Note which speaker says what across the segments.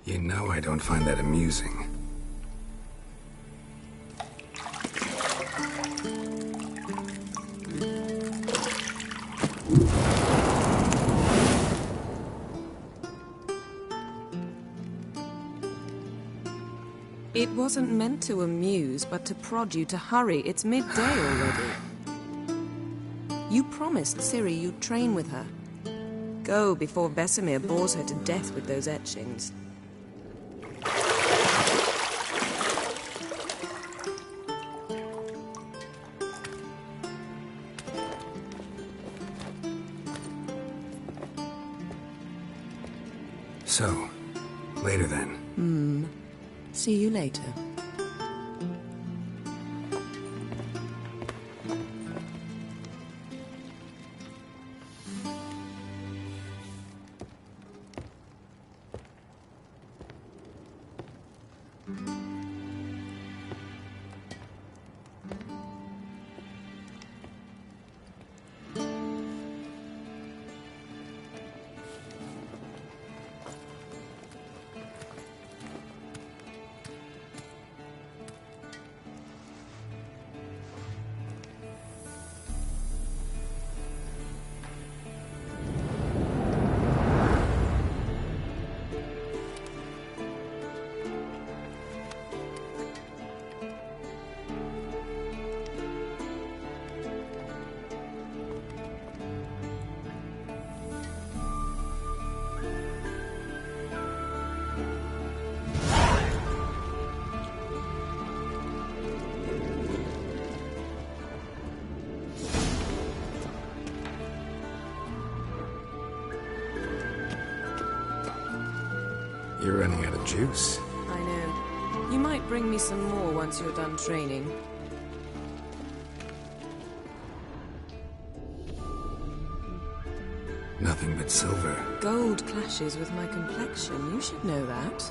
Speaker 1: You know I don't find that amusing.
Speaker 2: It wasn't meant to amuse, but to prod you to hurry. It's midday already. You promised Ciri you'd train with her. Go before Vesemir bores her to death with those etchings.
Speaker 1: So, later then.
Speaker 2: See you later.
Speaker 1: You're running out of juice.
Speaker 2: I know. You might bring me some more once you're done training.
Speaker 1: Nothing but silver.
Speaker 2: Gold clashes with my complexion. You should know that.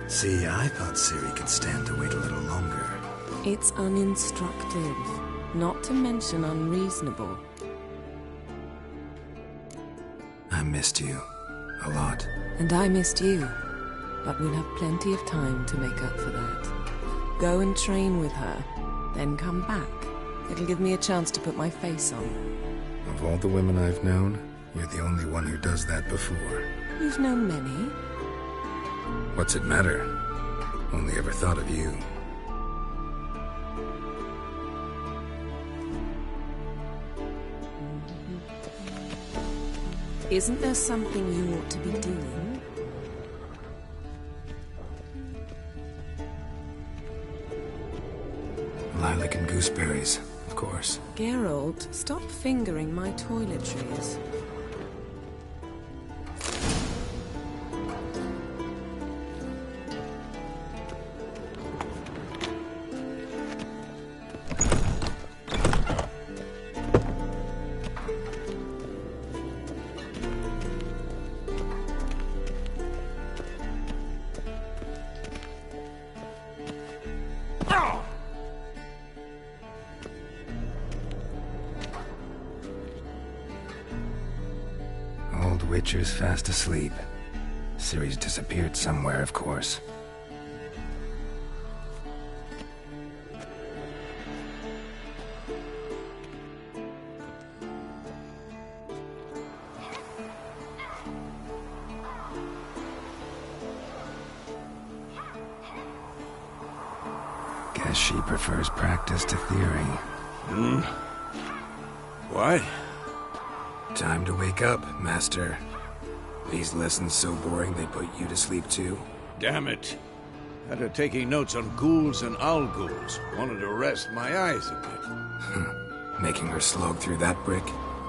Speaker 1: See, I thought Ciri could stand to wait a little longer.
Speaker 2: It's uninstructive, not to mention unreasonable.
Speaker 1: I missed you. A lot.
Speaker 2: And I missed you. But we'll have plenty of time to make up for that. Go and train with her, then come back. It'll give me a chance to put my face on.
Speaker 1: Of all the women I've known, you're the only one who does that before.
Speaker 2: You've known many.
Speaker 1: What's it matter? Only ever thought of you.
Speaker 2: Isn't there something you ought to be doing?
Speaker 1: Lilac and gooseberries, of course.
Speaker 2: Geralt, stop fingering my toiletries.
Speaker 1: Old Witcher's fast asleep. Ciri's disappeared somewhere, of course. Guess she prefers practice to theory.
Speaker 3: What?
Speaker 1: Time to wake up, Master. These lessons so boring they put you to sleep too?
Speaker 3: Damn it. After taking notes on ghouls and owl ghouls, wanted to rest my eyes a bit.
Speaker 1: Making her slog through that brick?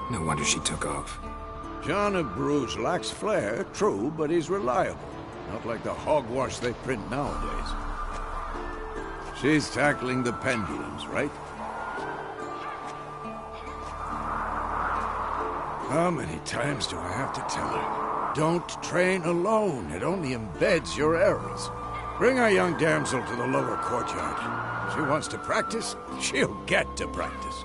Speaker 1: No wonder she took off.
Speaker 3: John of Bruges lacks flair, true, but he's reliable. Not like the hogwash they print nowadays. She's tackling the pendulums, right? How many times do I have to tell her? Don't train alone. It only embeds your errors. Bring our young damsel to the lower courtyard. She wants to practice, she'll get to practice.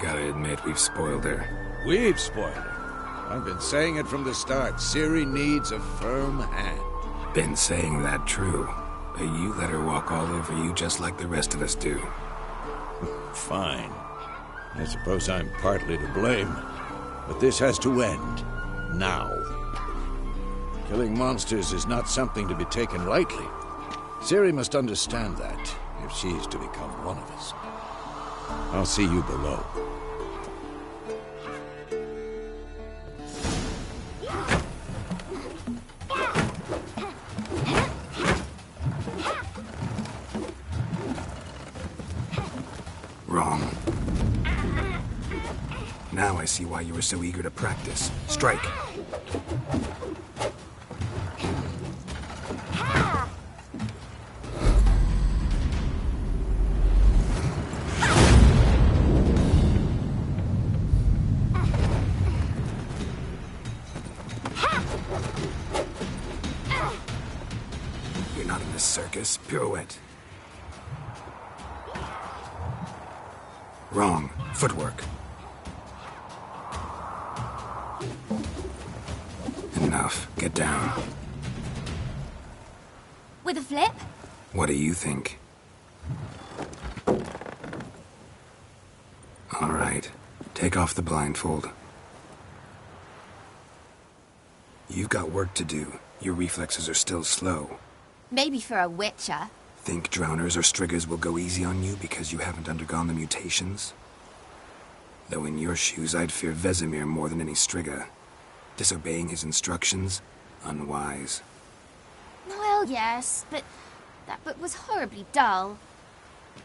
Speaker 1: Gotta admit, we've spoiled her.
Speaker 3: We've spoiled her. I've been saying it from the start. Ciri needs a firm hand.
Speaker 1: Been saying that true. But you let her walk all over you just like the rest of us do.
Speaker 3: Fine. I suppose I'm partly to blame. But this has to end. Now. Killing monsters is not something to be taken lightly. Ciri must understand that, if she's to become one of us. I'll see you below.
Speaker 1: Wrong. Now I see why you were so eager to practice. Strike. You're not in this circus. Pirouette. Wrong. Footwork. Enough. Get down.
Speaker 4: With a flip?
Speaker 1: What do you think? All right. Take off the blindfold. You've got work to do. Your reflexes are still slow.
Speaker 4: Maybe for a witcher.
Speaker 1: Think drowners or striggers will go easy on you because you haven't undergone the mutations? Though in your shoes, I'd fear Vesemir more than any strigger. Disobeying his instructions? Unwise.
Speaker 4: Well, yes, but that book was horribly dull.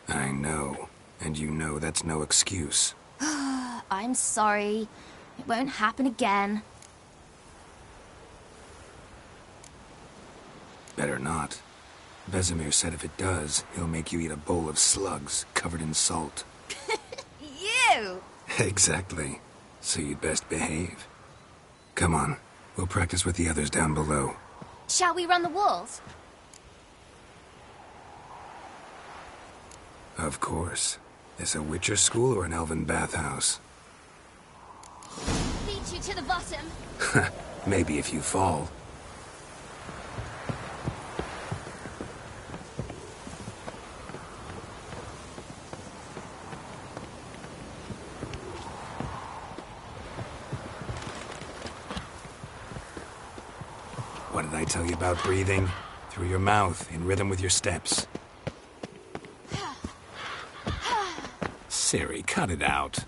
Speaker 1: I know. And you know that's no excuse.
Speaker 4: I'm sorry. It won't happen again.
Speaker 1: Better not. Vesemir said if it does, he'll make you eat a bowl of slugs covered in salt.
Speaker 4: You!
Speaker 1: Exactly. So you'd best behave. Come on. We'll practice with the others down below.
Speaker 4: Shall we run the walls?
Speaker 1: Of course. This a Witcher school or an elven bathhouse?
Speaker 4: Beat you to the bottom.
Speaker 1: Maybe if you fall. What did I tell you about breathing? Through your mouth, in rhythm with your steps. Ciri, cut it out.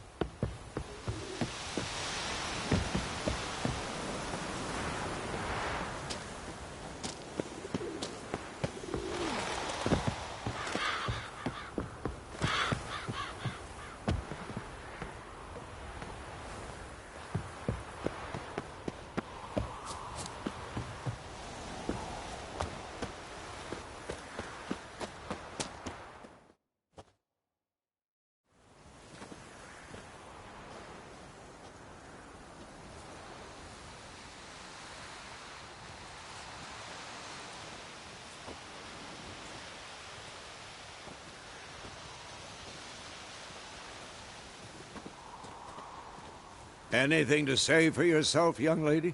Speaker 3: Anything to say for yourself, young lady?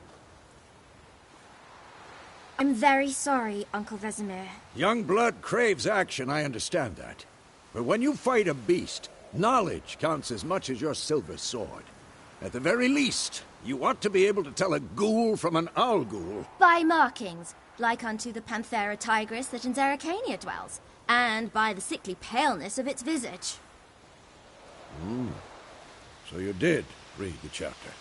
Speaker 4: I'm very sorry, Uncle Vesemir.
Speaker 3: Young blood craves action, I understand that. But when you fight a beast, knowledge counts as much as your silver sword. At the very least, you ought to be able to tell a ghoul from an owl ghoul.
Speaker 4: By markings, like unto the Panthera tigris that in Zerrikania dwells, and by the sickly paleness of its visage.
Speaker 3: So you did read the chapter.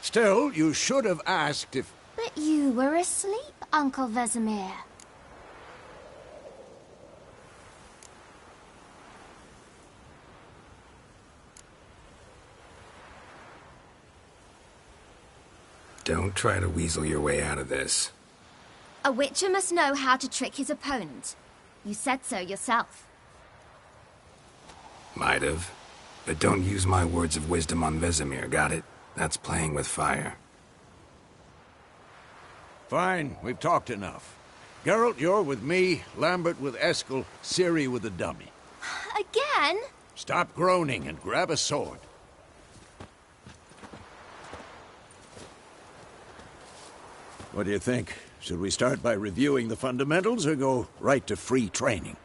Speaker 3: Still, you should have asked if...
Speaker 4: But you were asleep, Uncle Vesemir.
Speaker 1: Don't try to weasel your way out of this.
Speaker 4: A witcher must know how to trick his opponent. You said so yourself.
Speaker 1: Might have. But don't use my words of wisdom on Vesemir, got it? That's playing with fire.
Speaker 3: Fine, we've talked enough. Geralt, you're with me, Lambert with Eskel, Ciri with the dummy.
Speaker 4: Again?
Speaker 3: Stop groaning and grab a sword. What do you think? Should we start by reviewing the fundamentals or go right to free training?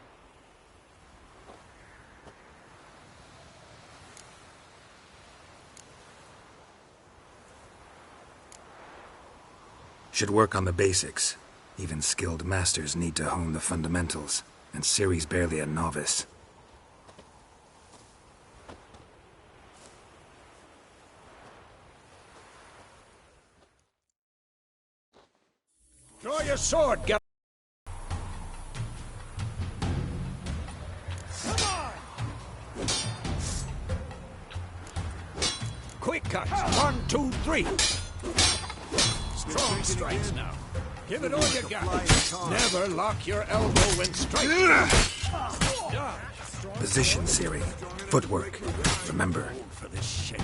Speaker 1: Should work on the basics. Even skilled masters need to hone the fundamentals, and Ciri's barely a novice.
Speaker 3: Draw your sword, Geralt! Quick cuts. 1, 2, 3. Strong strikes now. Give it all you got. Never lock your elbow when striking.
Speaker 1: Position, Ciri. Footwork. Remember.
Speaker 3: For this shit.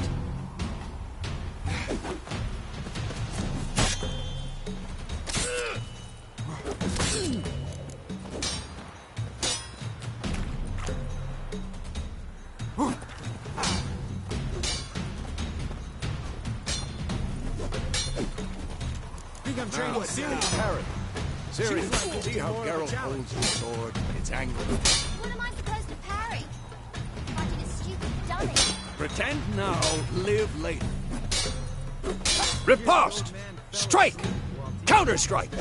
Speaker 5: I'm training Ciri to parry.
Speaker 3: Ciri, see how Geralt holds his sword? It's angled.
Speaker 4: What am I supposed to parry? Fighting a stupid dummy.
Speaker 3: Pretend now, live later. Riposte! Strike! Counter-strike!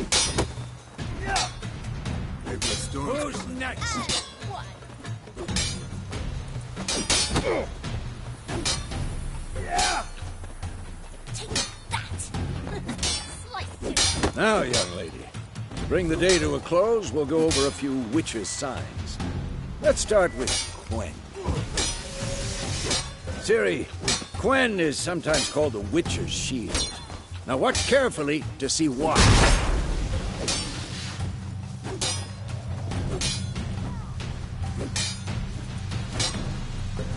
Speaker 3: Who's next?
Speaker 4: What? Take that! Slice it!
Speaker 3: Now, young lady, to bring the day to a close, we'll go over a few witches' signs. Let's start with Quen. Ciri, Quen is sometimes called the Witcher's Shield. Now watch carefully to see why.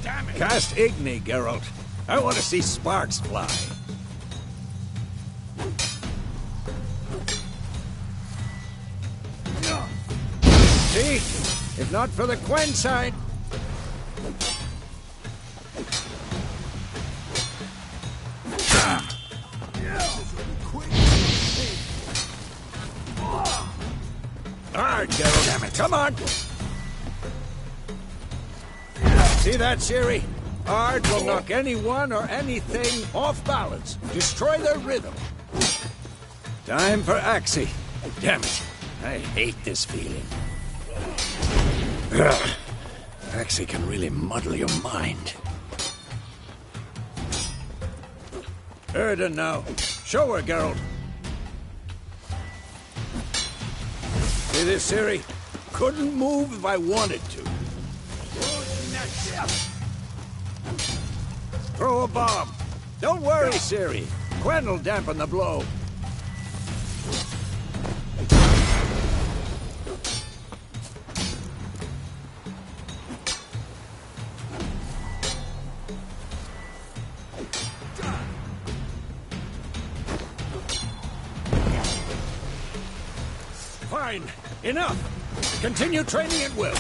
Speaker 3: Damn it! Cast Igni, Geralt. I want to see sparks fly. See? If not for the Quen sign. Hard, Geralt. Damn it. Come on. See that, Ciri? Hard will knock anyone or anything off balance. Destroy their rhythm. Time for Axii. Damn it. I hate this feeling. Ugh. Axii can really muddle your mind. Erden now. Show her, Geralt. See this, Ciri? Couldn't move if I wanted to. Throw a bomb. Don't worry, Ciri. Quen will dampen the blow. Fine. Enough. Continue training at will.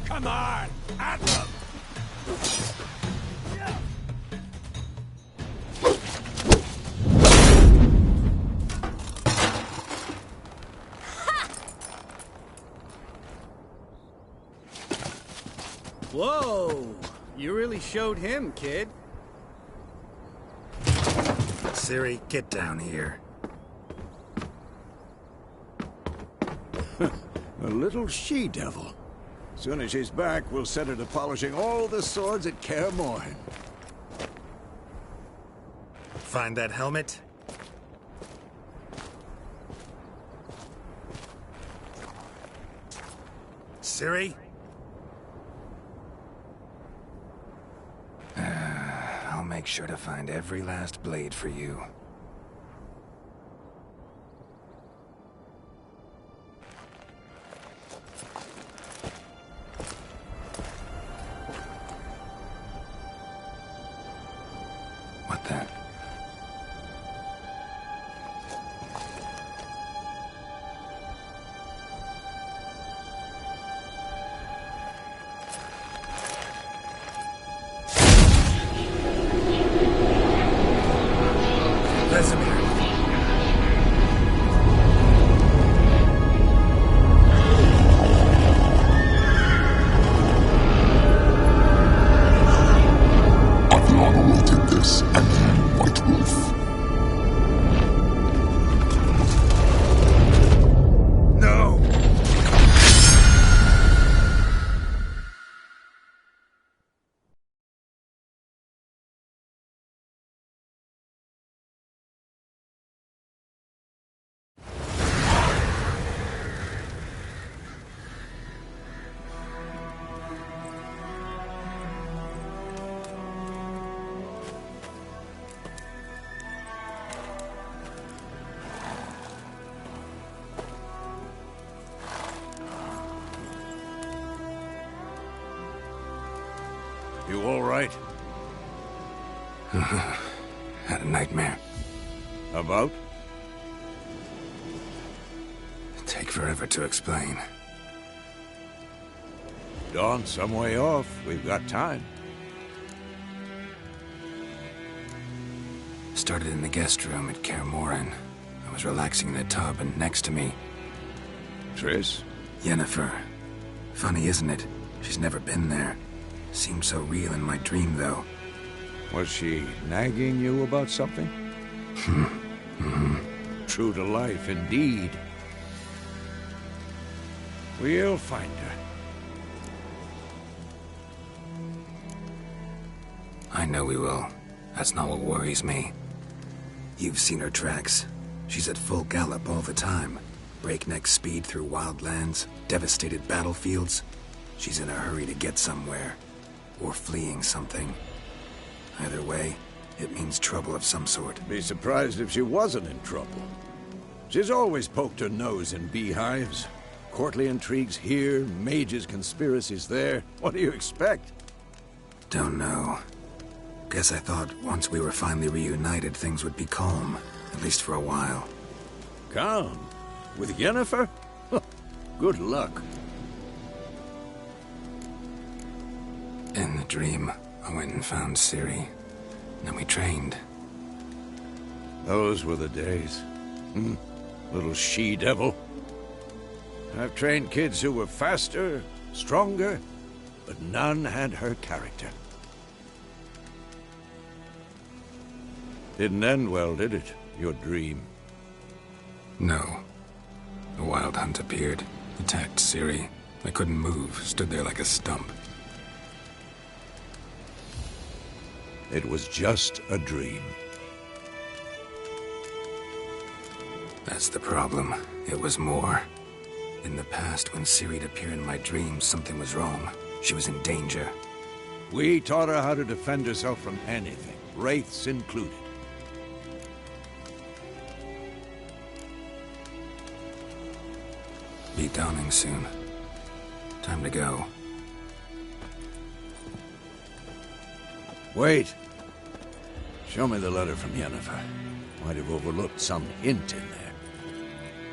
Speaker 3: Come on! At them!
Speaker 5: Whoa! You really showed him, kid.
Speaker 1: Ciri, get down here.
Speaker 3: A little she-devil. Soon as she's back, we'll set her to polishing all the swords at Kaer Morhen.
Speaker 1: Find that helmet? Ciri? I'll make sure to find every last blade for you. about that. Vesemir.
Speaker 6: I've long awaited this, and you, White Wolf.
Speaker 1: No!
Speaker 3: You all right?
Speaker 1: Had a nightmare.
Speaker 3: About?
Speaker 1: Take forever to explain.
Speaker 3: Dawn's some way off. We've got time.
Speaker 1: Started in the guest room at Kaer Morhen. I was relaxing in the tub, and next to me,
Speaker 3: Triss?
Speaker 1: Yennefer. Funny, isn't it? She's never been there. Seemed so real in my dream, though.
Speaker 3: Was she nagging you about something? True to life, indeed. We'll find her.
Speaker 1: I know we will. That's not what worries me. You've seen her tracks. She's at full gallop all the time. Breakneck speed through wild lands, devastated battlefields. She's in a hurry to get somewhere. Or fleeing something. Either way, it means trouble of some sort.
Speaker 3: Be surprised if she wasn't in trouble. She's always poked her nose in beehives. Courtly intrigues here, mages' conspiracies there. What do you expect?
Speaker 1: Don't know. Guess I thought once we were finally reunited, things would be calm. At least for a while.
Speaker 3: Calm? With Yennefer? Good luck.
Speaker 1: In the dream, I went and found Ciri. Then we trained.
Speaker 3: Those were the days. Little she-devil. I've trained kids who were faster, stronger, but none had her character. Didn't end well, did it? Your dream?
Speaker 1: No. A wild hunt appeared, attacked Ciri. I couldn't move, stood there like a stump.
Speaker 3: It was just a dream.
Speaker 1: That's the problem. It was more. In the past, when Ciri'd appear in my dreams, something was wrong. She was in danger.
Speaker 3: We taught her how to defend herself from anything, wraiths included.
Speaker 1: Be dawning soon. Time to go.
Speaker 3: Wait. Show me the letter from Yennefer. Might have overlooked some hint in there.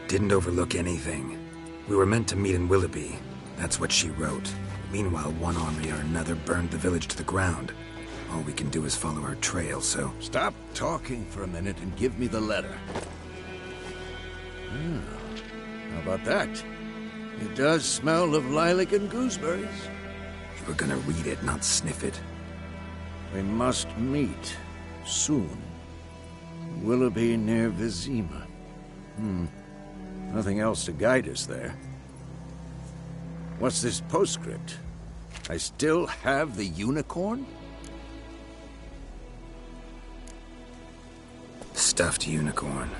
Speaker 1: Didn't overlook anything. We were meant to meet in Willoughby. That's what she wrote. Meanwhile, one army or another burned the village to the ground. All we can do is follow her trail, so...
Speaker 3: Stop talking for a minute and give me the letter. How about that? It does smell of lilac and gooseberries.
Speaker 1: You were gonna read it, not sniff it.
Speaker 3: We must meet. Soon. Willoughby near Vizima. Nothing else to guide us there. What's this postscript? I still have the unicorn?
Speaker 1: Stuffed unicorn.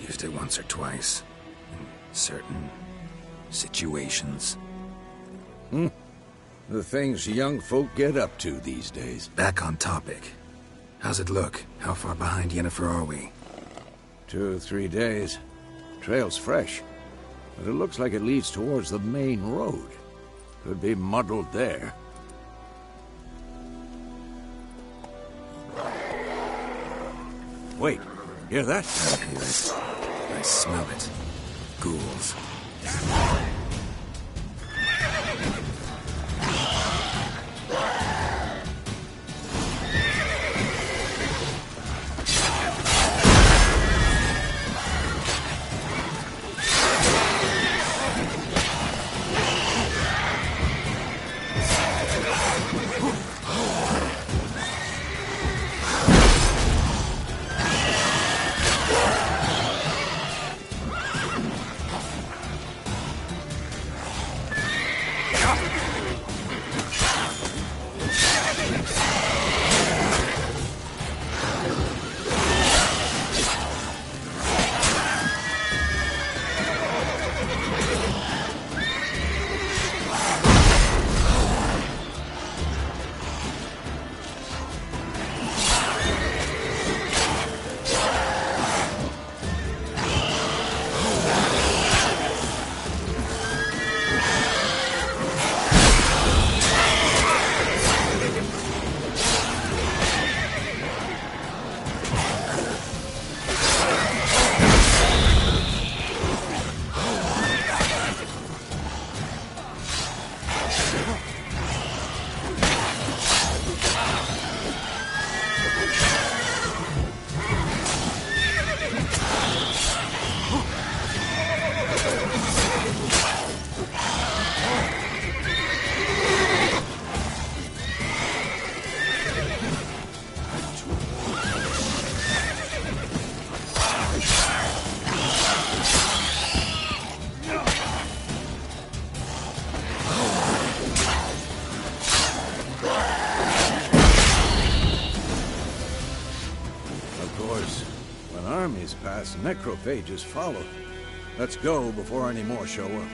Speaker 1: Used it once or twice. In certain situations.
Speaker 3: The things young folk get up to these days.
Speaker 1: Back on topic. How's it look? How far behind Yennefer are we?
Speaker 3: 2 or 3 days. Trail's fresh. But it looks like it leads towards the main road. Could be muddled there. Wait, hear that?
Speaker 1: I hear it. I smell it. Ghouls.
Speaker 3: Armies pass, necrophages follow. Let's go before any more show up.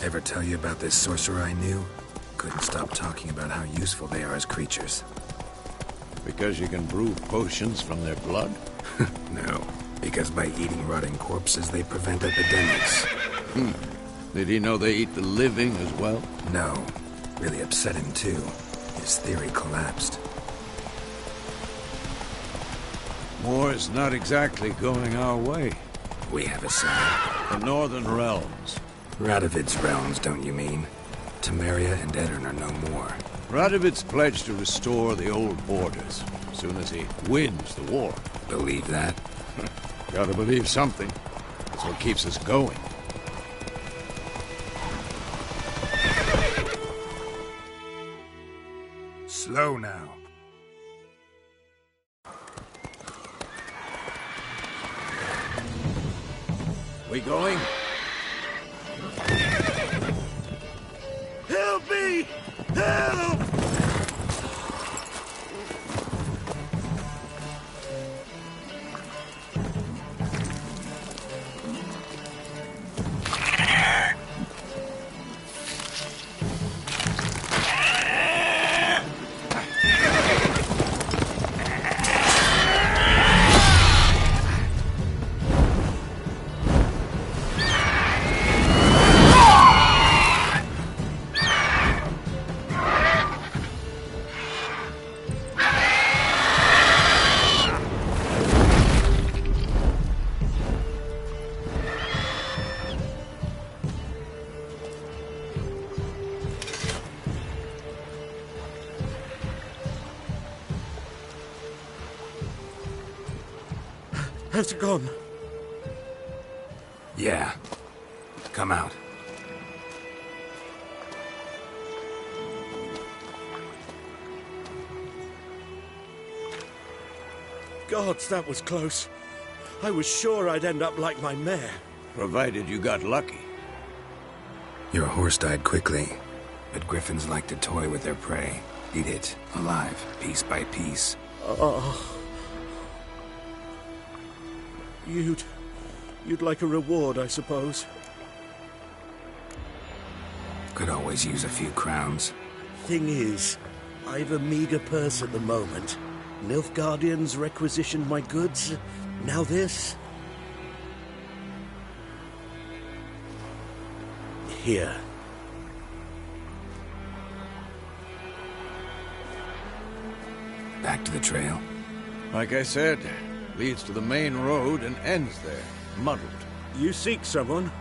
Speaker 1: Ever tell you about this sorcerer I knew? Couldn't stop talking about how useful they are as creatures.
Speaker 3: Because you can brew potions from their blood?
Speaker 1: No, because by eating rotting corpses, they prevent epidemics.
Speaker 3: Did he know they eat the living as well?
Speaker 1: No. Really upset him, too. His theory collapsed.
Speaker 3: War's not exactly going our way.
Speaker 1: We have a side.
Speaker 3: The Northern Realms.
Speaker 1: Radovid's realms, don't you mean? Temeria and Aedirn are no more.
Speaker 3: Radovid's pledged to restore the old borders, as soon as he wins the war.
Speaker 1: Believe that?
Speaker 3: Gotta believe something. That's what keeps us going.
Speaker 1: Slow now.
Speaker 3: We going? Help me! Help!
Speaker 5: Has it gone?
Speaker 1: Yeah. Come out.
Speaker 5: Gods, that was close.
Speaker 7: I was sure I'd end up like my mare.
Speaker 3: Provided you got lucky.
Speaker 1: Your horse died quickly, but griffins like to toy with their prey. Eat it, alive, piece by piece.
Speaker 7: Oh. You'd like a reward, I suppose.
Speaker 1: Could always use a few crowns.
Speaker 7: Thing is, I've a meager purse at the moment. Nilfgaardians requisitioned my goods. Now this. Here.
Speaker 1: Back to the trail?
Speaker 3: Like I said, leads to the main road and ends there, muddled.
Speaker 7: You seek someone?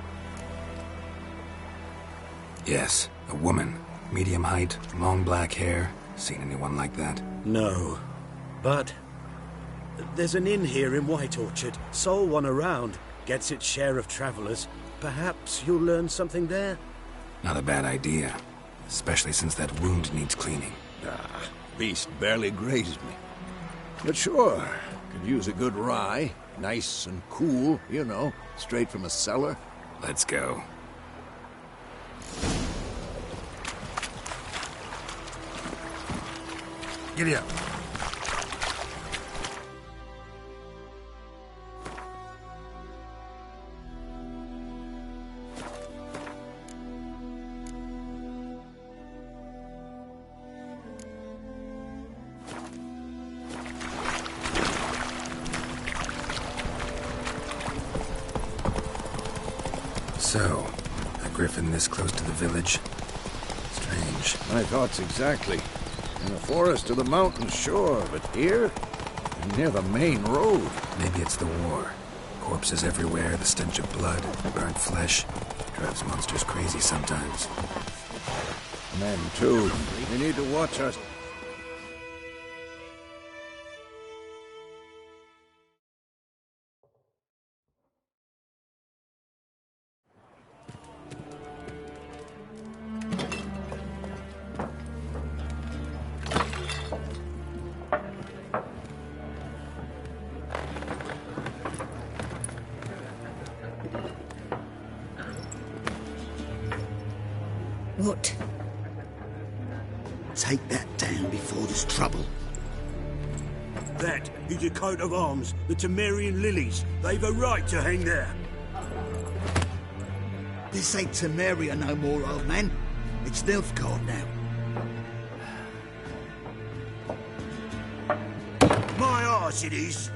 Speaker 1: Yes, a woman. Medium height, long black hair. Seen anyone like that?
Speaker 7: No. But there's an inn here in White Orchard. Sole one around. Gets its share of travelers. Perhaps you'll learn something there?
Speaker 1: Not a bad idea. Especially since that wound needs cleaning.
Speaker 3: Beast barely grazed me. But sure, could use a good rye. Nice and cool, you know, straight from a cellar.
Speaker 1: Let's go. Giddy up. So, a griffin this close to the village? Strange.
Speaker 3: My thoughts exactly. In the forest or the mountains, sure, but here? Near the main road.
Speaker 1: Maybe it's the war. Corpses everywhere, the stench of blood, burnt flesh. Drives monsters crazy sometimes.
Speaker 3: Men, too. We need to watch us.
Speaker 8: What?
Speaker 9: Take that down before there's trouble.
Speaker 7: That is a coat of arms, the Temerian lilies. They've a right to hang there.
Speaker 9: This ain't Temeria no more, old man. It's Nilfgaard now.
Speaker 7: My arse it is.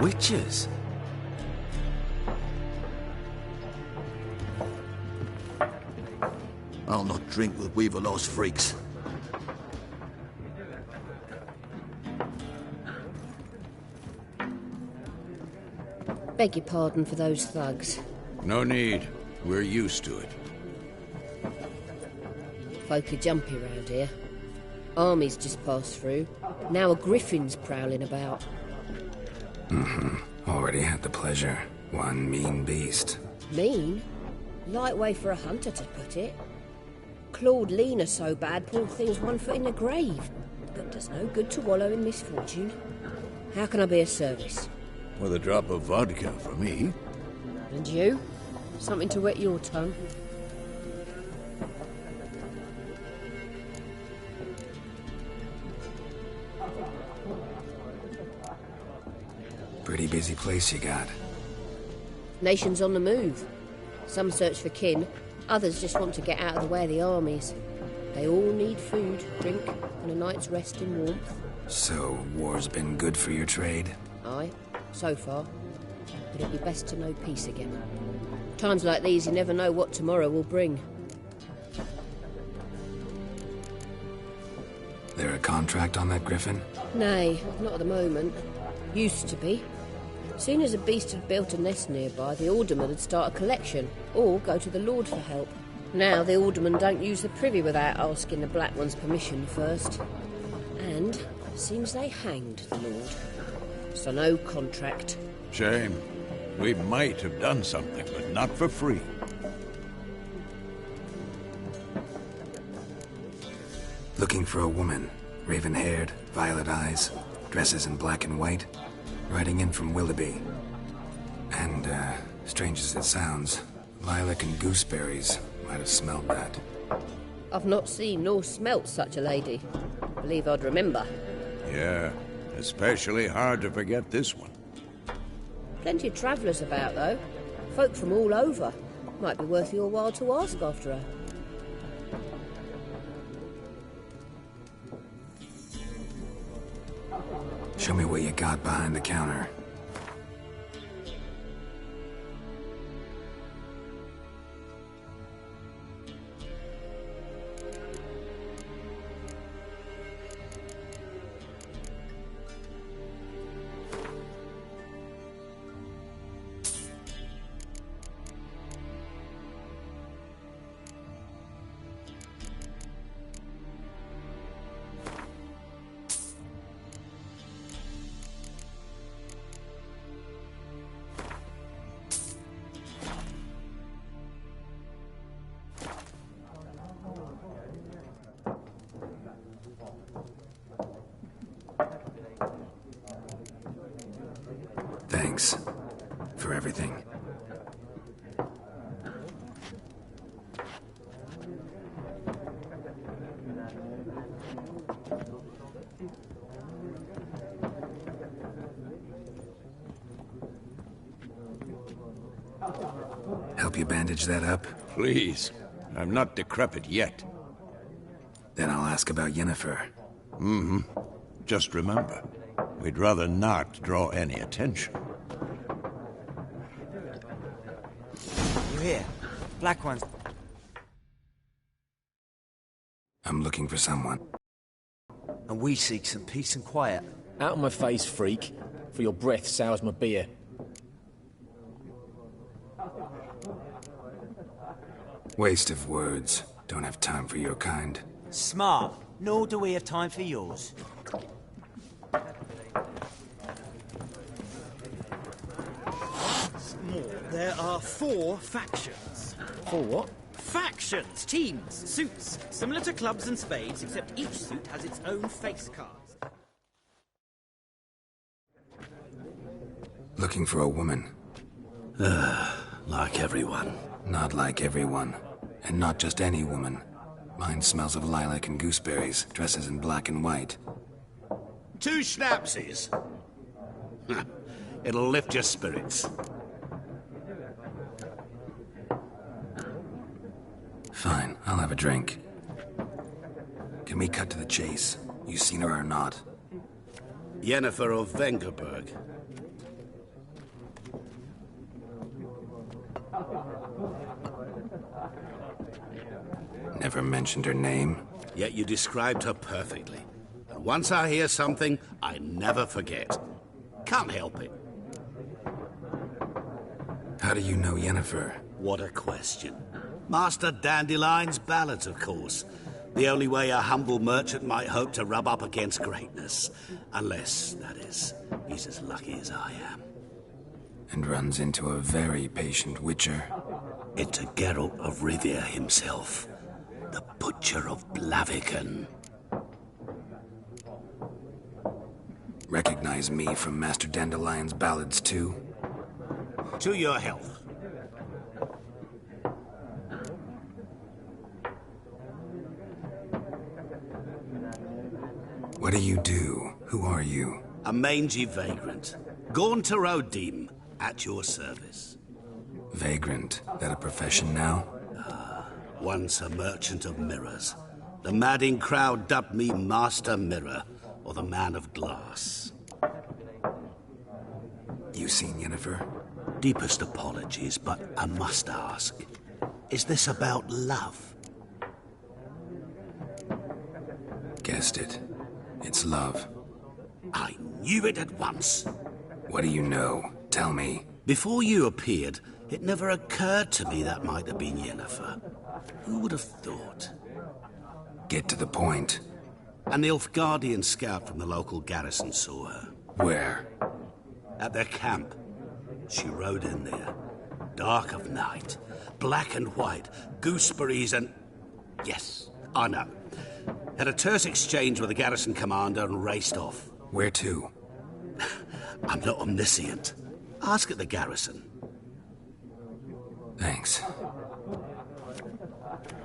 Speaker 1: Witches?
Speaker 9: I'll not drink with Weaverlaw's freaks.
Speaker 8: Beg your pardon for those thugs.
Speaker 3: No need. We're used to it.
Speaker 8: Folk are jumpy round here. Armies just passed through. Now a griffin's prowling about.
Speaker 1: Already had the pleasure. One mean beast.
Speaker 8: Mean? Light way for a hunter to put it. Clawed Lena so bad, poor thing's 1 foot in the grave. But does no good to wallow in misfortune. How can I be of service?
Speaker 3: With a drop of vodka for me.
Speaker 8: And you? Something to wet your tongue?
Speaker 1: Pretty busy place you got.
Speaker 8: Nations on the move. Some search for kin, others just want to get out of the way of the armies. They all need food, drink, and a night's rest in warmth.
Speaker 1: So, war's been good for your trade?
Speaker 8: Aye, so far. But it'd be best to know peace again. Times like these, you never know what tomorrow will bring.
Speaker 1: There a contract on that griffin?
Speaker 8: Nay, not at the moment. Used to be. Soon as a beast had built a nest nearby, the alderman would start a collection, or go to the Lord for help. Now the aldermen don't use the privy without asking the Black One's permission first. And seems they hanged the Lord. So no contract.
Speaker 3: Shame. We might have done something, but not for free.
Speaker 1: Looking for a woman. Raven-haired, violet eyes, dresses in black and white. Riding in from Willoughby. And, strange as it sounds, lilac and gooseberries might have smelled that.
Speaker 8: I've not seen nor smelt such a lady. Believe I'd remember.
Speaker 3: Yeah, especially hard to forget this one.
Speaker 8: Plenty of travellers about, though. Folk from all over. Might be worth your while to ask after her.
Speaker 1: Show me what you got behind the counter. Thanks for everything. Help you bandage that up?
Speaker 3: Please. I'm not decrepit yet.
Speaker 1: Then I'll ask about Yennefer.
Speaker 3: Mm-hmm. Just remember, we'd rather not draw any attention.
Speaker 10: You hear? Black One's...
Speaker 1: I'm looking for someone.
Speaker 10: And we seek some peace and quiet.
Speaker 11: Out of my face, freak. For your breath sours my beer.
Speaker 1: Waste of words. Don't have time for your kind.
Speaker 10: Smart. Nor do we have time for yours.
Speaker 5: There are 4 factions.
Speaker 11: 4 what?
Speaker 5: Factions, teams, suits. Similar to clubs and spades, except each suit has its own face cards.
Speaker 1: Looking for a woman.
Speaker 7: Like everyone.
Speaker 1: Not like everyone. And not just any woman. Mine smells of lilac and gooseberries, dresses in black and white.
Speaker 9: 2 schnapsies. It'll lift your spirits.
Speaker 1: Fine, I'll have a drink. Can we cut to the chase? You seen her or not?
Speaker 9: Yennefer of Vengerberg.
Speaker 1: Never mentioned her name.
Speaker 9: Yet you described her perfectly. And once I hear something, I never forget. Can't help it.
Speaker 1: How do you know Yennefer?
Speaker 9: What a question. Master Dandelion's ballads, of course. The only way a humble merchant might hope to rub up against greatness. Unless, that is, he's as lucky as I am.
Speaker 1: And runs into a very patient witcher.
Speaker 9: Into Geralt of Rivia himself. The Butcher of Blaviken.
Speaker 1: Recognize me from Master Dandelion's ballads, too?
Speaker 9: To your health.
Speaker 1: What do you do? Who are you?
Speaker 9: A mangy vagrant. Gaunter O'Dim, at your service.
Speaker 1: Vagrant? That a profession now?
Speaker 9: Once a merchant of mirrors. The madding crowd dubbed me Master Mirror, or the Man of Glass.
Speaker 1: You seen Yennefer?
Speaker 9: Deepest apologies, but I must ask. Is this about love?
Speaker 1: Guessed it. It's love.
Speaker 9: I knew it at once.
Speaker 1: What do you know? Tell me.
Speaker 9: Before you appeared, It never occurred to me that might have been Yennefer. Who would have thought?
Speaker 1: Get to the point.
Speaker 9: An Nilfgaardian scout from the local garrison saw her.
Speaker 1: Where?
Speaker 9: At their camp. She rode in there. Dark of night. Black and white. Gooseberries and... Yes, I know. Had a terse exchange with the garrison commander and raced off.
Speaker 1: Where to?
Speaker 9: I'm not omniscient. Ask at the garrison.
Speaker 1: Thanks.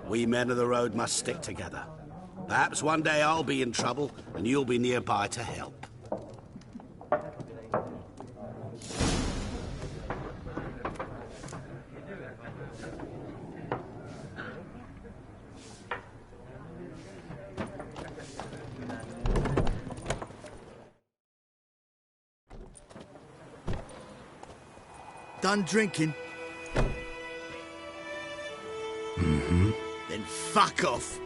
Speaker 9: We men of the road must stick together. Perhaps one day I'll be in trouble and you'll be nearby to help.
Speaker 12: Done drinking?
Speaker 1: Mm-hmm.
Speaker 12: Then fuck off.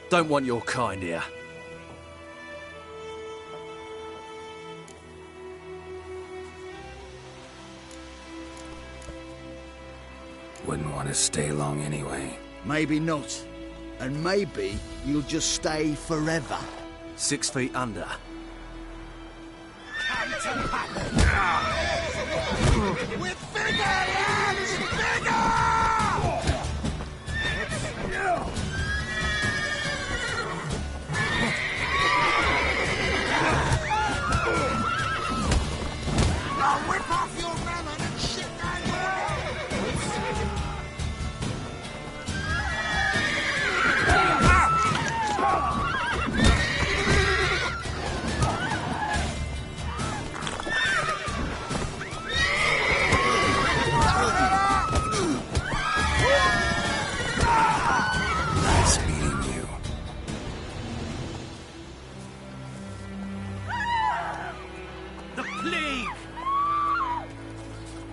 Speaker 13: Don't want your kind here.
Speaker 1: Wouldn't want to stay long anyway.
Speaker 12: Maybe not. And maybe you'll just stay forever.
Speaker 13: 6 feet under.
Speaker 12: We're bigger, lads! Bigger! Now whip off your melon and shit down
Speaker 1: Nice meeting you.
Speaker 9: The plague!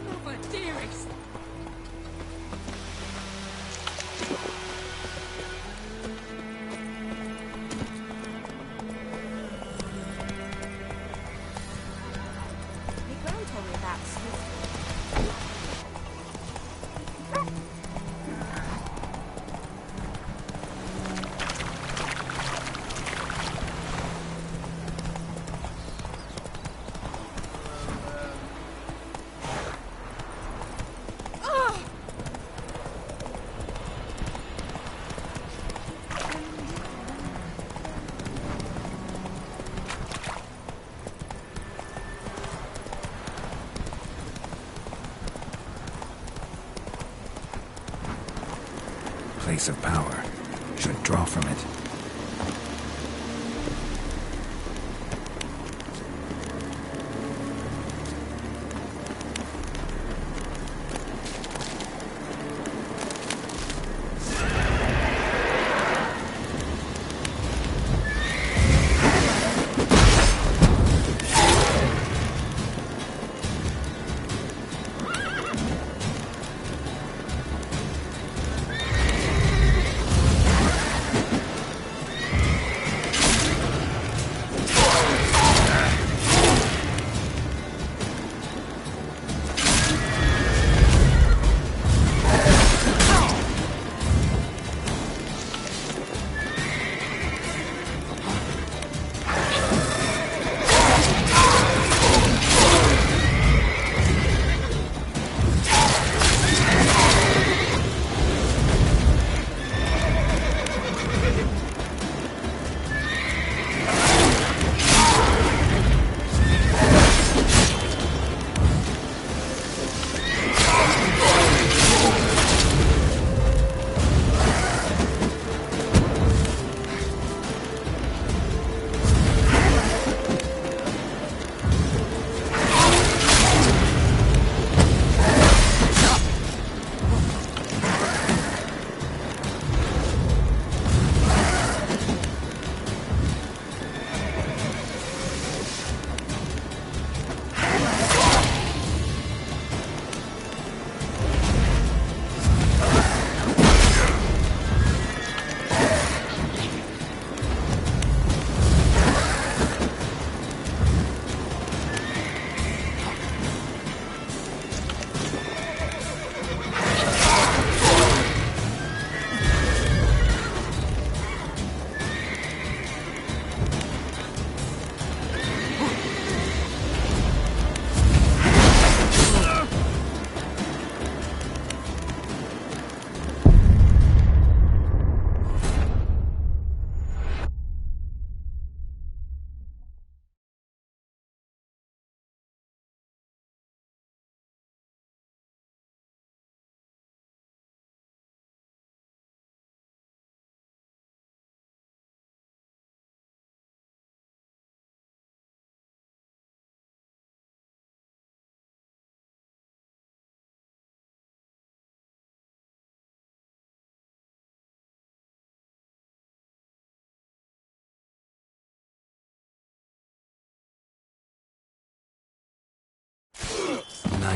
Speaker 14: Mother dearest!
Speaker 2: My gran told me about
Speaker 1: Place of power. Should draw from it.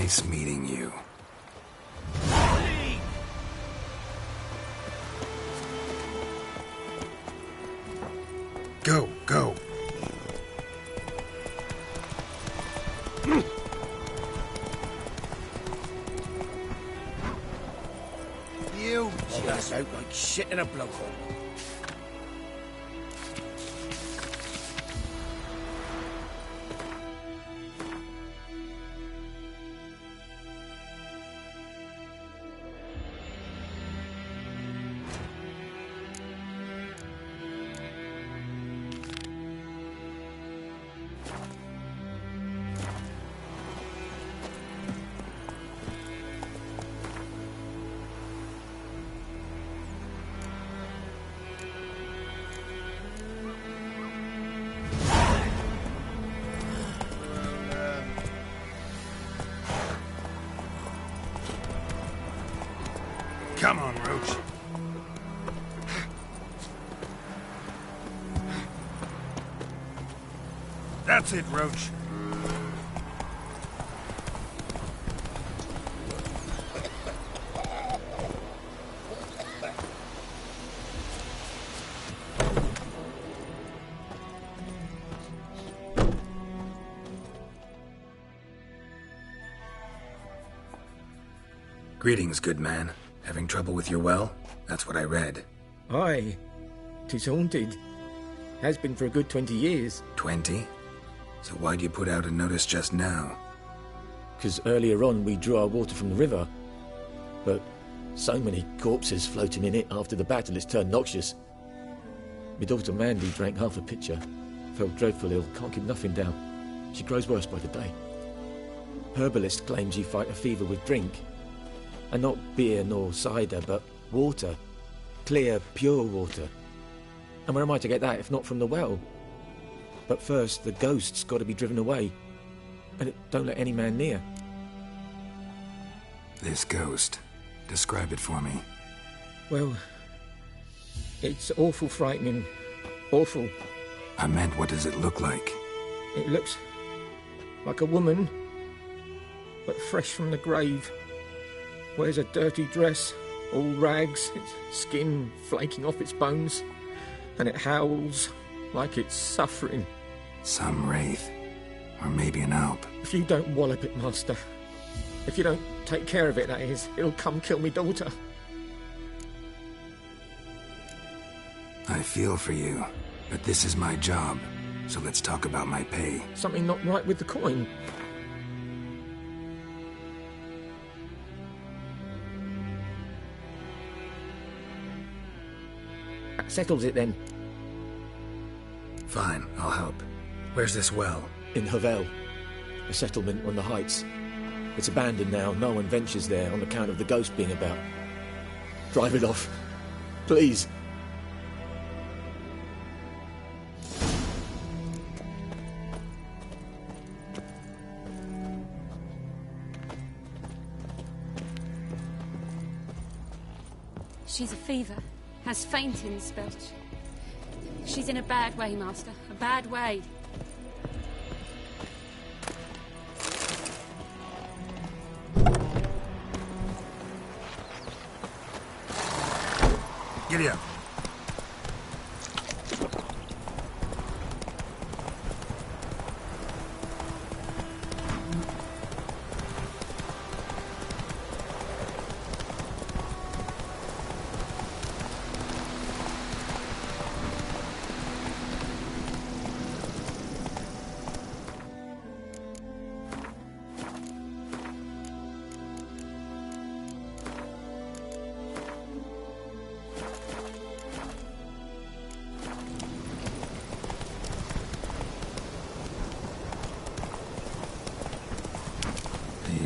Speaker 1: Nice meeting you. Go, go.
Speaker 7: You just out like shit in a blowhole.
Speaker 1: Come on, Roach. That's it, Roach. Greetings, good man. Having trouble with your well? That's what I read.
Speaker 14: Aye. 'Tis haunted. Has been for a good 20 years.
Speaker 1: 20? So why'd you put out a notice just now?
Speaker 11: 'Cause earlier on we drew our water from the river. But so many corpses floating in it after the battle it's turned noxious. My daughter Mandy drank half a pitcher. Fell dreadful ill, can't keep nothing down. She grows worse by the day. Herbalist claims you fight a fever with drink. And not beer nor cider, but water. Clear, pure water. And where am I to get that if not from the well? But first, the ghost's got to be driven away. And it don't let any man near.
Speaker 1: This ghost. Describe it for me.
Speaker 14: Well, it's awful frightening. Awful.
Speaker 1: I meant, what does it look like?
Speaker 14: It looks like a woman, but fresh from the grave. Wears a dirty dress, all rags, its skin flaking off its bones, and it howls like it's suffering.
Speaker 1: Some wraith. Or maybe an alp.
Speaker 14: If you don't wallop it, Master, if you don't take care of it, that is, it'll come kill me daughter.
Speaker 1: I feel for you, but this is my job, so let's talk about my pay.
Speaker 14: Something not right with the coin. That settles it then.
Speaker 1: Fine, I'll help. Where's this well?
Speaker 11: In Havel, a settlement on the heights. It's abandoned now, no one ventures there on account of the ghost being about. Drive it off, please.
Speaker 15: She's a fever. Has fainting spells. She's in a bad way, Master. A bad way.
Speaker 1: Giddy up.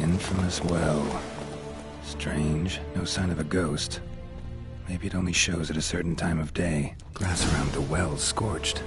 Speaker 1: Infamous well. Strange, no sign of a ghost. Maybe it only shows at a certain time of day. Grass around the well's scorched.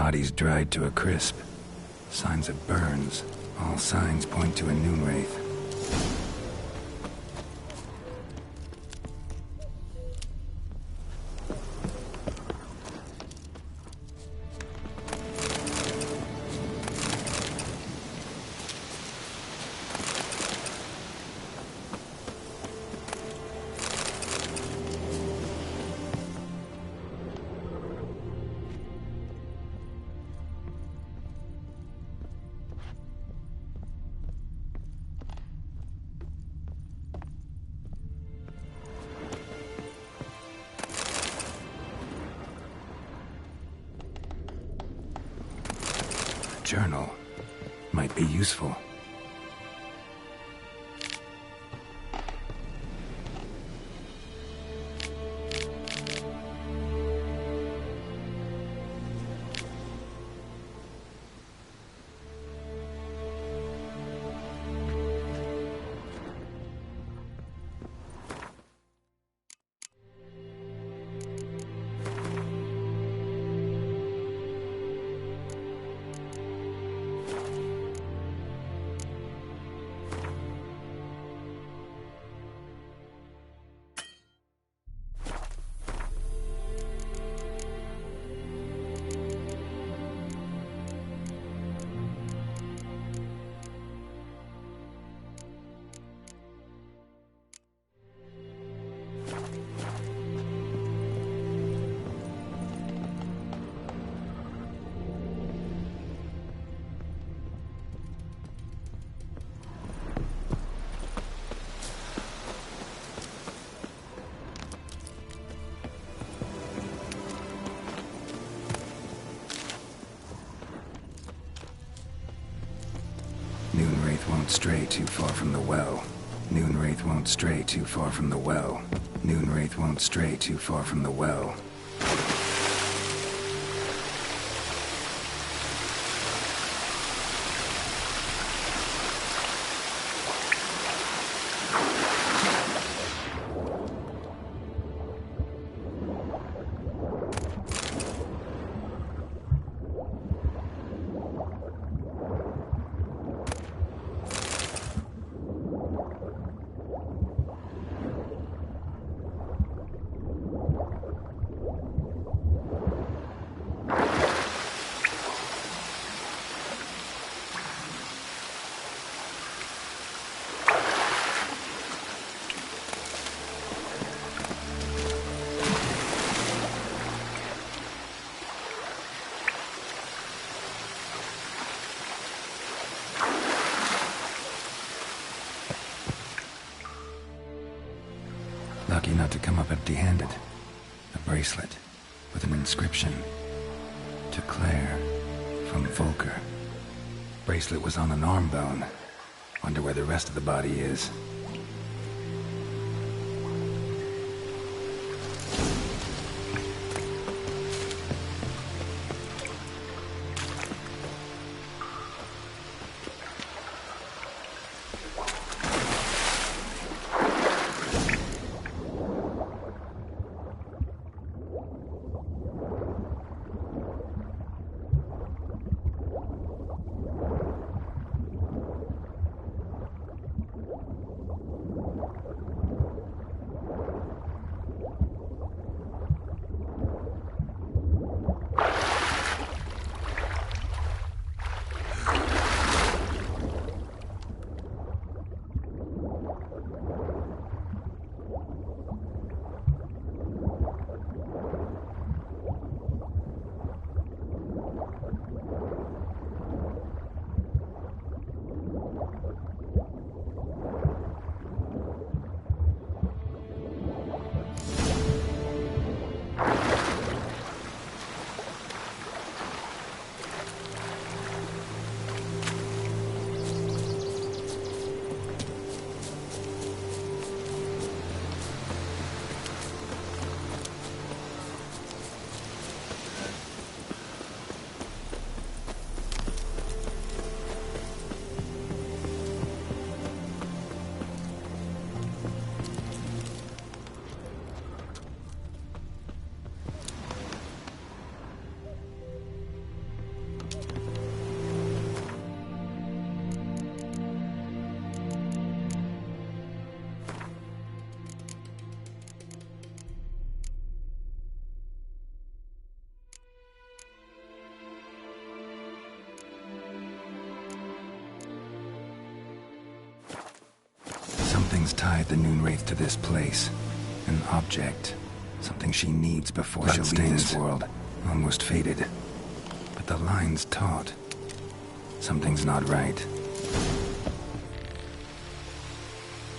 Speaker 1: body's dried to a crisp. Signs of burns. All signs point to a noon wraith. Journal might be useful. Won't stray too far from the well. Noon wraith won't stray too far from the well. Noon wraith won't stray too far from the well. Lucky not to come up empty-handed. A bracelet with an inscription. To Claire, from Volker. Bracelet was on an arm bone. Wonder where the rest of the body is. Something's tied the Noonwraith to this place. An object. Something she needs before she'll leave this world. Almost faded. But the line's taut. Something's not right.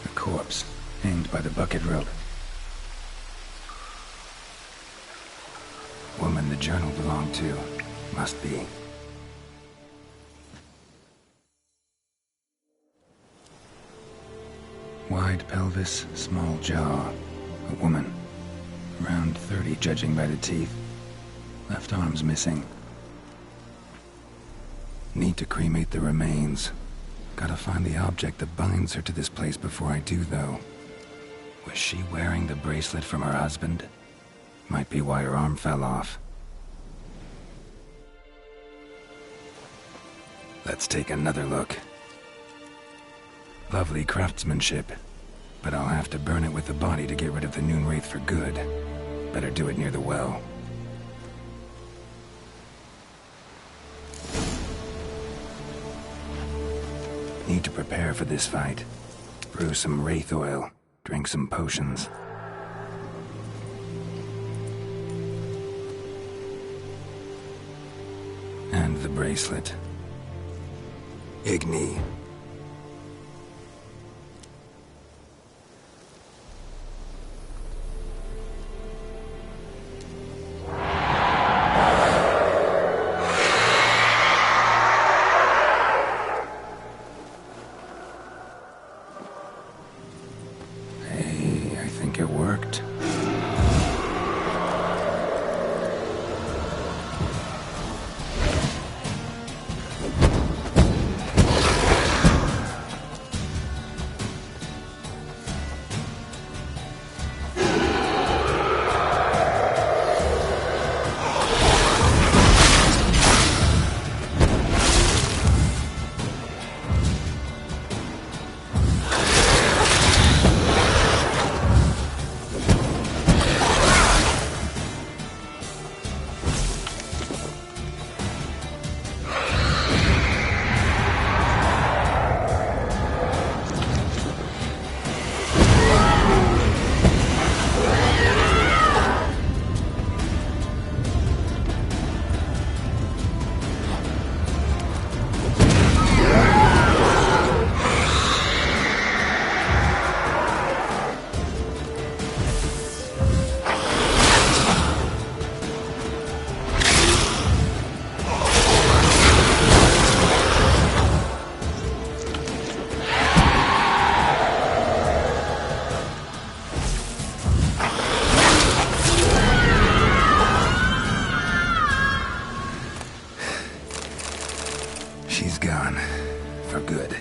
Speaker 1: A corpse, hanged by the bucket rope. Woman the journal belonged to. Must be. Wide pelvis, small jaw. A woman. Around 30, judging by the teeth. Left arm's missing. Need to cremate the remains. Gotta find the object that binds her to this place before I do, though. Was she wearing the bracelet from her husband? Might be why her arm fell off. Let's take another look. Lovely craftsmanship, but I'll have to burn it with the body to get rid of the Noonwraith for good. Better do it near the well. Need to prepare for this fight. Brew some wraith oil, drink some potions. And the bracelet. Igni. Hey, I think it worked. She's gone. For good.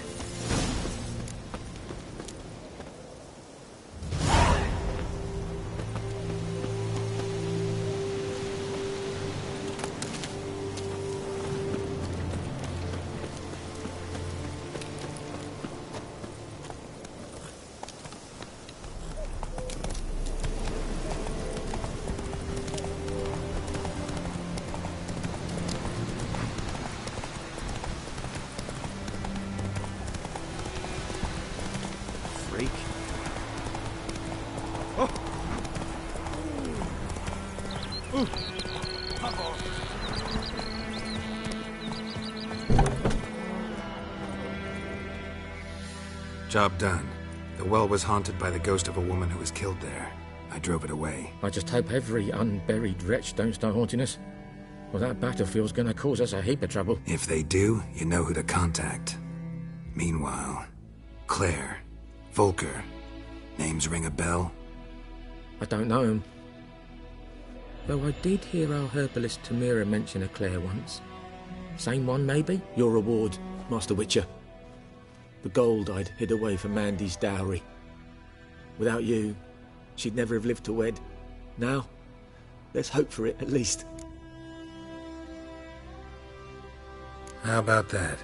Speaker 1: Job done. The well was haunted by the ghost of a woman who was killed there. I drove it away.
Speaker 14: I just hope every unburied wretch don't start haunting us. Well, that battlefield's gonna cause us a heap of trouble.
Speaker 1: If they do, you know who to contact. Meanwhile, Claire, Volker, names ring a bell?
Speaker 14: I don't know him. Though I did hear our herbalist Tamira mention a Claire once. Same one, maybe?
Speaker 11: Your reward, Master Witcher. The gold I'd hid away for Mandy's dowry. Without you, she'd never have lived to wed. Now, let's hope for it, at least.
Speaker 1: How about that?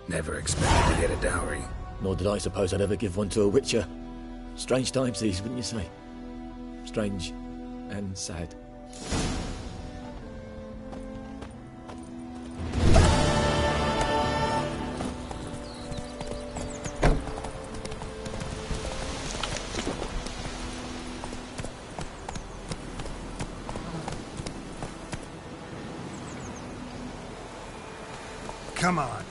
Speaker 1: Never expected to get a dowry.
Speaker 11: Nor did I suppose I'd ever give one to a Witcher. Strange times these, wouldn't you say? Strange and sad.
Speaker 16: Come on.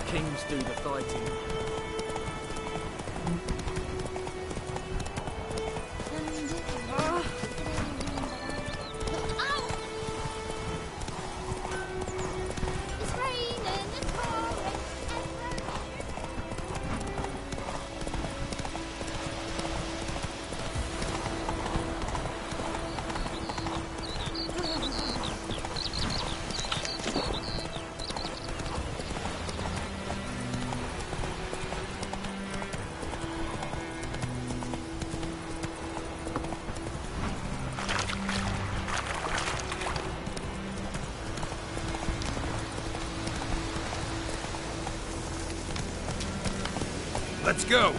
Speaker 14: Kings do the fighting.
Speaker 16: Let's go!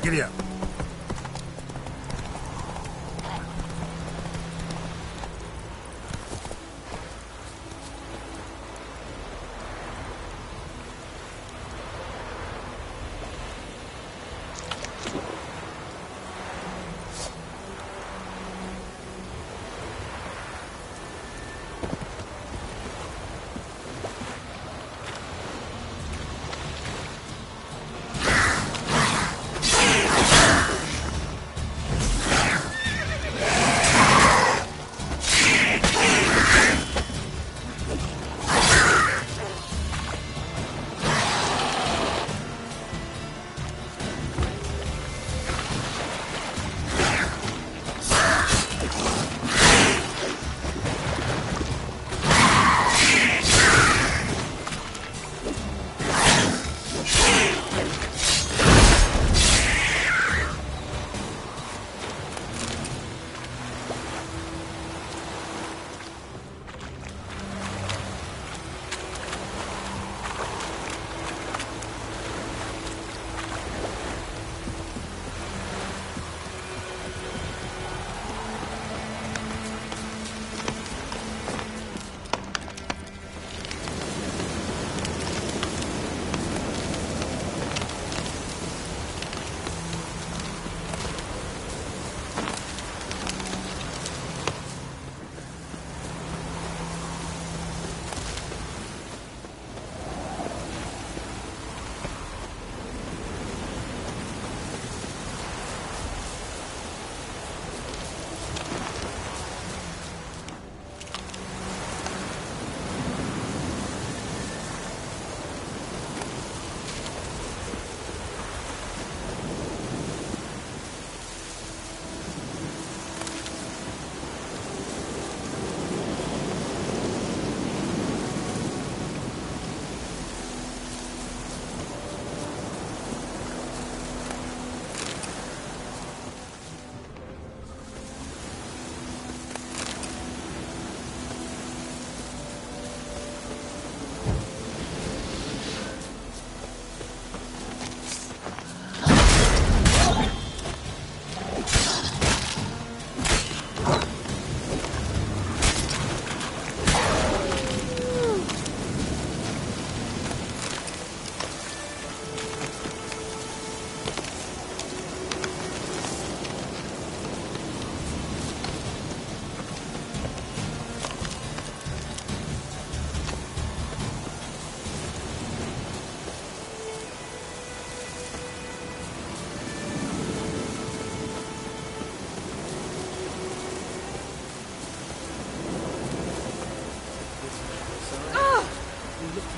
Speaker 16: Giddy up.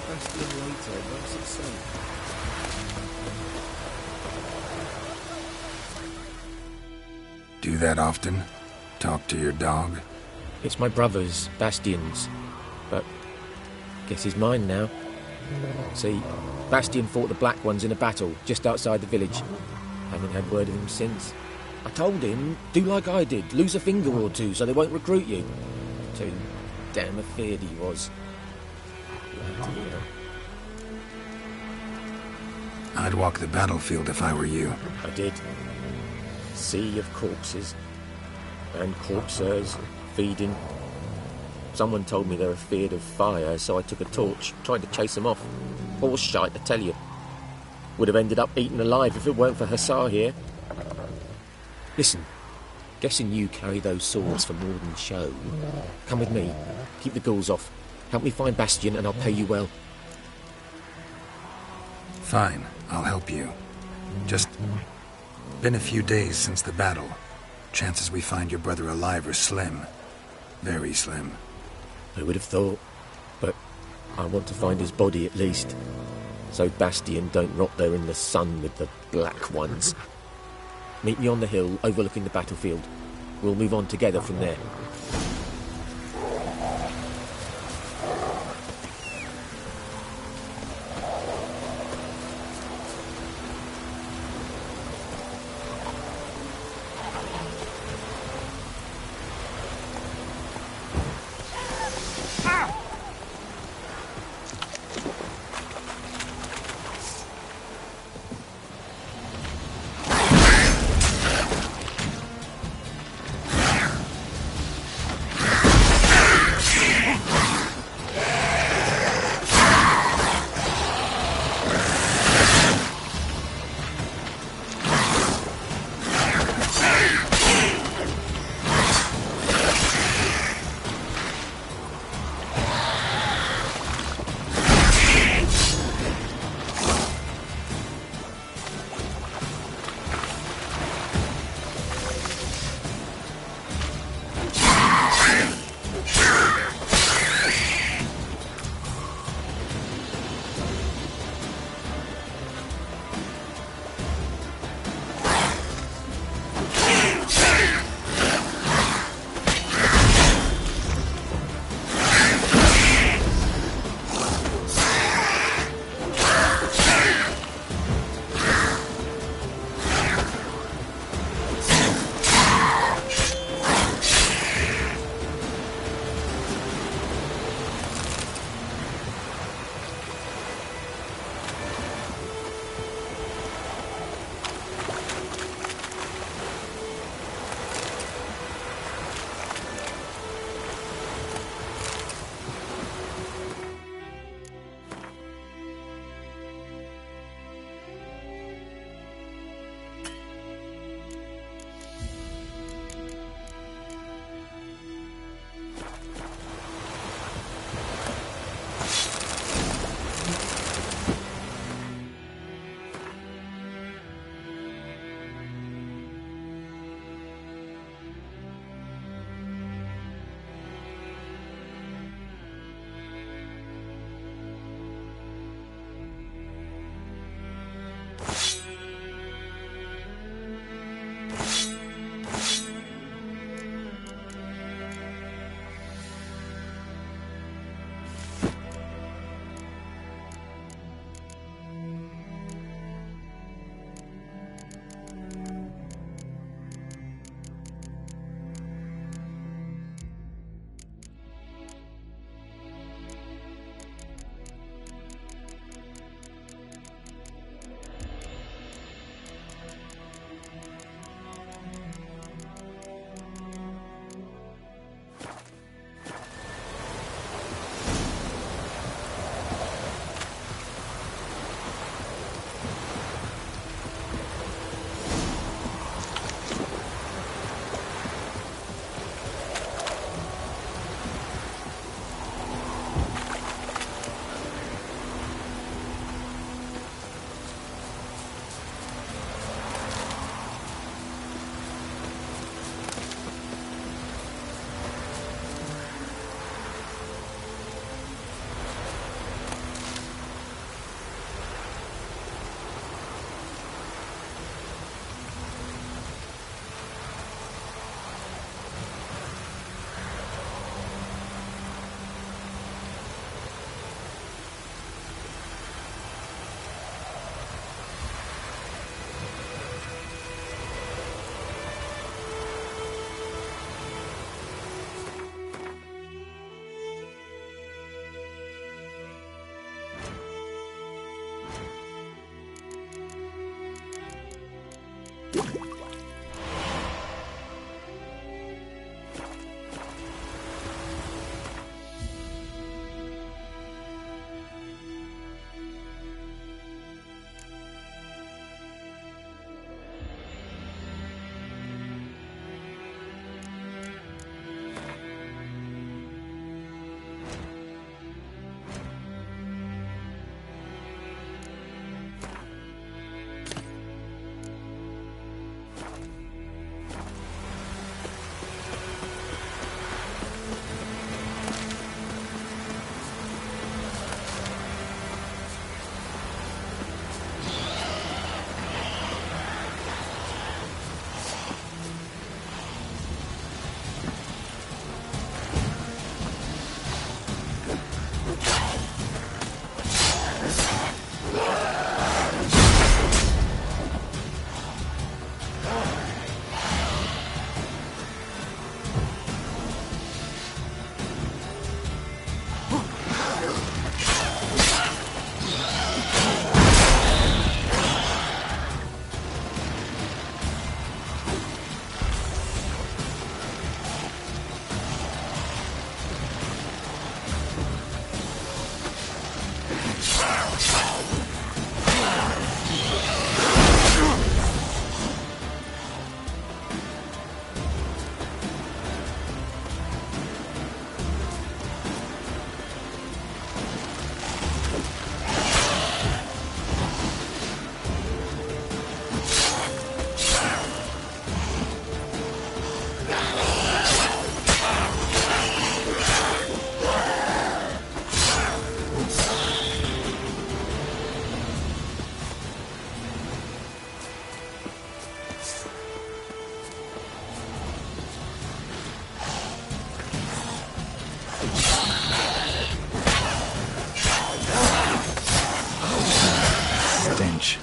Speaker 11: Bastion later, once it's safe.
Speaker 1: do that often? Talk to your dog?
Speaker 11: It's my brother's, Bastian's. But guess he's mine now. See, Bastian fought the Black Ones in a battle just outside the village. Haven't had word of him since. I told him, do like I did, lose a finger or two so they won't recruit you. Too damn afeard he was.
Speaker 1: I'd walk the battlefield if I were you.
Speaker 11: I did. Sea of corpses. And corpsers, feeding. Someone told me they're afeard of fire, so I took a torch, tried to chase them off. Horse shite, I tell you. Would have ended up eaten alive if it weren't for Hussar here. Listen, guessing you carry those swords for more than show. Come with me, keep the ghouls off. Help me find Bastian and I'll pay you well.
Speaker 1: Fine, I'll help you. Just been a few days since the battle. Chances we find your brother alive are slim. Very slim.
Speaker 11: I would have thought, but I want to find his body at least. So Bastian don't rot there in the sun with the Black Ones. Meet me on the hill overlooking the battlefield. We'll move on together from there.
Speaker 1: bitch.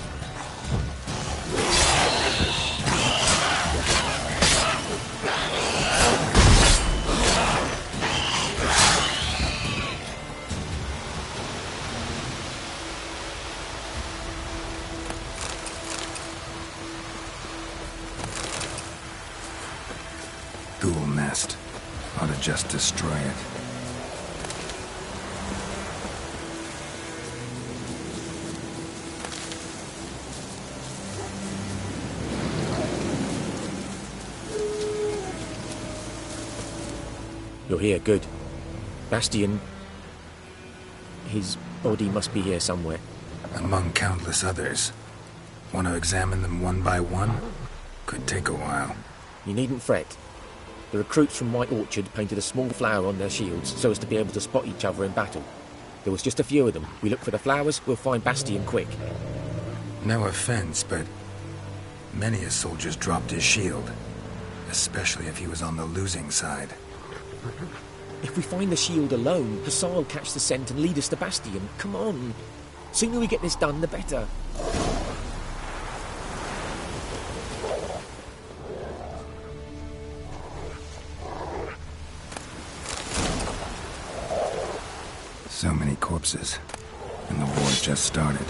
Speaker 1: Ghoul nest. Ought to just destroy it.
Speaker 11: You're here, good. Bastion... His body must be here somewhere.
Speaker 1: Among countless others. Want to examine them one by one? Could take a while.
Speaker 11: You needn't fret. The recruits from White Orchard painted a small flower on their shields so as to be able to spot each other in battle. There was just a few of them. We look for the flowers, we'll find Bastion quick.
Speaker 1: No offense, but many a soldier's dropped his shield. Especially if he was on the losing side.
Speaker 11: If we find the shield alone, Hussar will catch the scent and lead us to Bastion. Come on. Sooner we get this done, the better.
Speaker 1: So many corpses. And the war just started.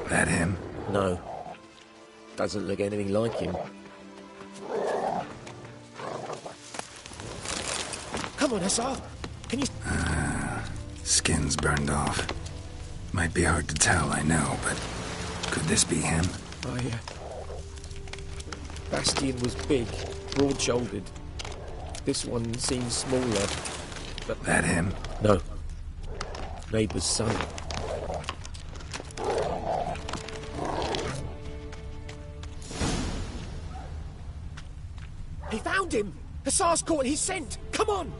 Speaker 1: That him?
Speaker 11: No. Doesn't look anything like him. Come on, Hussar! Can you...
Speaker 1: Skin's burned off. Might be hard to tell, I know, but could this be him?
Speaker 11: Bastion was big, broad-shouldered. This one seems smaller, but...
Speaker 1: That him?
Speaker 11: No. Neighbour's son. He found him! Hussar's caught his scent! Come on!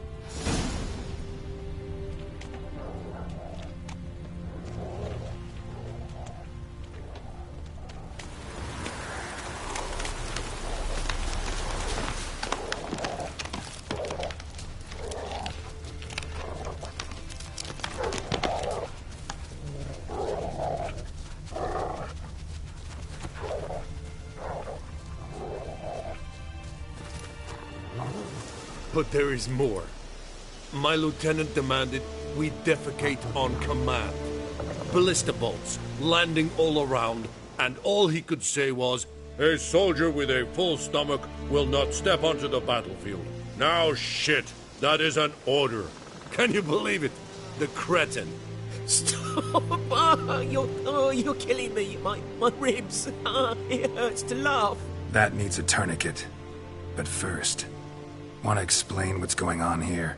Speaker 17: But there is more. My lieutenant demanded we defecate on command. Ballista bolts landing all around, and all he could say was, "A soldier with a full stomach will not step onto the battlefield." Now shit, that is an order. Can you believe it? The cretin.
Speaker 11: Stop! You're killing me. My ribs. It hurts to laugh.
Speaker 1: That needs a tourniquet. But first, want to explain what's going on here?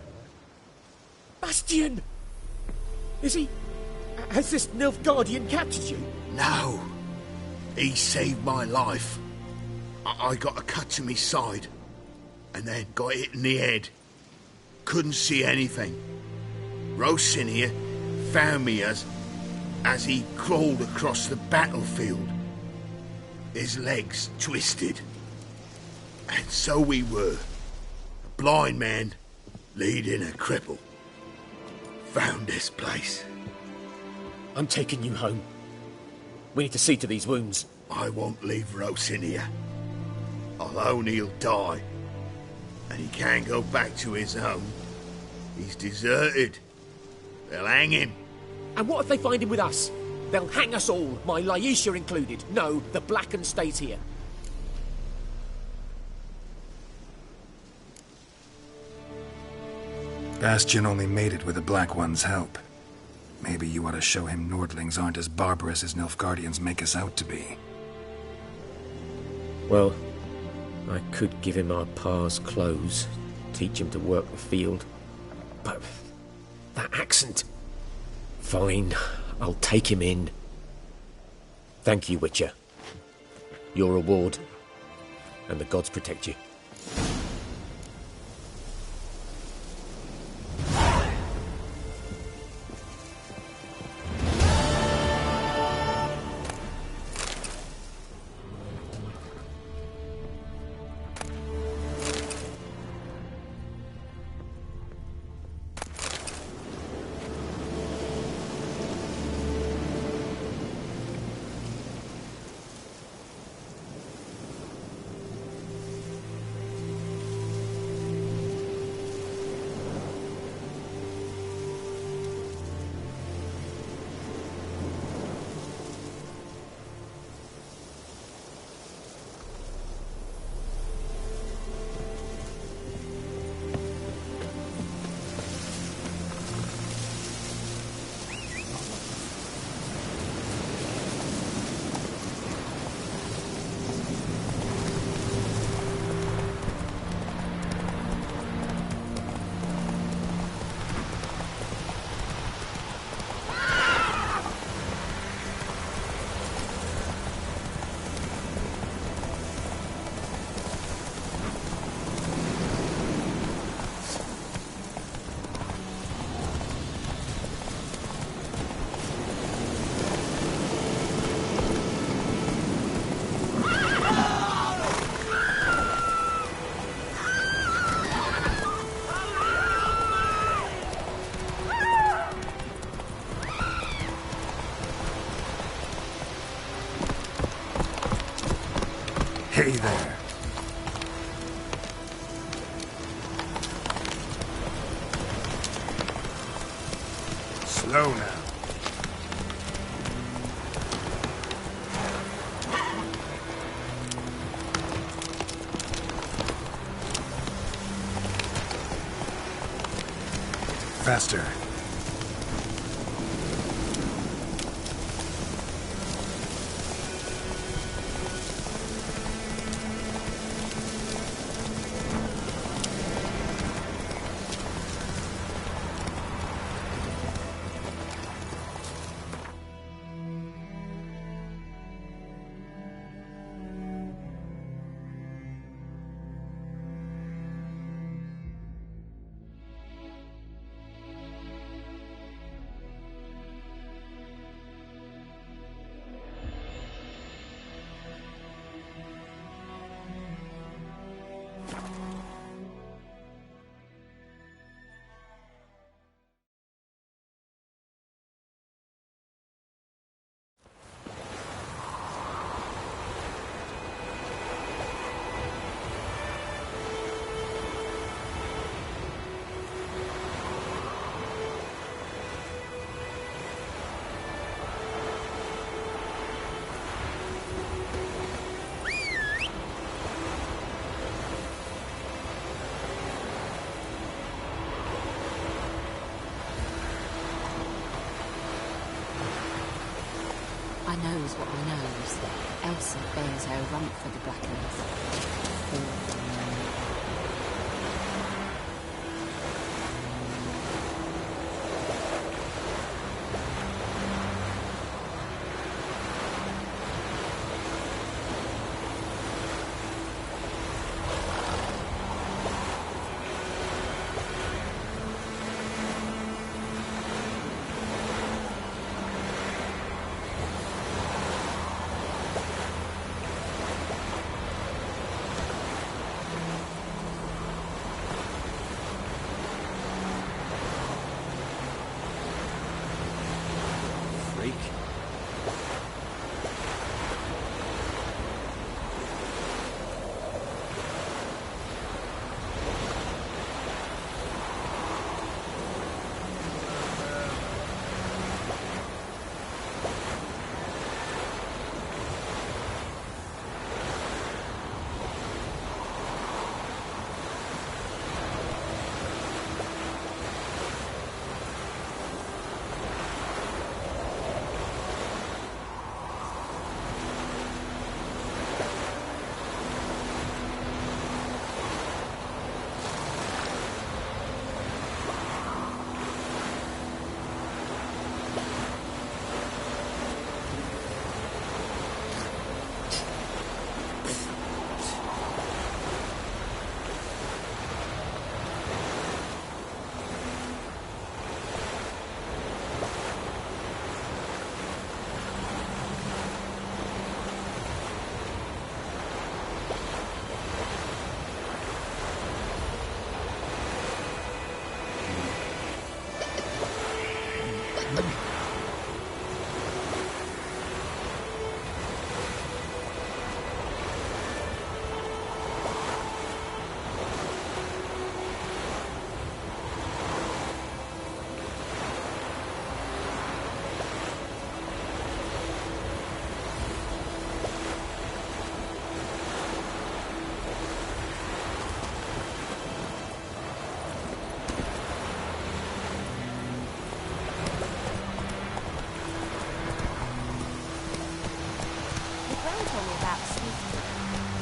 Speaker 11: Bastion! Is he... Has this Nilfgaardian captured you?
Speaker 12: No. He saved my life. I got a cut to my side, and then got hit in the head. Couldn't see anything. Rosin here found me as he crawled across the battlefield. His legs twisted. And so we were. A blind man leading a cripple. found this place.
Speaker 11: I'm taking you home. We need to see to these wounds.
Speaker 12: I won't leave Rose in here. Alone he'll die. And he can't go back to his home. He's deserted. They'll hang him.
Speaker 11: And what if they find him with us? They'll hang us all, my Laisha included. No, the Blacken stays here.
Speaker 1: Bastion only made it with the Black One's help. Maybe you ought to show him Nordlings aren't as barbarous as Nilfgaardians make us out to be.
Speaker 11: Well, I could give him our pa's clothes, teach him to work the field. But that accent... Fine, I'll take him in. Thank you, Witcher. Your reward, and the gods protect you.
Speaker 1: Hey there. Slow now. Faster.
Speaker 18: I knows what I knows. Elsa bears her rump for the Blackens.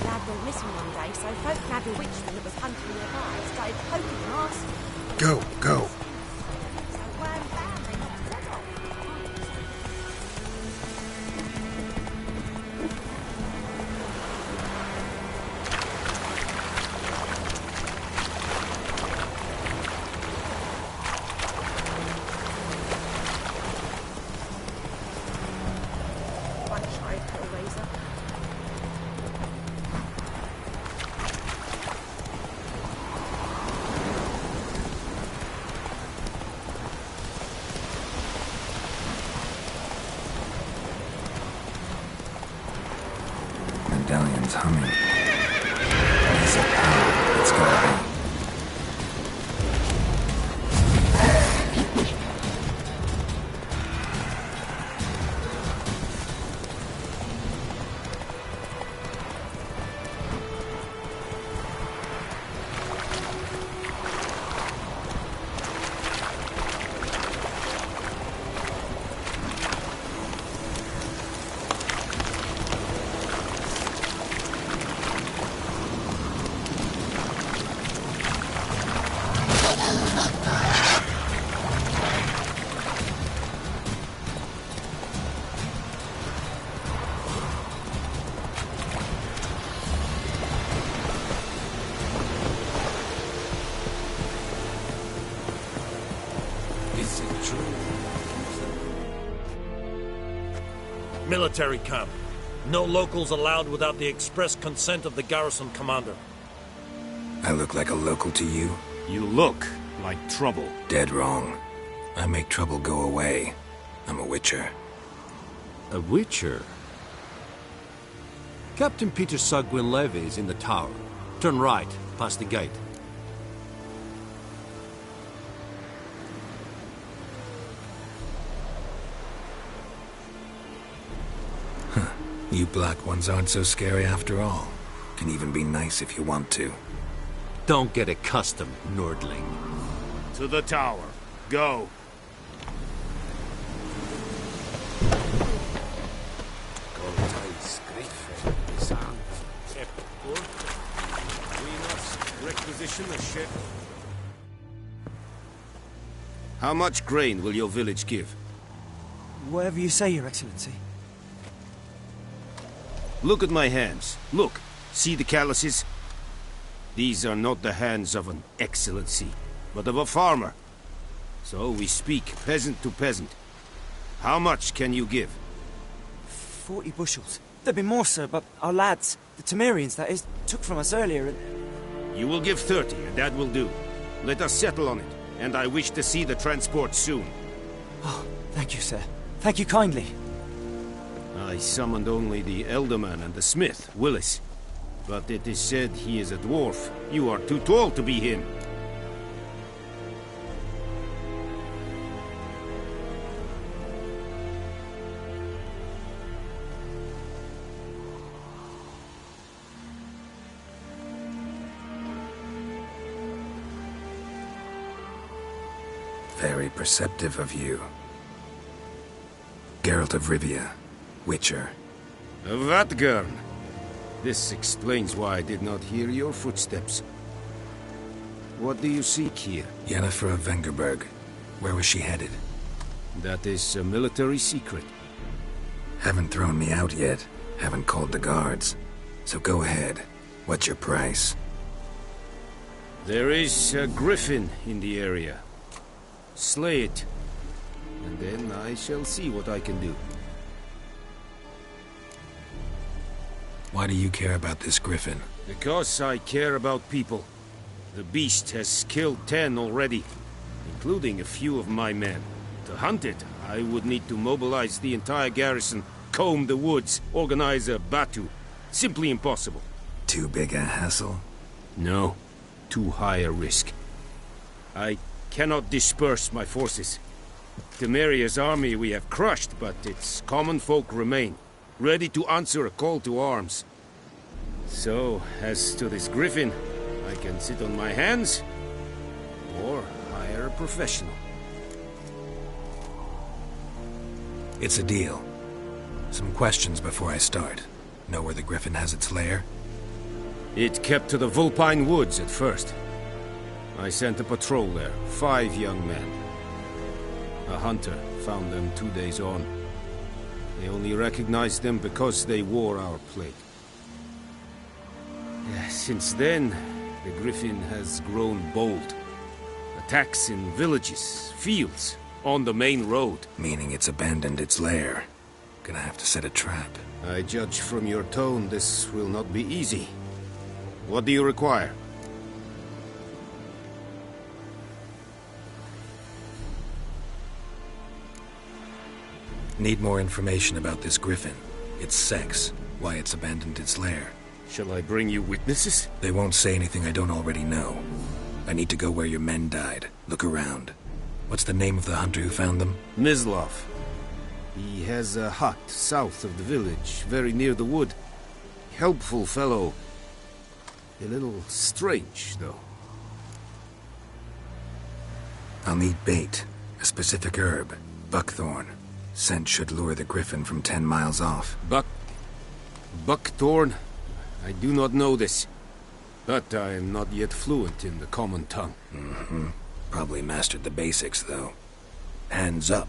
Speaker 19: Lad went missing one day, so folk nabbed a witchman that was hunting nearby, started poking and asking.
Speaker 16: Go, go.
Speaker 19: So wham bam, they knocked his head off. One tried Hellraiser.
Speaker 1: Medallion's humming. Piece of power. It's gotta be.
Speaker 3: Is it true?
Speaker 17: Military camp. No locals allowed without the express consent of the garrison commander.
Speaker 1: I look like a local to you?
Speaker 13: You look like trouble.
Speaker 1: Dead wrong. I make trouble go away. I'm a witcher.
Speaker 13: A witcher? Captain Peter Sagwin Levy is in the tower. Turn right, past the gate.
Speaker 1: You black ones aren't so scary after all. Can even be nice if you want to.
Speaker 13: Don't get accustomed, Nordling.
Speaker 20: To the tower. Go.
Speaker 9: We must requisition the ship.
Speaker 20: How much grain will your village give?
Speaker 10: Whatever you say, Your Excellency.
Speaker 20: Look at my hands. Look. See the calluses? These are not the hands of an excellency, but of a farmer. So we speak peasant to peasant. How much can you give?
Speaker 10: 40 bushels. There'd be more, sir, but our lads, the Temerians, that is, took from us earlier and...
Speaker 20: You will give 30, and that will do. Let us settle on it, and I wish to see the transport soon.
Speaker 10: Oh, thank you, sir. Thank you kindly.
Speaker 20: I summoned only the Elderman and the smith, Willis. But it is said he is a dwarf. You are too tall to be him.
Speaker 1: Very perceptive of you. Geralt of Rivia, Witcher.
Speaker 20: Vatgern! This explains why I did not hear your footsteps. What do you seek here?
Speaker 1: Yennefer of Vengerberg. Where was she headed?
Speaker 20: That is a military secret.
Speaker 1: Haven't thrown me out yet. Haven't called the guards. So go ahead. What's your price?
Speaker 20: There is a griffin in the area. Slay it. And then I shall see what I can do.
Speaker 1: Why do you care about this griffin?
Speaker 20: Because I care about people. The beast has killed 10 already, including a few of my men. To hunt it, I would need to mobilize the entire garrison, comb the woods, organize a batu. Simply impossible.
Speaker 1: Too big a hassle?
Speaker 20: No. Too high a risk. I cannot disperse my forces. Temeria's army we have crushed, but its common folk remain, ready to answer a call to arms. So, as to this griffin, I can sit on my hands, or hire a professional.
Speaker 1: It's a deal. Some questions before I start. Know where the griffin has its lair?
Speaker 20: It kept to the Vulpine Woods at first. I sent a patrol there, 5 young men. A hunter found them 2 days on. They only recognized them because they wore our plate. Since then, the Griffin has grown bold. Attacks in villages, fields, on the main road.
Speaker 1: Meaning it's abandoned its lair. Gonna have to set a trap.
Speaker 20: I judge from your tone this will not be easy. What do you require?
Speaker 1: Need more information about this Griffin. Its sex, why it's abandoned its lair.
Speaker 20: Shall I bring you witnesses?
Speaker 1: They won't say anything I don't already know. I need to go where your men died. Look around. What's the name of the hunter who found them?
Speaker 20: Mislav. He has a hut south of the village, very near the wood. Helpful fellow. A little strange, though.
Speaker 1: I'll need bait. A specific herb. Buckthorn. Scent should lure the Griffin from 10 miles off.
Speaker 20: Buckthorn? I do not know this. But I am not yet fluent in the common tongue.
Speaker 1: Mm-hmm. Probably mastered the basics, though. Hands up.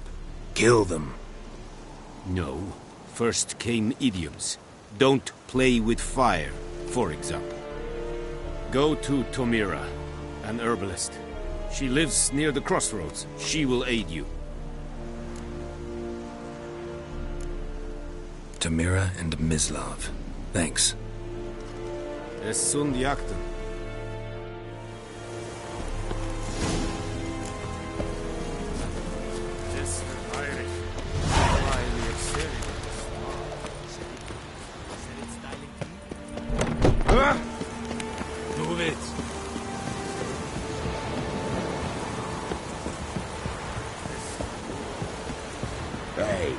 Speaker 1: Kill them.
Speaker 20: No. First came idioms. Don't play with fire, for example. Go to Tomira, an herbalist. She lives near the crossroads. She will aid you.
Speaker 1: Tomira and Mislav. Thanks.
Speaker 20: Esund Yakten.
Speaker 17: Move it.
Speaker 1: Hey.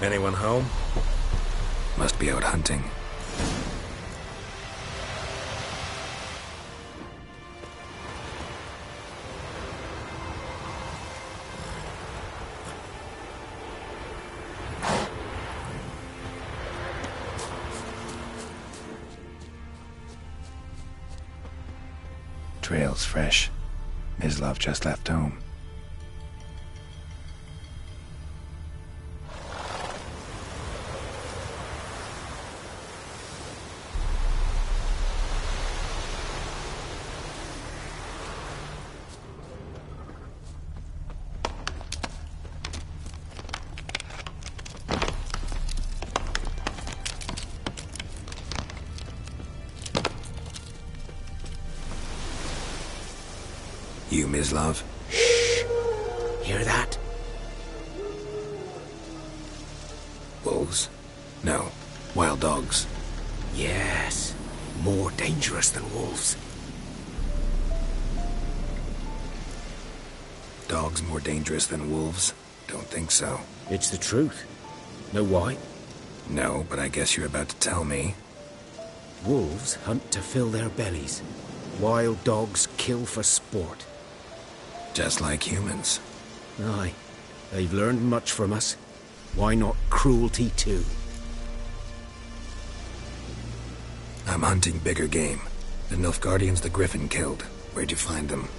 Speaker 1: Anyone home? Must be out hunting. Trail's fresh. Mislav just left home. You, Mislav?
Speaker 12: Shh! Hear that?
Speaker 1: Wolves? No. Wild dogs.
Speaker 12: Yes. More dangerous than wolves.
Speaker 1: Dogs more dangerous than wolves? Don't think so.
Speaker 12: It's the truth. Know why?
Speaker 1: No, but I guess you're about to tell me.
Speaker 12: Wolves hunt to fill their bellies. Wild dogs kill for sport.
Speaker 1: Just like humans.
Speaker 12: Aye.
Speaker 21: They've learned much from us. Why not cruelty too?
Speaker 1: I'm hunting bigger game. The Nilfgaardians the Griffin killed. Where'd you find them?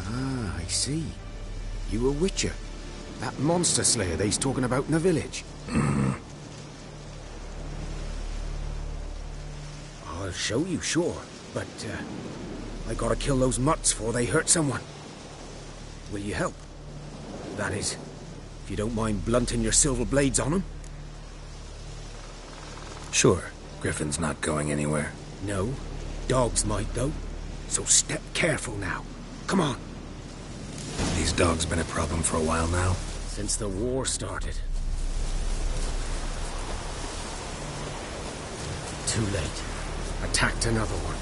Speaker 21: Ah, I see. You a witcher. That monster slayer they's talking about in the village. I'll show you, sure. But, I gotta kill those mutts before they hurt someone. Will you help? That is, if you don't mind blunting your silver blades on them.
Speaker 1: Sure. Griffin's not going anywhere.
Speaker 21: No. Dogs might, though. So step careful now. Come on.
Speaker 1: These dogs been a problem for a while now?
Speaker 21: Since the war started. Too late. Attacked another one.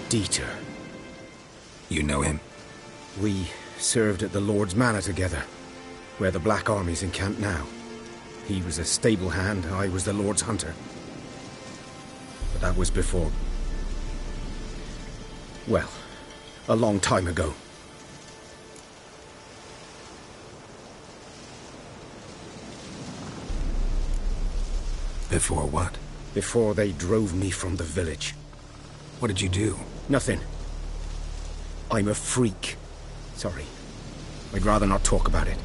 Speaker 21: Dieter.
Speaker 1: You know him?
Speaker 21: We served at the Lord's Manor together, where the Black Army's encamped now. He was a stable hand, I was the Lord's hunter. But that was before... well, a long time ago.
Speaker 1: Before what?
Speaker 21: Before they drove me from the village.
Speaker 1: What did you do?
Speaker 21: Nothing. I'm a freak. Sorry. I'd rather not talk about it.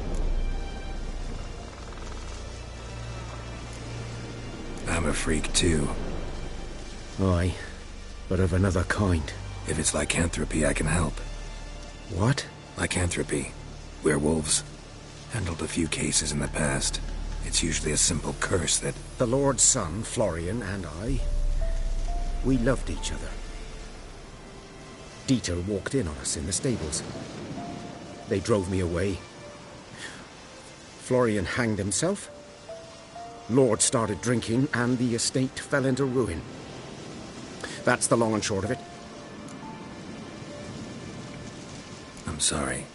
Speaker 1: I'm a freak too.
Speaker 21: Aye, but of another kind.
Speaker 1: If it's lycanthropy, I can help.
Speaker 21: What?
Speaker 1: Lycanthropy. Werewolves. Handled a few cases in the past. It's usually a simple curse that...
Speaker 21: The Lord's son, Florian, and I... we loved each other. Dieter walked in on us in the stables. They drove me away. Florian hanged himself. Lord started drinking, and the estate fell into ruin. That's the long and short of it.
Speaker 1: I'm sorry.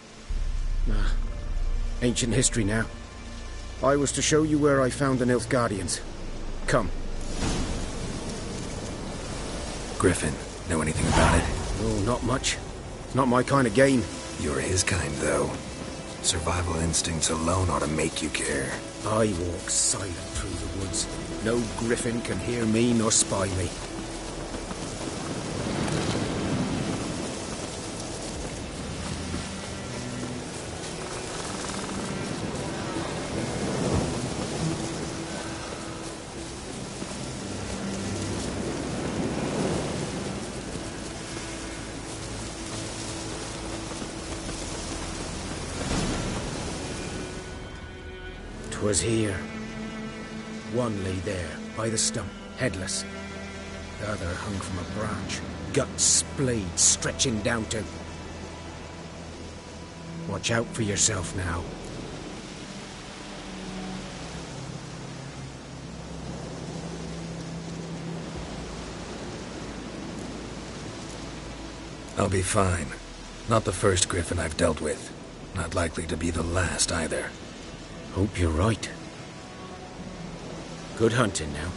Speaker 21: Ancient history now. I was to show you where I found the Nilfgaardians. Come.
Speaker 1: Griffin, know anything about it?
Speaker 21: Oh, not much. It's not my kind of game.
Speaker 1: You're his kind, though. Survival instincts alone ought to make you care.
Speaker 21: I walk silent through the woods. No griffin can hear me nor spy me. Was here. One lay there, by the stump, headless. The other hung from a branch, guts splayed, stretching down to... Watch out for yourself now.
Speaker 1: I'll be fine. Not the first Griffin I've dealt with. Not likely to be the last either.
Speaker 21: Hope you're right. Good hunting now.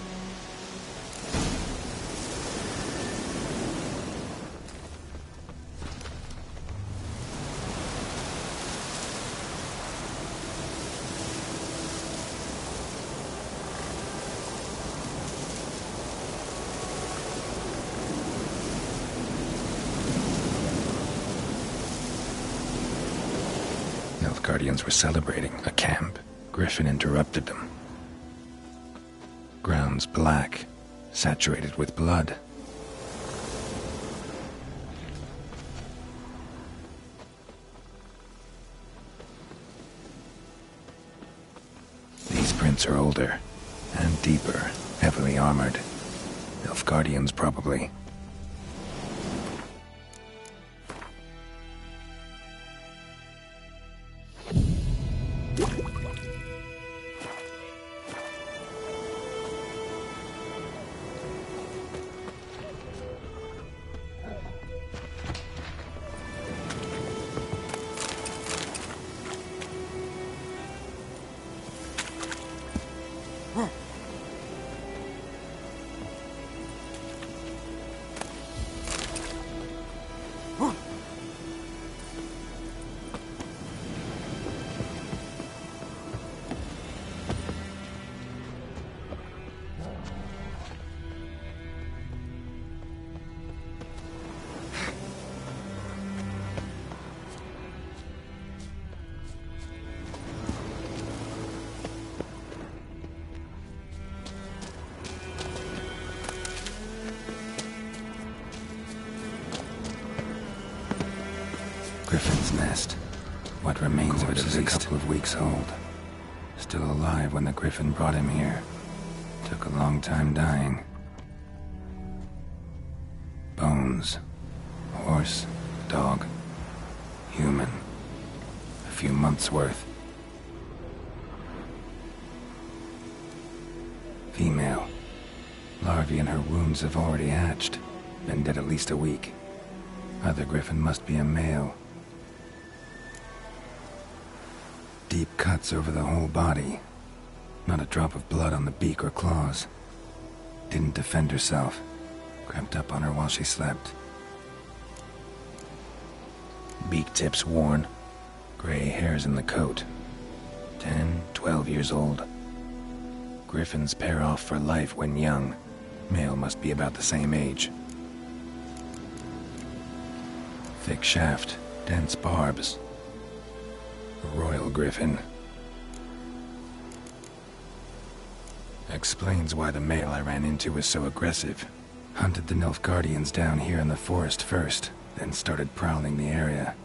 Speaker 1: Nilfgaardians were celebrating a camp. Griffin interrupted them. Grounds black, saturated with blood. These prints are older and deeper, heavily armored. Nilfgaardians, probably. Griffin's nest. What remains of it is a couple of weeks old. Still alive when the Griffin brought him here. Took a long time dying. Bones. Horse, dog, human. A few months' worth. Female. Larvae in her wounds have already hatched. Been dead at least a week. Other Griffin must be a male. Deep cuts over the whole body. Not a drop of blood on the beak or claws. Didn't defend herself. Crept up on her while she slept. Beak tips worn. Gray hairs in the coat. 10, 12 years old. Griffins pair off for life when young. Male must be about the same age. Thick shaft, dense barbs. A royal griffin. Explains why the male I ran into was so aggressive. Hunted the Nilfgaardians down here in the forest first, then started prowling the area.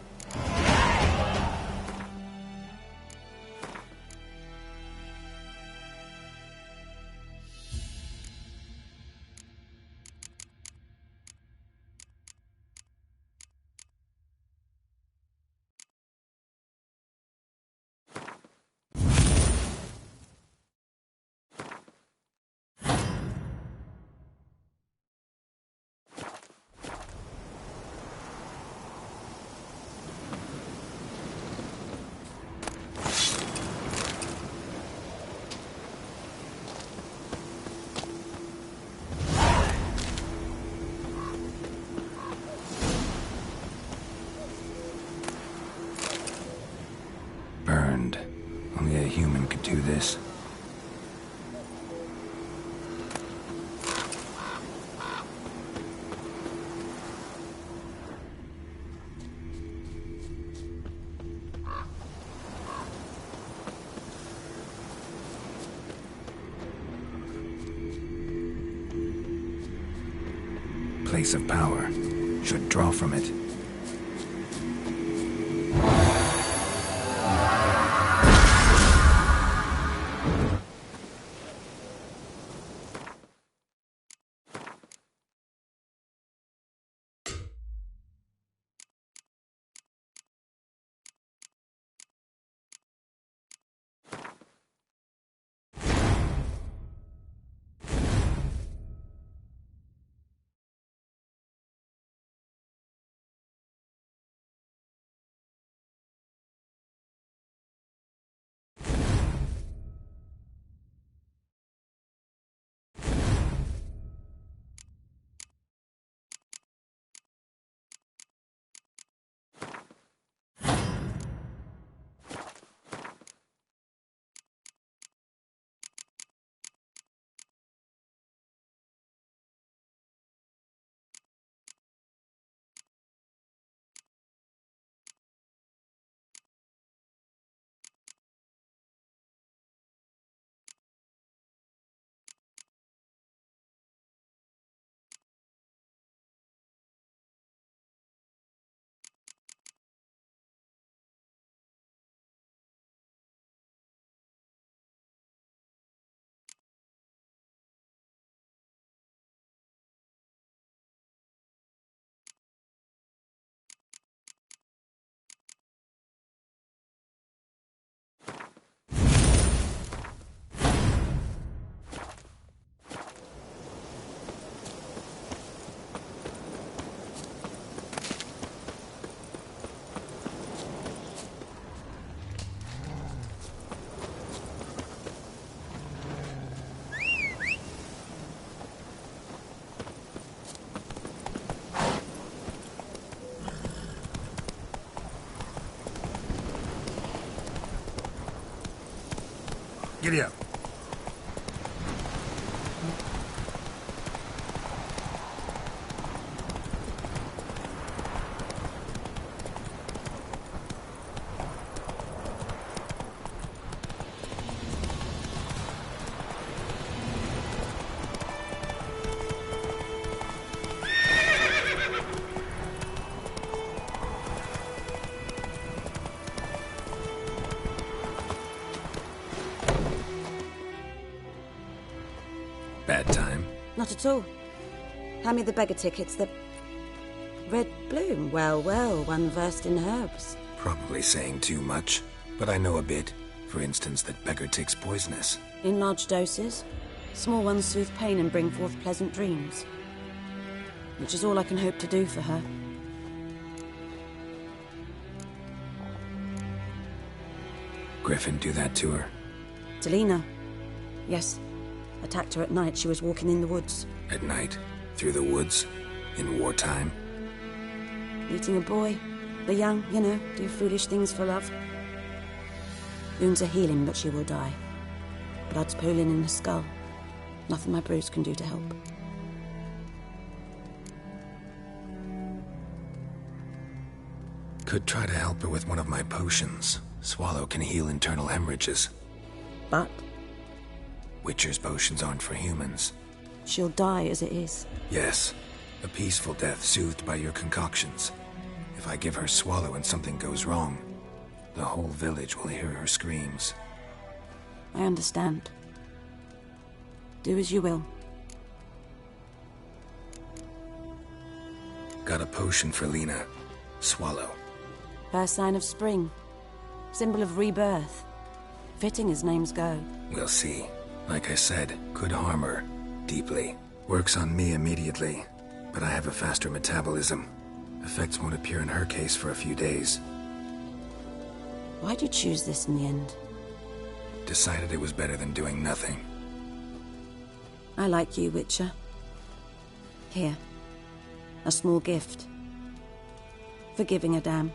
Speaker 1: Burned. Only a human could do this. Place of power. Should draw from it.
Speaker 16: Giddy up.
Speaker 1: Bad time?
Speaker 4: Not at all. Hand me the beggar tickets, the red bloom. Well, well, one versed in herbs.
Speaker 1: Probably saying too much, but I know a bit. For instance, that beggar tick's poisonous.
Speaker 4: In large doses. Small ones soothe pain and bring forth pleasant dreams. Which is all I can hope to do for her.
Speaker 1: Griffin do that to her?
Speaker 4: To Lena? Yes. Attacked her at night. She was walking in the woods.
Speaker 1: At night? Through the woods? In wartime?
Speaker 4: Meeting a boy. The young, you know, do foolish things for love. Wounds are healing, but she will die. Blood's pooling in the skull. Nothing my bruise can do to help.
Speaker 1: Could try to help her with one of my potions. Swallow can heal internal hemorrhages.
Speaker 4: But?
Speaker 1: Witcher's potions aren't for humans.
Speaker 4: She'll die as it is.
Speaker 1: Yes. A peaceful death soothed by your concoctions. If I give her Swallow and something goes wrong, the whole village will hear her screams.
Speaker 4: I understand. Do as you will.
Speaker 1: Got a potion for Lena. Swallow.
Speaker 4: First sign of spring. Symbol of rebirth. Fitting as names go.
Speaker 1: We'll see. Like I said, could harm her. Deeply. Works on me immediately. But I have a faster metabolism. Effects won't appear in her case for a few days.
Speaker 4: Why'd you choose this in the end?
Speaker 1: Decided it was better than doing nothing.
Speaker 4: I like you, Witcher. Here. A small gift. For giving a damn.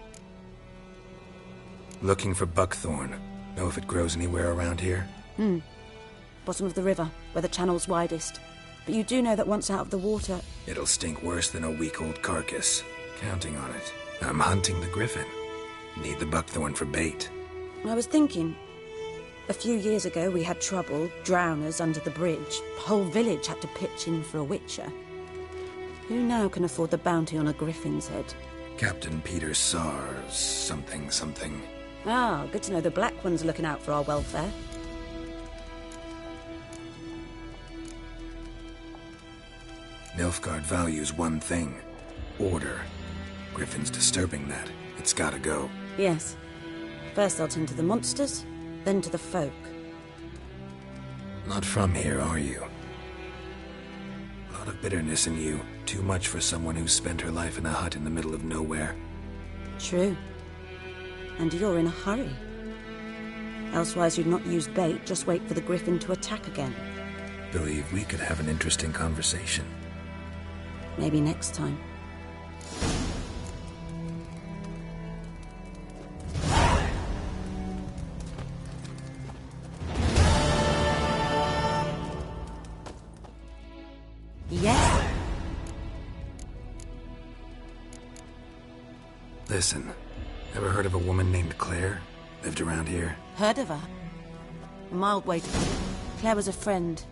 Speaker 1: Looking for buckthorn. Know if it grows anywhere around here?
Speaker 4: Bottom of the river, where the channel's widest. But you do know that once out of the water...
Speaker 1: It'll stink worse than a week-old carcass. Counting on it. I'm hunting the griffin. Need the buckthorn for bait.
Speaker 4: I was thinking... A few years ago we had trouble, drowners under the bridge. The whole village had to pitch in for a witcher. Who now can afford the bounty on a griffin's head?
Speaker 1: Captain Peter Sars... something.
Speaker 4: Ah, good to know the Black One's looking out for our welfare.
Speaker 1: Nilfgaard values one thing. Order. Griffin's disturbing that. It's gotta go.
Speaker 4: Yes. First I'll tend to the monsters, then to the folk.
Speaker 1: Not from here, are you? A lot of bitterness in you. Too much for someone who's spent her life in a hut in the middle of nowhere.
Speaker 4: True. And you're in a hurry. Elsewise you'd not use bait, just wait for the griffin to attack again.
Speaker 1: Believe we could have an interesting conversation.
Speaker 4: Maybe next time. Yes?
Speaker 1: Listen, ever heard of a woman named Claire? Lived around here?
Speaker 4: Heard of her? A mild way to put it. Claire was a friend.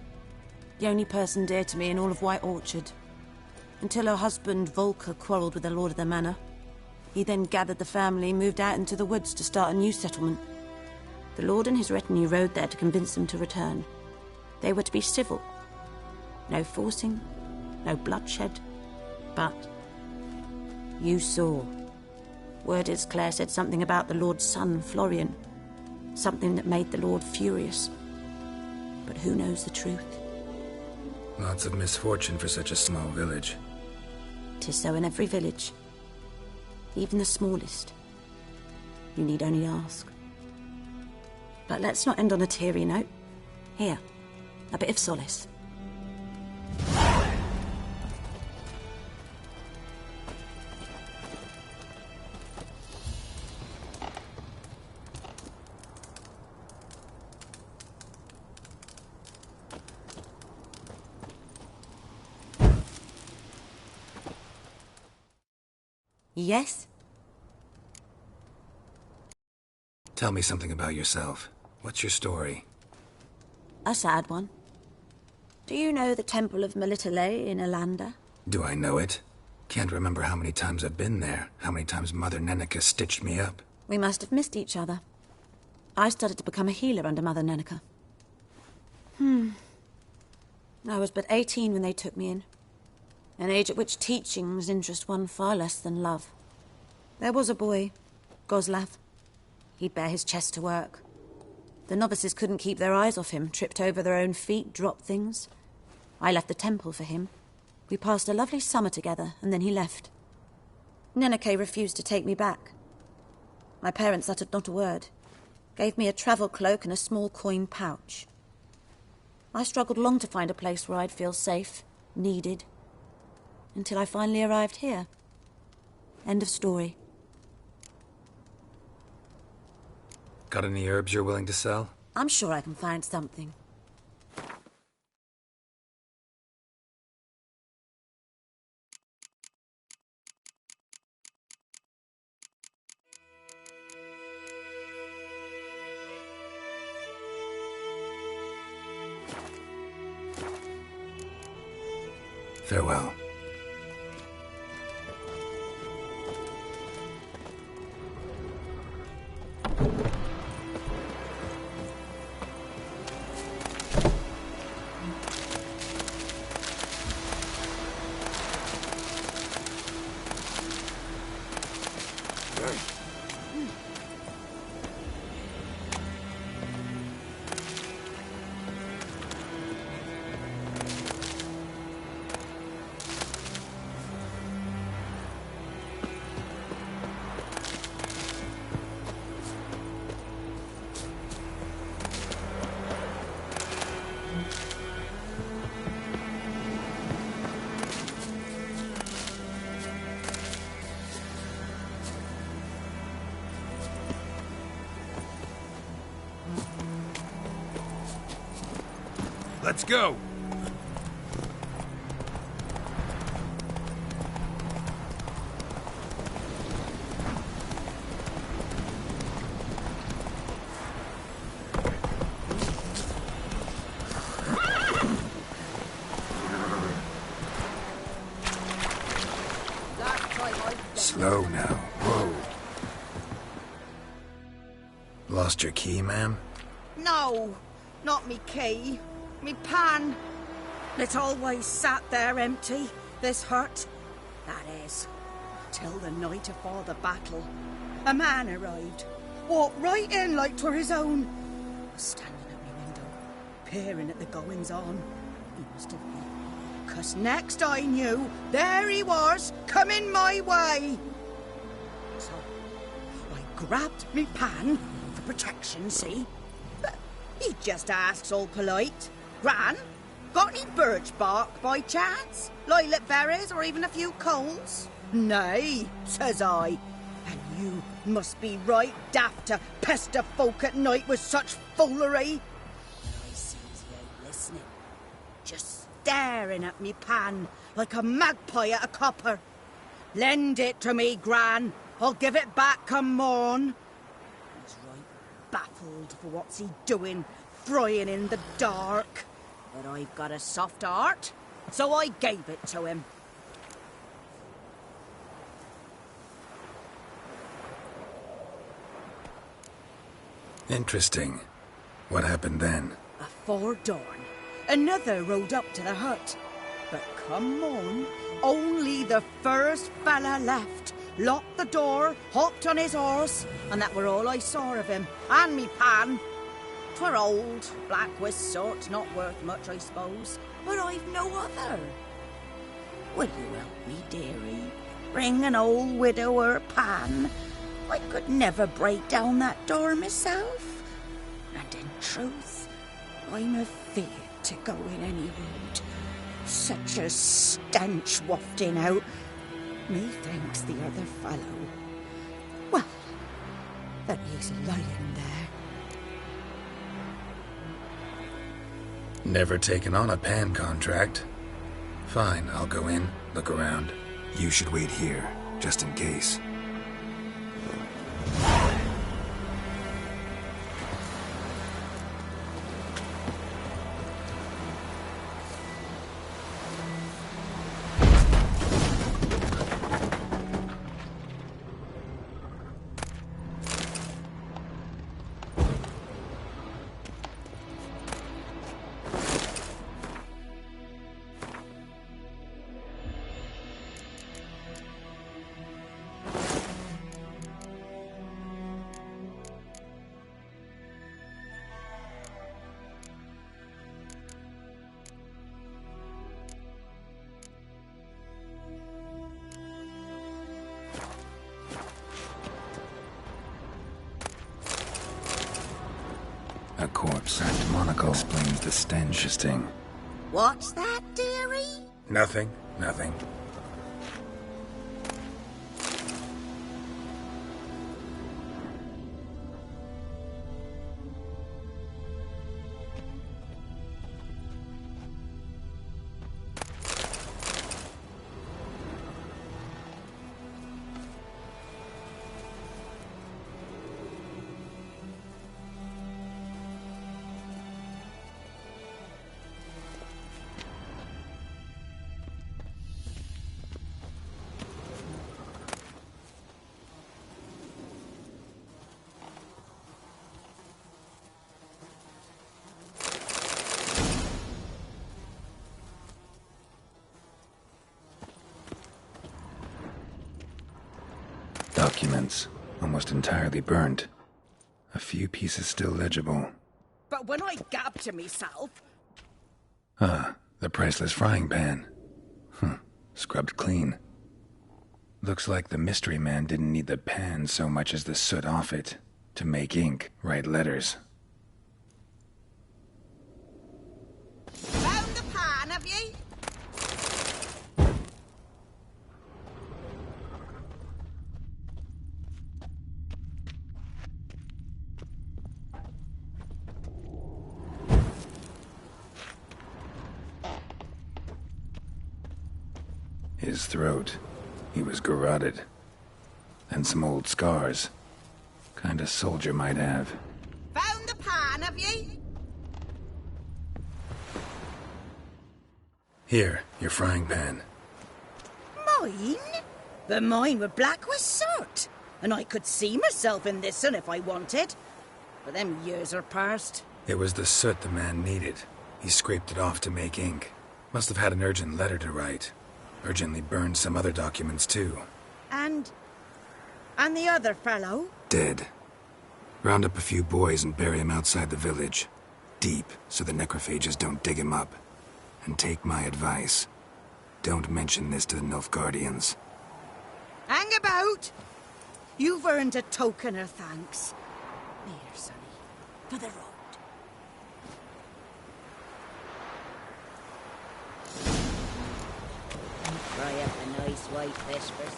Speaker 4: The only person dear to me in all of White Orchard. Until her husband, Volker, quarrelled with the lord of the manor. He then gathered the family, moved out into the woods to start a new settlement. The lord and his retinue rode there to convince them to return. They were to be civil. No forcing, no bloodshed. But you saw. Word is Claire said something about the lord's son, Florian. Something that made the lord furious. But who knows the truth?
Speaker 1: Lots of misfortune for such a small village.
Speaker 4: 'Tis so in every village. Even the smallest. You need only ask. But let's not end on a teary note. Here, a bit of solace. Yes?
Speaker 1: Tell me something about yourself. What's your story?
Speaker 4: A sad one. Do you know the Temple of Melitele in Alanda?
Speaker 1: Do I know it? Can't remember how many times I've been there, how many times Mother Neneka stitched me up.
Speaker 4: We must have missed each other. I started to become a healer under Mother Neneka. I was but 18 when they took me in. An age at which teachings interest one far less than love. There was a boy, Goslav. He'd bare his chest to work. The novices couldn't keep their eyes off him, tripped over their own feet, dropped things. I left the temple for him. We passed a lovely summer together, and then he left. Neneke refused to take me back. My parents uttered not a word. Gave me a travel cloak and a small coin pouch. I struggled long to find a place where I'd feel safe, needed, until I finally arrived here. End of story.
Speaker 1: Got any herbs you're willing to sell?
Speaker 4: I'm sure I can find something.
Speaker 1: Farewell.
Speaker 16: Let's go!
Speaker 1: Slow now. Whoa. Lost your key, ma'am?
Speaker 6: No, not me key. Me pan. It always sat there empty, this hut. That is, till the night afore the battle. A man arrived, walked right in like 'twere his own. Was standing at me window, peering at the goings-on. He must have been, 'cause next I knew, there he was, coming my way. So, I grabbed me pan for protection, see? But he just asks all polite. Gran, got any birch bark by chance? Lilac berries or even a few coals? Nay, says I. And you must be right daft to pester folk at night with such foolery. I sees he ain't listening, just staring at me pan like a magpie at a copper. Lend it to me, Gran. I'll give it back come morn. He's right baffled for what's he doing, frying in the dark. But I've got a soft heart, so I gave it to him.
Speaker 1: Interesting. What happened then?
Speaker 6: Afore dawn, another rode up to the hut. But come on, only the first fella left. Locked the door, hopped on his horse, and that were all I saw of him, and me pan. 'Twere old, black with sort, not worth much, I suppose, but I've no other. Will you help me, dearie? Bring an old widower pan. I could never break down that door myself. And in truth, I'm afeard to go in any road. Such a stench wafting out. Methinks the other fellow, well, that he's lying there.
Speaker 1: Never taken on a pan contract. Fine, I'll go in, look around. You should wait here. just in case. A corpse wrapped monocle explains the stench. Interesting.
Speaker 6: What's that, dearie?
Speaker 1: Nothing. Documents, almost entirely burnt. A few pieces still legible.
Speaker 6: But when I get up to myself...
Speaker 1: Ah, the priceless frying pan. Scrubbed clean. Looks like the mystery man didn't need the pan so much as the soot off it to make ink, write letters.
Speaker 6: Found the pan, have ye?
Speaker 1: His throat. He was garroted. And some old scars. Kind of soldier might have.
Speaker 6: Found the pan, have ye?
Speaker 1: Here, your frying pan.
Speaker 6: Mine? But mine were black with soot. And I could see myself in this one if I wanted. But them years are past.
Speaker 1: It was the soot the man needed. He scraped it off to make ink. Must have had an urgent letter to write. Urgently burned some other documents, too.
Speaker 6: And the other fellow?
Speaker 1: Dead. Round up a few boys and bury him outside the village. Deep, so the necrophages don't dig him up. And take my advice. Don't mention this to the Nilfgaardians.
Speaker 6: Hang about! You've earned a token of thanks. Here, sonny, for the road. Fry up a nice white vespers.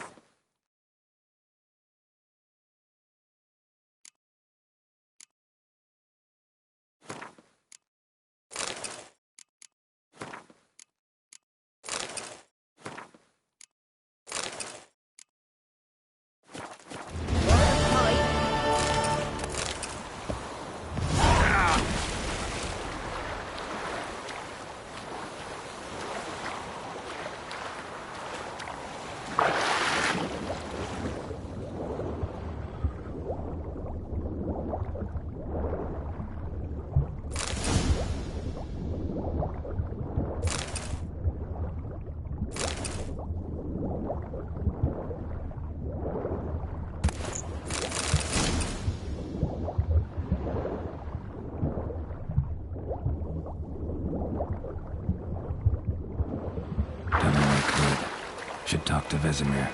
Speaker 6: Should talk to Vesemir.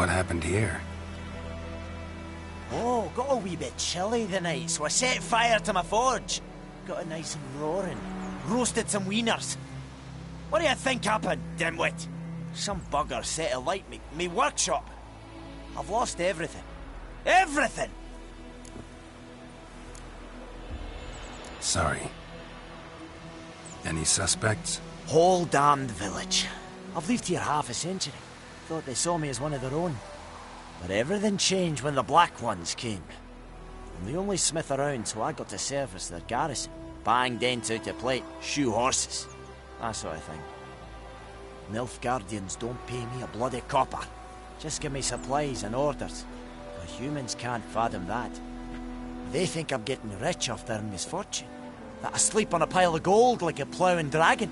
Speaker 1: What happened here?
Speaker 8: Oh, got a wee bit chilly the night, so I set fire to my forge. Got it nice and roaring. Roasted some wieners. What do you think happened, dimwit? Some bugger set alight me workshop. I've lost everything. Everything!
Speaker 1: Sorry. Any suspects?
Speaker 8: Whole damned village. I've lived here half a century. Thought they saw me as one of their own. But everything changed when the Black Ones came. I'm the only smith around, so I got to service their garrison. Bang dents out of plate, shoe horses. That sort of thing. Nilfgaardians don't pay me a bloody copper. Just give me supplies and orders. The humans can't fathom that. They think I'm getting rich off their misfortune. That I sleep on a pile of gold like a ploughing dragon.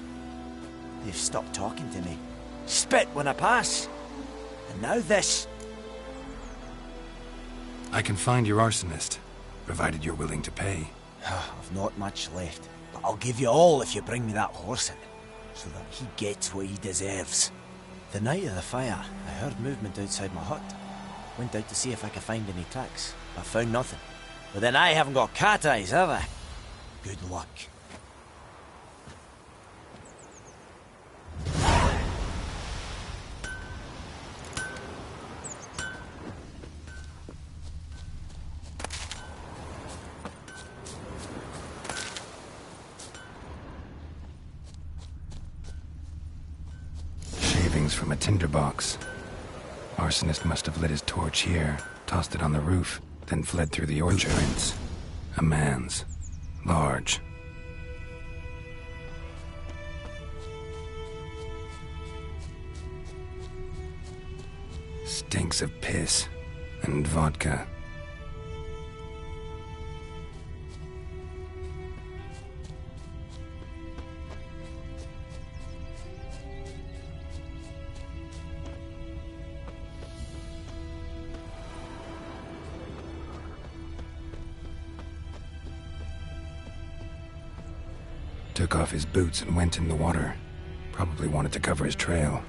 Speaker 8: They've stopped talking to me. Spit when I pass. And now this.
Speaker 1: I can find your arsonist, provided you're willing to pay.
Speaker 8: I've not much left, but I'll give you all if you bring me that horse in, so that he gets what he deserves. The night of the fire, I heard movement outside my hut. Went out to see if I could find any tracks, but found nothing. But then I haven't got cat eyes, have I? Good luck.
Speaker 1: Shavings from a tinderbox. Arsonist must have lit his torch here, tossed it on the roof, then fled through the orchard. A man's. Large. Stinks of piss and vodka. Took off his boots and went in the water. Probably wanted to cover his trail.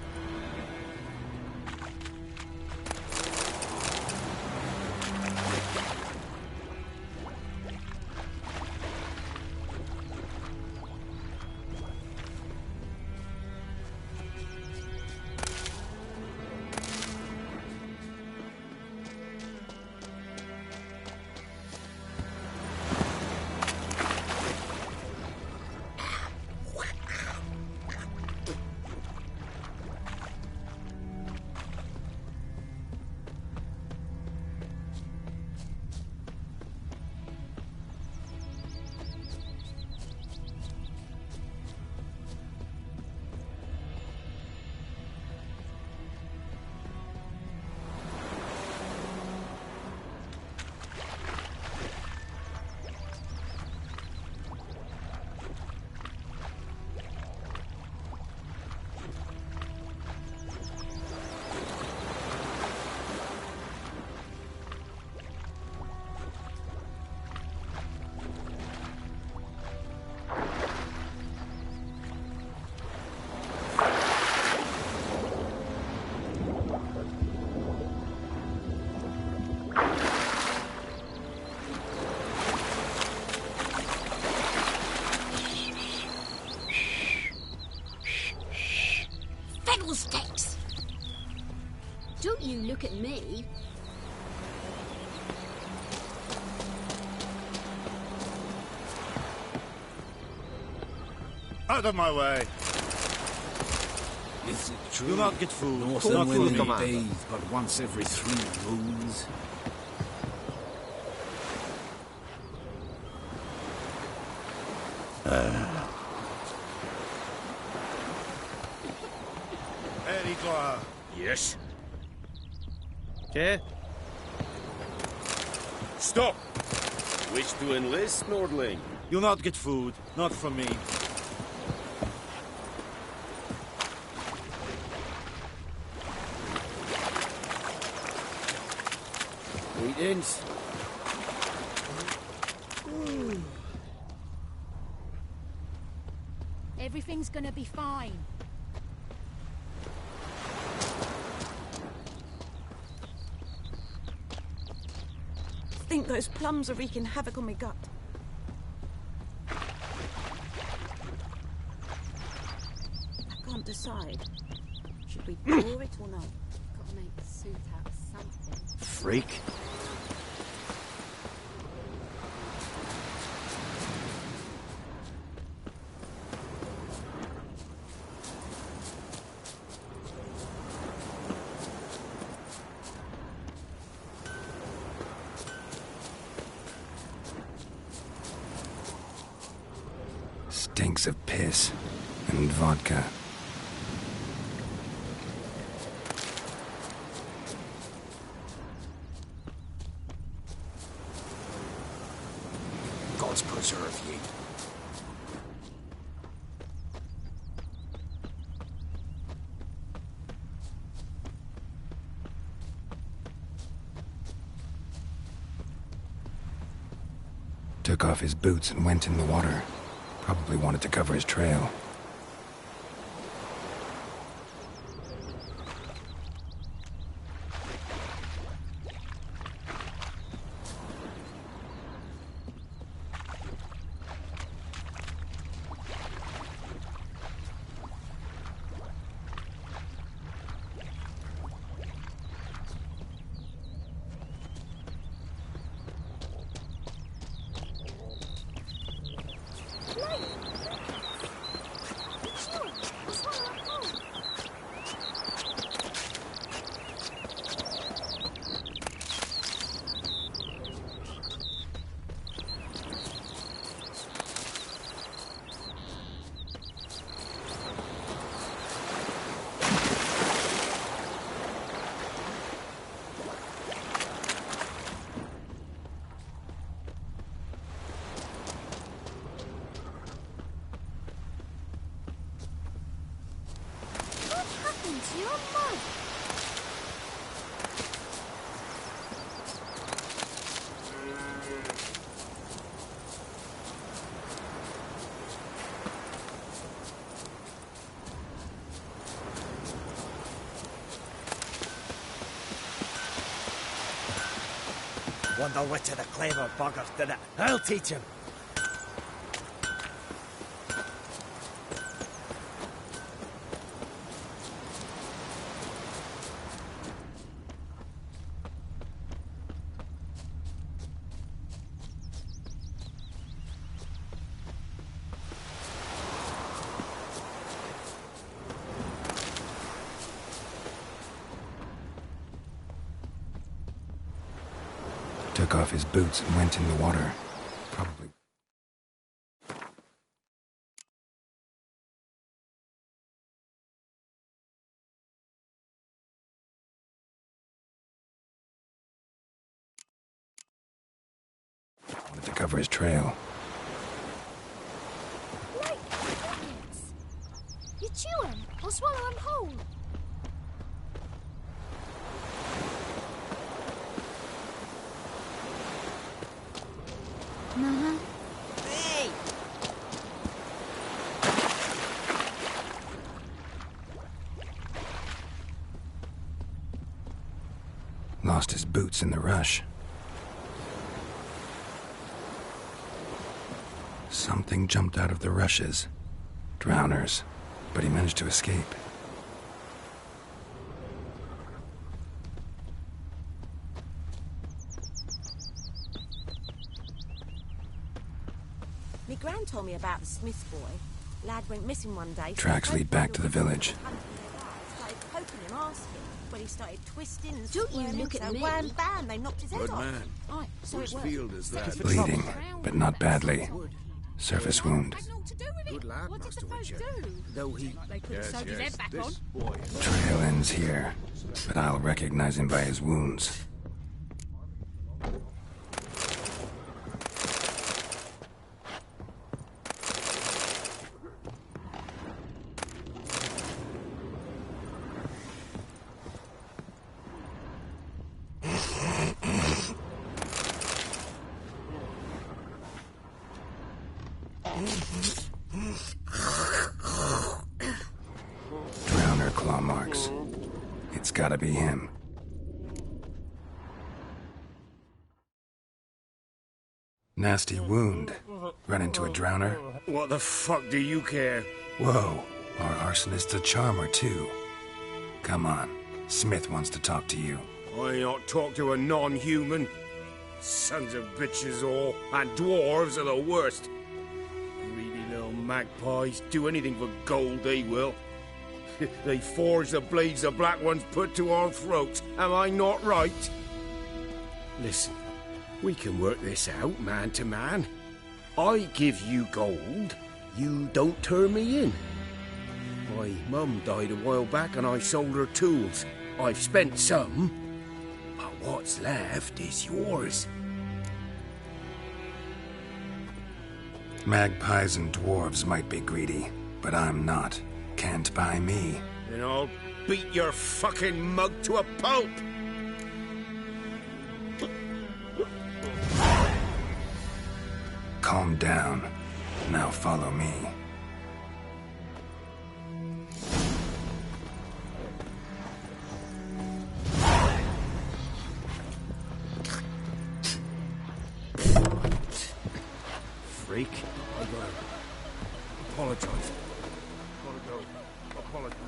Speaker 15: Fiddlesticks! Don't you look at me.
Speaker 16: Out of my way!
Speaker 9: Is it true?
Speaker 16: Do not get food.
Speaker 9: Northern women bathe but once every 3 moons.
Speaker 20: Yes?
Speaker 16: Okay.
Speaker 20: Stop! Wish to enlist, Nordling?
Speaker 16: You'll not get food. Not from me.
Speaker 21: Greetings.
Speaker 15: Everything's gonna be fine.
Speaker 6: think those plums are wreaking havoc on my gut. I can't decide. Should we pour it or not?
Speaker 15: Gotta make soup out of something.
Speaker 9: Freak.
Speaker 1: Stinks of piss and vodka.
Speaker 11: God's preserve ye.
Speaker 1: Took off his boots and went in the water. Probably wanted to cover his trail.
Speaker 8: Wonder which of the clever buggers did it. I'll teach him.
Speaker 1: Took off his boots and went in the water. Probably. Wanted to cover his trail.
Speaker 5: Wait, you chew 'em or swallow 'em whole.
Speaker 6: Hey!
Speaker 1: Lost his boots in the rush. Something jumped out of the rushes. Drowners. But he managed to escape.
Speaker 19: Me gran told me about the Smith boy. Lad went missing one day.
Speaker 1: Tracks lead back to the village.
Speaker 19: Started poking him, asking. When he started twisting and
Speaker 6: Don't you
Speaker 19: squirming,
Speaker 6: look at
Speaker 19: so
Speaker 6: me.
Speaker 19: wham, bam, they knocked his head
Speaker 3: Good
Speaker 19: off.
Speaker 3: man.
Speaker 19: Right, so
Speaker 3: Whose
Speaker 19: it worked.
Speaker 3: field is that?
Speaker 1: Bleeding, but not badly. Surface wound.
Speaker 21: Good lad, Master Witcher. Though he...
Speaker 3: Yes, yes, this boy.
Speaker 1: Trail ends here, but I'll recognize him by his wounds. Drowner claw marks. It's gotta be him. Nasty wound. Run into a drowner?
Speaker 21: What the fuck do you care?
Speaker 1: Whoa, our arsonist's a charmer, too. Come on, Smith wants to talk to you.
Speaker 21: I not talk to a non-human. Sons of bitches all, and dwarves are the worst. Greedy little magpies do anything for gold, they will. They forge the blades the Black Ones put to our throats. Am I not right? Listen, we can work this out, man to man. I give you gold, you don't turn me in. My mum died a while back and I sold her tools. I've spent some, but what's left is yours.
Speaker 1: Magpies and dwarves might be greedy, but I'm not. Can't buy me.
Speaker 21: Then I'll beat your fucking mug to a pulp!
Speaker 1: Calm down. Now follow me.
Speaker 21: Freak. I gotta apologize. Gotta go. Apologize.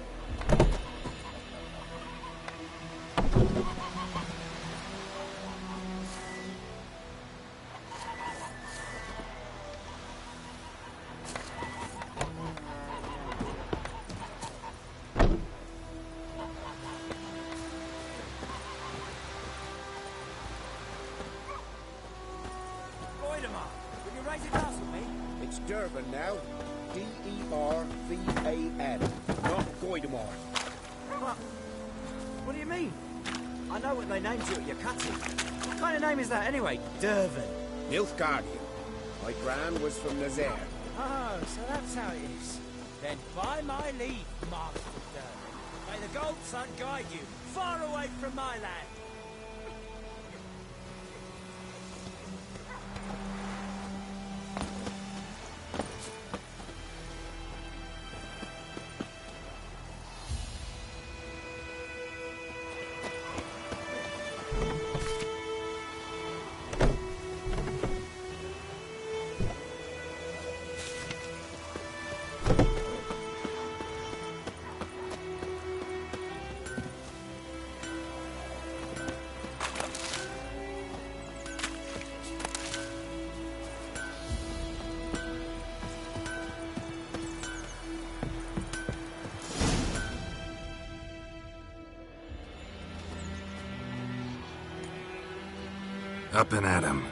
Speaker 21: It's Dervan now. D-E-R-V-A-N. Not Goidemar.
Speaker 8: What do you mean? I know what they named you at your cutting. What kind of name is that anyway? Dervan.
Speaker 21: Nilfgaardian. My gran was from Nazaire.
Speaker 8: Oh, so that's how it is. Then by my leave, Master Dervan. May the Gold Sun guide you far away from my land.
Speaker 1: Up and at 'em.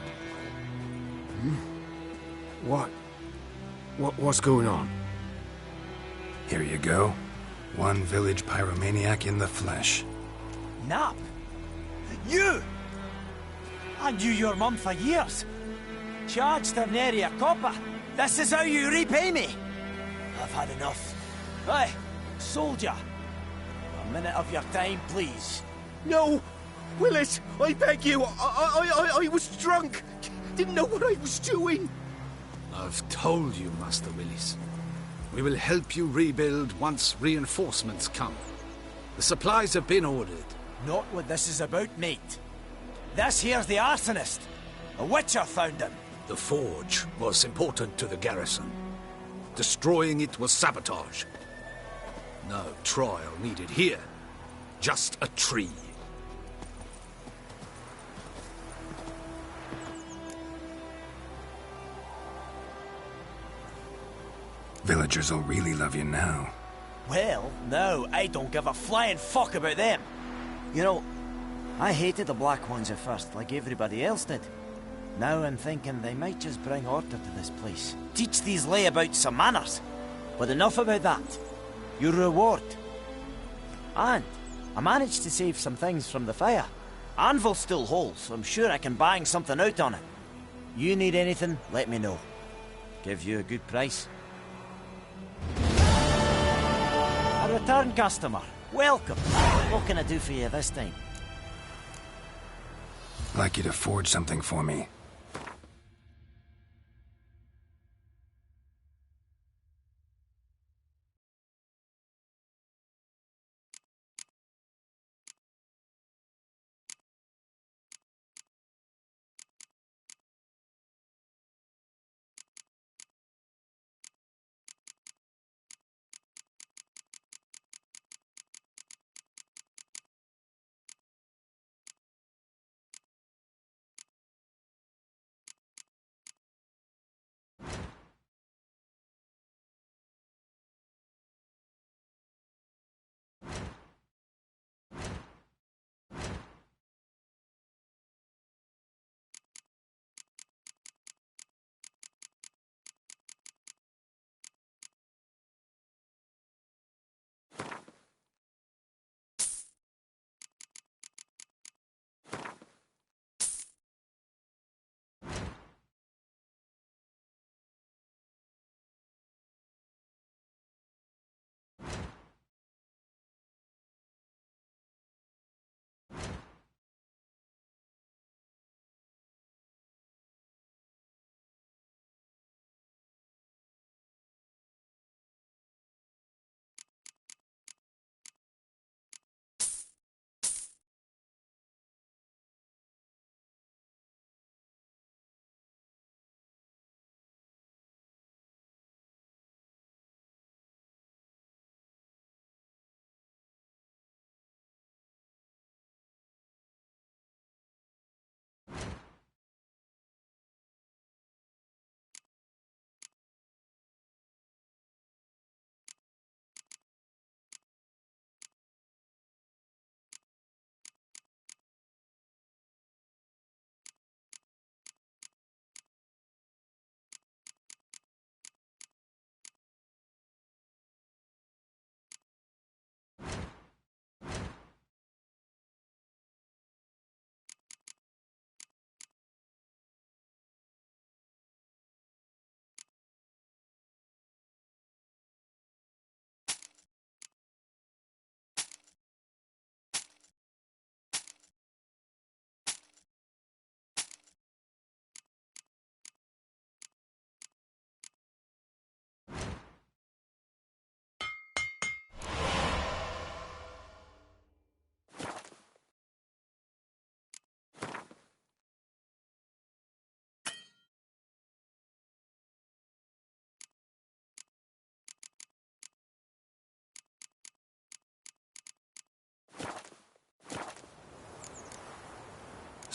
Speaker 21: What's going on?
Speaker 1: Here you go. One village pyromaniac in the flesh.
Speaker 8: Nap? You? I knew your mum for years. Charged her nary a copper. This is how you repay me. I've had enough. Hey, soldier. A minute of your time, please.
Speaker 21: No! Willis, I beg you. I was drunk. Didn't know what I was doing.
Speaker 9: I've told you, Master Willis. We will help you rebuild once reinforcements come. The supplies have been ordered.
Speaker 8: Not what this is about, mate. This here's the arsonist. A witcher found him.
Speaker 9: The forge was important to the garrison. Destroying it was sabotage. No trial needed here. Just a tree.
Speaker 1: Villagers will really love you now.
Speaker 8: Well, no, I don't give a flying fuck about them. You know, I hated the Black Ones at first, like everybody else did. Now I'm thinking they might just bring order to this place. Teach these layabouts some manners. But enough about that. Your reward. And I managed to save some things from the fire. Anvil's still whole, so I'm sure I can bang something out on it. You need anything, let me know. Give you a good price. A return customer. Welcome. What can I do for you this time?
Speaker 1: I'd like you to forge something for me.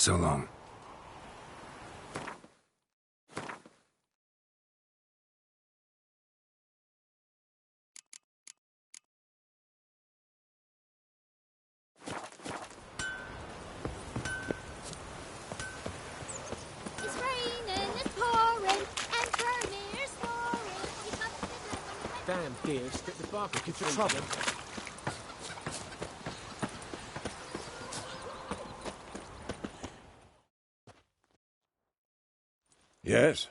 Speaker 1: So long.
Speaker 5: It's raining, it's pouring, and Vermeer's pouring.
Speaker 14: Damn dear, stick the bark into trouble.
Speaker 3: Yes?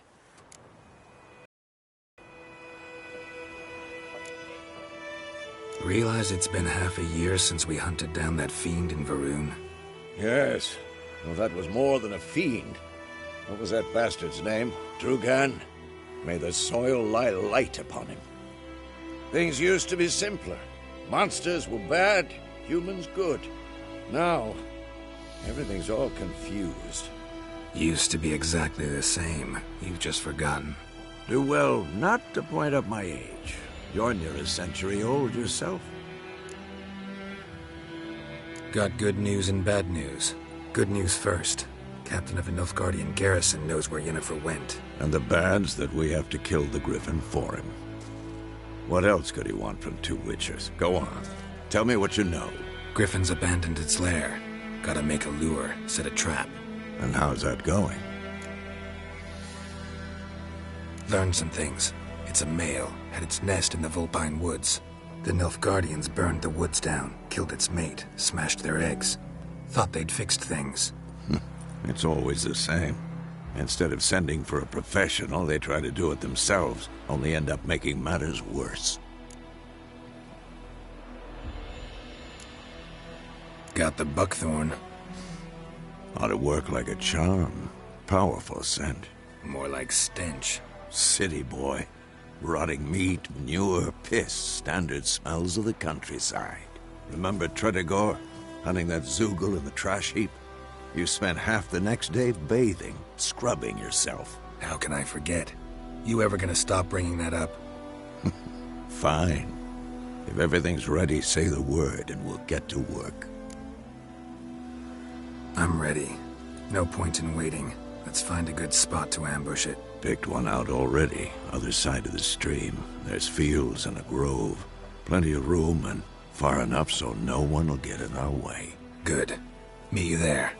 Speaker 1: Realize it's been half a year since we hunted down that fiend in Varun?
Speaker 3: Yes. Well, that was more than a fiend. What was that bastard's name? Drugan? May the soil lie light upon him. Things used to be simpler. Monsters were bad, humans good. Now, everything's all confused.
Speaker 1: Used to be exactly the same. You've just forgotten.
Speaker 3: Do well not to point up my age. You're near a century old yourself.
Speaker 1: Got good news and bad news. Good news first. Captain of a Nilfgaardian garrison knows where Yennefer went.
Speaker 3: And the bad's that we have to kill the Griffin for him. What else could he want from two Witchers? Go on. Tell me what you know.
Speaker 1: Griffin's abandoned its lair. Gotta make a lure, set a trap.
Speaker 3: And how's that going?
Speaker 1: Learned some things. It's a male, had its nest in the Vulpine Woods. The Nilfgaardians burned the woods down, killed its mate, smashed their eggs. Thought they'd fixed things.
Speaker 3: It's always the same. Instead of sending for a professional, they try to do it themselves, only end up making matters worse.
Speaker 1: Got the buckthorn.
Speaker 3: Ought to work like a charm. Powerful scent.
Speaker 1: More like stench.
Speaker 3: City boy. Rotting meat, manure, piss, standard smells of the countryside. Remember Tredegor? Hunting that Zoogle in the trash heap? You spent half the next day bathing, scrubbing yourself.
Speaker 1: How can I forget? You ever gonna stop bringing that up?
Speaker 3: Fine. If everything's ready, say the word and we'll get to work.
Speaker 1: I'm ready. No point in waiting. Let's find a good spot to ambush it.
Speaker 3: Picked one out already, other side of the stream. There's fields and a grove. Plenty of room and far enough so no one will get in our way.
Speaker 1: Good. Meet you there.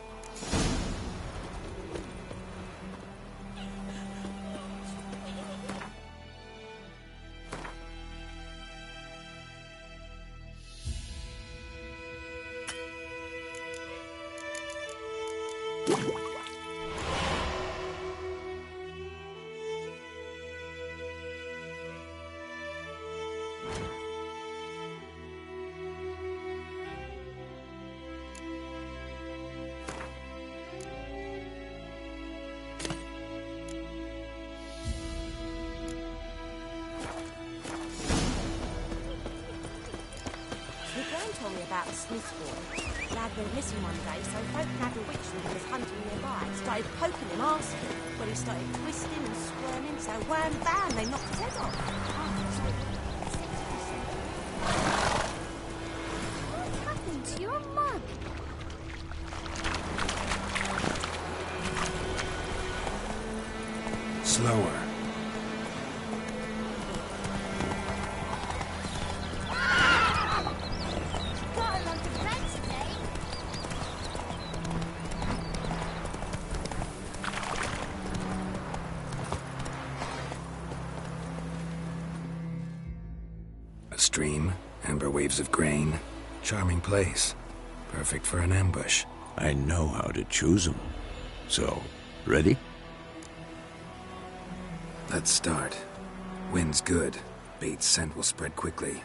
Speaker 19: Told me about a Smith boy. Lad went missing one day, so folk had a witch that was hunting nearby. Started poking him, asking. Well, he started twisting and squirming, so wham bam, they knocked his head off.
Speaker 5: What happened to your mug?
Speaker 1: Slower. Stream, amber waves of grain. Charming place. Perfect for an ambush.
Speaker 3: I know how to choose them. So, ready?
Speaker 1: Let's start. Wind's good. Bait's scent will spread quickly.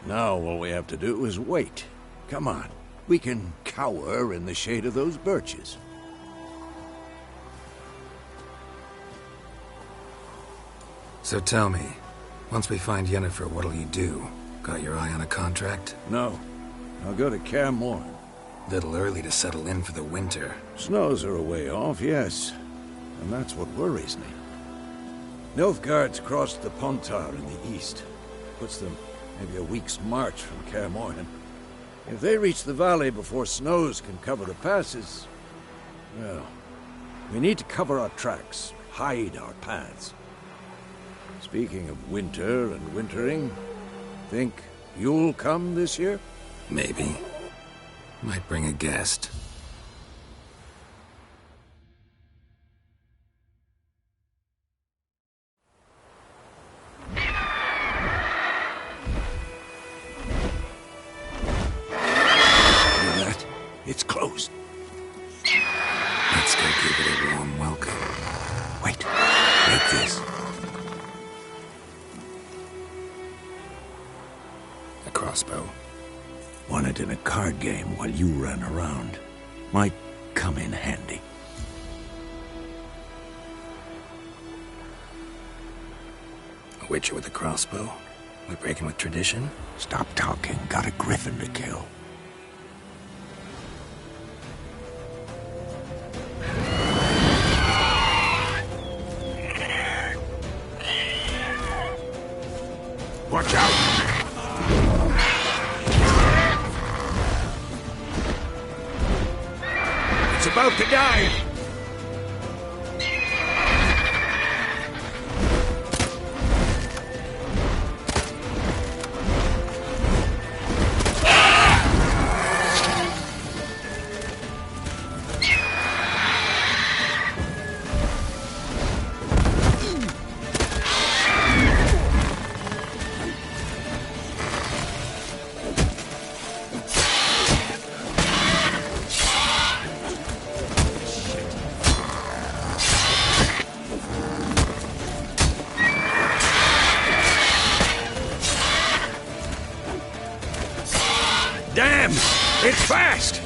Speaker 3: Now all we have to do is wait. Come on. We can cower in the shade of those birches.
Speaker 1: So tell me, once we find Yennefer, what'll you do? Got your eye on a contract?
Speaker 3: No. I'll go to Kaer Morhen.
Speaker 1: Little early to settle in for the winter.
Speaker 3: Snows are a way off, yes. And that's what worries me. Nilfgaard's crossed the Pontar in the east. Puts them maybe a week's march from Kaer Morhen. If they reach the valley before snows can cover the passes, well, we need to cover our tracks, hide our paths. Speaking of winter and wintering, think you'll come this year?
Speaker 1: Maybe. Might bring a guest.
Speaker 3: It's closed.
Speaker 1: Let's go give it a warm welcome.
Speaker 3: Wait, take this.
Speaker 1: A crossbow.
Speaker 3: Won it in a card game while you ran around. Might come in handy.
Speaker 1: A witcher with a crossbow? We breaking with tradition?
Speaker 3: Stop talking. Got a griffin to kill.
Speaker 12: Watch out!
Speaker 3: It's about to die! Damn! It's fast!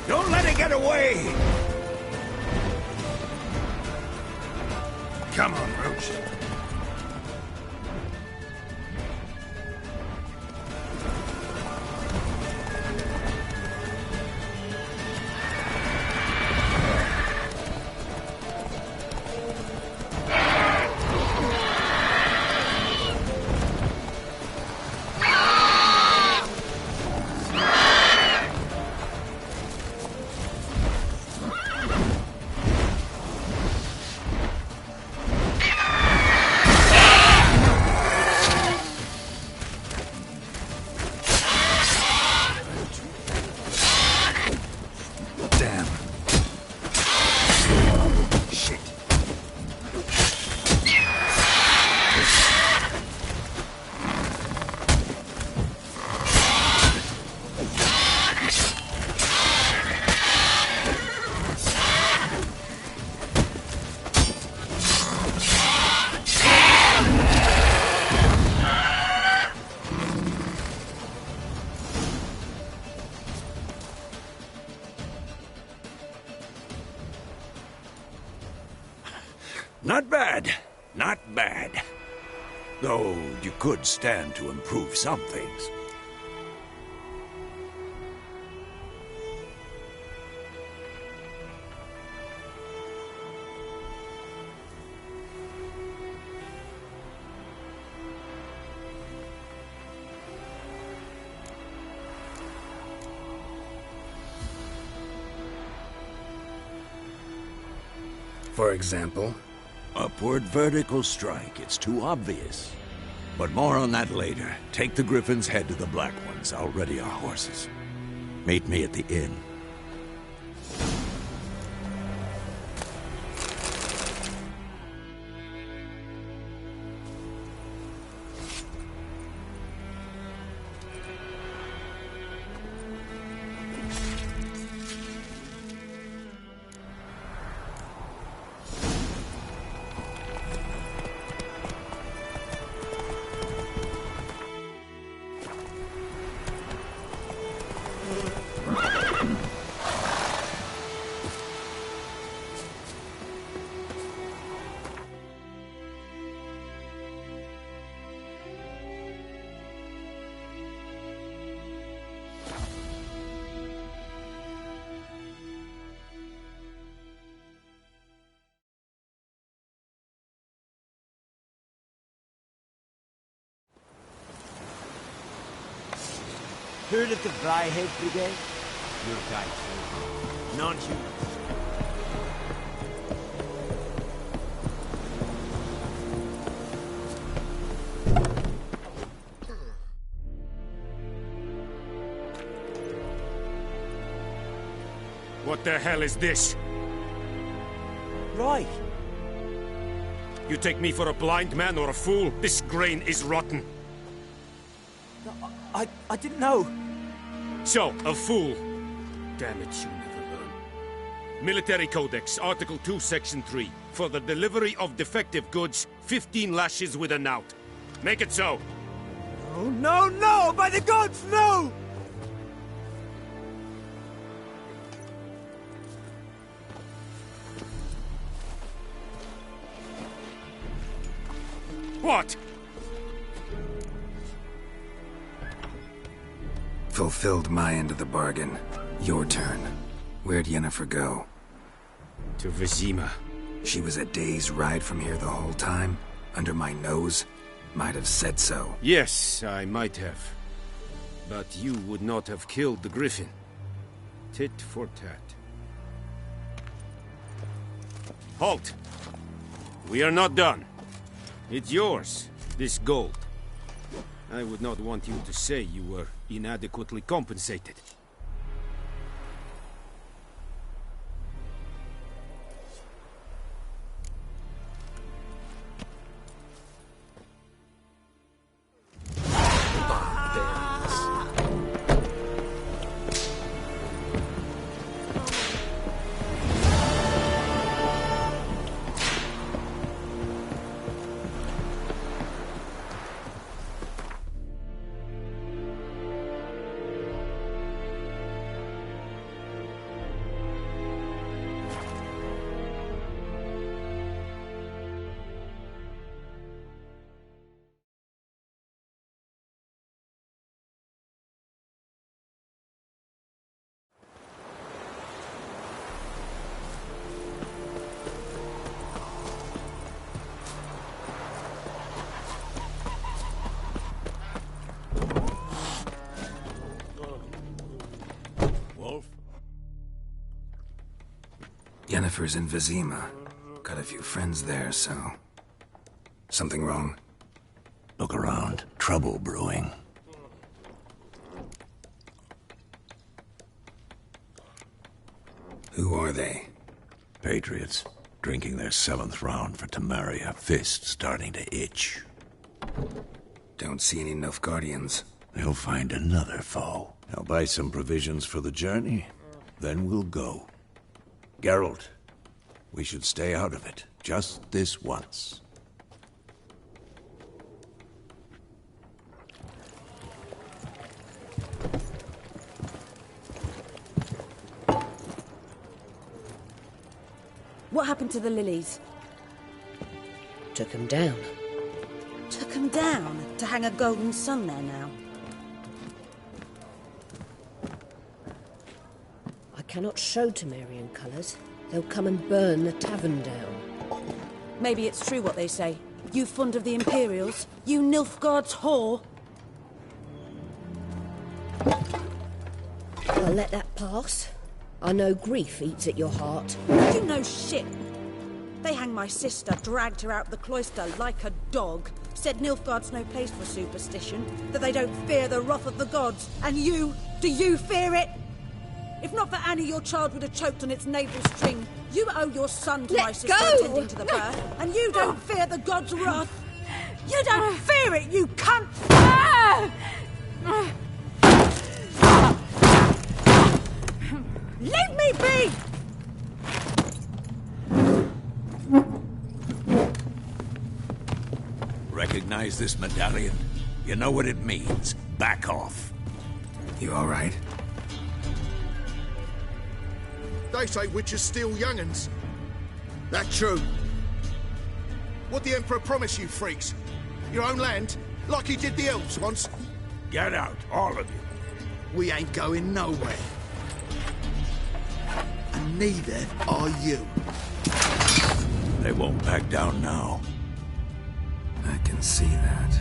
Speaker 3: Don't let it get away!
Speaker 1: Come on, Roach.
Speaker 3: Not bad. Not bad. Though you could stand to improve some things.
Speaker 1: For example?
Speaker 3: Upward vertical strike. It's too obvious. But more on that later. Take the Griffin's head to the Black Ones. I'll ready our horses. Meet me at the inn.
Speaker 8: Heard of the Briarhead Brigade? Your guy, sir. Non-human.
Speaker 20: What the hell is this?
Speaker 8: Right.
Speaker 20: You take me for a blind man or a fool? This grain is rotten.
Speaker 10: I didn't know.
Speaker 20: So, a fool. Damn it, you never learn. Military Codex, Article 2, Section 3. For the delivery of defective goods, 15 lashes with a knout. Make it so.
Speaker 10: Oh, no, no! By the gods, no!
Speaker 20: What?
Speaker 1: Fulfilled my end of the bargain. Your turn. Where'd Yennefer go?
Speaker 20: To Vizima.
Speaker 1: She was a day's ride from here the whole time? Under my nose? Might have said so.
Speaker 20: Yes, I might have. But you would not have killed the Griffin. Tit for tat. Halt! We are not done. It's yours, this gold. I would not want you to say you were inadequately compensated.
Speaker 1: Yennefer's in Vizima. Got a few friends there, so... Something wrong?
Speaker 9: Look around. Trouble brewing.
Speaker 1: Who are they?
Speaker 9: Patriots. Drinking their 7th round for Temeria. Fist starting to itch.
Speaker 1: Don't see any Nilfgaardians.
Speaker 9: They'll find another foe. I'll buy some provisions for the journey. Then we'll go. Geralt, we should stay out of it. Just this once.
Speaker 4: What happened to the lilies?
Speaker 2: Took them down.
Speaker 4: Took them down? To hang a golden sun there now?
Speaker 2: I cannot show Temerian colours. They'll come and burn the tavern down.
Speaker 4: Maybe it's true what they say. You fond of the Imperials? You Nilfgaard's whore?
Speaker 2: I'll let that pass. I know grief eats at your heart.
Speaker 4: You know shit. They hanged my sister, dragged her out the cloister like a dog. Said Nilfgaard's no place for superstition, that they don't fear the wrath of the gods. And you, do you fear it? If not for Annie, your child would have choked on its navel string. You owe your son to my sister attending to the birth, and you don't fear the gods' wrath. You don't fear it, you cunt! Leave me be!
Speaker 9: Recognize this medallion? You know what it means. Back off.
Speaker 1: You all right?
Speaker 12: They say witches steal young'uns. That true? What the Emperor promise you, freaks? Your own land? Like he did the elves once?
Speaker 9: Get out, all of you.
Speaker 12: We ain't going nowhere. And neither are you.
Speaker 9: They won't back down now.
Speaker 1: I can see that.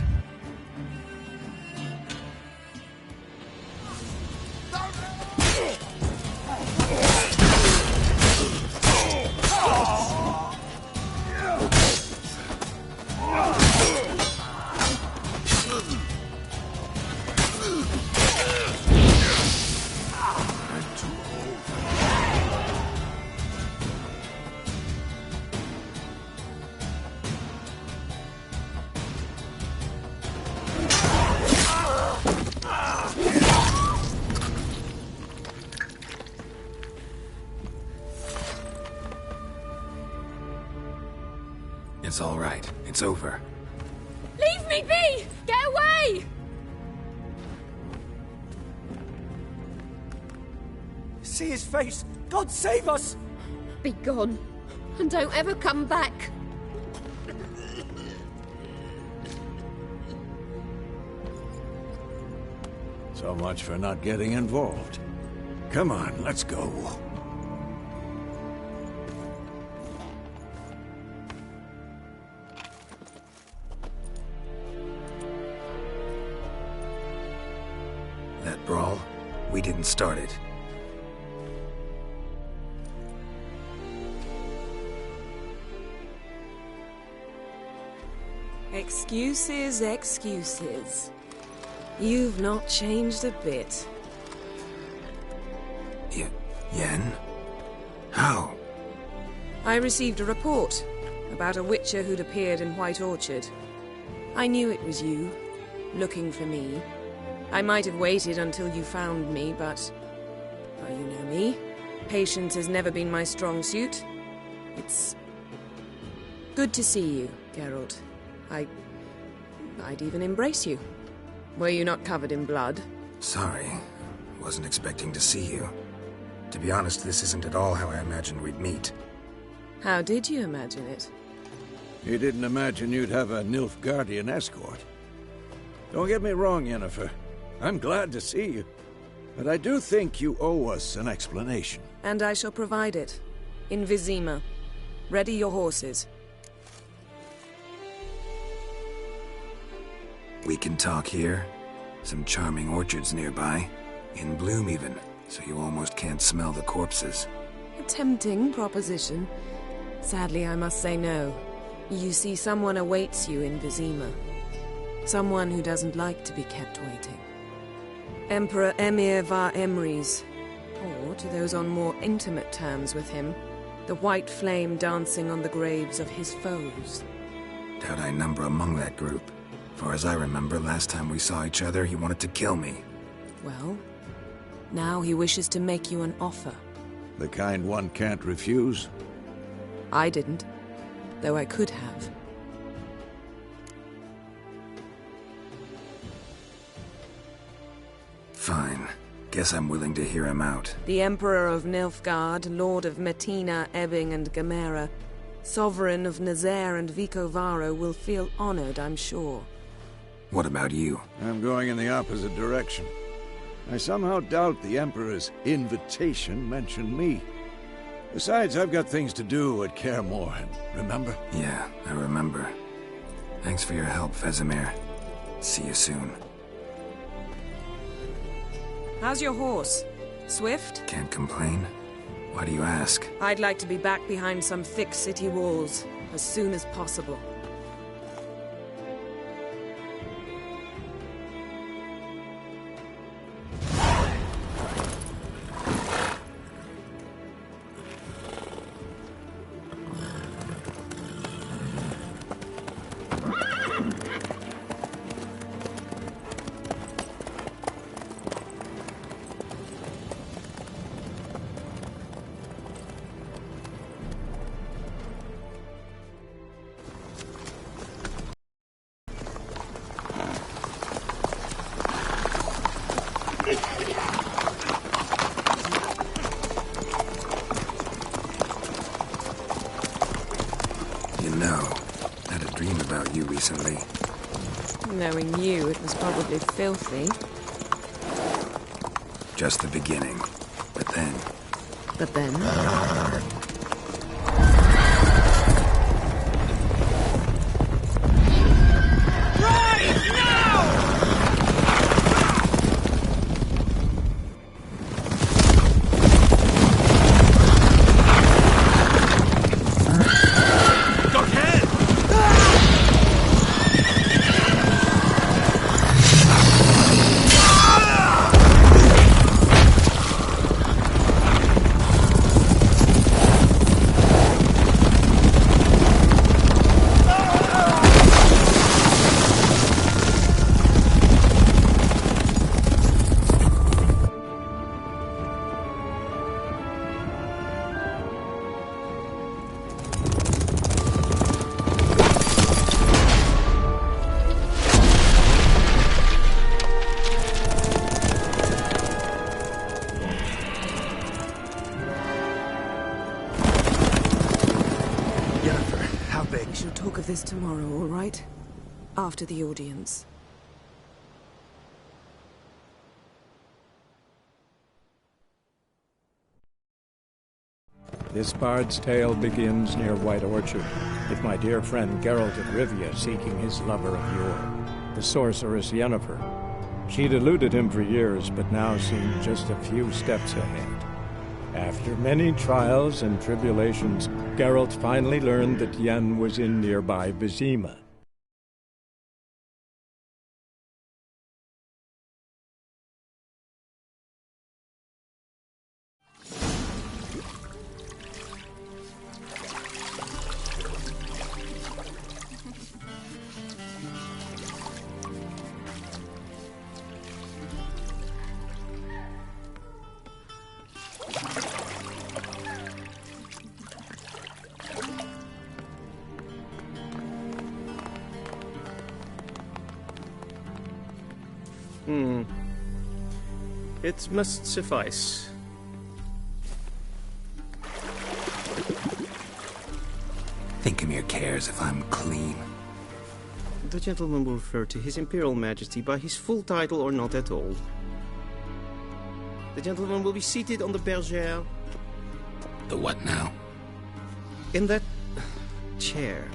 Speaker 1: It's all right. It's over.
Speaker 15: Leave me be! Get away!
Speaker 10: See his face! God save us!
Speaker 15: Be gone, and don't ever come back.
Speaker 3: So much for not getting involved. Come on, let's go.
Speaker 1: That brawl, we didn't start it.
Speaker 7: Excuses, excuses. You've not changed a bit.
Speaker 1: Yen? How?
Speaker 7: I received a report about a witcher who'd appeared in White Orchard. I knew it was you, looking for me. I might have waited until you found me, but... well, you know me. Patience has never been my strong suit. It's... good to see you, Geralt. I'd even embrace you. Were you not covered in blood?
Speaker 1: Sorry. Wasn't expecting to see you. To be honest, this isn't at all how I imagined we'd meet.
Speaker 7: How did you imagine it?
Speaker 3: You didn't imagine you'd have a Nilfgaardian escort. Don't get me wrong, Yennefer. I'm glad to see you. But I do think you owe us an explanation.
Speaker 7: And I shall provide it. In Vizima. Ready your horses.
Speaker 1: We can talk here. Some charming orchards nearby. In bloom even, so you almost can't smell the corpses.
Speaker 7: A tempting proposition. Sadly, I must say no. You see, someone awaits you in Vizima. Someone who doesn't like to be kept waiting. Emperor Emir var Emreis. Or, to those on more intimate terms with him, the white flame dancing on the graves of his foes.
Speaker 1: Doubt I number among that group. Far as I remember, last time we saw each other, he wanted to kill me.
Speaker 7: Well, now he wishes to make you an offer.
Speaker 3: The kind one can't refuse?
Speaker 7: I didn't, though I could have.
Speaker 1: Fine. Guess I'm willing to hear him out.
Speaker 7: The Emperor of Nilfgaard, Lord of Metina, Ebbing and Gamera, Sovereign of Nazaire and Vicovaro will feel honored, I'm sure.
Speaker 1: What about you?
Speaker 3: I'm going in the opposite direction. I somehow doubt the Emperor's invitation mentioned me. Besides, I've got things to do at Kaer Morhen, remember?
Speaker 1: Yeah, I remember. Thanks for your help, Vesemir. See you soon.
Speaker 7: How's your horse? Swift?
Speaker 1: Can't complain. Why do you ask?
Speaker 7: I'd like to be back behind some thick city walls as soon as possible.
Speaker 1: You know, I had a dream about you recently.
Speaker 7: Knowing you, it was probably filthy.
Speaker 1: Just the beginning. But then...
Speaker 7: But then? us tomorrow, all right? After the audience.
Speaker 18: This bard's tale begins near White Orchard, with my dear friend Geralt of Rivia seeking his lover of yore, the sorceress Yennefer. She'd eluded him for years, but now seemed just a few steps ahead. After many trials and tribulations, Geralt finally learned that Yen was in nearby Vizima.
Speaker 22: It must suffice.
Speaker 1: Thinkemere cares if I'm clean.
Speaker 22: The gentleman will refer to His Imperial Majesty by his full title or not at all. The gentleman will be seated on the bergère.
Speaker 1: The what now?
Speaker 22: In that chair.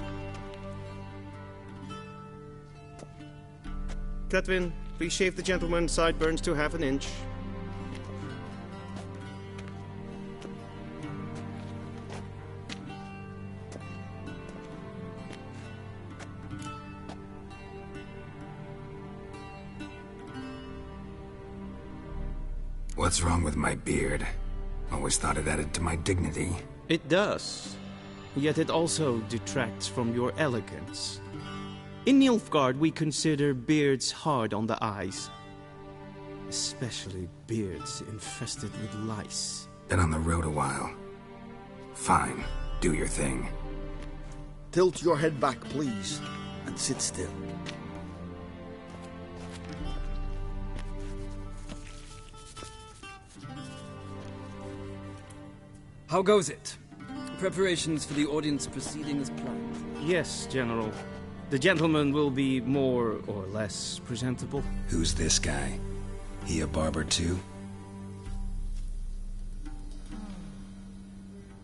Speaker 22: Cletwin, please shave the gentleman's sideburns to half an inch.
Speaker 1: What's wrong with my beard? Always thought it added to my dignity.
Speaker 22: It does. Yet it also detracts from your elegance. In Nilfgaard, we consider beards hard on the eyes. Especially beards infested with lice.
Speaker 1: Been on the road a while. Fine. Do your thing.
Speaker 23: Tilt your head back, please, and sit still.
Speaker 24: How goes it? Preparations for the audience proceeding as planned?
Speaker 22: Yes, General. The gentleman will be more or less presentable.
Speaker 1: Who's this guy? He a barber too?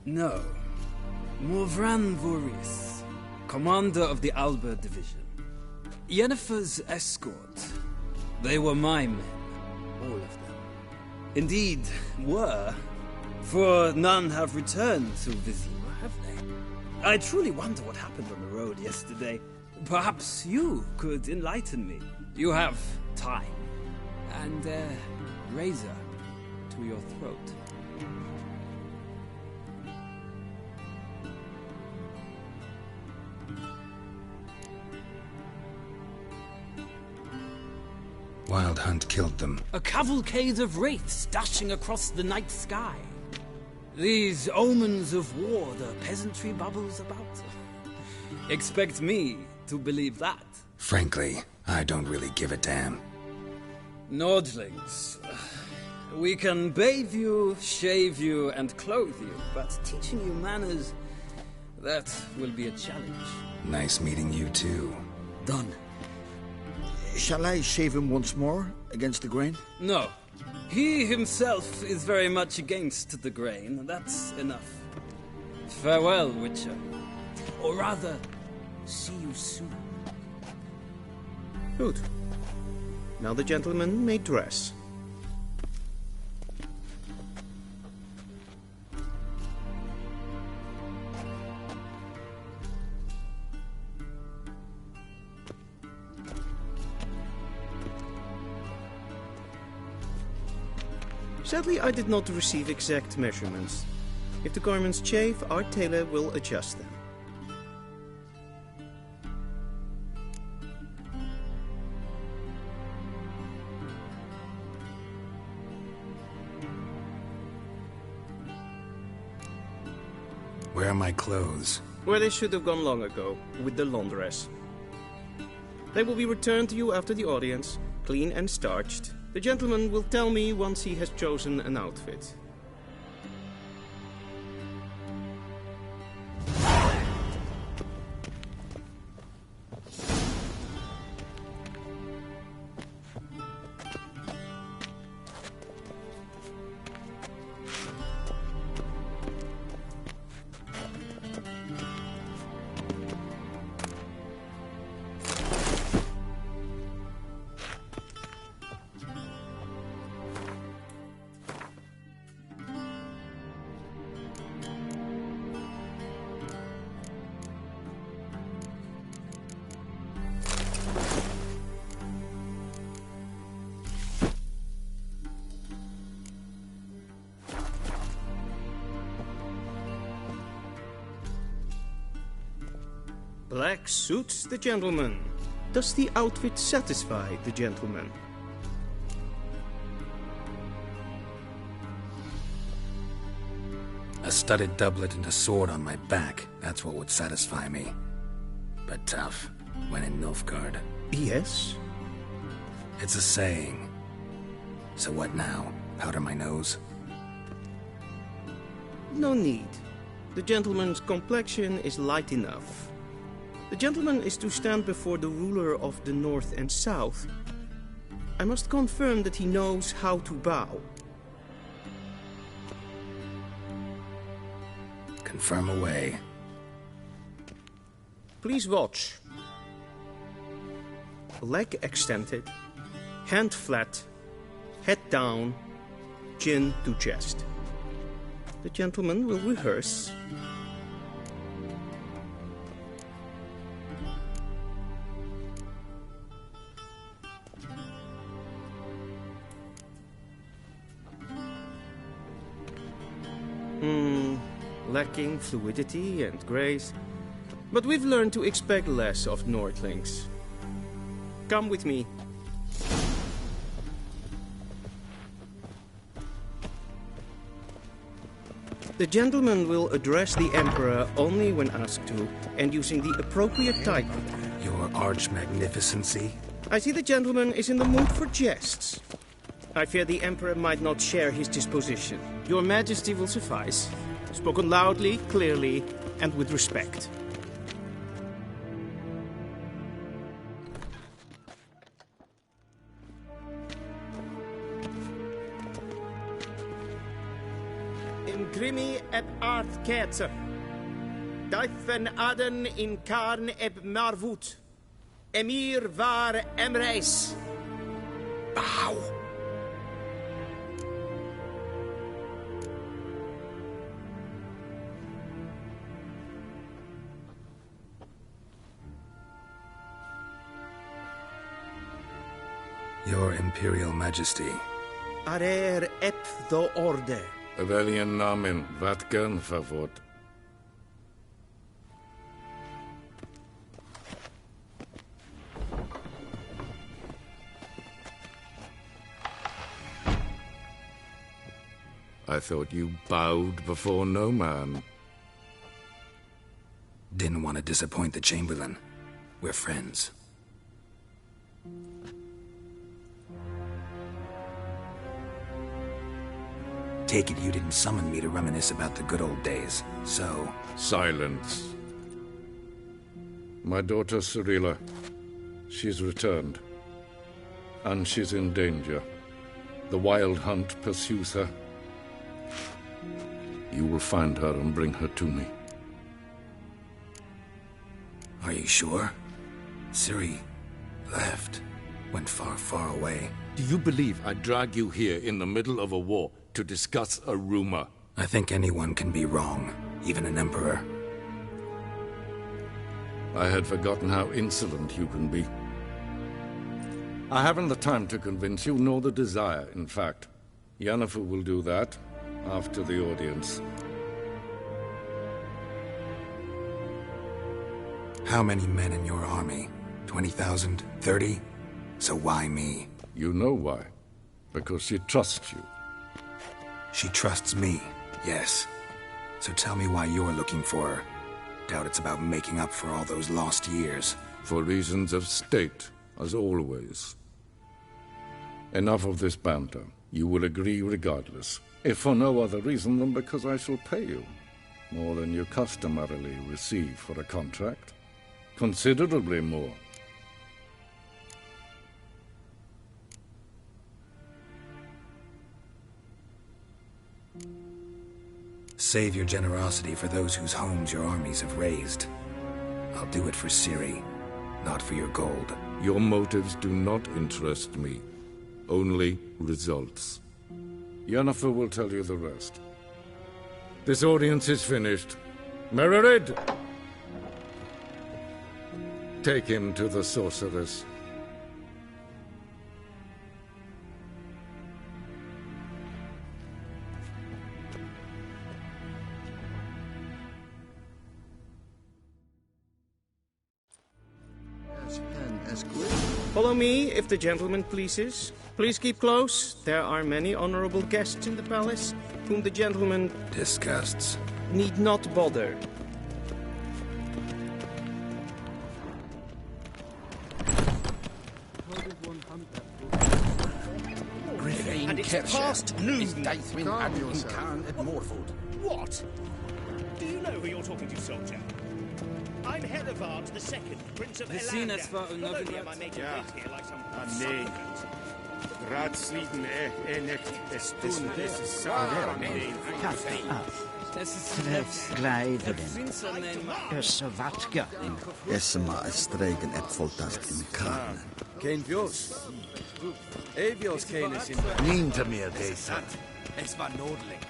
Speaker 24: No. Morvran Voorhis, commander of the Alba Division. Yennefer's escort. They were my men, all of them. Indeed, were. For none have returned to Vizima, have they? I truly wonder what happened on the road yesterday. Perhaps you could enlighten me. You have time. And a razor to your throat.
Speaker 1: Wild Hunt killed them.
Speaker 24: A cavalcade of wraiths dashing across the night sky. These omens of war the peasantry bubbles about. Expect me to believe that.
Speaker 1: Frankly, I don't really give a damn.
Speaker 24: Nordlings. We can bathe you, shave you, and clothe you, but teaching you manners, that will be a challenge.
Speaker 1: Nice meeting you too.
Speaker 23: Done. Shall I shave him once more, against the grain?
Speaker 24: No. He himself is very much against the grain. That's enough. Farewell, Witcher. Or rather, see you soon.
Speaker 22: Good. Now the gentleman may dress. Sadly, I did not receive exact measurements. If the garments chafe, our tailor will adjust them.
Speaker 1: Where are my clothes?
Speaker 22: Where they should have gone long ago, with the laundress. They will be returned to you after the audience, clean and starched. The gentleman will tell me once he has chosen an outfit. Black suits the gentleman. Does the outfit satisfy the gentleman?
Speaker 1: A studded doublet and a sword on my back, that's what would satisfy me. But tough, when in Nilfgaard.
Speaker 22: Yes?
Speaker 1: It's a saying. So what now? Powder my nose?
Speaker 22: No need. The gentleman's complexion is light enough. The gentleman is to stand before the ruler of the North and South. I must confirm that he knows how to bow.
Speaker 1: Confirm away.
Speaker 22: Please watch. Leg extended, hand flat, head down, chin to chest. The gentleman will rehearse. Lacking fluidity and grace. But we've learned to expect less of Nordlings. Come with me. The gentleman will address the Emperor only when asked to, and using the appropriate title.
Speaker 1: Your Arch-Magnificency?
Speaker 22: I see the gentleman is in the mood for jests. I fear the Emperor might not share his disposition. Your Majesty will suffice. Spoken loudly, clearly, and with respect. Imgrimi eb art ketzer. Daifen aden in karn eb marvut. Emir var emreis.
Speaker 1: Bow. Your Imperial Majesty.
Speaker 22: Arer ep do orde.
Speaker 3: Welchen Namen? Wat gern verwort? I thought you bowed before no man.
Speaker 1: Didn't want to disappoint the Chamberlain. We're friends. Take it you didn't summon me to reminisce about the good old days, so...
Speaker 3: Silence. My daughter Cirilla, she's returned. And she's in danger. The Wild Hunt pursues her. You will find her and bring her to me.
Speaker 1: Are you sure? Ciri left. Went far, far away.
Speaker 3: Do you believe I'd drag you here in the middle of a war to discuss a rumor?
Speaker 1: I think anyone can be wrong, even an emperor.
Speaker 3: I had forgotten how insolent you can be. I haven't the time to convince you, nor the desire, in fact. Yennefer will do that after the audience.
Speaker 1: How many men in your army? 20,000? 30? So why me?
Speaker 3: You know why. Because she trusts you.
Speaker 1: She trusts me, yes. So tell me why you're looking for her. Doubt it's about making up for all those lost years.
Speaker 3: For reasons of state, as always. Enough of this banter. You will agree regardless. If for no other reason than because I shall pay you. More than you customarily receive for a contract. Considerably more.
Speaker 1: Save your generosity for those whose homes your armies have razed. I'll do it for Ciri, not for your gold.
Speaker 3: Your motives do not interest me. Only results. Yennefer will tell you the rest. This audience is finished. Mererid! Take him to the sorceress.
Speaker 11: Follow me, if the gentleman pleases. Please keep close. There are many honorable guests in the palace, whom the gentleman...
Speaker 1: disgusts.
Speaker 11: ...need not bother. And it's past noon.
Speaker 13: What? Do you know who you're talking to, soldier? I'm Herivard II, Prince of Elandan. Follow me, am I making wait here like some supplicant?
Speaker 20: Ratsliden enek estun des sagramen.
Speaker 9: Vatka.
Speaker 23: Esma stregen epfoltast in kranen.
Speaker 20: Kein Bios. Evios keines in...
Speaker 9: Ninta mir desat.
Speaker 20: Es war Nordling.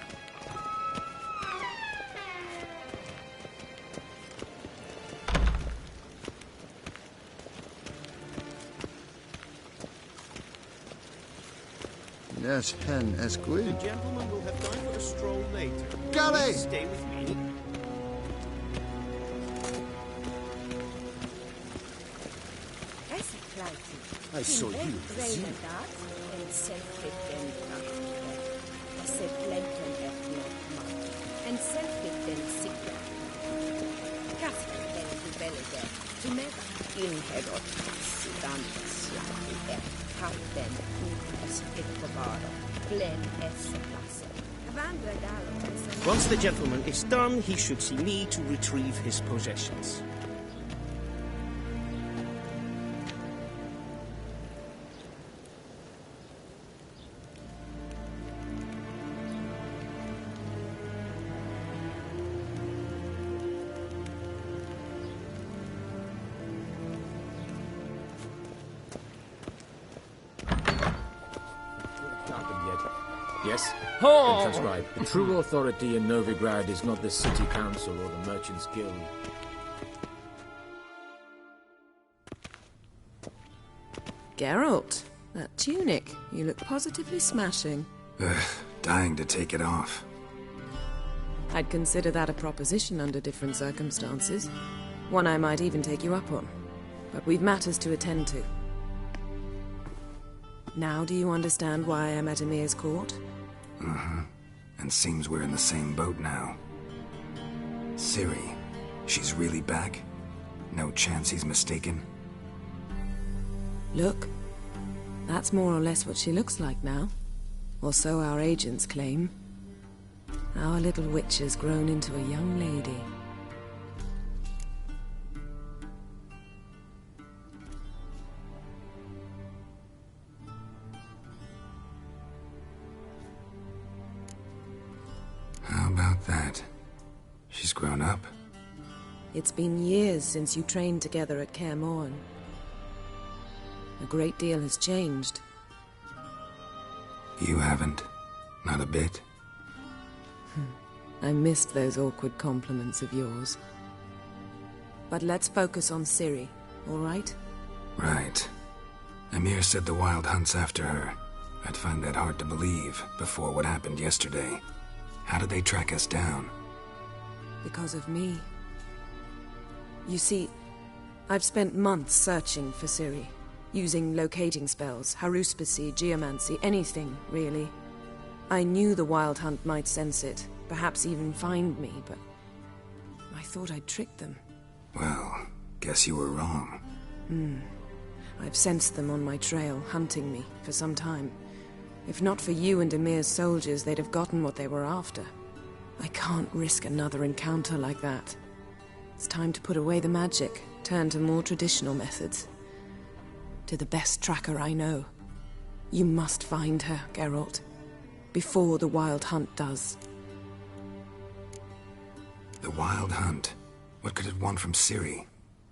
Speaker 23: Yes, hen es
Speaker 11: The
Speaker 23: good.
Speaker 11: gentleman will have time for a stroll later.
Speaker 23: Gully!
Speaker 11: Please stay with me.
Speaker 23: I saw you.
Speaker 11: Once the gentleman is done, he should see me to retrieve his possessions.
Speaker 14: Yes?
Speaker 11: Oh!
Speaker 14: And transcribe. The true authority in Novigrad is not the city council or the merchants' guild.
Speaker 7: Geralt, that tunic. You look positively smashing.
Speaker 1: Dying to take it off.
Speaker 7: I'd consider that a proposition under different circumstances. One I might even take you up on. But we've matters to attend to. Now do you understand why I'm at Emir's court?
Speaker 1: And seems we're in the same boat now. Ciri, she's really back? No chance he's mistaken?
Speaker 7: Look, that's more or less what she looks like now. Or so our agents claim. Our little witch has grown into a young lady.
Speaker 1: How about that? She's grown up.
Speaker 7: It's been years since you trained together at Kaer Morhen. A great deal has changed.
Speaker 1: You haven't. Not a bit.
Speaker 7: I missed those awkward compliments of yours. But let's focus on Ciri, all right?
Speaker 1: Right. Emir said the Wild Hunt's after her. I'd find that hard to believe before what happened yesterday. How did they track us down?
Speaker 7: Because of me. You see, I've spent months searching for Ciri, using locating spells, haruspicy, geomancy, anything, really. I knew the Wild Hunt might sense it, perhaps even find me, but I thought I'd tricked them.
Speaker 1: Well, guess you were wrong.
Speaker 7: I've sensed them on my trail, hunting me, for some time. If not for you and Emir's soldiers, they'd have gotten what they were after. I can't risk another encounter like that. It's time to put away the magic, turn to more traditional methods. To the best tracker I know. You must find her, Geralt. Before the Wild Hunt does.
Speaker 1: The Wild Hunt? What could it want from Ciri?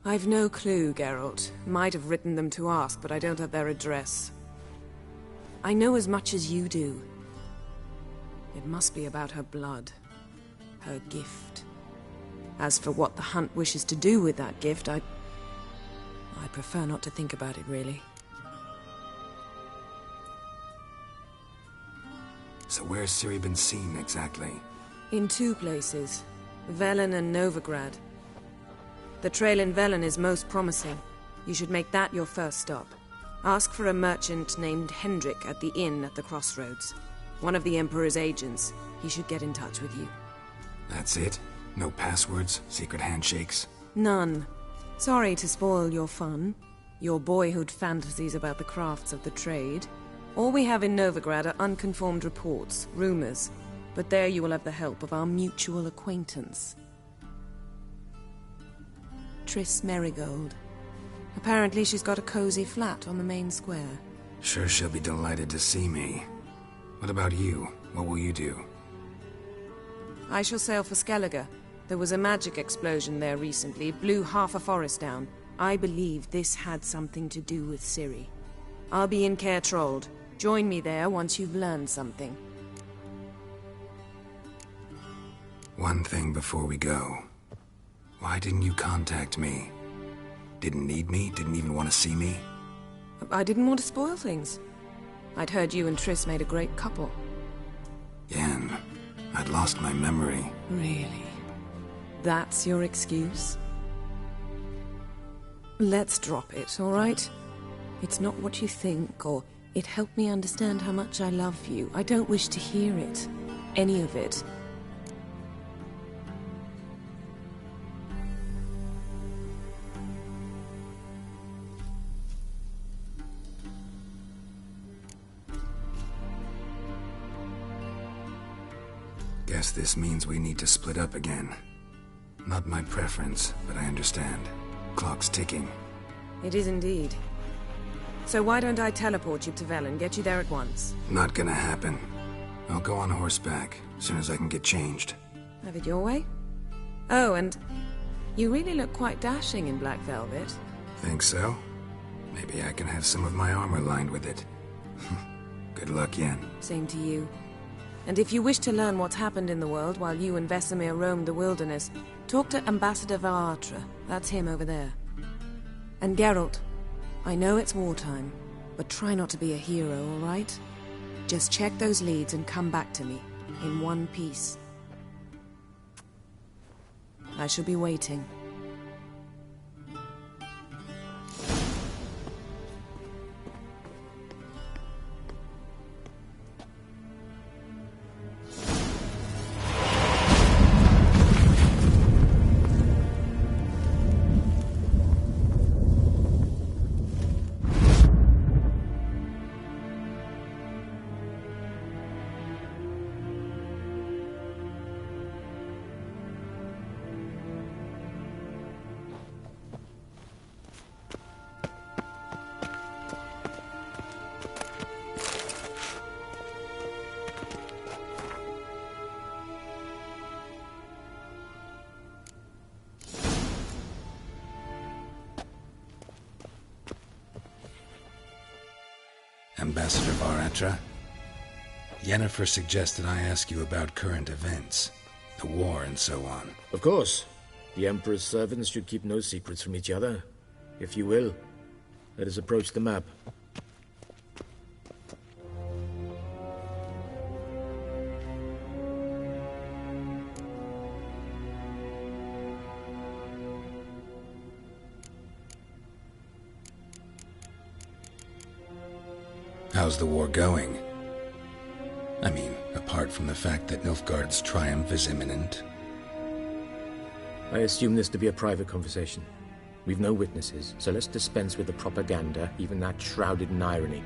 Speaker 7: I've no clue, Geralt. Might have written them to ask, but I don't have their address. I know as much as you do. It must be about her blood. Her gift. As for what the Hunt wishes to do with that gift, I prefer not to think about it, really.
Speaker 1: So where's Ciri been seen, exactly?
Speaker 7: In two places. Velen and Novigrad. The trail in Velen is most promising. You should make that your first stop. Ask for a merchant named Hendrik at the inn at the crossroads. One of the Emperor's agents. He should get in touch with you.
Speaker 1: That's it? No passwords? Secret handshakes?
Speaker 7: None. Sorry to spoil your fun. Your boyhood fantasies about the crafts of the trade. All we have in Novigrad are unconfirmed reports, rumors. But there you will have the help of our mutual acquaintance. Triss Merigold. Apparently she's got a cozy flat on the main square.
Speaker 1: Sure she'll be delighted to see me. What about you? What will you do?
Speaker 7: I shall sail for Skellige. There was a magic explosion there recently, blew half a forest down. I believe this had something to do with Ciri. I'll be in Caer Trolde. Join me there once you've learned something.
Speaker 1: One thing before we go. Why didn't you contact me? Didn't need me? Didn't even want to see me?
Speaker 7: I didn't want to spoil things. I'd heard you and Triss made a great couple.
Speaker 1: Yen, I'd lost my memory.
Speaker 7: Really? That's your excuse? Let's drop it, all right? It's not what you think, or it helped me understand how much I love you. I don't wish to hear it. Any of it.
Speaker 1: Guess this means we need to split up again. Not my preference, but I understand. Clock's ticking.
Speaker 7: It is indeed. So why don't I teleport you to Velen, get you there at once?
Speaker 1: Not gonna happen. I'll go on horseback, as soon as I can get changed.
Speaker 7: Have it your way? Oh, and you really look quite dashing in black velvet.
Speaker 1: Think so? Maybe I can have some of my armor lined with it. Good luck, Yen.
Speaker 7: Same to you. And if you wish to learn what's happened in the world while you and Vesemir roamed the wilderness, talk to Ambassador Varatra. That's him over there. And Geralt, I know it's wartime, but try not to be a hero, all right? Just check those leads and come back to me, in one piece. I shall be waiting.
Speaker 1: Ambassador Varatra, Yennefer suggested I ask you about current events, the war and so on.
Speaker 14: Of course. The Emperor's servants should keep no secrets from each other. If you will, let us approach the map.
Speaker 1: How's the war going? I mean, apart from the fact that Nilfgaard's triumph is imminent.
Speaker 14: I assume this to be a private conversation. We've no witnesses, so let's dispense with the propaganda, even that shrouded in irony.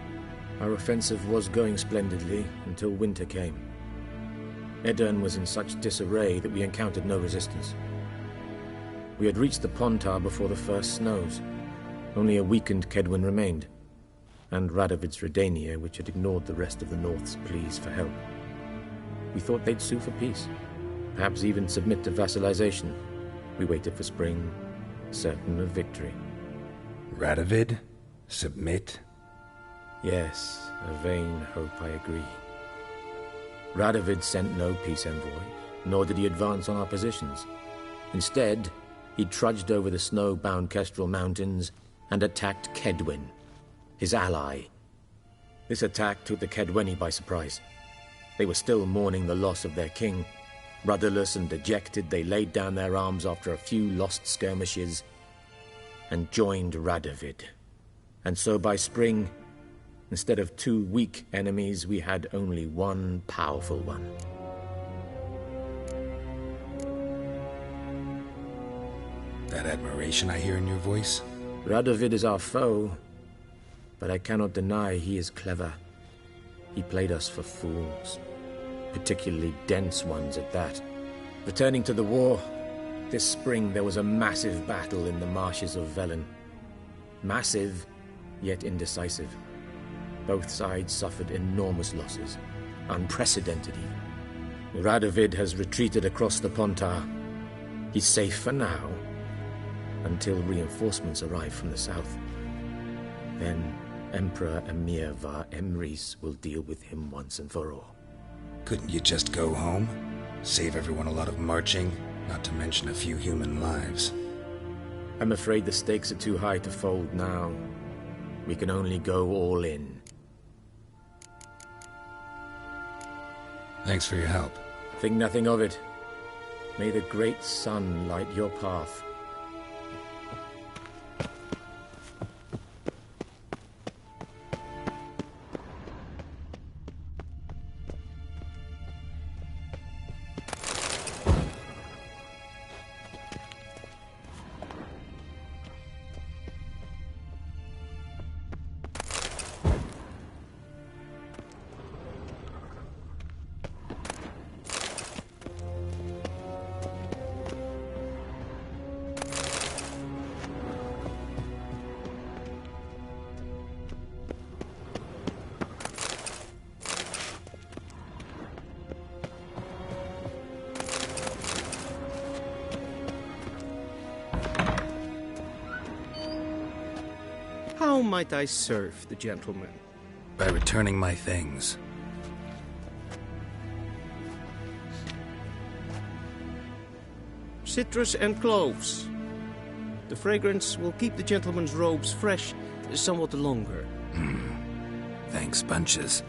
Speaker 14: Our offensive was going splendidly until winter came. Edirn was in such disarray that we encountered no resistance. We had reached the Pontar before the first snows. Only a weakened Kedwen remained, and Radovid's Redania, which had ignored the rest of the North's pleas for help. We thought they'd sue for peace, perhaps even submit to vassalization. We waited for spring, certain of victory.
Speaker 1: Radovid? Submit?
Speaker 14: Yes, a vain hope, I agree. Radovid sent no peace envoys, nor did he advance on our positions. Instead, he trudged over the snow-bound Kestrel Mountains and attacked Kedwen, his ally. This attack took the Kedweni by surprise. They were still mourning the loss of their king. Rudderless and dejected, they laid down their arms after a few lost skirmishes
Speaker 6: and joined Radovid. And so by spring, instead of 2 weak enemies, we had only one powerful one.
Speaker 1: That admiration I hear in your voice?
Speaker 6: Radovid is our foe, but I cannot deny he is clever. He played us for fools, particularly dense ones at that. Returning to the war, this spring there was a massive battle in the marshes of Velen. Massive, yet indecisive. Both sides suffered enormous losses, unprecedented even. Radovid has retreated across the Pontar. He's safe for now, until reinforcements arrive from the south. Then Emperor Emir var Emrys will deal with him once and for all.
Speaker 1: Couldn't you just go home? Save everyone a lot of marching, not to mention a few human lives.
Speaker 6: I'm afraid the stakes are too high to fold now. We can only go all in.
Speaker 1: Thanks for your help.
Speaker 6: Think nothing of it. May the great sun light your path.
Speaker 11: How might I serve the gentleman?
Speaker 1: By returning my things.
Speaker 11: Citrus and cloves. The fragrance will keep the gentleman's robes fresh somewhat longer.
Speaker 1: Thanks, bunches.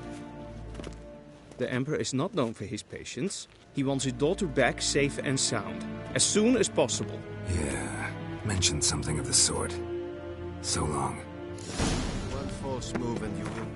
Speaker 11: The Emperor is not known for his patience. He wants his daughter back safe and sound, as soon as possible.
Speaker 1: Yeah, mentioned something of the sort. So long.
Speaker 20: One false move and you will...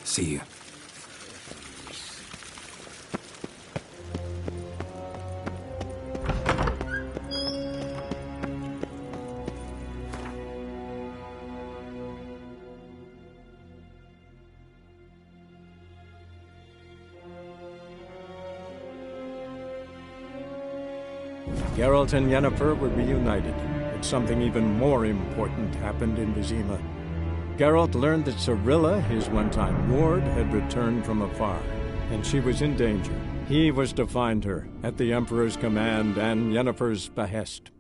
Speaker 1: See you.
Speaker 18: Geralt and Yennefer were reunited, but something even more important happened in Vizima. Geralt learned that Cirilla, his one-time ward, had returned from afar, and she was in danger. He was to find her, at the Emperor's command and Yennefer's behest.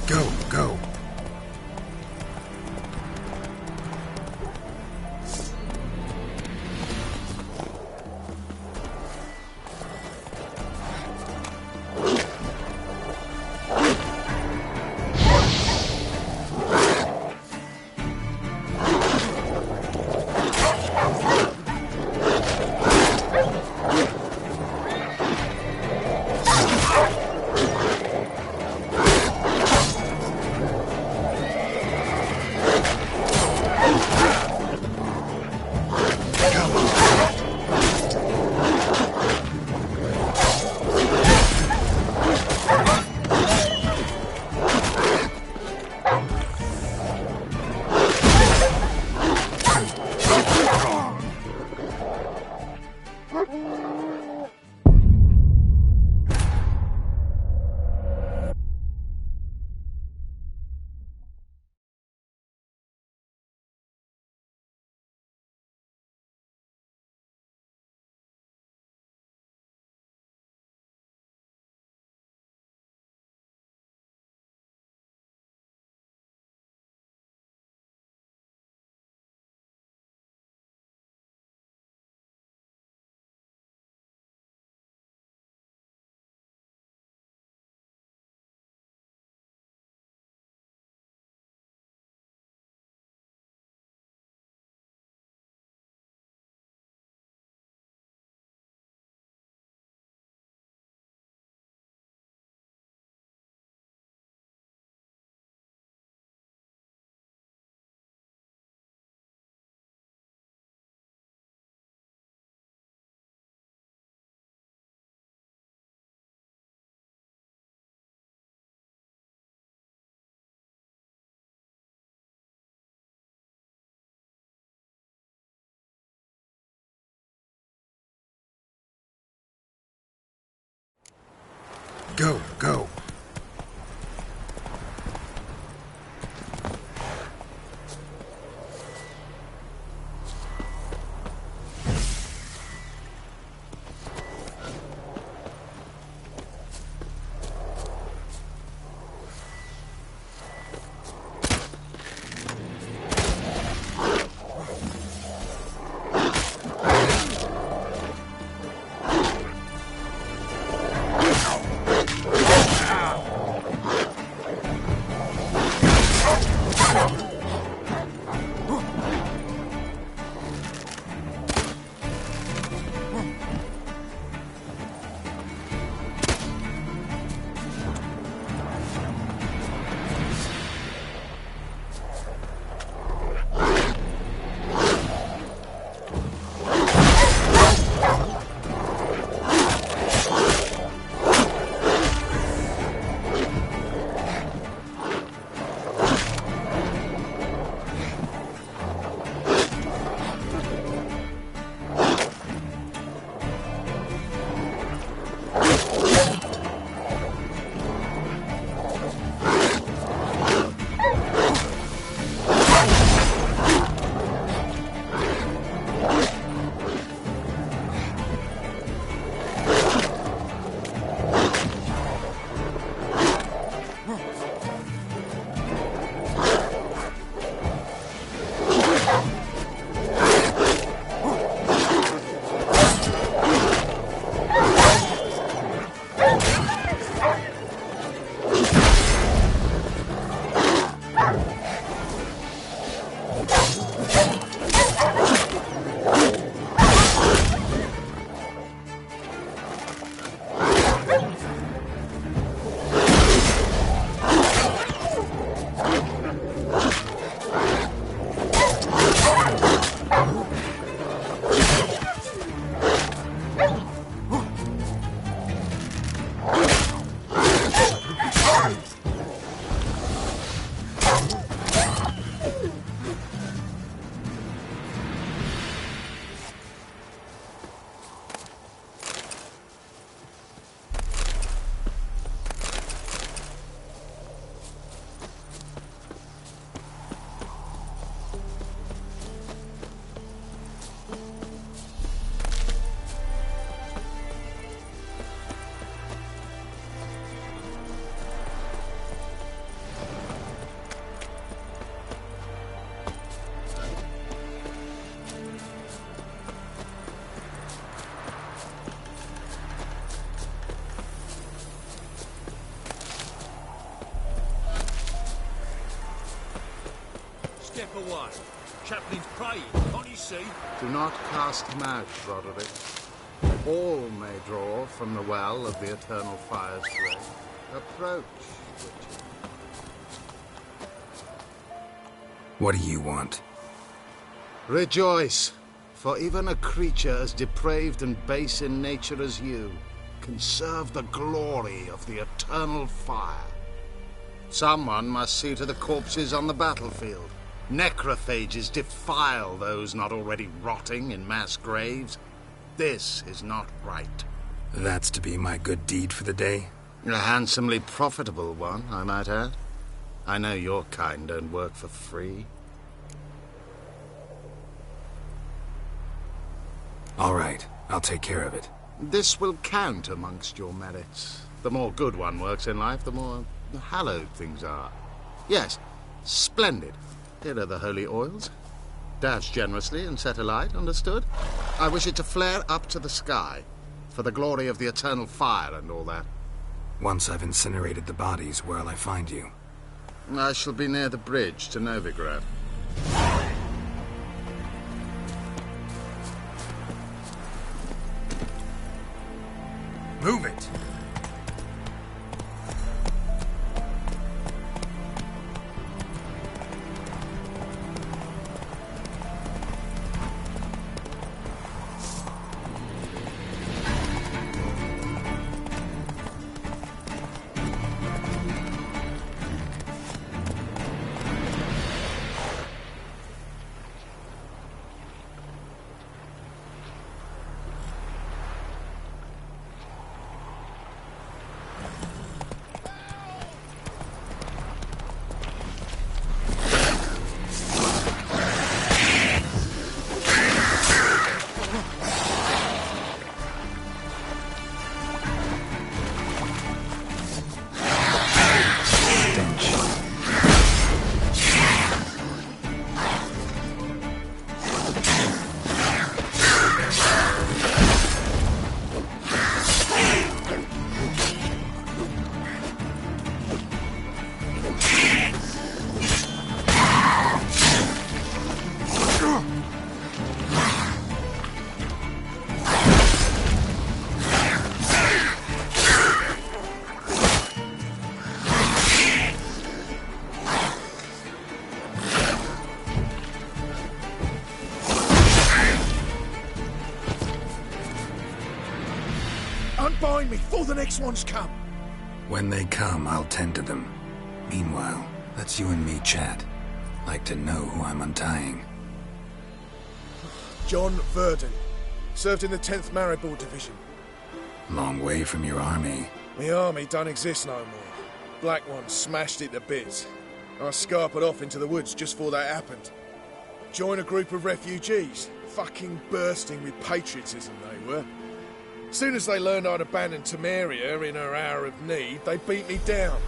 Speaker 1: Go, go. Go, go.
Speaker 16: for one. Chaplain's praying, can't you see?
Speaker 17: Do not cast mad, Roderick. All may draw from the well of the eternal fire's ray. Approach, Richard.
Speaker 1: What do you want?
Speaker 17: Rejoice, for even a creature as depraved and base in nature as you can serve the glory of the eternal fire. Someone must see to the corpses on the battlefield. Necrophages defile those not already rotting in mass graves. This is not right.
Speaker 1: That's to be my good deed for the day?
Speaker 17: A handsomely profitable one, I might add. I know your kind don't work for free.
Speaker 1: All right, I'll take care of it.
Speaker 17: This will count amongst your merits. The more good one works in life, the more hallowed things are. Yes, splendid. Here are the holy oils. Dash generously and set alight, understood? I wish it to flare up to the sky, for the glory of the eternal fire and all that.
Speaker 1: Once I've incinerated the bodies, where'll I find you?
Speaker 17: I shall be near the bridge to Novigrad.
Speaker 1: Move it!
Speaker 12: Unbind me before the next ones come.
Speaker 1: When they come, I'll tend to them. Meanwhile, let's you and me chat. Like to know who I'm untying.
Speaker 12: John Verdon. Served in the 10th Maribor Division.
Speaker 1: Long way from your army.
Speaker 12: My army don't exist no more. Black One smashed it to bits. I scarpered off into the woods just before that happened. Joined a group of refugees. Fucking bursting with patriotism they were. Soon as they learned I'd abandoned Temeria in her hour of need, they beat me down.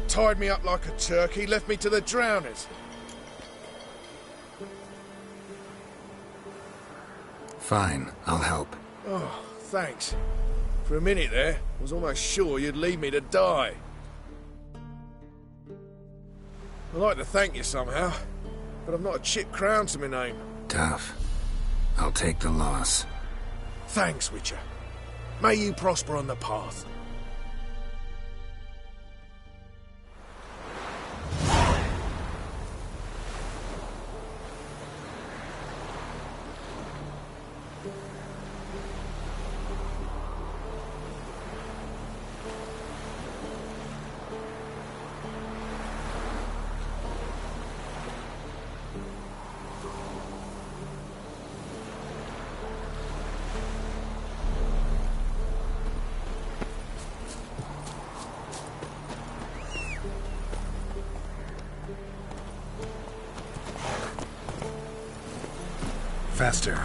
Speaker 12: Tied me up like a turkey, left me to the drowners.
Speaker 1: Fine, I'll help.
Speaker 12: Oh, thanks. For a minute there, I was almost sure you'd leave me to die. I'd like to thank you somehow, but I've not a chip crown to my name.
Speaker 1: Tough. I'll take the loss.
Speaker 12: Thanks, Witcher. May you prosper on the path.
Speaker 1: Faster.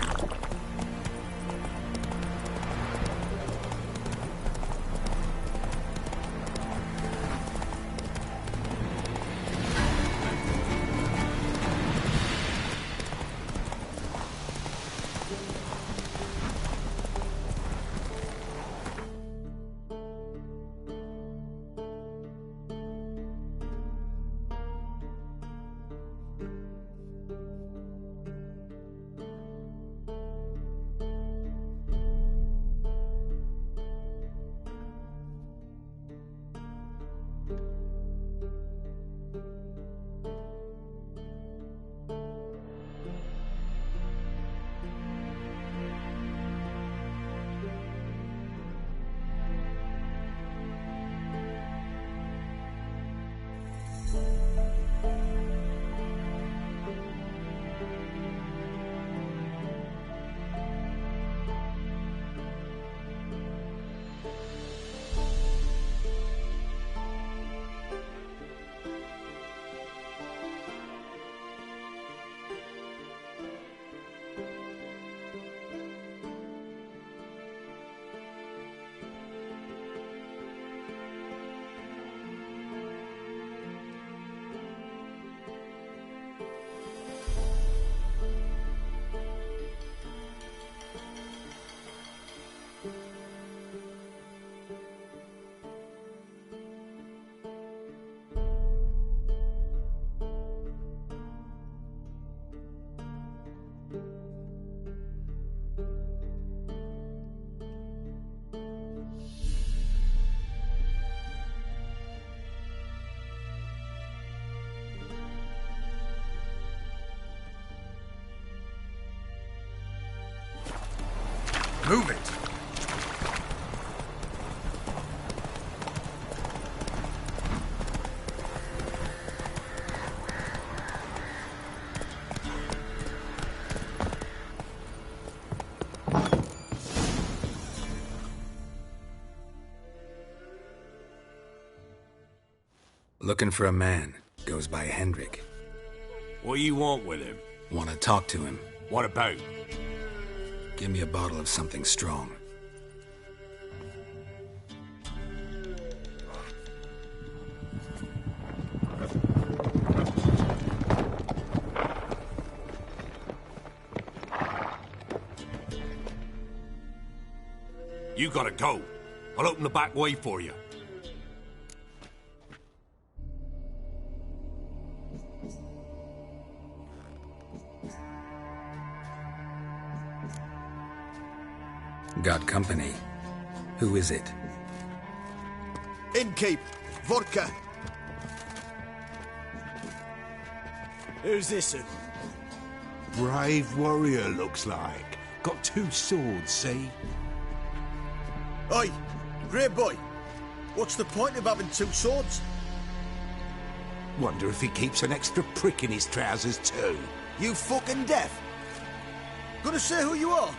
Speaker 12: Move it!
Speaker 1: Looking for a man. Goes by Hendrik.
Speaker 16: What do you want with him?
Speaker 1: Want to talk to him.
Speaker 16: What about?
Speaker 1: Give me a bottle of something strong.
Speaker 16: You gotta go. I'll open the back way for you.
Speaker 1: Got company. Who is it?
Speaker 12: Innkeep! Vodka!
Speaker 16: Who's this?
Speaker 12: Brave warrior, looks like. Got 2 swords, see?
Speaker 5: Oi! Grey boy! What's the point of having 2 swords?
Speaker 12: Wonder if he keeps an extra prick in his trousers, too.
Speaker 5: You fucking deaf? Gonna say who you are?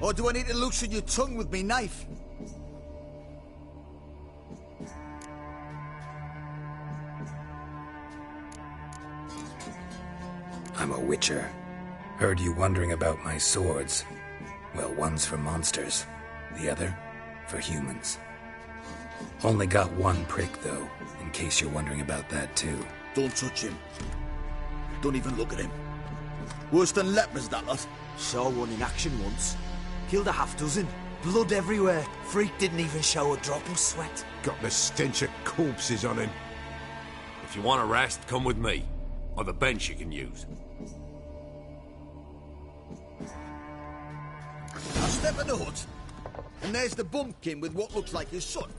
Speaker 5: Or do I need to loosen your tongue with me knife?
Speaker 1: I'm a witcher. Heard you wondering about my swords. Well, one's for monsters, the other for humans. Only got 1 prick, though, in case you're wondering about that, too.
Speaker 5: Don't touch him. Don't even look at him. Worse than lepers, that lot.
Speaker 10: Saw one in action once. Killed a half-dozen. Blood everywhere. Freak didn't even show a drop of sweat.
Speaker 12: Got the stench of corpses on him.
Speaker 16: If you want a rest, come with me. I've a bench you can use.
Speaker 5: I step in the hut, and there's the bumpkin with what looks like his son.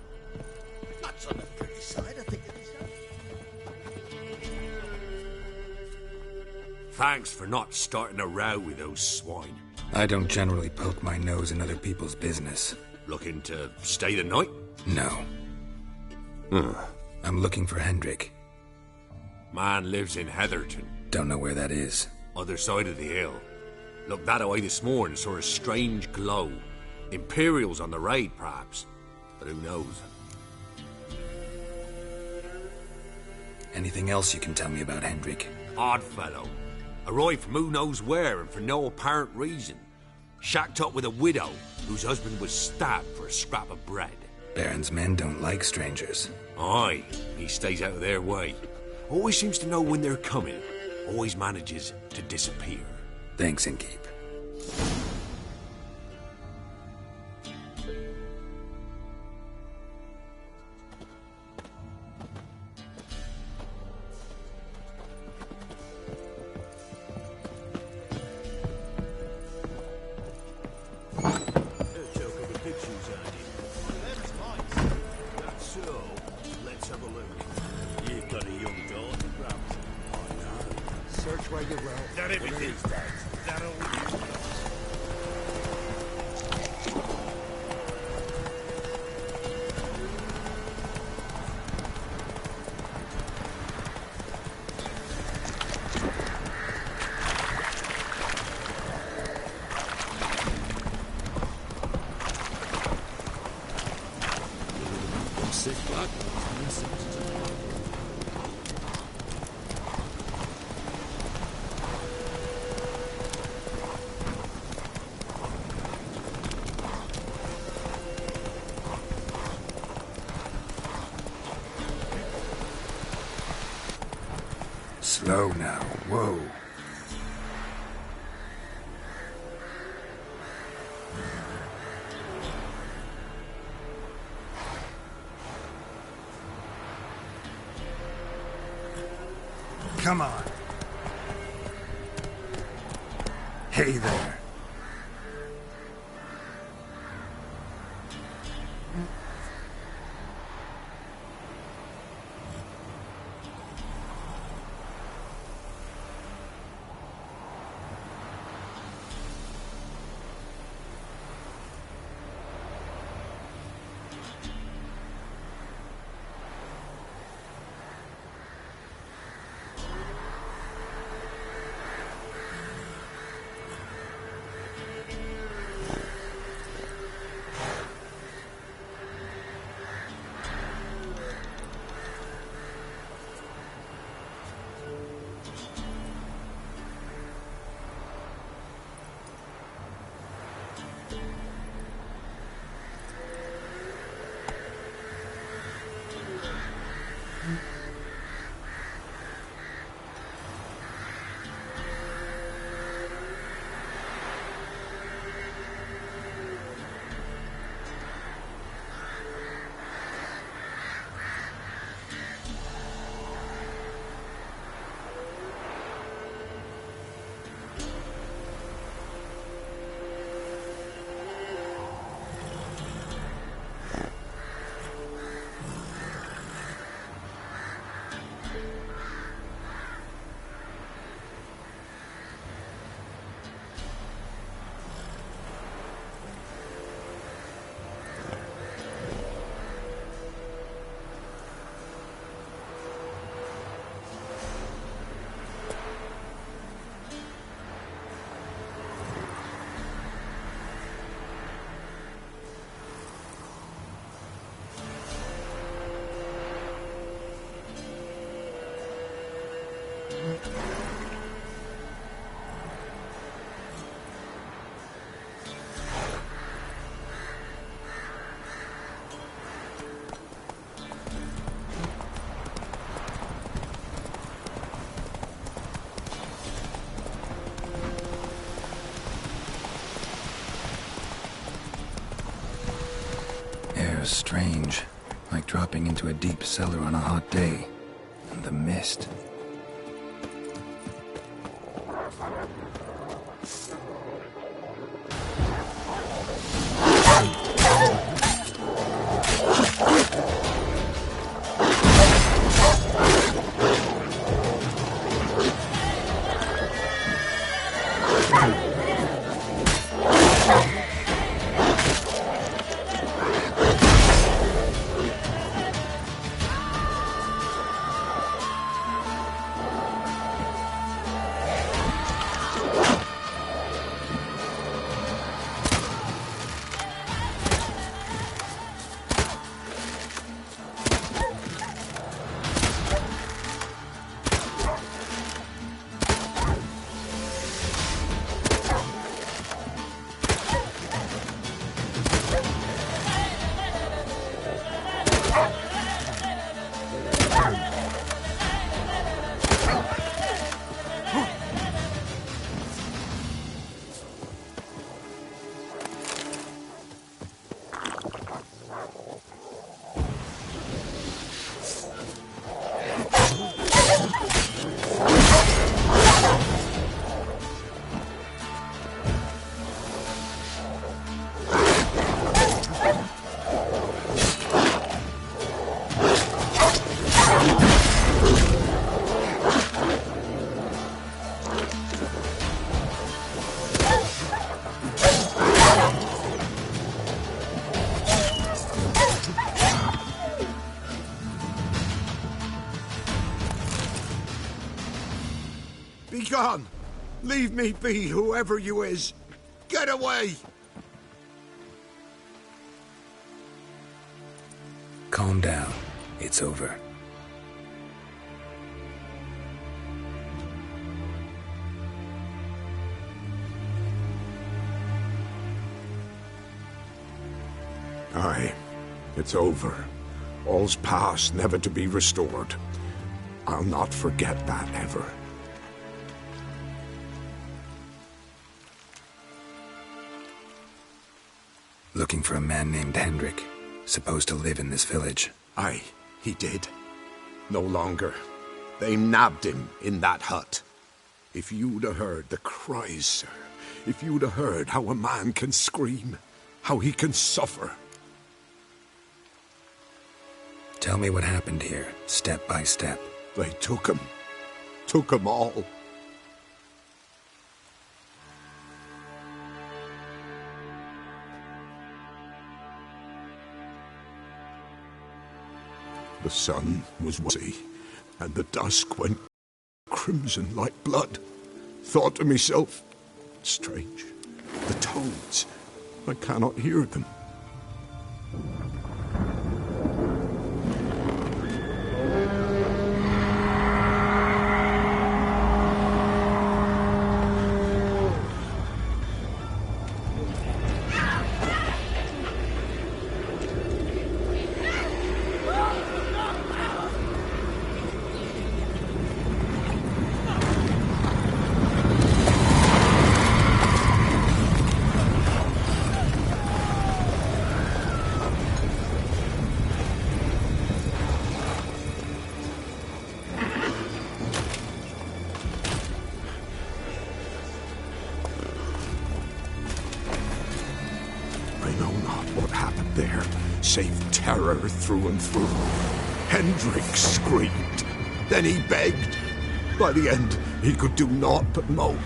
Speaker 5: That's on the pretty side, I think it is.
Speaker 16: Thanks for not starting a row with those swine.
Speaker 1: I don't generally poke my nose in other people's business.
Speaker 16: Looking to stay the night?
Speaker 1: No. I'm looking for Hendrik.
Speaker 16: Man lives in Heatherton.
Speaker 1: Don't know where that is.
Speaker 16: Other side of the hill. Looked that away this morning, saw a strange glow. Imperials on the raid, perhaps. But who knows?
Speaker 1: Anything else you can tell me about Hendrik?
Speaker 16: Odd fellow. Arrived from who knows where and for no apparent reason. Shacked up with a widow whose husband was stabbed for a scrap of bread.
Speaker 1: Baron's men don't like strangers.
Speaker 16: Aye, he stays out of their way. Always seems to know when they're coming. Always manages to disappear.
Speaker 1: Thanks, Innkeep. Slow now. Whoa. Come on. Hey there. was strange, like dropping into a deep cellar on a hot day. And the mist.
Speaker 12: Gone! Leave me be, whoever you is! Get away!
Speaker 1: Calm down. It's over.
Speaker 12: Aye, it's over. All's past, never to be restored. I'll not forget that ever.
Speaker 1: Looking for a man named Hendrik, supposed to live in this village.
Speaker 12: Aye, he did. No longer. They nabbed him in that hut. If you'd have heard the cries, sir, if you'd have heard how a man can scream, how he can suffer.
Speaker 1: Tell me what happened here, step by step.
Speaker 12: They took him. Took him all. The sun was rosy, and the dusk went crimson like blood. Thought to myself, strange, the toads, I cannot hear them. Save terror through and through. Hendrik screamed. Then he begged. By the end, he could do naught but moan.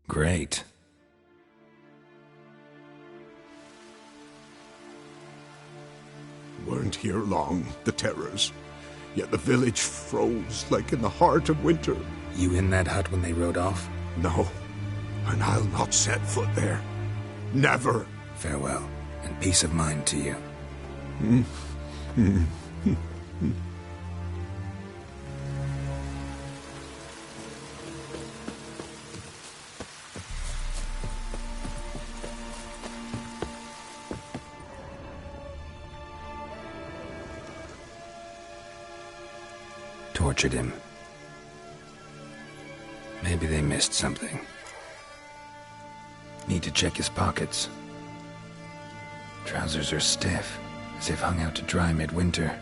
Speaker 1: Great.
Speaker 12: Weren't here long, the terrors. yet the village froze like in the heart of winter.
Speaker 1: You in that hut when they rode off?
Speaker 12: No, and I'll not set foot there. Never.
Speaker 1: Farewell, and peace of mind to you. Tortured him. Maybe they missed something. Need to check his pockets. Trousers are stiff, as if hung out to dry midwinter.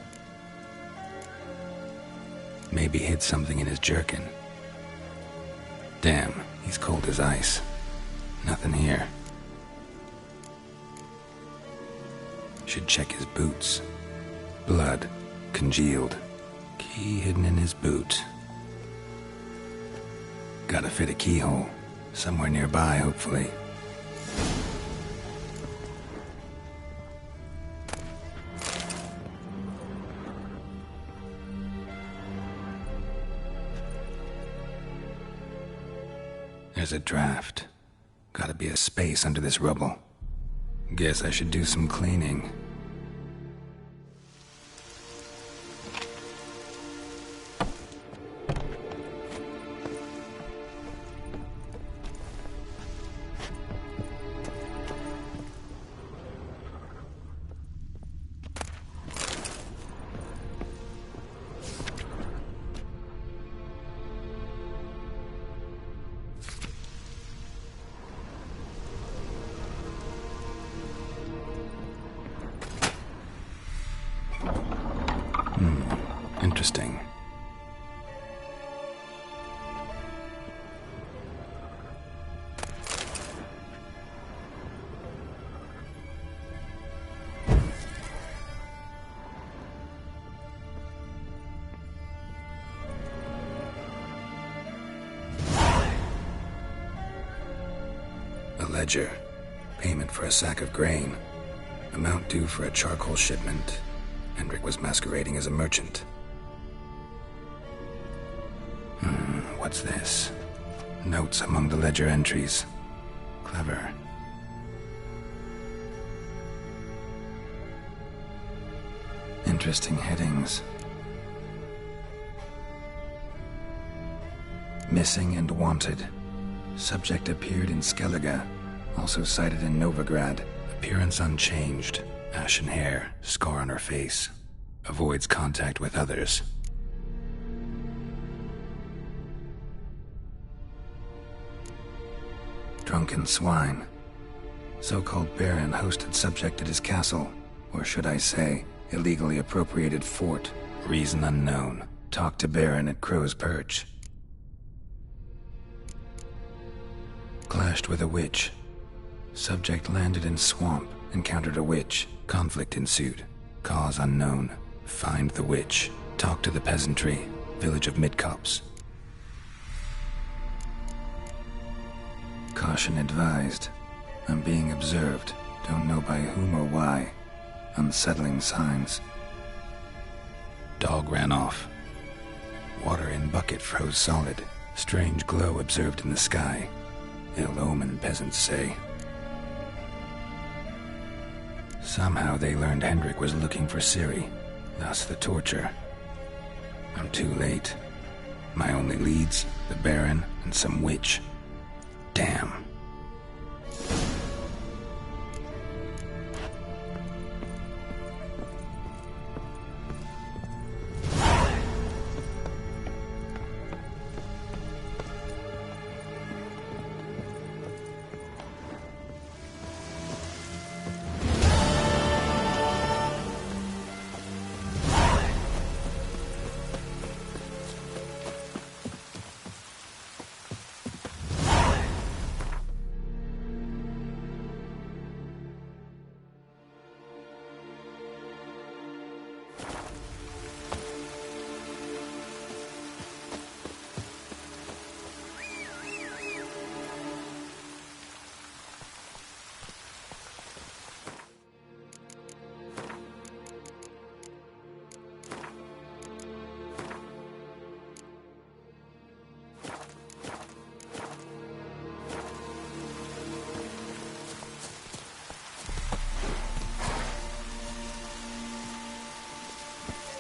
Speaker 1: Maybe hid something in his jerkin. Damn, he's cold as ice. Nothing here. Should check his boots. Blood, congealed. Key hidden in his boot. Gotta fit a keyhole. Somewhere nearby, hopefully. There's a draft. Gotta be a space under this rubble. Guess I should do some cleaning. Interesting. A ledger. Payment for a sack of grain. Amount due for a charcoal shipment. Hendrik was masquerading as a merchant. What's this? Notes among the ledger entries. Clever. Interesting headings. Missing and wanted. Subject appeared in Skellige. Also sighted in Novigrad. Appearance unchanged. Ashen hair. Scar on her face. Avoids contact with others. Drunken swine. So-called Baron hosted subject at his castle, or should I say, illegally appropriated fort. Reason unknown. Talked to Baron at Crow's Perch. Clashed with a witch. Subject landed in swamp, encountered a witch. Conflict ensued. Cause unknown. Find the witch. Talk to the peasantry. Village of Midcopse. Caution advised. I'm being observed. Don't know by whom or why. Unsettling signs. Dog ran off. Water in bucket froze solid. Strange glow observed in the sky. Ill omen, peasants say. Somehow they learned Hendrik was looking for Ciri. Thus the torture. I'm too late. My only leads, the Baron and some witch. Damn.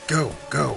Speaker 1: Go, go.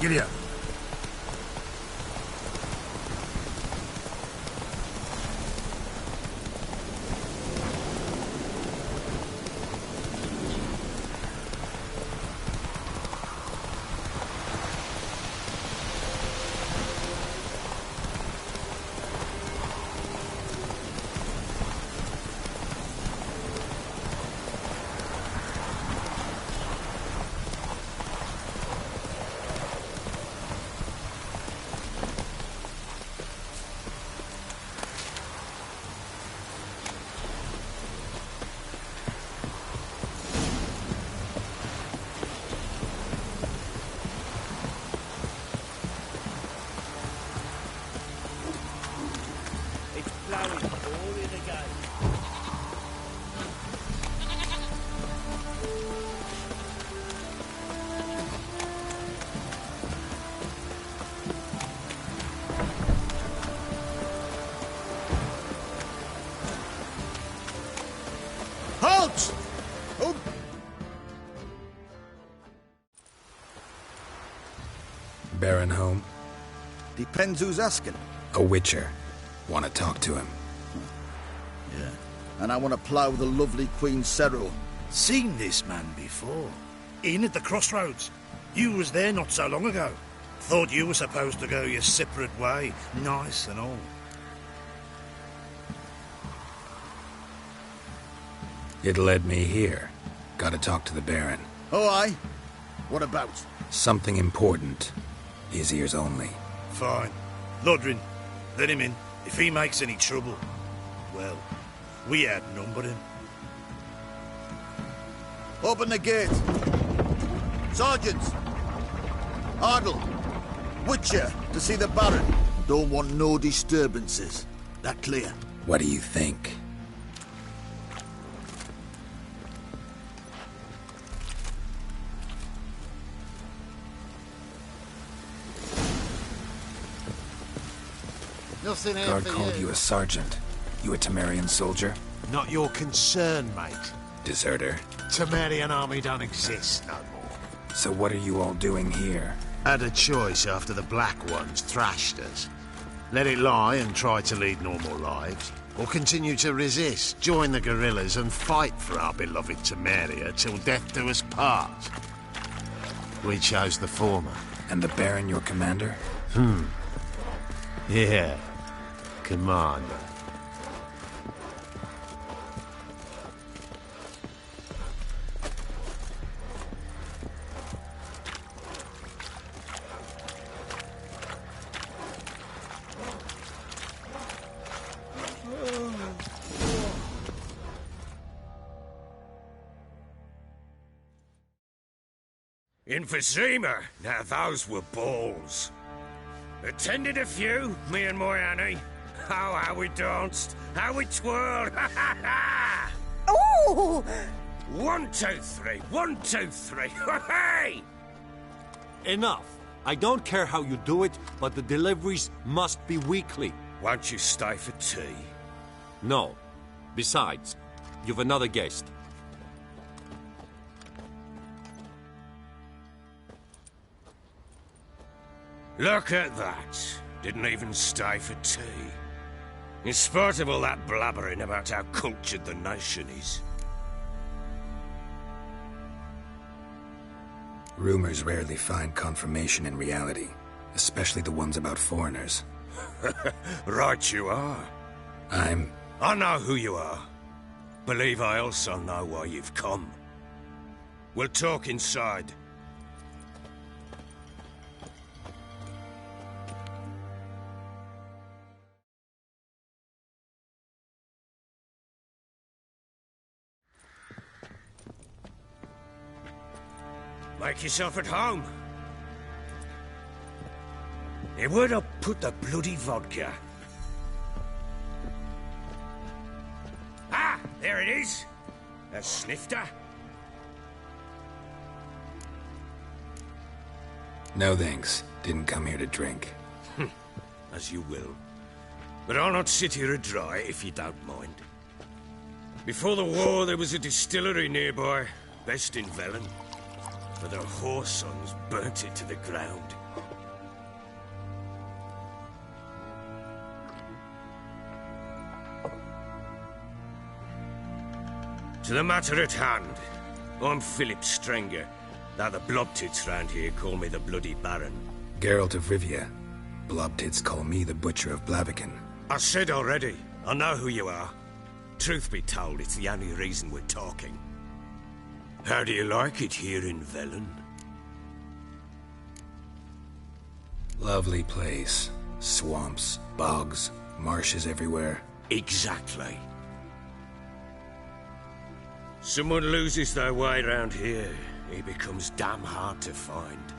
Speaker 1: Giddy up.
Speaker 5: Halt! Oh.
Speaker 1: Baron home?
Speaker 5: Depends who's asking.
Speaker 1: A witcher. Want to talk to him.
Speaker 5: Yeah. And I want to plough the lovely Queen Cyril.
Speaker 13: Seen this man before. In at the crossroads. You was there not so long ago. Thought you were supposed to go your separate way. Nice and all.
Speaker 1: It led me here. Gotta talk to the Baron.
Speaker 5: Oh, aye? What about?
Speaker 1: Something important. His ears only.
Speaker 13: Fine. Lodrin, let him in. If he makes any trouble, well, we outnumber him.
Speaker 5: Open the gate. Sergeants! Ardle! Witcher, to see the Baron. Don't want no disturbances. That clear?
Speaker 1: What do you think?
Speaker 17: Nothing here
Speaker 1: Guard
Speaker 17: for
Speaker 1: called you a sergeant. You a Temerian soldier?
Speaker 12: Not your concern, mate.
Speaker 1: Deserter.
Speaker 12: Temerian army don't exist no more.
Speaker 1: So what are you all doing here?
Speaker 12: Had a choice after the Black Ones thrashed us. Let it lie and try to lead normal lives, or continue to resist, join the guerrillas and fight for our beloved Temeria till death do us part. We chose the former.
Speaker 1: And the Baron your commander?
Speaker 12: Yeah. Commander.
Speaker 20: In Vizima, now those were balls. Attended a few, me and my Annie. Oh, how we danced, how we twirled, ha ha ha!
Speaker 4: Oh!
Speaker 20: 1, 2, 3, 1, 2, 3, hey!
Speaker 16: Enough. I don't care how you do it, but the deliveries must be weekly.
Speaker 20: Won't you stay for tea?
Speaker 16: No. Besides, you've another guest.
Speaker 20: Look at that. Didn't even stay for tea. In spite of all that blabbering about how cultured the nation is.
Speaker 1: Rumors rarely find confirmation in reality, especially the ones about foreigners.
Speaker 20: Right you are. I know who you are. Believe I also know why you've come. We'll talk inside. Make yourself at home. Hey, where'd I put the bloody vodka? Ah, there it is. A snifter.
Speaker 1: No thanks. Didn't come here to drink.
Speaker 20: As you will. But I'll not sit here dry if you don't mind. Before the war, there was a distillery nearby, best in Velen. But their whoresons burnt it to the ground. To the matter at hand, I'm Philip Strenger. Now the Blobtits round here call me the Bloody Baron.
Speaker 1: Geralt of Rivia. Blobtits call me the Butcher of Blaviken.
Speaker 20: I said already, I know who you are. Truth be told, it's the only reason we're talking. How do you like it here in Velen?
Speaker 1: Lovely place. Swamps, bogs, marshes everywhere.
Speaker 20: Exactly. Someone loses their way around here, he becomes damn hard to find.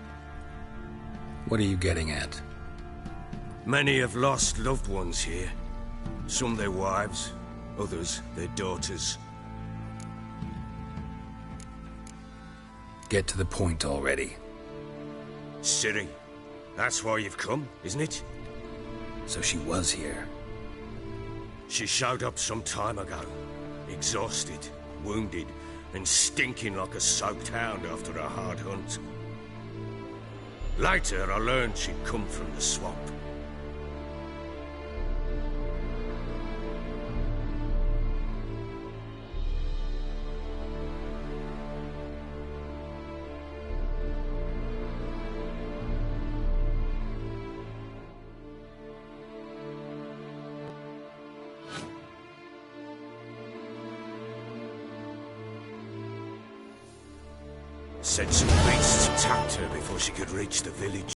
Speaker 1: What are you getting at?
Speaker 20: Many have lost loved ones here. Some their wives, others their daughters.
Speaker 1: Get to the point already.
Speaker 20: Ciri, that's why you've come, isn't it?
Speaker 1: So she was here.
Speaker 20: She showed up some time ago. Exhausted, wounded, and stinking like a soaked hound after a hard hunt. Later, I learned she'd come from the swamp. Said some beasts attacked her before she could reach the village.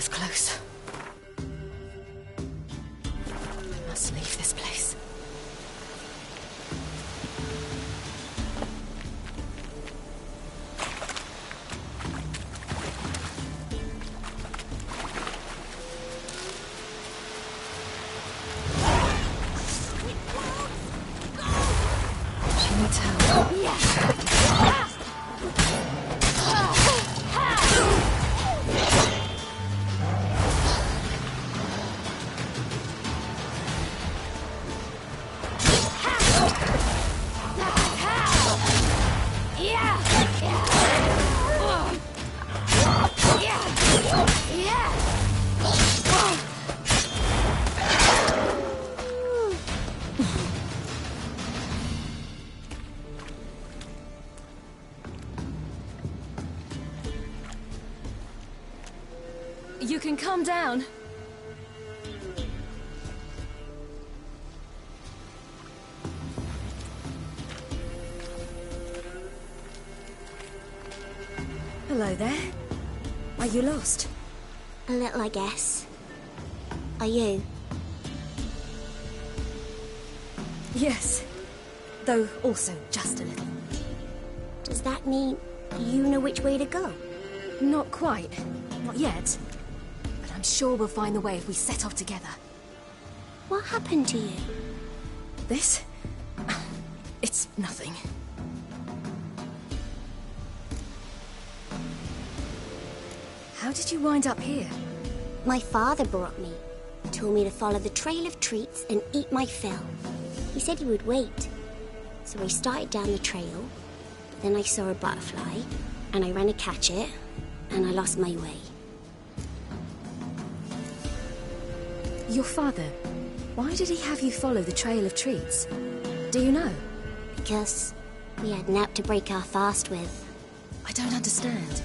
Speaker 7: Close. I must leave this
Speaker 2: calm down. Hello there. Are you lost?
Speaker 8: A little, I guess. Are you?
Speaker 2: Yes. Though also just a little.
Speaker 8: Does that mean you know which way to go?
Speaker 2: Not quite. Not yet. But I'm sure we'll find the way if we set off together.
Speaker 8: What happened to you?
Speaker 2: This? It's nothing. How did you wind up here?
Speaker 8: My father brought me. Told me to follow the trail of treats and eat my fill. He said he would wait. So I started down the trail. Then I saw a butterfly, and I ran to catch it, and I lost my way.
Speaker 2: Your father, why did he have you follow the trail of treats? Do you know?
Speaker 8: Because we had naught to break our fast with.
Speaker 2: I don't understand.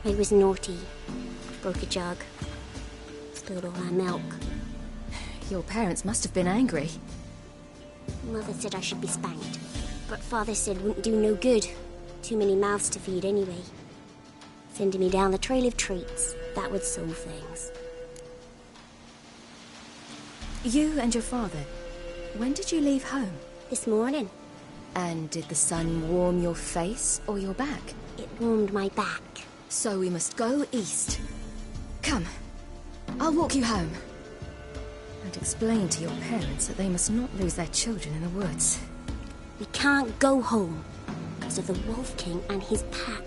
Speaker 8: I was naughty. Broke a jug. Spilled all our milk.
Speaker 2: Your parents must have been angry.
Speaker 8: Mother said I should be spanked. But Father said wouldn't do no good. Too many mouths to feed anyway. Sending me down the trail of treats. That would solve things.
Speaker 2: You and your father, when did you leave home?
Speaker 8: This morning.
Speaker 2: And did the sun warm your face or your back?
Speaker 8: It warmed my back.
Speaker 2: So we must go east. Come, I'll walk you home. And explain to your parents that they must not lose their children in the woods.
Speaker 8: We can't go home because of the Wolf King and his pack.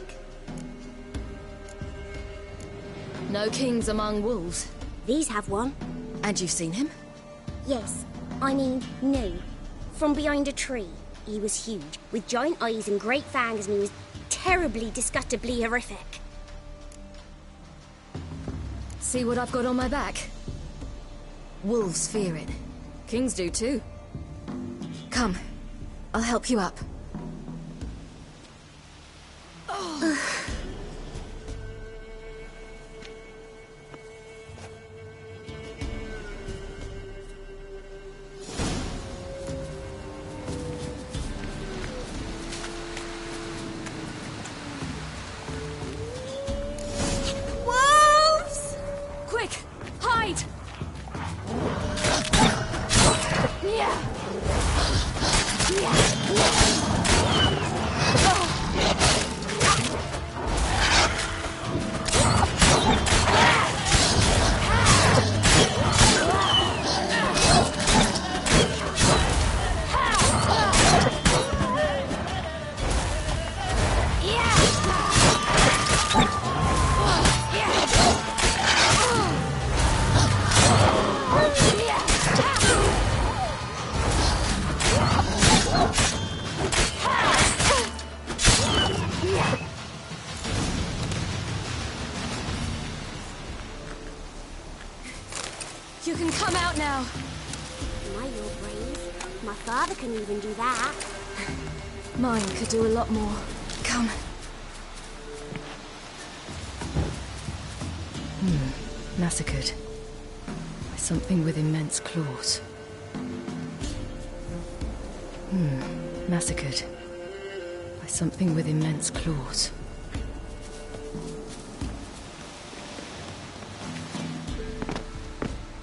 Speaker 2: No kings among wolves.
Speaker 8: These have one.
Speaker 2: And you've seen him?
Speaker 8: Yes. I mean, no. From behind a tree. He was huge, with giant eyes and great fangs, and he was terribly, disgustingly horrific.
Speaker 2: See what I've got on my back? Wolves fear it. Kings do too. Come, I'll help you up.
Speaker 8: Wolves!
Speaker 2: Quick, hide! You can come out now.
Speaker 8: My, you're brave. My father can even do that.
Speaker 2: Mine could do a lot more. Come. Massacred. By something with immense claws. Massacred. By something with immense claws.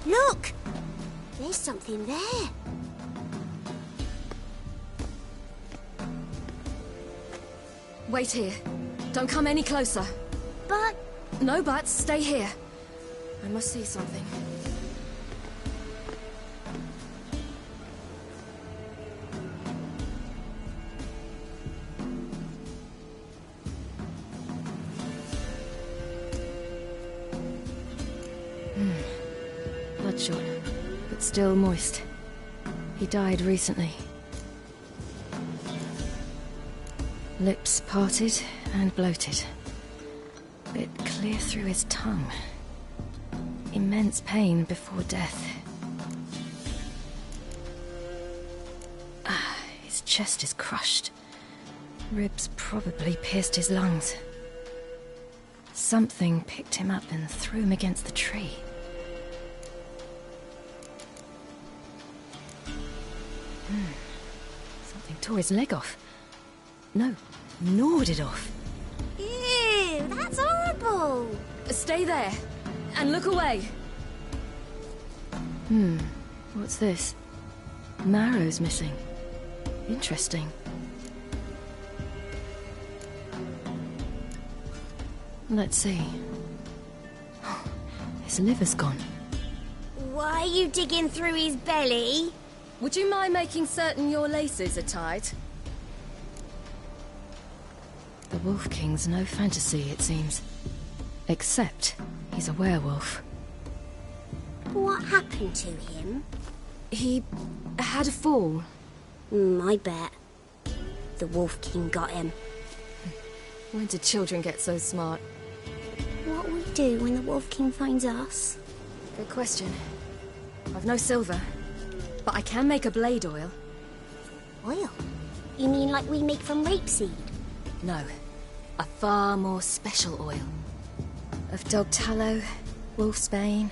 Speaker 8: Look! There's something there.
Speaker 2: Wait here. Don't come any closer.
Speaker 8: But...
Speaker 2: No buts. Stay here. I must see something. Bloodshot, but still moist. He died recently. Lips parted and bloated. Bit clear through his tongue. Immense pain before death. His chest is crushed. Ribs probably pierced his lungs. Something picked him up and threw him against the tree. Something tore his leg off. No, gnawed it off.
Speaker 8: Ew, that's horrible.
Speaker 2: Stay there, and look away. What's this? Marrow's missing. Interesting. Let's see. His liver's gone.
Speaker 8: Why are you digging through his belly?
Speaker 2: Would you mind making certain your laces are tied? The Wolf King's no fantasy, it seems. Except he's a werewolf.
Speaker 8: What happened to him?
Speaker 2: He had a fall.
Speaker 8: I bet. The Wolf King got him.
Speaker 2: When did children get so smart?
Speaker 8: What will we do when the Wolf King finds us?
Speaker 2: Good question. I've no silver, but I can make a blade oil.
Speaker 8: Oil? You mean like we make from rapeseed?
Speaker 2: No, a far more special oil. Of dog tallow, wolf's bane,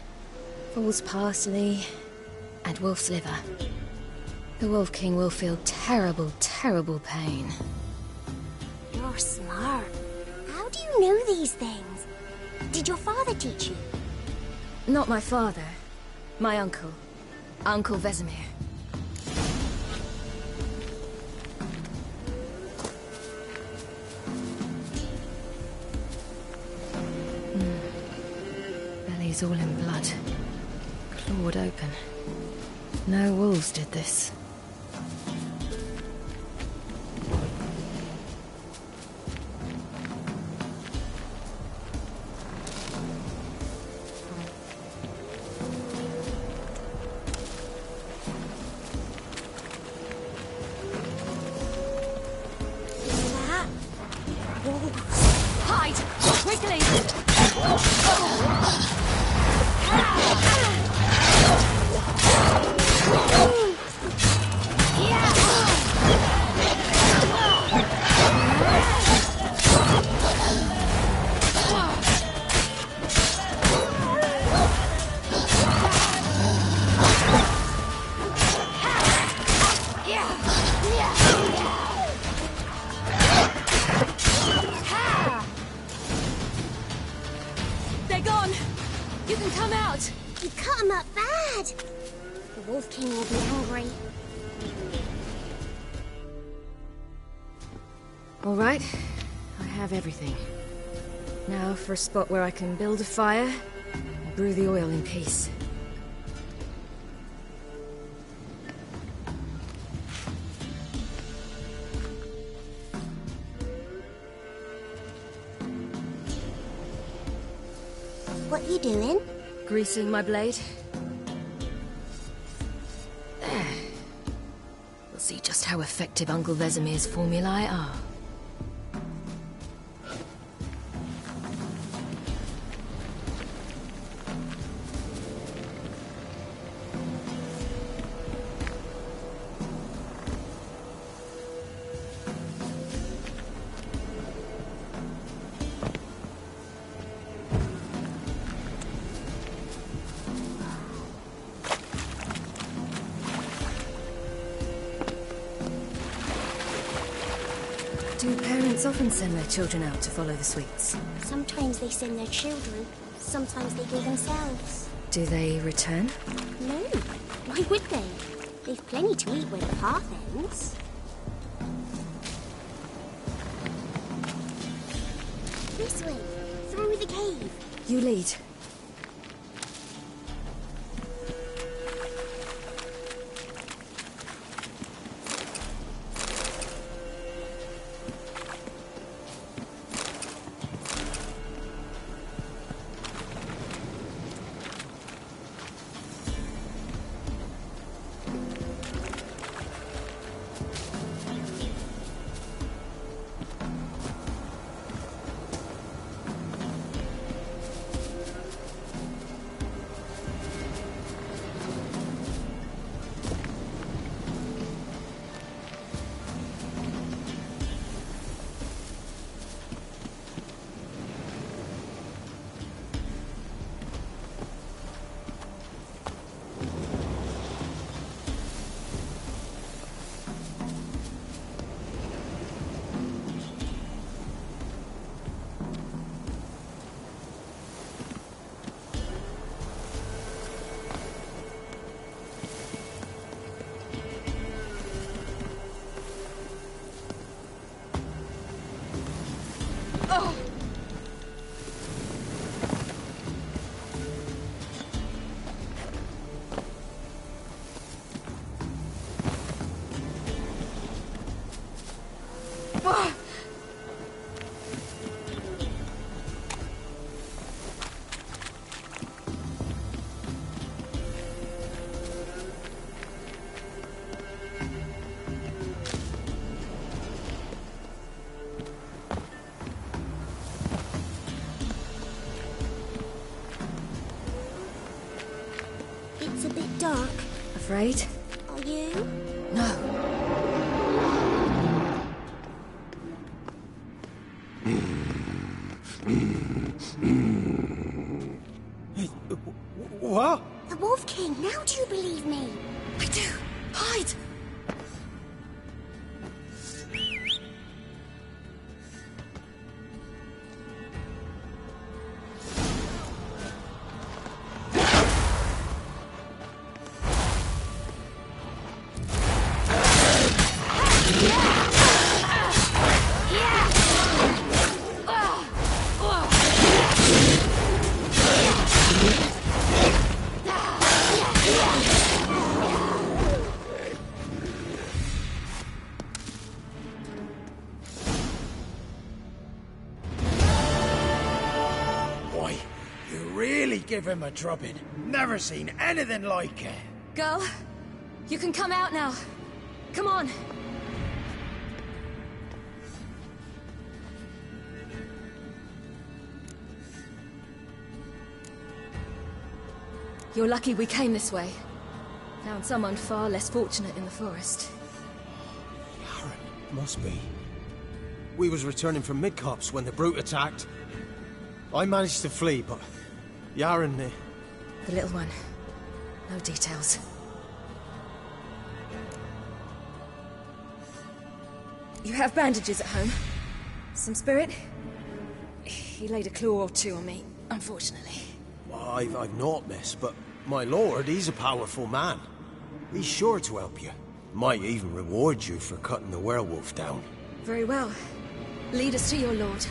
Speaker 2: fool's parsley, and wolf's liver. The Wolf King will feel terrible, terrible pain.
Speaker 8: You're smart. How do you know these things? Did your father teach you?
Speaker 2: Not my father. My uncle. Uncle Vesemir. Belly's all in blood. Clawed open. No wolves did this.
Speaker 8: Hide! Quickly!
Speaker 2: They're gone! You can come out!
Speaker 8: You cut him up bad! The Wolf King will be angry.
Speaker 2: All right, I have everything. Now for a spot where I can build a fire and brew the oil in peace.
Speaker 8: What are you doing?
Speaker 2: Greasing my blade. There. We'll see just how effective Uncle Vesemir's formulae are. Do parents often send their children out to follow the sweets?
Speaker 8: Sometimes they send their children. Sometimes they go themselves.
Speaker 2: Do they return?
Speaker 8: No. Why would they? They've plenty to eat where the path ends. This way. Through the cave.
Speaker 2: You lead.
Speaker 8: It's a bit dark.
Speaker 2: Afraid?
Speaker 8: Are you?
Speaker 2: No.
Speaker 14: What?
Speaker 8: The Wolf King, now do you believe me?
Speaker 2: I do. Hide!
Speaker 14: Give him a drubbing. Never seen anything like it.
Speaker 2: Girl, you can come out now. Come on. You're lucky we came this way. Found someone far less fortunate in the forest.
Speaker 14: Yaren, must be. We was returning from Midcops when the brute attacked. I managed to flee, but Yaren...
Speaker 2: The little one. No details. You have bandages at home? Some spirit? He laid a claw or two on me, unfortunately.
Speaker 14: I've not, miss, but my lord, he's a powerful man. He's sure to help you. Might even reward you for cutting the werewolf down.
Speaker 2: Very well. Lead us to your lord.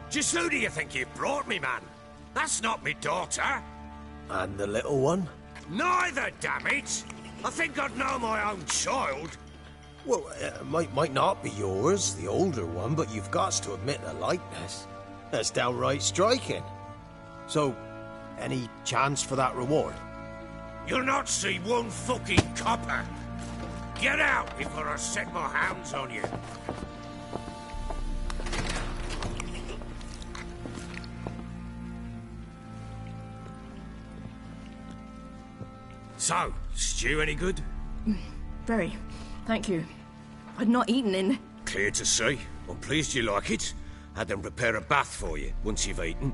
Speaker 16: Just who do you think you've brought me, man? That's not me daughter.
Speaker 14: And the little one?
Speaker 16: Neither, damn it! I think I'd know my own child.
Speaker 14: Well, might not be yours, the older one, but you've got to admit the likeness. That's downright striking. So, any chance for that reward?
Speaker 16: You'll not see one fucking copper. Get out before I set my hounds on you. So, stew any good?
Speaker 2: Very. Thank you. I'd not eaten in...
Speaker 16: Clear to see. I'm pleased you like it. Had them prepare a bath for you once you've eaten.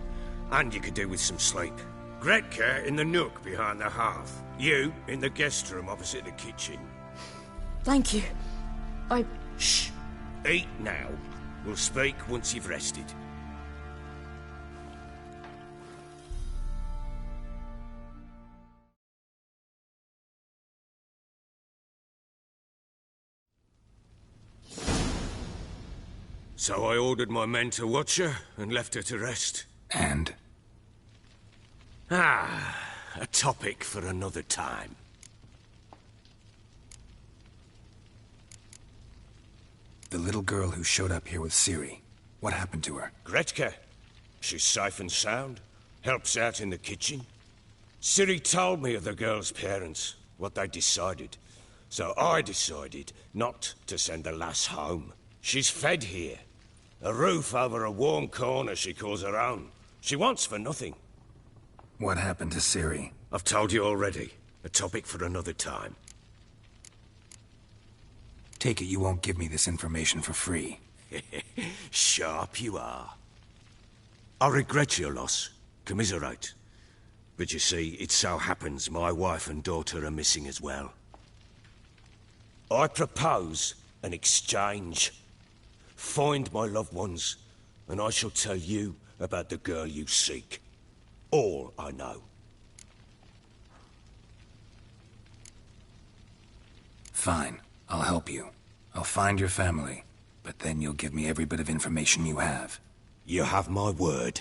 Speaker 16: And you could do with some sleep. Gretka in the nook behind the hearth. You in the guest room opposite the kitchen.
Speaker 2: Thank you.
Speaker 16: Shh. Eat now. We'll speak once you've rested. So I ordered my men to watch her and left her to rest.
Speaker 1: And?
Speaker 16: A topic for another time.
Speaker 1: The little girl who showed up here with Ciri. What happened to her?
Speaker 16: Gretka. She's safe and sound. Helps out in the kitchen. Ciri told me of the girl's parents, what they decided. So I decided not to send the lass home. She's fed here. A roof over a warm corner she calls her own. She wants for nothing.
Speaker 1: What happened to Ciri?
Speaker 16: I've told you already. A topic for another time.
Speaker 1: Take it you won't give me this information for free.
Speaker 16: Sharp you are. I regret your loss. Commiserate. But you see, it so happens my wife and daughter are missing as well. I propose an exchange. Find my loved ones, and I shall tell you about the girl you seek. All I know.
Speaker 1: Fine. I'll help you. I'll find your family, but then you'll give me every bit of information you have.
Speaker 16: You have my word.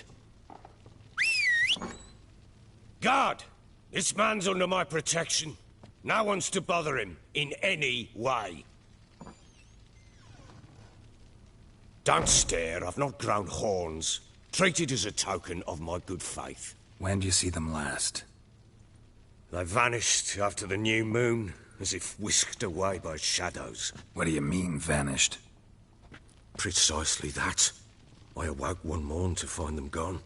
Speaker 16: Guard! This man's under my protection. No one's to bother him in any way. Don't stare, I've not grown horns. Treat it as a token of my good faith.
Speaker 1: When do you see them last?
Speaker 16: They vanished after the new moon, as if whisked away by shadows.
Speaker 1: What do you mean, vanished?
Speaker 16: Precisely that. I awoke one morn to find them gone.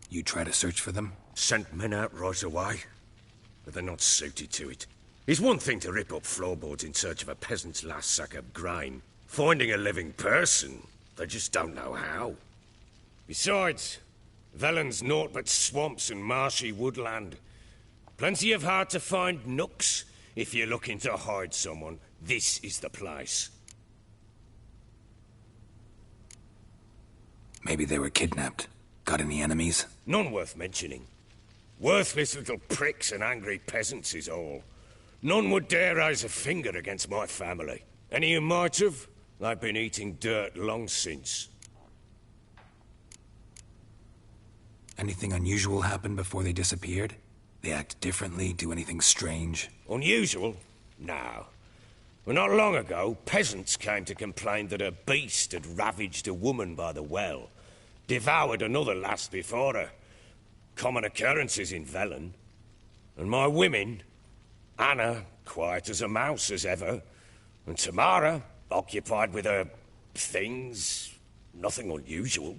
Speaker 1: You try to search for them?
Speaker 16: Sent men out right away, but they're not suited to it. It's one thing to rip up floorboards in search of a peasant's last sack of grain. Finding a living person, they just don't know how. Besides, Velen's naught but swamps and marshy woodland. Plenty of hard-to-find nooks. If you're looking to hide someone, this is the place.
Speaker 1: Maybe they were kidnapped. Got any enemies?
Speaker 16: None worth mentioning. Worthless little pricks and angry peasants is all. None would dare raise a finger against my family. Any who might have, they've been eating dirt long since.
Speaker 1: Anything unusual happen before they disappeared? They act differently, do anything strange?
Speaker 16: Unusual? No. Well, not long ago, peasants came to complain that a beast had ravaged a woman by the well. Devoured another lass before her. Common occurrences in Velen. And my women, Anna, quiet as a mouse as ever, and Tamara, occupied with her things, nothing unusual.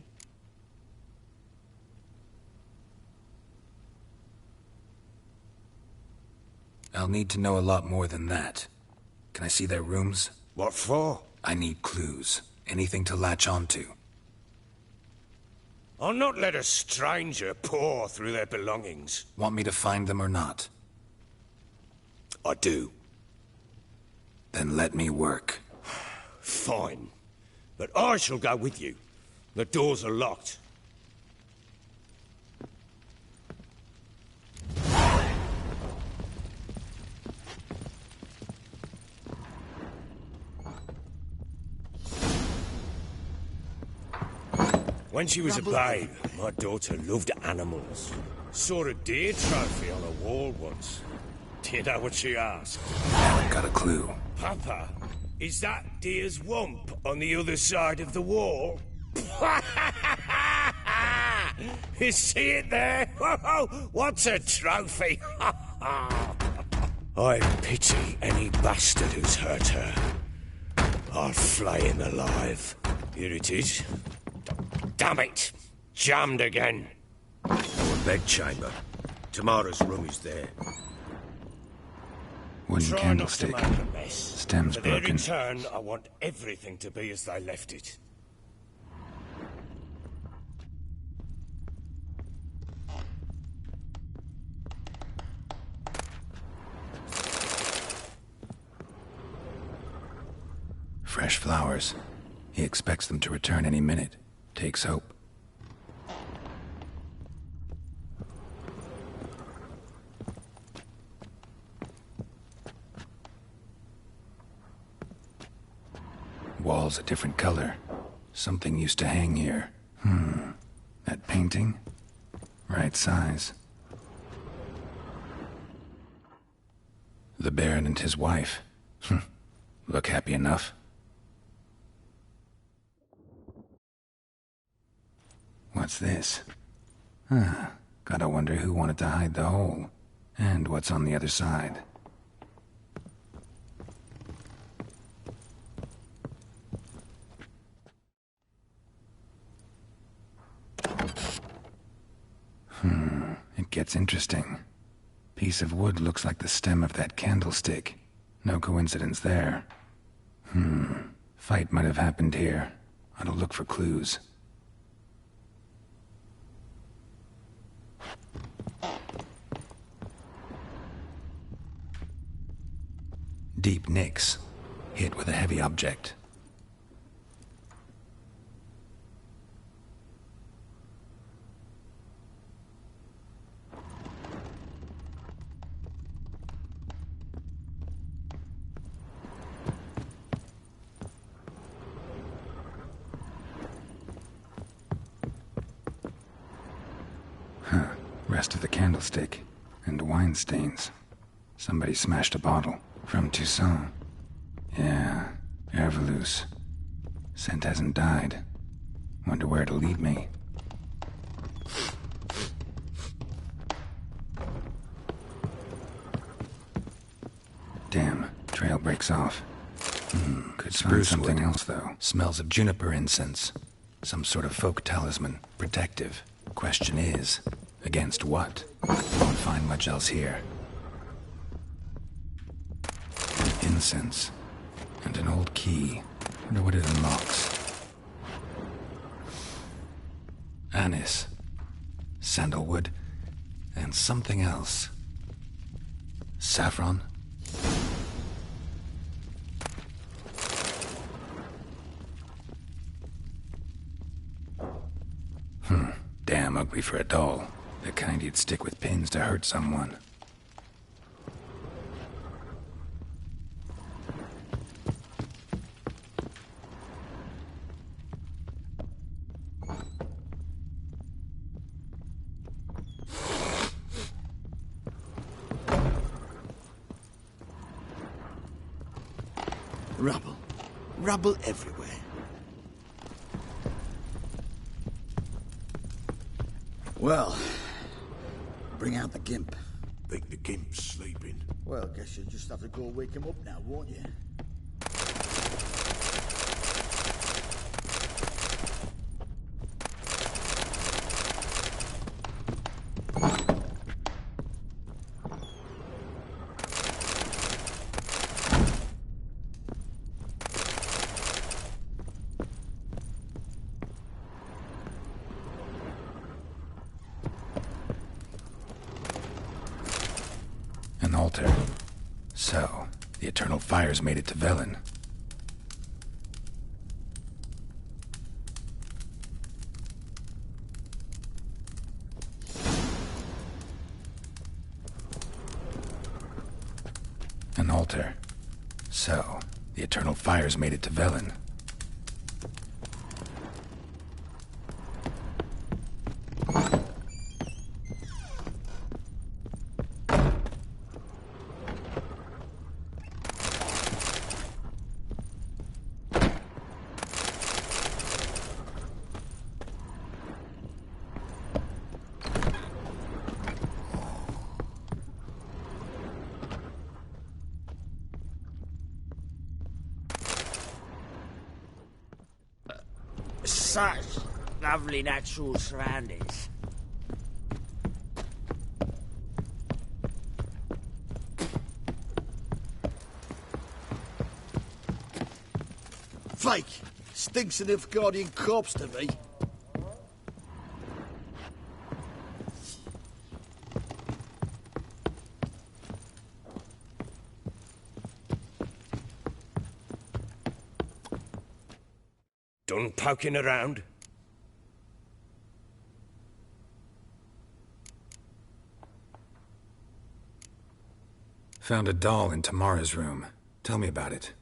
Speaker 1: I'll need to know a lot more than that. Can I see their rooms?
Speaker 16: What for?
Speaker 1: I need clues. Anything to latch onto.
Speaker 16: I'll not let a stranger pore through their belongings.
Speaker 1: Want me to find them or not?
Speaker 16: I do.
Speaker 1: Then let me work.
Speaker 16: Fine. But I shall go with you. The doors are locked. When she was a babe, my daughter loved animals. Saw a deer trophy on a wall once. Do you know what she asked?
Speaker 1: Haven't got a clue.
Speaker 16: Papa, is that deer's wump on the other side of the wall? You see it there? What's a trophy? I pity any bastard who's hurt her. I'll flay him alive. Here it is. Damn it! Jammed again. Our bedchamber. Tamara's room is there.
Speaker 1: Wooden
Speaker 16: Try
Speaker 1: candlestick.
Speaker 16: not to make a mess.
Speaker 1: Stem's
Speaker 16: For their
Speaker 1: broken.
Speaker 16: return, I want everything to be as they left it.
Speaker 1: Fresh flowers. He expects them to return any minute. Takes hope. Wall's a different color. Something used to hang here. That painting? Right size. The Baron and his wife. Look happy enough. What's this? Gotta wonder who wanted to hide the hole. And what's on the other side. It gets interesting. Piece of wood looks like the stem of that candlestick. No coincidence there. Fight might have happened here. Ought to look for clues. Deep nicks. Hit with a heavy object. Rest of the candlestick. And wine stains. Somebody smashed a bottle. From Toussaint. Yeah, Herveloos. Scent hasn't died. Wonder where it'll lead me. Damn, trail breaks off. Could find something else, though. Smells of juniper incense. Some sort of folk talisman. Protective. Question is, against what? Won't find much else here. Incense. And an old key. Wonder what it unlocks. Anise. Sandalwood. And something else. Saffron? Damn ugly for a doll. The kind you'd stick with pins to hurt someone.
Speaker 5: Rubble. Rubble everywhere. Well, bring out the gimp.
Speaker 12: Think the gimp's sleeping?
Speaker 5: Well, guess you'll just have to go wake him up now, won't you?
Speaker 1: An altar. So, the Eternal Fires made it to Velen. An altar. So, the Eternal Fires made it to Velen.
Speaker 15: Such lovely natural surroundings.
Speaker 5: Fake! Stinks of Nilfgaardian corpse to me.
Speaker 16: Done poking around?
Speaker 1: Found a doll in Tamara's room. Tell me about it.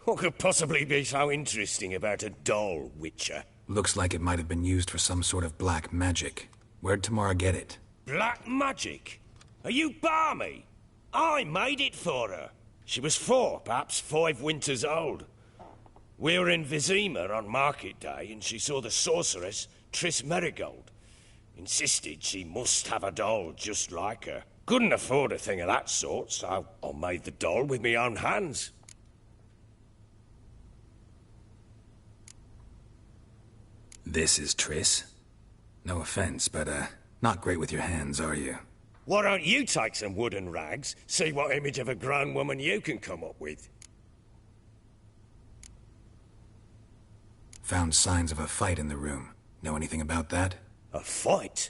Speaker 16: What could possibly be so interesting about a doll, Witcher?
Speaker 1: Looks like it might have been used for some sort of black magic. Where'd Tamara get it?
Speaker 16: Black magic? Are you balmy? I made it for her. She was 4, perhaps 5 winters old. We were in Vizima on market day, and she saw the sorceress, Triss Merigold. Insisted she must have a doll just like her. Couldn't afford a thing of that sort, so I made the doll with my own hands.
Speaker 1: This is Triss? No offense, but, not great with your hands, are you?
Speaker 16: Why don't you take some wooden rags, see what image of a grown woman you can come up with?
Speaker 1: Found signs of a fight in the room. Know anything about that?
Speaker 16: A fight?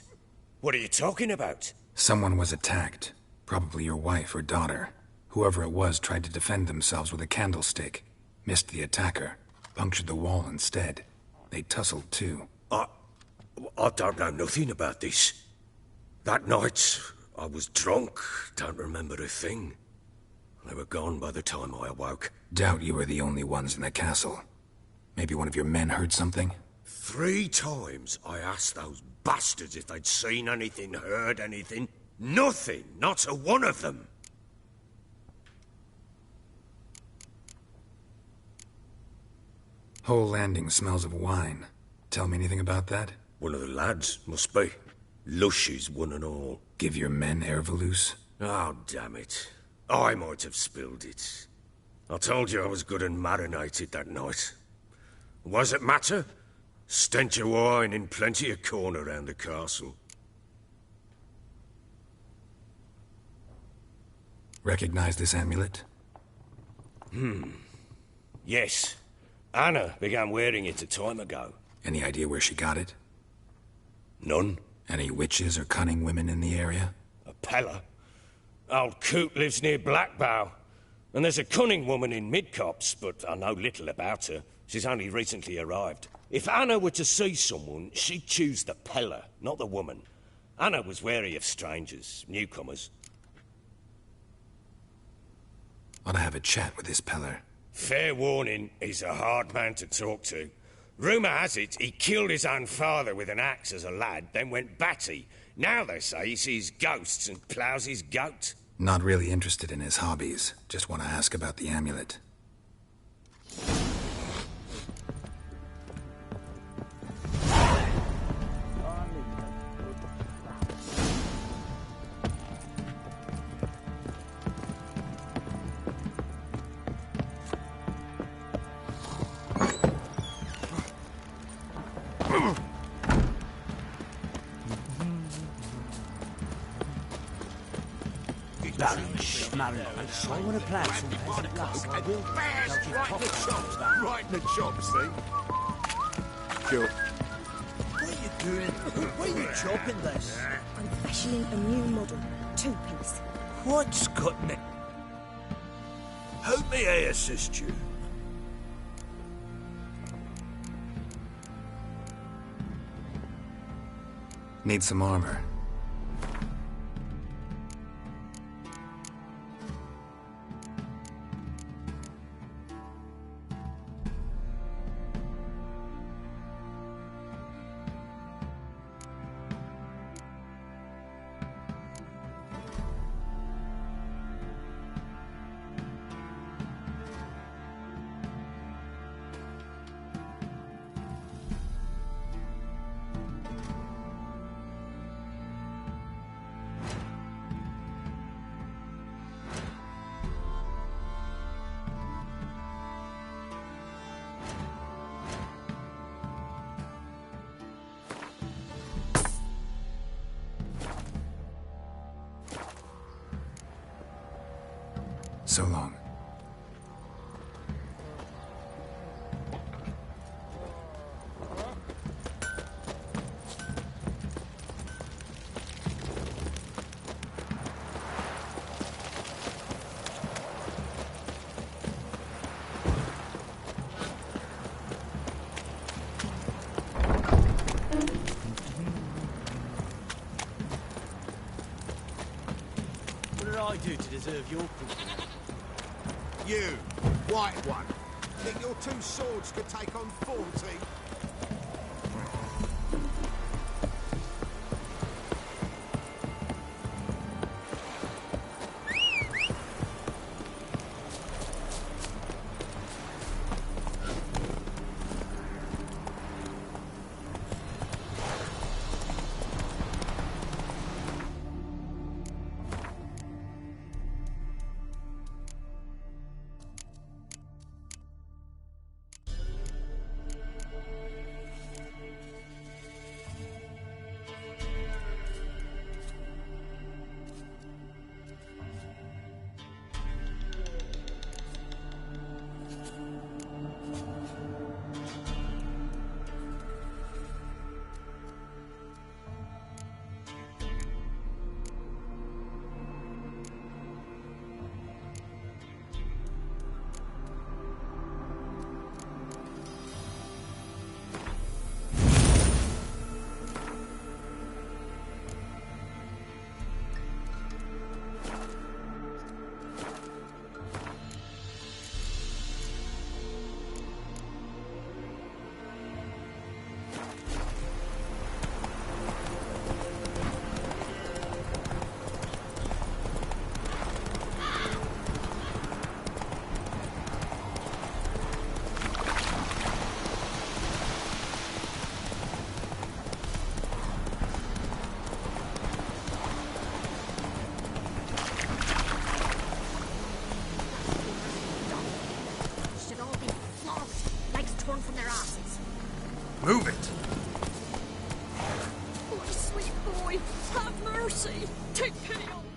Speaker 16: What are you talking about?
Speaker 1: Someone was attacked. Probably your wife or daughter. Whoever it was tried to defend themselves with a candlestick. Missed the attacker. Punctured the wall instead. They tussled too.
Speaker 16: I don't know nothing about this. That night, I was drunk. Don't remember a thing. They were gone by the time I awoke.
Speaker 1: Doubt you were the only ones in the castle. Maybe one of your men heard something?
Speaker 16: 3 times I asked those bastards if they'd seen anything, heard anything. Nothing. Not a one of them.
Speaker 1: Whole landing smells of wine. Tell me anything about that?
Speaker 16: One of the lads, must be. Lushes, one and all.
Speaker 1: Give your men air Volus?
Speaker 16: Oh, damn it. I might have spilled it. I told you I was good and marinated that night. What does it matter? Stench of wine in plenty of corn around the castle.
Speaker 1: Recognize this amulet?
Speaker 16: Yes. Anna began wearing it a time ago.
Speaker 1: Any idea where she got it?
Speaker 16: None.
Speaker 1: Any witches or cunning women in the area?
Speaker 16: A Pella. Old Coot lives near Blackbow. And there's a cunning woman in Midcopse, but I know little about her. She's only recently arrived. If Anna were to see someone, she'd choose the Pella, not the woman. Anna was wary of strangers, newcomers.
Speaker 1: Ought to have a chat with this Peller.
Speaker 16: Fair warning, he's a hard man to talk to. Rumour has it he killed his own father with an axe as a lad, then went batty. Now they say he sees ghosts and ploughs his goat.
Speaker 1: Not really interested in his hobbies. Just want to ask about the amulet.
Speaker 9: I want to play some peasant lass. I will.
Speaker 12: Right in the chops, see? Sure.
Speaker 9: What are you doing? Why are you chopping this?
Speaker 2: I'm fashioning a new model. 2-piece.
Speaker 9: What's cutting it? How may I assist you?
Speaker 1: Need some armor. So long.
Speaker 9: What did I do to deserve your company?
Speaker 12: You, white one. Think your 2 swords could take on 40?
Speaker 19: My sweet boy, have mercy. Take pity on me.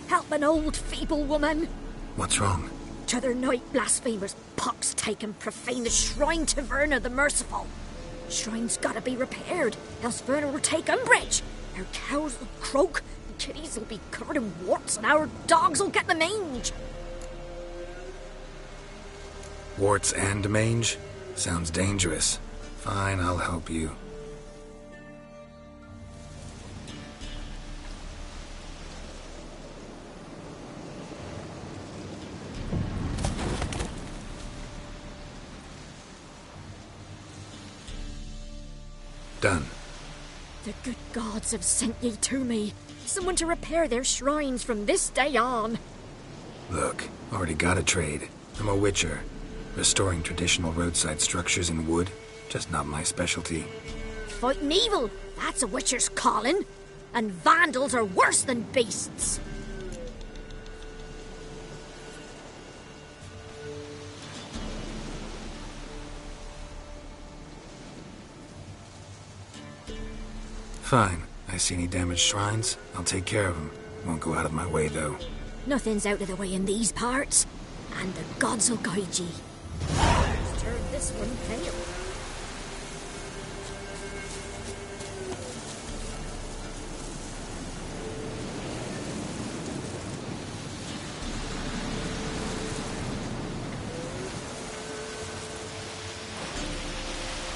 Speaker 19: Help an old feeble woman.
Speaker 1: What's wrong?
Speaker 19: T'other night blasphemers pox taken profane the shrine to Verna the Merciful. Shrine's gotta be repaired, else Verna will take umbrage. Our cows will croak, the kitties will be covered in warts, and our dogs will get the mange.
Speaker 1: Warts and mange? Sounds dangerous. Fine, I'll help you. Done.
Speaker 19: The good gods have sent ye to me. Someone to repair their shrines from this day on.
Speaker 1: Look, already got a trade. I'm a witcher. Restoring traditional roadside structures in wood, just not my specialty.
Speaker 19: Fighting evil, that's a witcher's calling. And vandals are worse than beasts.
Speaker 1: Fine. I see any damaged shrines, I'll take care of them. Won't go out of my way, though.
Speaker 19: Nothing's out of the way in these parts. And the gods will guide ye. Let's turn this one pale.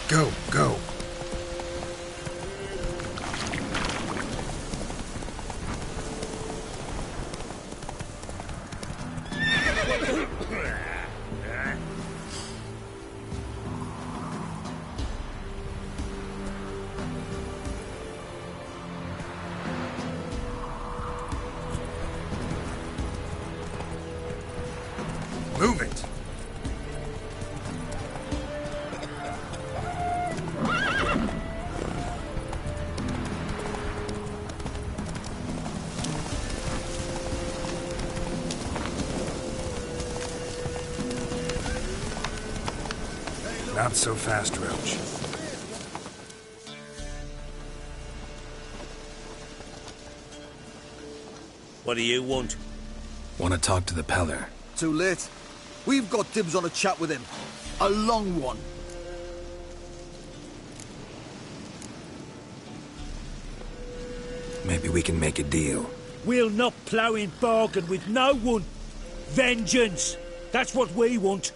Speaker 1: Go, go. Move it! Not so fast, Roach.
Speaker 9: What do you want?
Speaker 1: Want to talk to the Peller.
Speaker 5: Too late. We've got dibs on a chat with him. A long one.
Speaker 1: Maybe we can make a deal.
Speaker 13: We'll not plough in bargain with no one. Vengeance. That's what we want.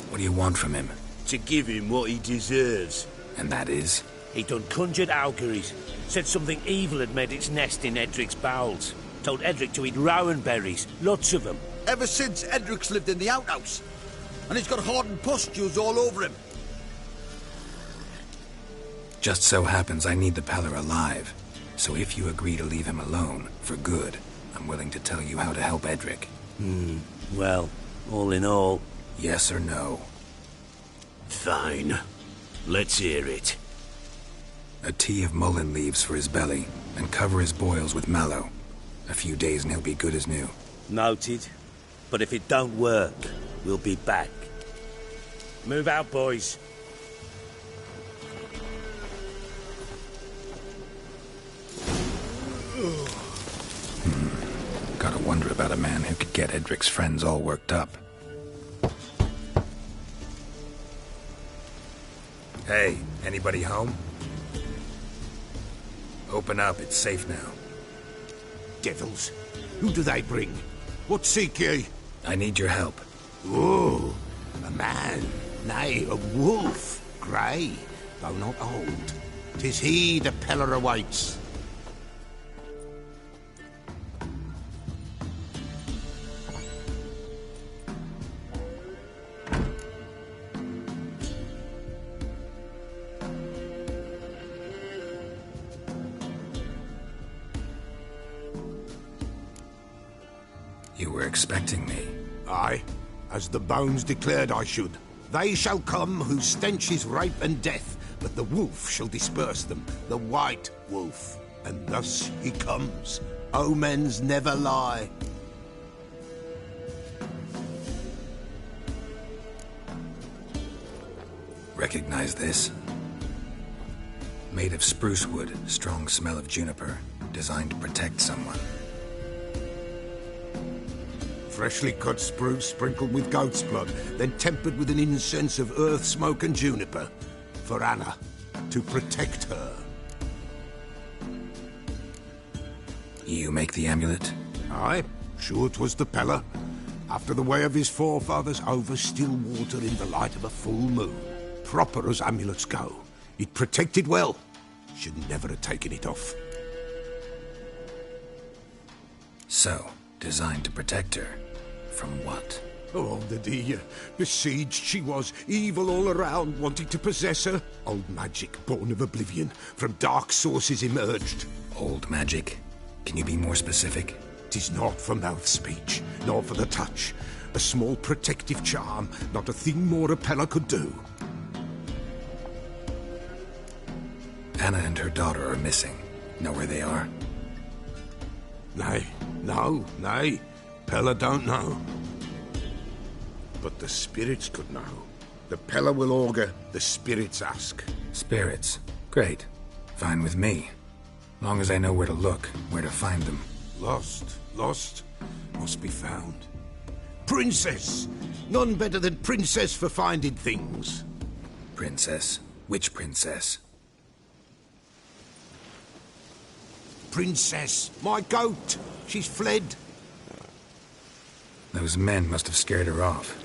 Speaker 1: What do you want from him?
Speaker 9: To give him what he deserves.
Speaker 1: And that is?
Speaker 13: He done conjured auguries. Said something evil had made its nest in Edric's bowels. Told Edric to eat rowan berries. Lots of them.
Speaker 5: Ever since Edric's lived in the outhouse. And he's got hardened pustules all over him.
Speaker 1: Just so happens I need the Peller alive. So if you agree to leave him alone, for good, I'm willing to tell you how to help Edric.
Speaker 9: Well, all in all...
Speaker 1: Yes or no?
Speaker 9: Fine. Let's hear it.
Speaker 1: A tea of mullein leaves for his belly, and cover his boils with mallow. A few days and he'll be good as new.
Speaker 9: Noted. But if it don't work, we'll be back. Move out, boys.
Speaker 1: Gotta wonder about a man who could get Edric's friends all worked up. Hey, anybody home? Open up, it's safe now.
Speaker 12: Devils. Who do they bring? What seek ye?
Speaker 1: I need your help.
Speaker 12: Oh, a man. Nay, a wolf. Grey, though not old. 'Tis he the Peller awaits.
Speaker 1: You were expecting me.
Speaker 12: Aye, as the bones declared I should. They shall come whose stench is rape and death, but the wolf shall disperse them, the white wolf. And thus he comes. Omens never lie.
Speaker 1: Recognize this? Made of spruce wood, strong smell of juniper, designed to protect someone.
Speaker 12: Freshly cut spruce sprinkled with goat's blood, then tempered with an incense of earth, smoke and juniper. For Anna, to protect her.
Speaker 1: You make the amulet?
Speaker 12: Aye, sure 'twas the Peller. After the way of his forefathers, over still water in the light of a full moon. Proper as amulets go. It protected well. Should never have taken it off.
Speaker 1: So, designed to protect her. From what?
Speaker 12: Oh, the dear. Besieged she was, evil all around, wanting to possess her. Old magic, born of oblivion, from dark sources emerged.
Speaker 1: Old magic? Can you be more specific?
Speaker 12: 'Tis not for mouth speech, nor for the touch. A small protective charm, not a thing more a Peller could do.
Speaker 1: Anna and her daughter are missing. Know where they are?
Speaker 12: Nay, nay. Peller don't know. But the spirits could know. The Peller will augur, the spirits ask.
Speaker 1: Spirits? Great. Fine with me. Long as I know where to look, where to find them.
Speaker 12: Lost, must be found. Princess! None better than Princess for finding things.
Speaker 1: Princess? Which princess?
Speaker 12: Princess, my goat! She's fled.
Speaker 1: Those men must have scared her off.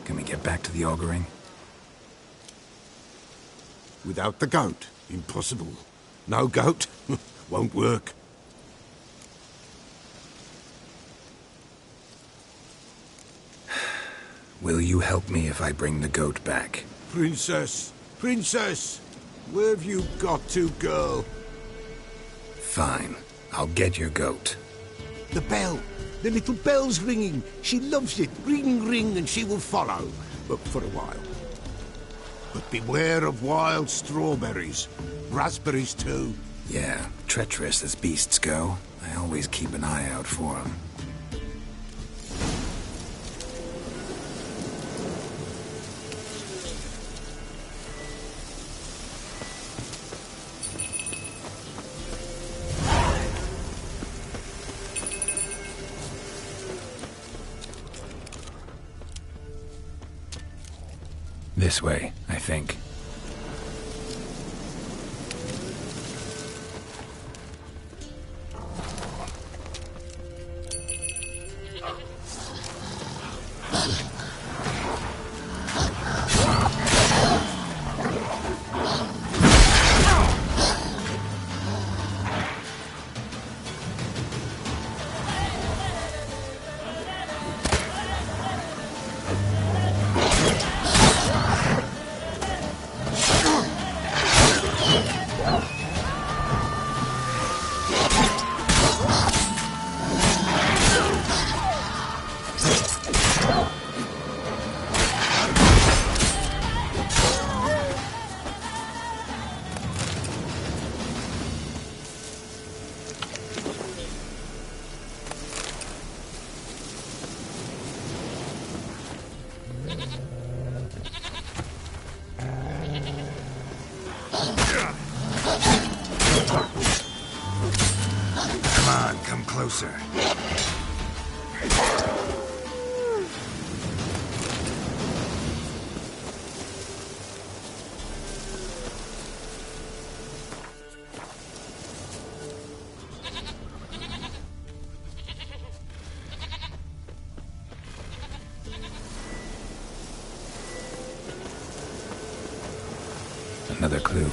Speaker 1: Can we get back to the auguring?
Speaker 12: Without the goat, impossible. No goat, won't work.
Speaker 1: Will you help me if I bring the goat back?
Speaker 12: Princess! Where have you got to, girl?
Speaker 1: Fine. I'll get your goat.
Speaker 12: The bell! The little bell's ringing. She loves it. Ring, ring, and she will follow. But for a while. But beware of wild strawberries. Raspberries, too.
Speaker 1: Yeah, treacherous as beasts go. I always keep an eye out for them. This way, I think. Come closer. Another clue.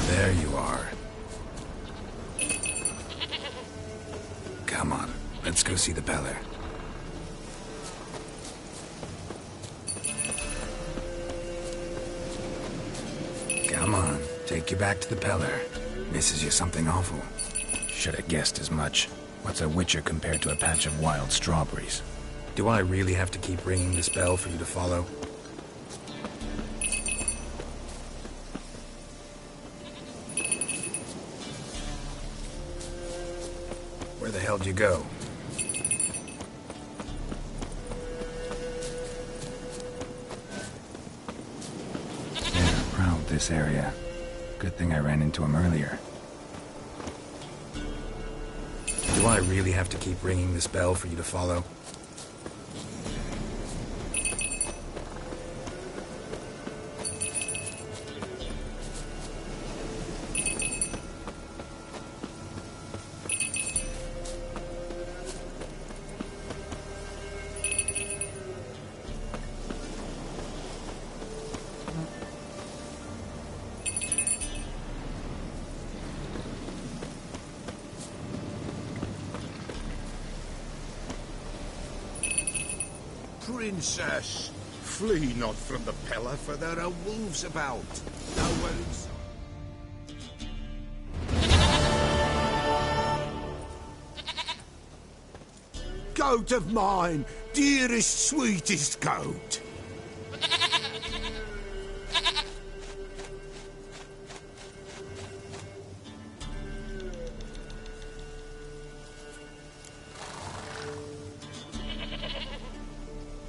Speaker 1: There you are. Come on, let's go see the Peller. Come on, take you back to the Peller. Misses you something awful. Should have guessed as much. What's a witcher compared to a patch of wild strawberries? Do I really have to keep ringing this bell for you to follow? Where the hell did you go? Yeah, prowled this area. Good thing I ran into him earlier. Do I really have to keep ringing this bell for you to follow?
Speaker 12: Princess, flee not from the Peller, for there are wolves about. Nowhere inside. Goat of mine, dearest, sweetest goat.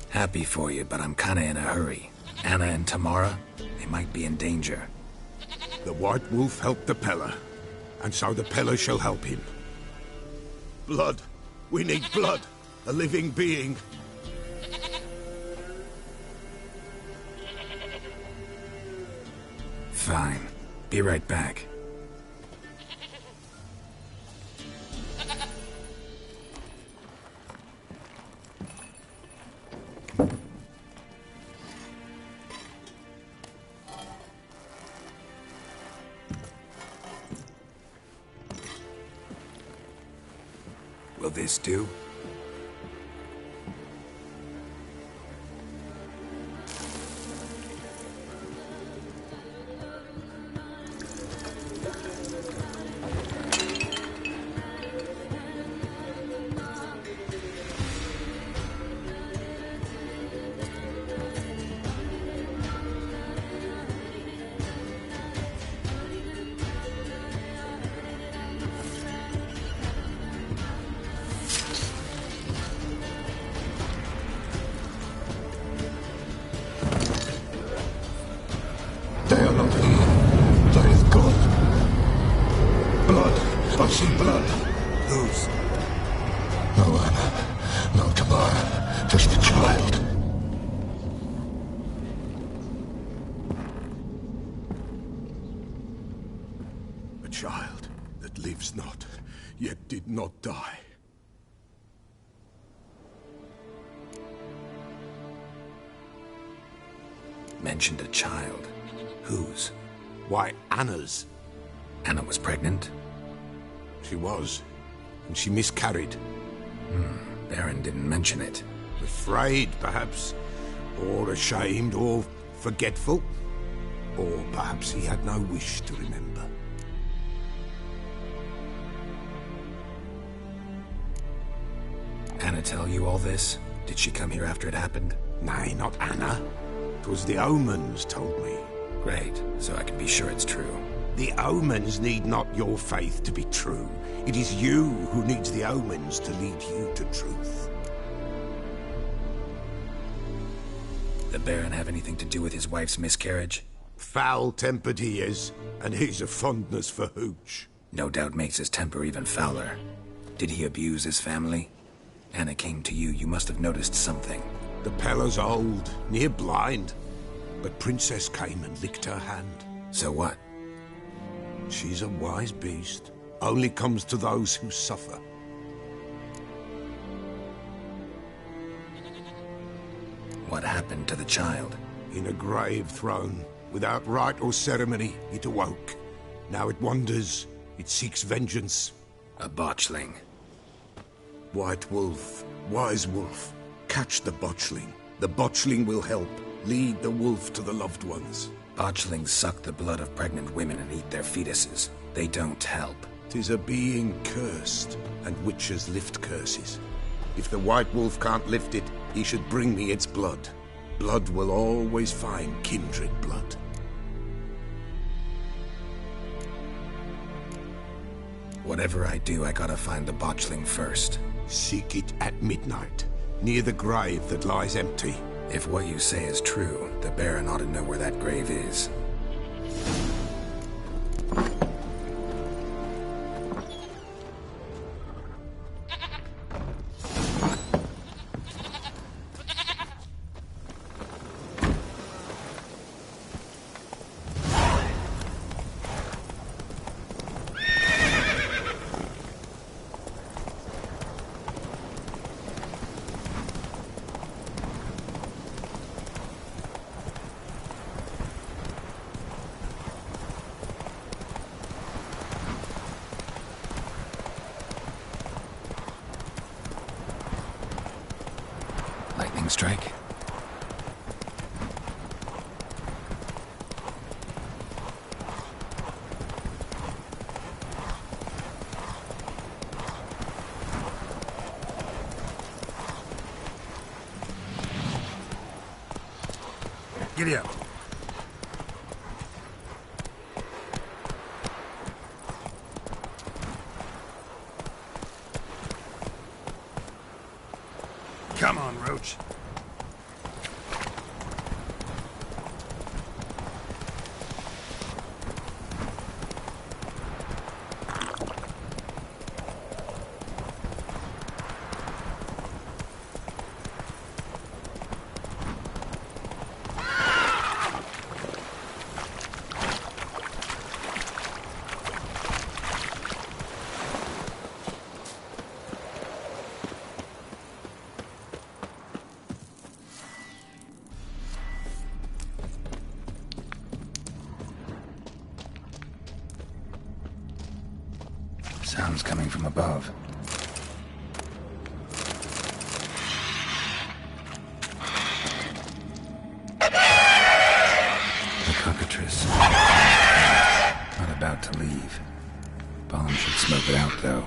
Speaker 1: Happy for you, but I'm kinda in a hurry. Anna and Tamara, they might be in danger.
Speaker 12: The White Wolf helped the Peller, and so the Peller shall help him. Blood. We need blood. A living being.
Speaker 1: Fine. Be right back. Will this do?
Speaker 12: child that lives not, yet did not die.
Speaker 1: Mentioned a child. Whose?
Speaker 12: Why, Anna's.
Speaker 1: Anna was pregnant?
Speaker 12: She was, and she miscarried.
Speaker 1: Baron didn't mention it.
Speaker 12: Afraid, perhaps, or ashamed, or forgetful. Or perhaps he had no wish to remember.
Speaker 1: Anna tell you all this? Did she come here after it happened?
Speaker 12: Nay, not Anna. 'Twas the omens told me.
Speaker 1: Great, so I can be sure it's true.
Speaker 12: The omens need not your faith to be true. It is you who needs the omens to lead you to truth.
Speaker 1: The Baron have anything to do with his wife's miscarriage?
Speaker 12: Foul-tempered he is, and he's a fondness for hooch.
Speaker 1: No doubt makes his temper even fouler. Did he abuse his family? Anna came to you, you must have noticed something.
Speaker 12: The Pella's old, near blind, but Princess came and licked her hand.
Speaker 1: So what?
Speaker 12: She's a wise beast. Only comes to those who suffer.
Speaker 1: What happened to the child?
Speaker 12: In a grave thrown. Without rite or ceremony, it awoke. Now it wanders. It seeks vengeance.
Speaker 1: A botchling.
Speaker 12: White Wolf, wise wolf. Catch the botchling. The botchling will help. Lead the wolf to the loved ones.
Speaker 1: Botchlings suck the blood of pregnant women and eat their fetuses. They don't help.
Speaker 12: 'Tis a being cursed, and witches lift curses. If the White Wolf can't lift it, he should bring me its blood. Blood will always find kindred blood.
Speaker 1: Whatever I do, I gotta find the botchling first.
Speaker 12: Seek it at midnight, near the grave that lies empty.
Speaker 1: If what you say is true, the Baron ought to know where that grave is. Lightning strike?
Speaker 12: Giddy up.
Speaker 1: Come on, Roach. Sounds coming from above. The cockatrice. Not about to leave. Bomb should smoke it out, though.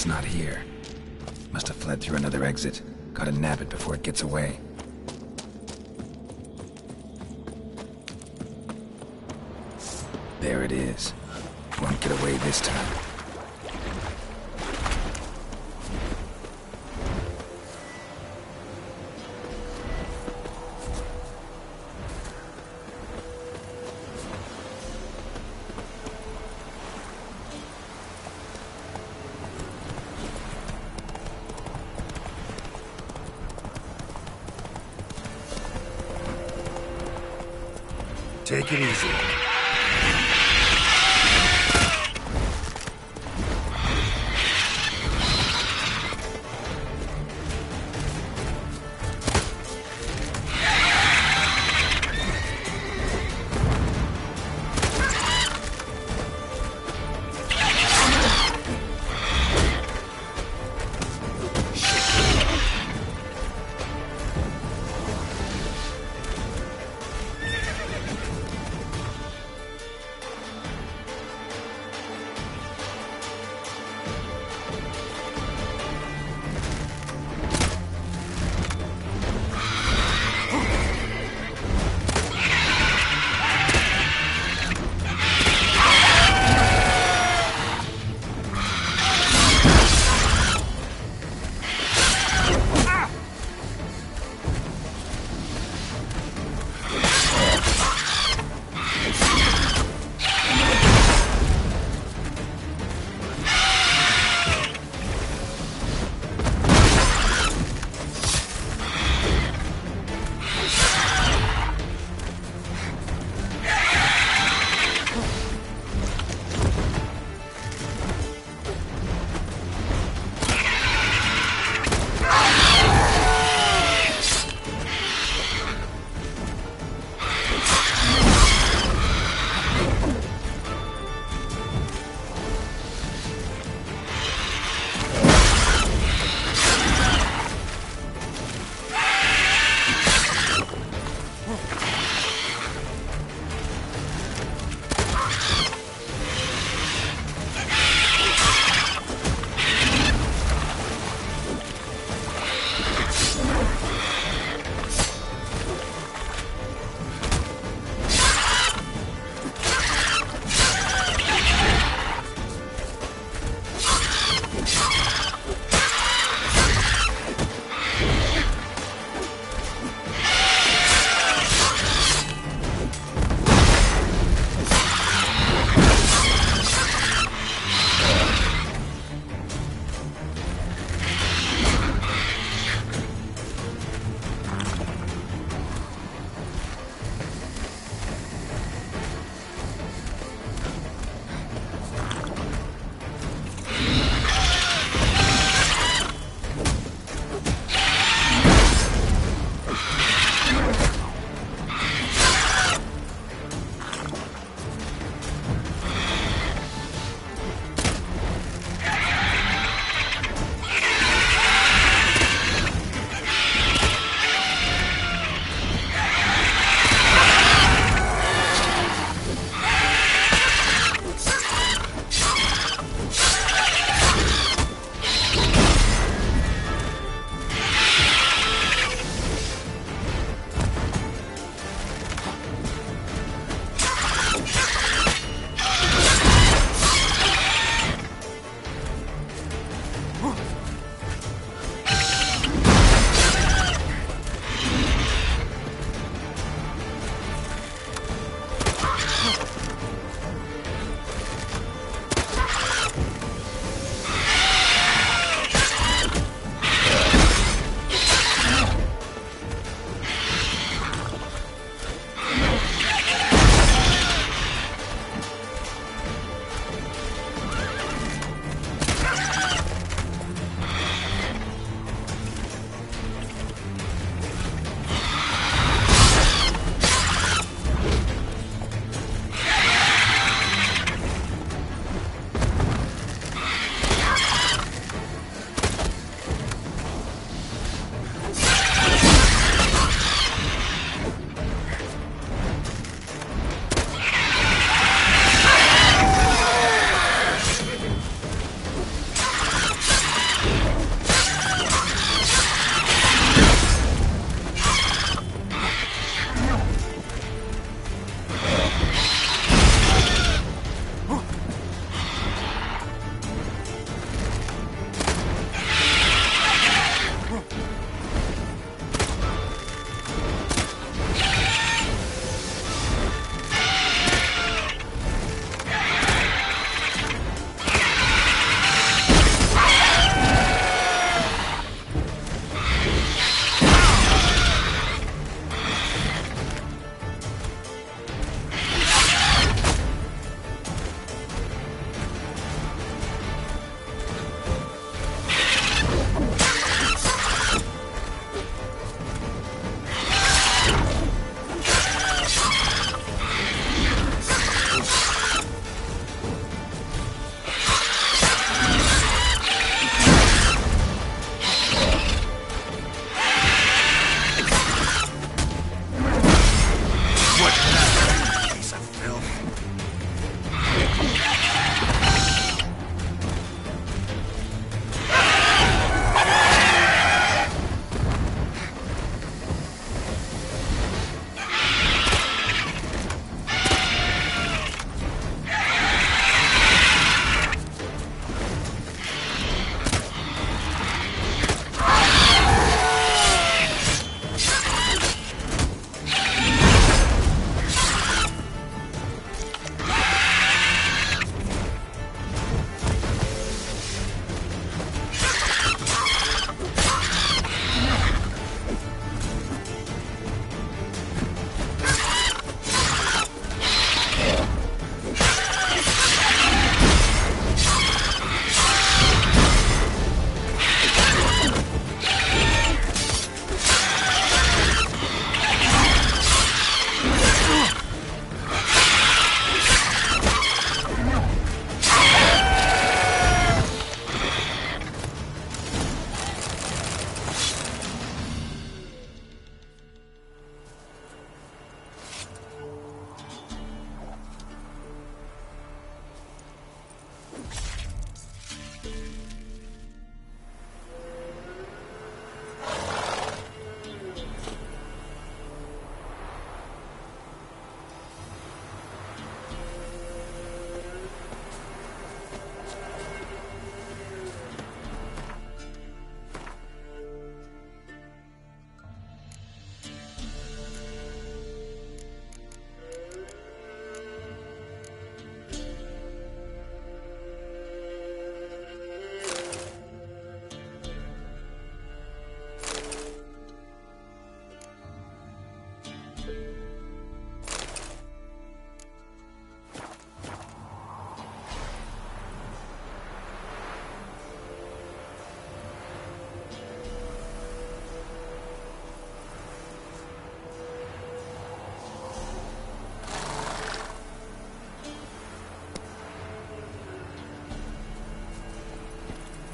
Speaker 1: It's not here. Must have fled through another exit. Gotta nab it before it gets away. There it is. Won't get away this time. Take it easy.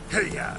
Speaker 16: Hey-ya!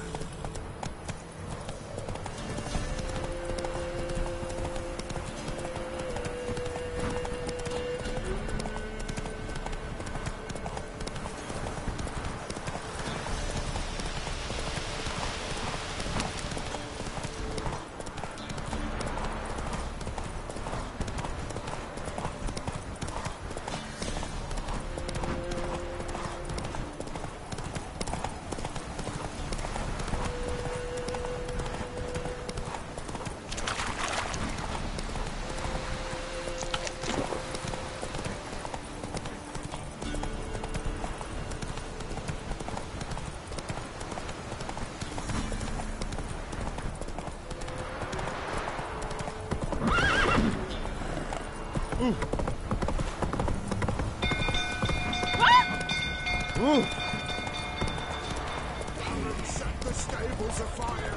Speaker 12: Set the stables afire!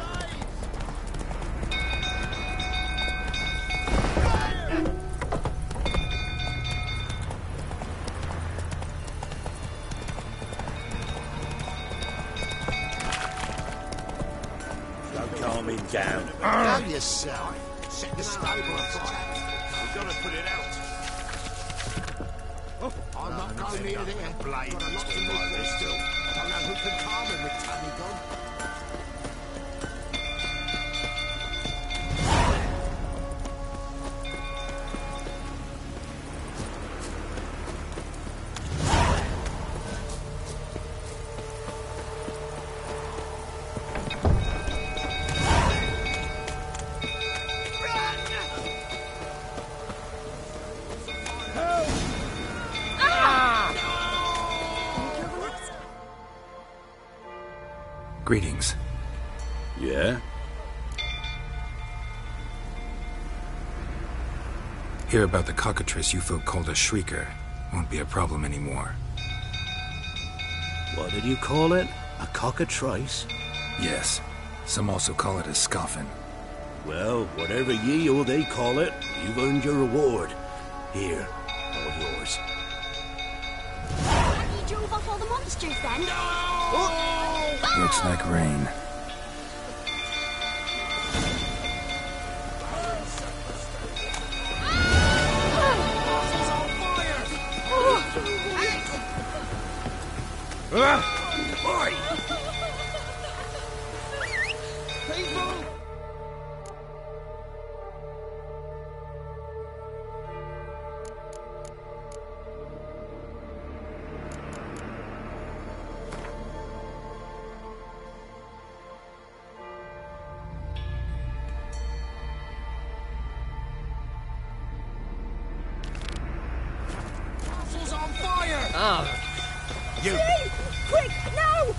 Speaker 9: Don't calm him down.
Speaker 12: Calm yourself. Set the stable afire.
Speaker 16: We've got to put it out.
Speaker 12: I'm not going near there.
Speaker 16: Blade
Speaker 12: Got a lot to
Speaker 16: between
Speaker 12: look
Speaker 16: my
Speaker 12: for
Speaker 16: legs.
Speaker 12: still. I don't know who can calm him with tiny gun.
Speaker 1: Greetings.
Speaker 9: Yeah?
Speaker 1: Hear about the cockatrice you folk called a shrieker. Won't be a problem anymore.
Speaker 9: What did you call it? A cockatrice?
Speaker 1: Yes. Some also call it a scoffin.
Speaker 9: Well, whatever ye or they call it, you've earned your reward. Here, all yours.
Speaker 8: Have you drove off all the monsters then? No!
Speaker 1: Looks like rain.
Speaker 12: Castle's on fire!
Speaker 14: Ah,
Speaker 12: You!
Speaker 19: Hey! Quick, now!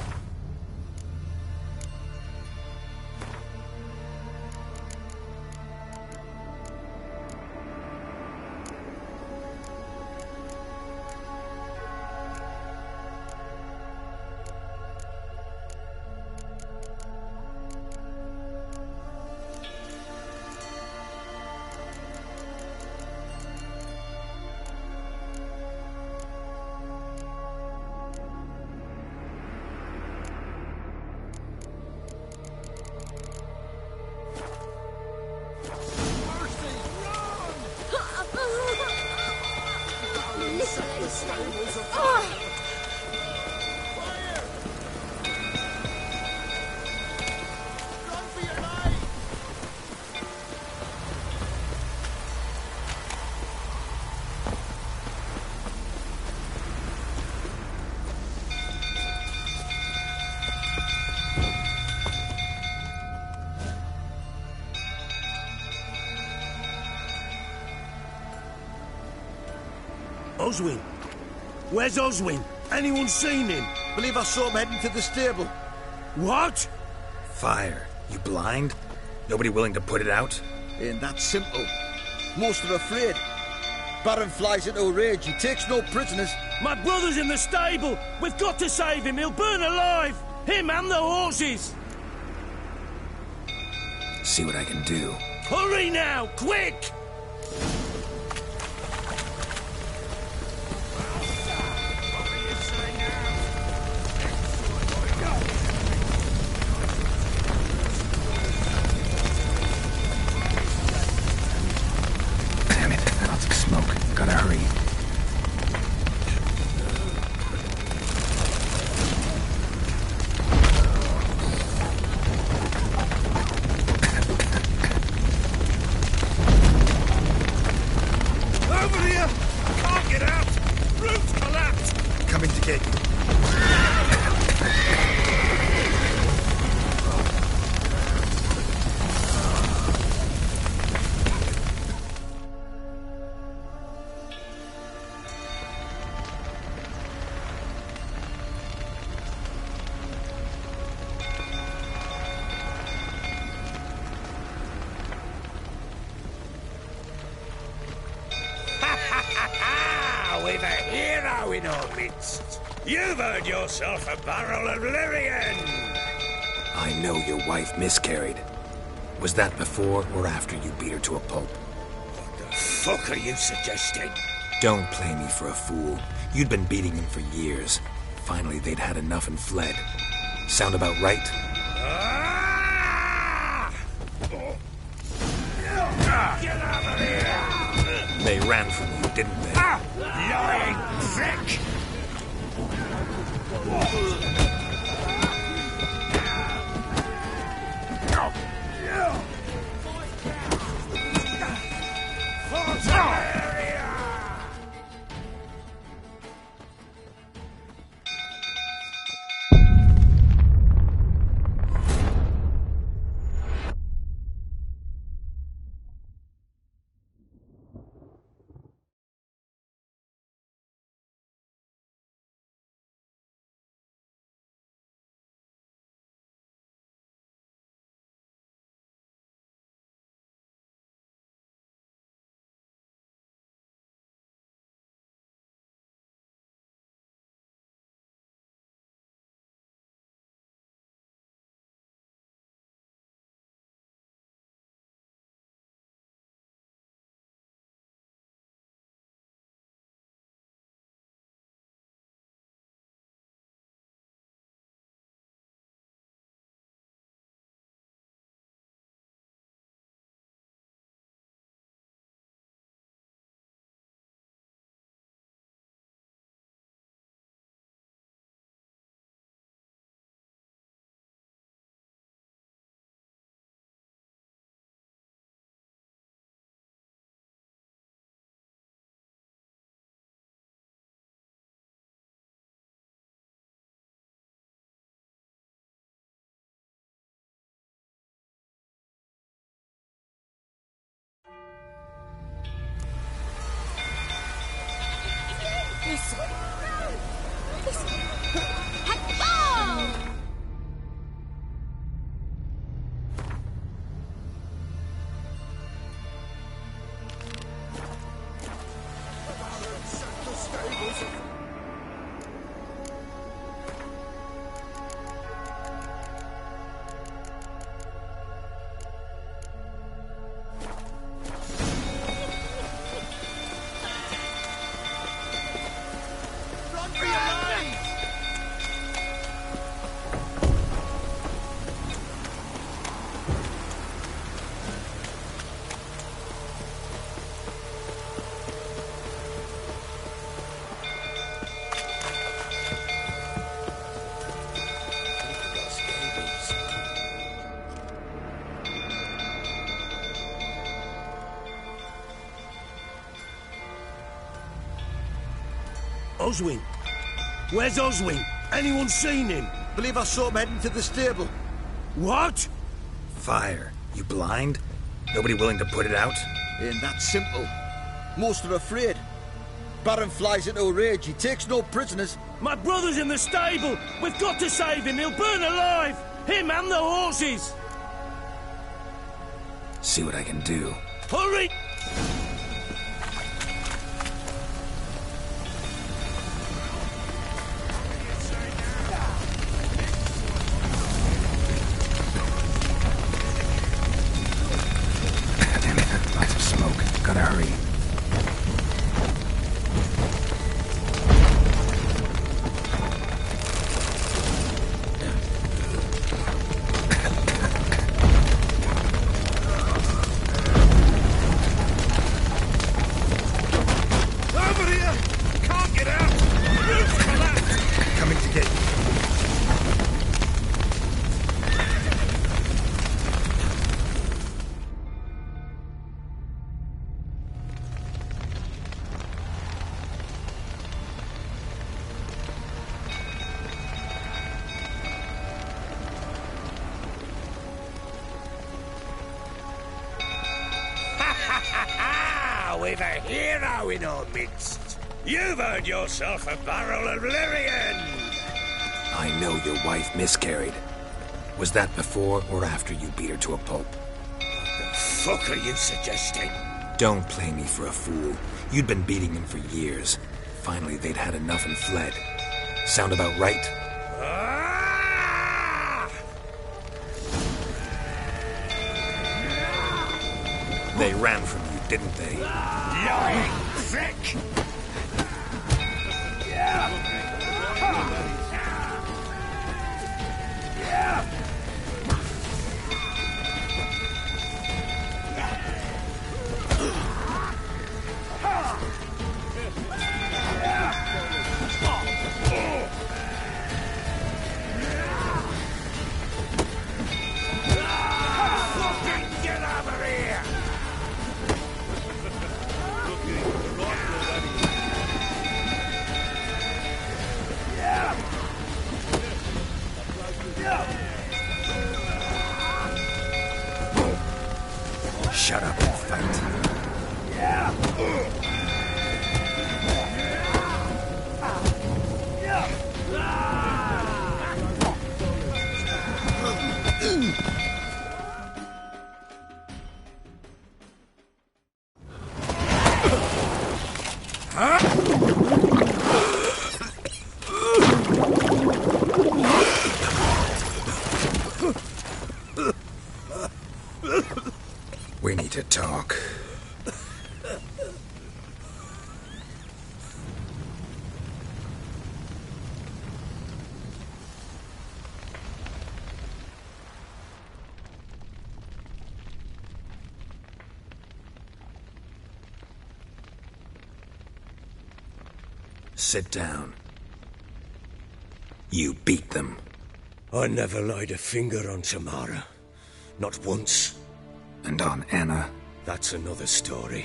Speaker 9: Oswin! Where's Oswin? Anyone seen him?
Speaker 5: Believe I saw him heading to the stable.
Speaker 9: What?
Speaker 1: Fire. You blind? Nobody willing to put it out?
Speaker 5: Ain't that simple. Most are afraid. Baron flies into a rage. He takes no prisoners.
Speaker 9: My brother's in the stable! We've got to save him! He'll burn alive! Him and the horses!
Speaker 1: See what I can do.
Speaker 9: Hurry now! Quick!
Speaker 16: Can't get out! Roof's collapsed!
Speaker 1: Coming to get you.
Speaker 16: We've a hero in our midst. You've earned yourself a barrel of Lyrian.
Speaker 1: I know your wife miscarried. Was that before or after you beat her to a pulp?
Speaker 16: What the fuck are you suggesting?
Speaker 1: Don't play me for a fool. You'd been beating him for years. Finally, they'd had enough and fled. Sound about right?
Speaker 16: Get out of here!
Speaker 1: They ran from you, didn't they?
Speaker 16: Lying prick!
Speaker 8: Listen. Listen. And go!
Speaker 16: Oswin? Where's Oswin? Anyone seen him?
Speaker 5: Believe I saw him heading to the stable.
Speaker 16: What?
Speaker 1: Fire. You blind? Nobody willing to put it out?
Speaker 5: Ain't that simple. Most are afraid. Baron flies into a rage. He takes no prisoners.
Speaker 16: My brother's in the stable. We've got to save him. He'll burn alive. Him and the horses.
Speaker 1: See what I can do.
Speaker 16: Hurry!
Speaker 1: Lots of smoke. Gotta hurry.
Speaker 16: we've a hero in our midst. You've earned yourself a barrel of Lyrian!
Speaker 1: I know your wife miscarried. Was that before or after you beat her to a pulp?
Speaker 16: What the fuck are you suggesting?
Speaker 1: Don't play me for a fool. You'd been beating them for years. Finally, they'd had enough and fled. Sound about right? They ran from you, didn't they?
Speaker 16: Lying prick!
Speaker 1: Shut up and fight. We need to talk. Sit down. You beat them.
Speaker 16: I never laid a finger on Tamara. Not once.
Speaker 1: And on Anna?
Speaker 16: That's another story.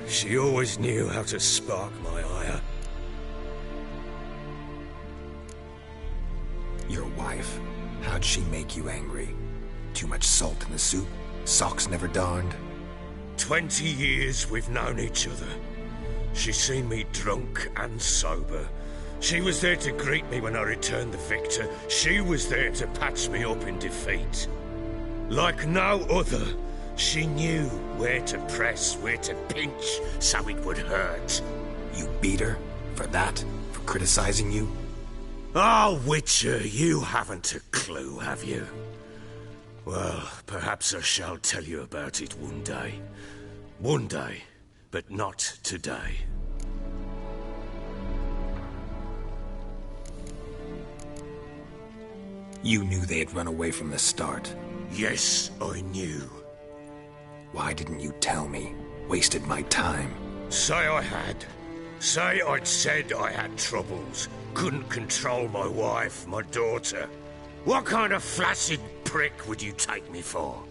Speaker 16: She always knew how to spark my ire.
Speaker 1: Your wife, how'd she make you angry? Too much salt in the soup? Socks never darned?
Speaker 16: 20 years we've known each other. She's seen me drunk and sober. She was there to greet me when I returned the victor. She was there to patch me up in defeat. Like no other, she knew where to press, where to pinch, so it would hurt.
Speaker 1: You beat her? For that? For criticizing you?
Speaker 16: Oh, Witcher, you haven't a clue, have you? Well, perhaps I shall tell you about it one day. One day, but not today.
Speaker 1: You knew they had run away from the start.
Speaker 16: Yes, I knew.
Speaker 1: Why didn't you tell me? Wasted my time.
Speaker 16: Say I had. Say I'd said I had troubles. Couldn't control my wife, my daughter. What kind of flaccid prick would you take me for?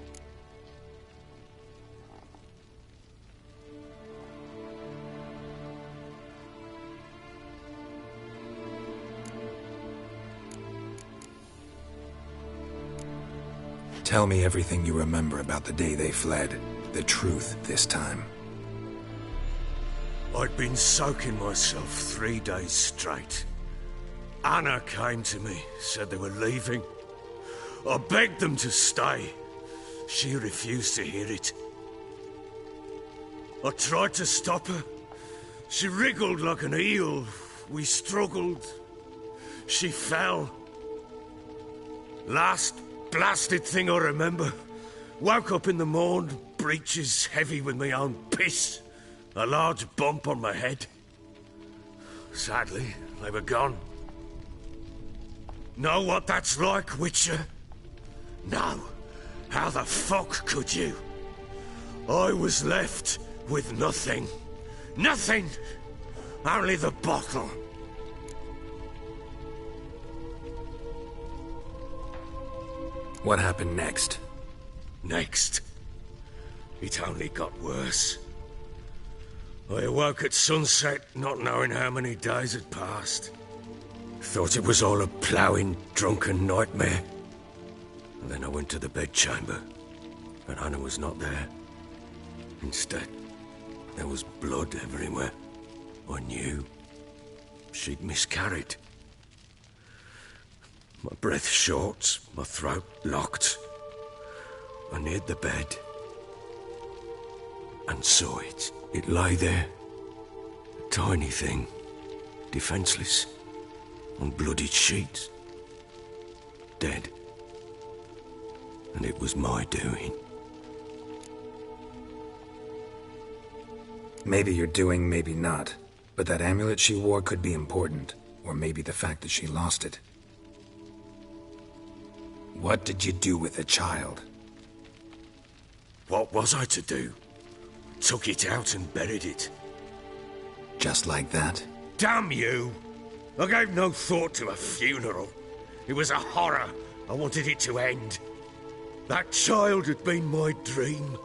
Speaker 1: Tell me everything you remember about the day they fled. The truth this time.
Speaker 16: I'd been soaking myself 3 days straight. Anna came to me, said they were leaving. I begged them to stay. She refused to hear it. I tried to stop her. She wriggled like an eel. We struggled. She fell. Last blasted thing I remember. Woke up in the morn, breeches heavy with my own piss. A large bump on my head. Sadly, they were gone. Know what that's like, Witcher? No. How the fuck could you? I was left with nothing. Nothing! Only the bottle.
Speaker 1: What happened next?
Speaker 16: Next? It only got worse. I awoke at sunset, not knowing how many days had passed. Thought it was all a ploughing, drunken nightmare. And then I went to the bedchamber, but Anna was not there. Instead, There was blood everywhere. I knew. She'd miscarried. My breath short, my throat locked. I neared the bed and saw it. It lay there, a tiny thing, defenseless, on bloodied sheets, dead. And it was my doing.
Speaker 1: Maybe your doing, maybe not. But that amulet she wore could be important. Or maybe the fact that she lost it. What did you do with the child?
Speaker 16: What was I to do? Took it out and buried it.
Speaker 1: Just like that?
Speaker 16: Damn you! I gave no thought to a funeral. It was a horror. I wanted it to end. That child had been my dream.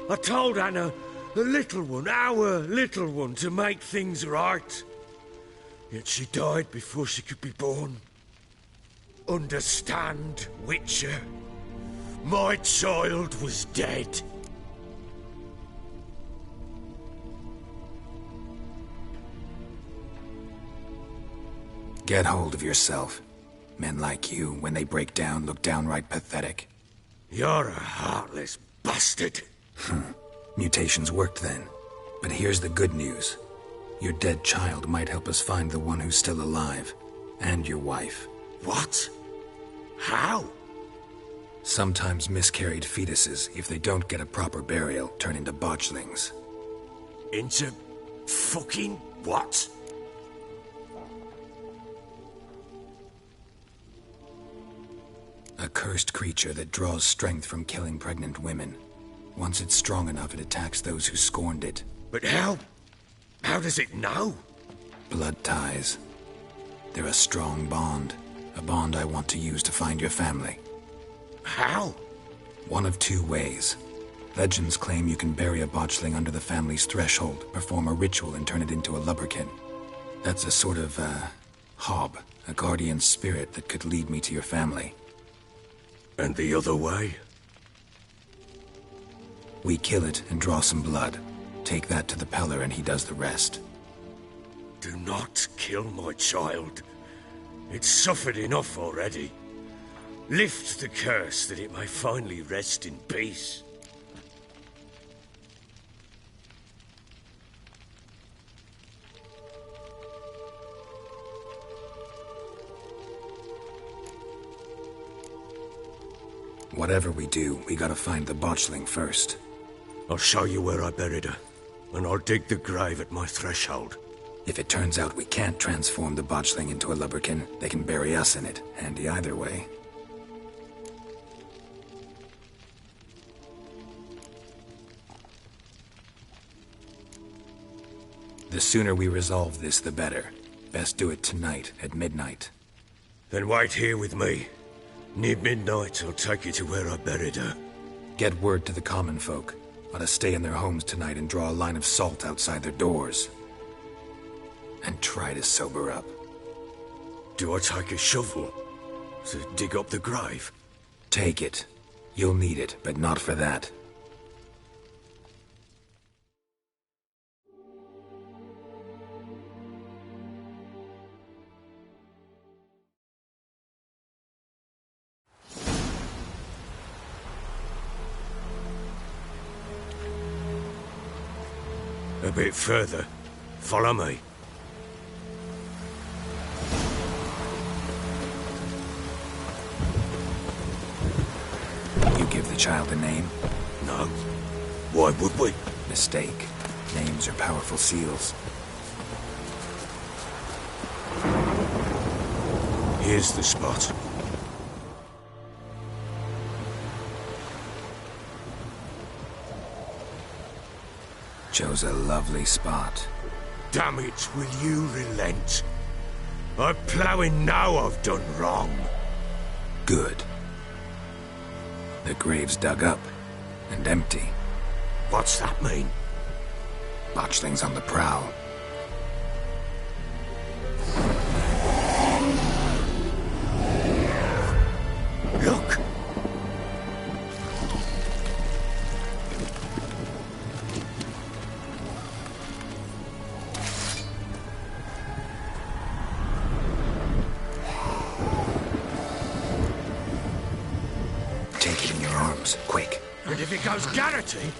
Speaker 16: I told Anna, the little one, our little one, to make things right. Yet she died before she could be born. Understand, Witcher? My child was dead.
Speaker 1: Get hold of yourself. Men like you, when they break down, look downright pathetic.
Speaker 16: You're a heartless bastard.
Speaker 1: Mutations worked then. But here's the good news. Your dead child might help us find the one who's still alive. And your wife.
Speaker 16: What? How?
Speaker 1: Sometimes miscarried fetuses, if they don't get a proper burial, turn into botchlings.
Speaker 16: Into fucking what?
Speaker 1: A cursed creature that draws strength from killing pregnant women. Once it's strong enough, it attacks those who scorned it.
Speaker 16: But how? How does it know?
Speaker 1: Blood ties. They're a strong bond. A bond I want to use to find your family.
Speaker 16: How?
Speaker 1: One of two ways. Legends claim you can bury a botchling under the family's threshold, perform a ritual, and turn it into a lubberkin. That's a sort of, hob, a guardian spirit that could lead me to your family.
Speaker 16: And the other way?
Speaker 1: We kill it and draw some blood. Take that to the Peller and he does the rest.
Speaker 16: Do not kill my child. It's suffered enough already. Lift the curse that it may finally rest in peace.
Speaker 1: Whatever we do, we gotta find the botchling first.
Speaker 16: I'll show you where I buried her, and I'll dig the grave at my threshold.
Speaker 1: If it turns out we can't transform the botchling into a lubberkin, they can bury us in it. Handy either way. The sooner we resolve this, the better. Best do it tonight, at midnight.
Speaker 16: Then wait here with me. Near midnight, I'll take you to where I buried her.
Speaker 1: Get word to the common folk. Let us stay in their homes tonight and draw a line of salt outside their doors. And try to sober up.
Speaker 16: Do I take a shovel to dig up the grave?
Speaker 1: Take it. You'll need it, but not for that.
Speaker 16: A bit further. Follow me.
Speaker 1: You give the child a name?
Speaker 16: No. Why would we?
Speaker 1: Mistake. Names are powerful seals.
Speaker 16: Here's the spot.
Speaker 1: Chose a lovely spot.
Speaker 16: Damn it, will you relent? I'm ploughing now I've done wrong.
Speaker 1: Good. The grave's dug up and empty.
Speaker 16: What's that mean?
Speaker 1: Botchling's on the prowl.
Speaker 16: Look! if it goes garroting,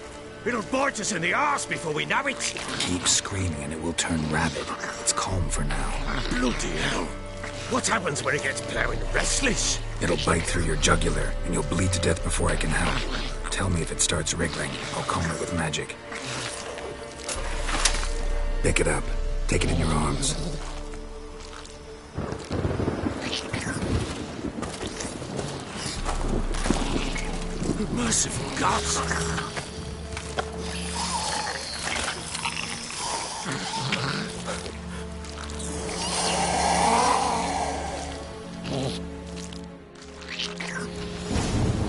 Speaker 16: it'll bite us in the arse before we know it.
Speaker 1: Keep screaming and it will turn rabid. It's calm for now.
Speaker 16: Bloody hell. What happens when it gets plowing restless?
Speaker 1: It'll bite through your jugular, and you'll bleed to death before I can help. Tell me if it starts wriggling. I'll calm it with magic. Pick it up. Take it in your arms.
Speaker 16: Merciful gods!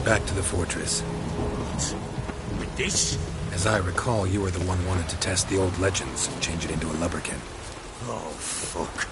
Speaker 1: Back to the fortress.
Speaker 16: With this?
Speaker 1: As I recall, you were the one wanted to test the old legends, change it into a lubberkin.
Speaker 16: Oh, fuck.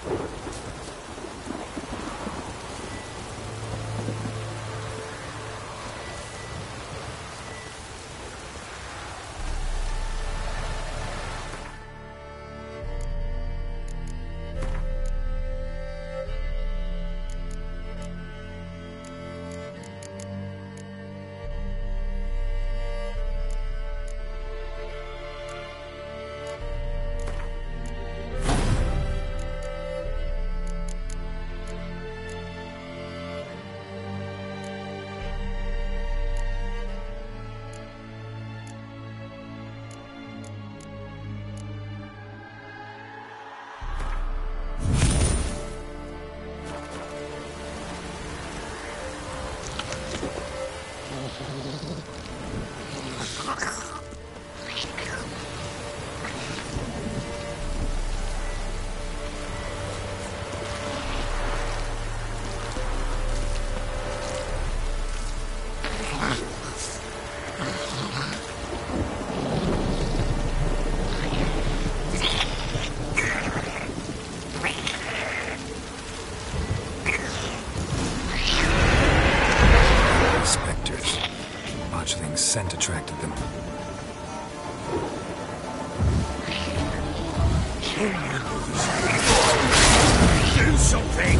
Speaker 1: Scent attracted them.
Speaker 16: Do something!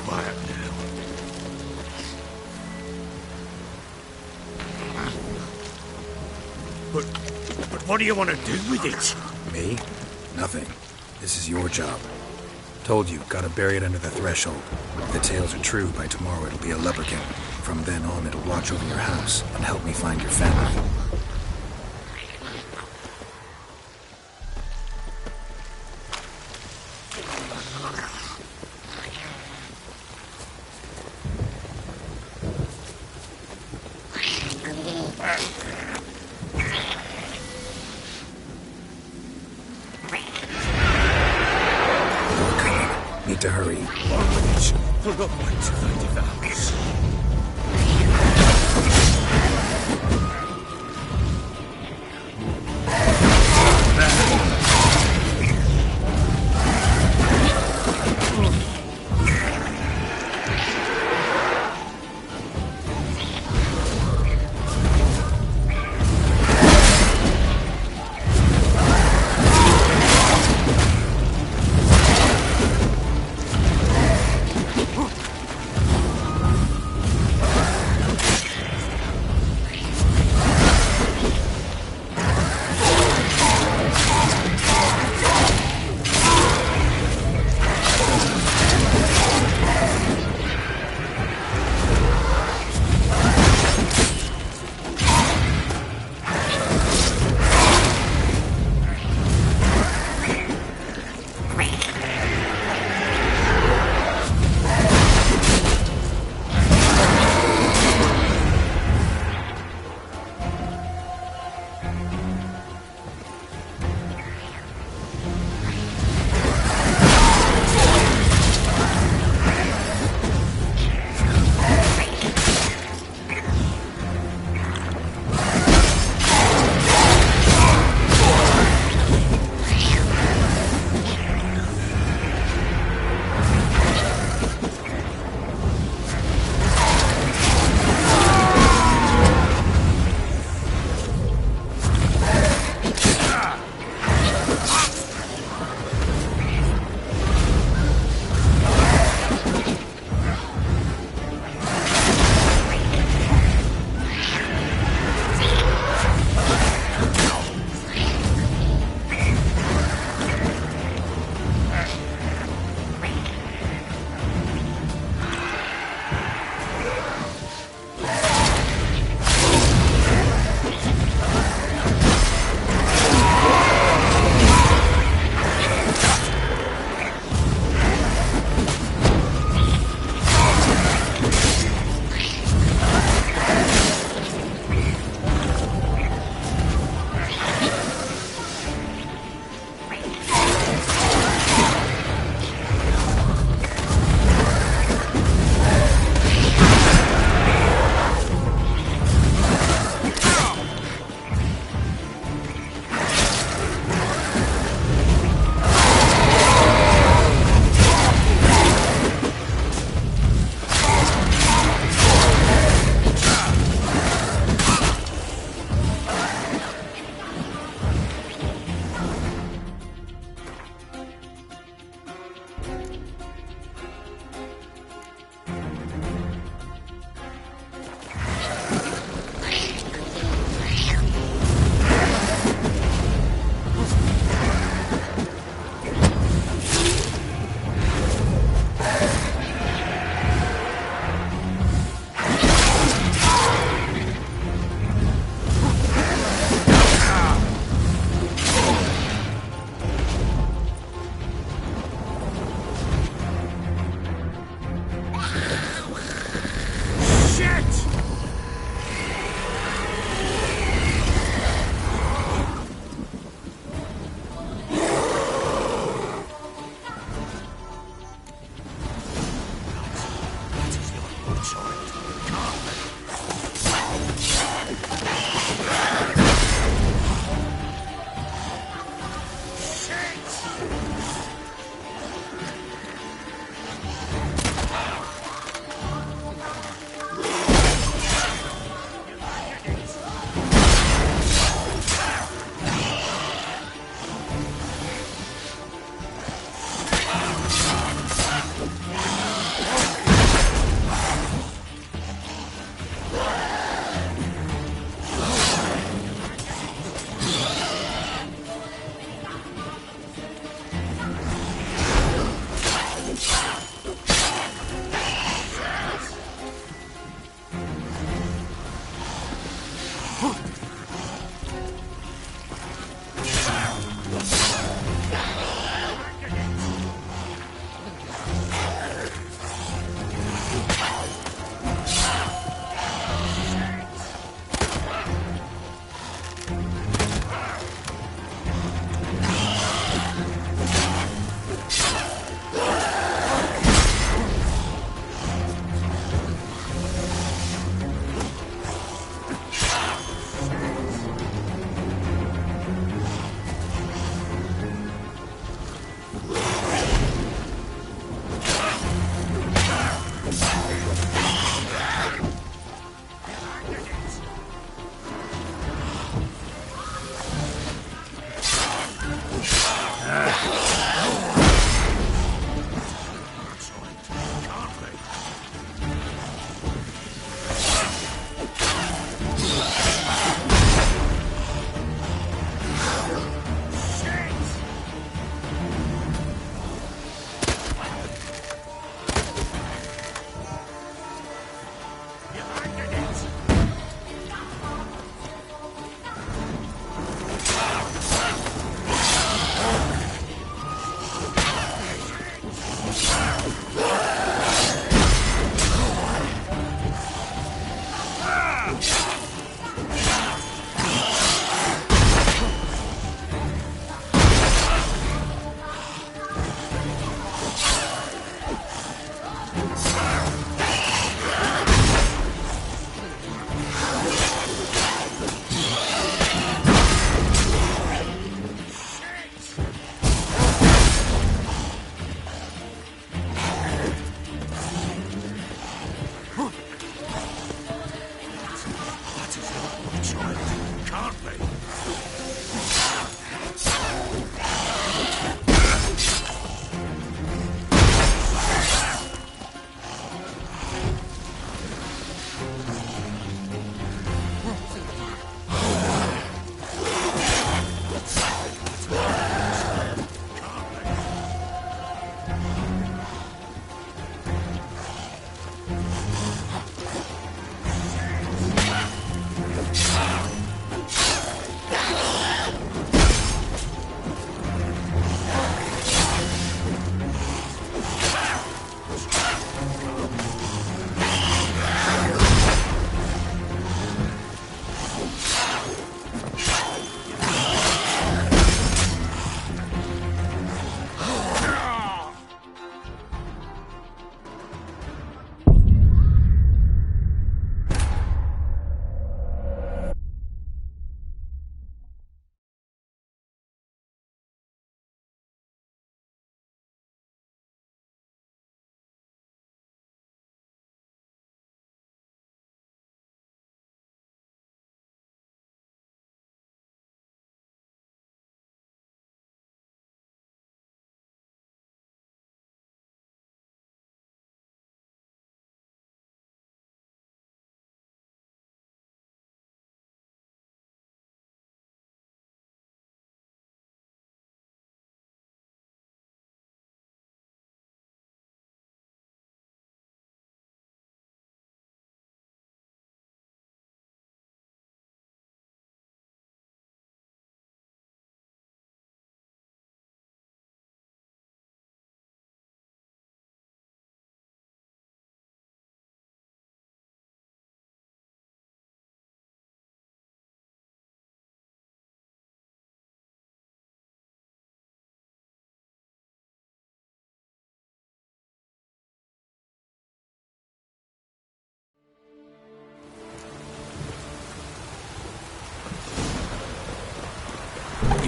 Speaker 16: Quiet now. But what do you want to do with it?
Speaker 1: Me? Nothing. This is your job. Told you, gotta bury it under the threshold. If the tales are true, by tomorrow it'll be a lubberkin. From then on, it'll watch over your house and help me find your family.
Speaker 16: What do they devour?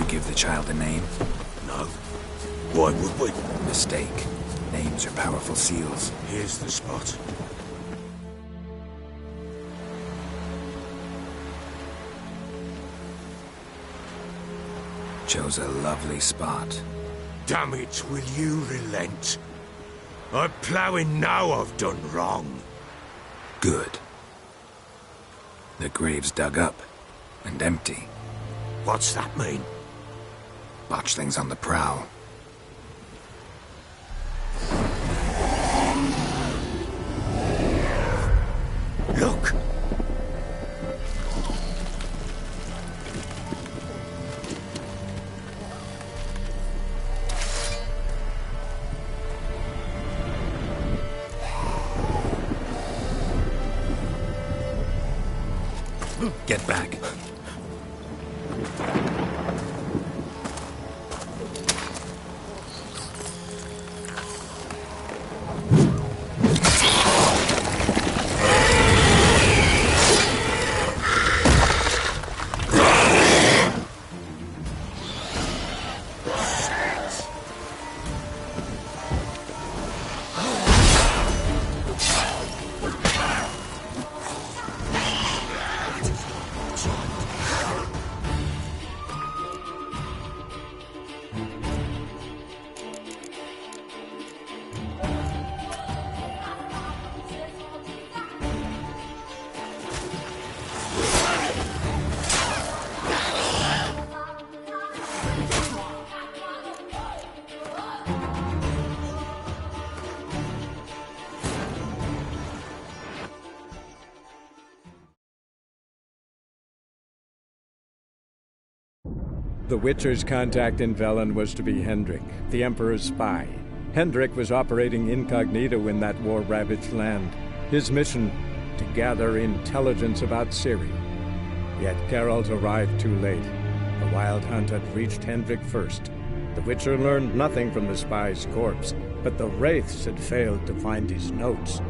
Speaker 1: Give the child a name?
Speaker 16: No. Why would we?
Speaker 1: Mistake. Names are powerful seals.
Speaker 16: Here's the spot.
Speaker 1: Chose a lovely spot.
Speaker 16: Damn it, will you relent? I'm ploughing now I've done wrong.
Speaker 1: Good. The grave's dug up and empty.
Speaker 16: What's that mean?
Speaker 1: Botchlings on the prowl.
Speaker 16: Look!
Speaker 1: Get back.
Speaker 18: The Witcher's contact in Velen was to be Hendrik, the Emperor's spy. Hendrik was operating incognito in that war-ravaged land. His mission, to gather intelligence about Ciri. Yet Geralt arrived too late. The Wild Hunt had reached Hendrik first. The Witcher learned nothing from the spy's corpse, but the Wraiths had failed to find his notes.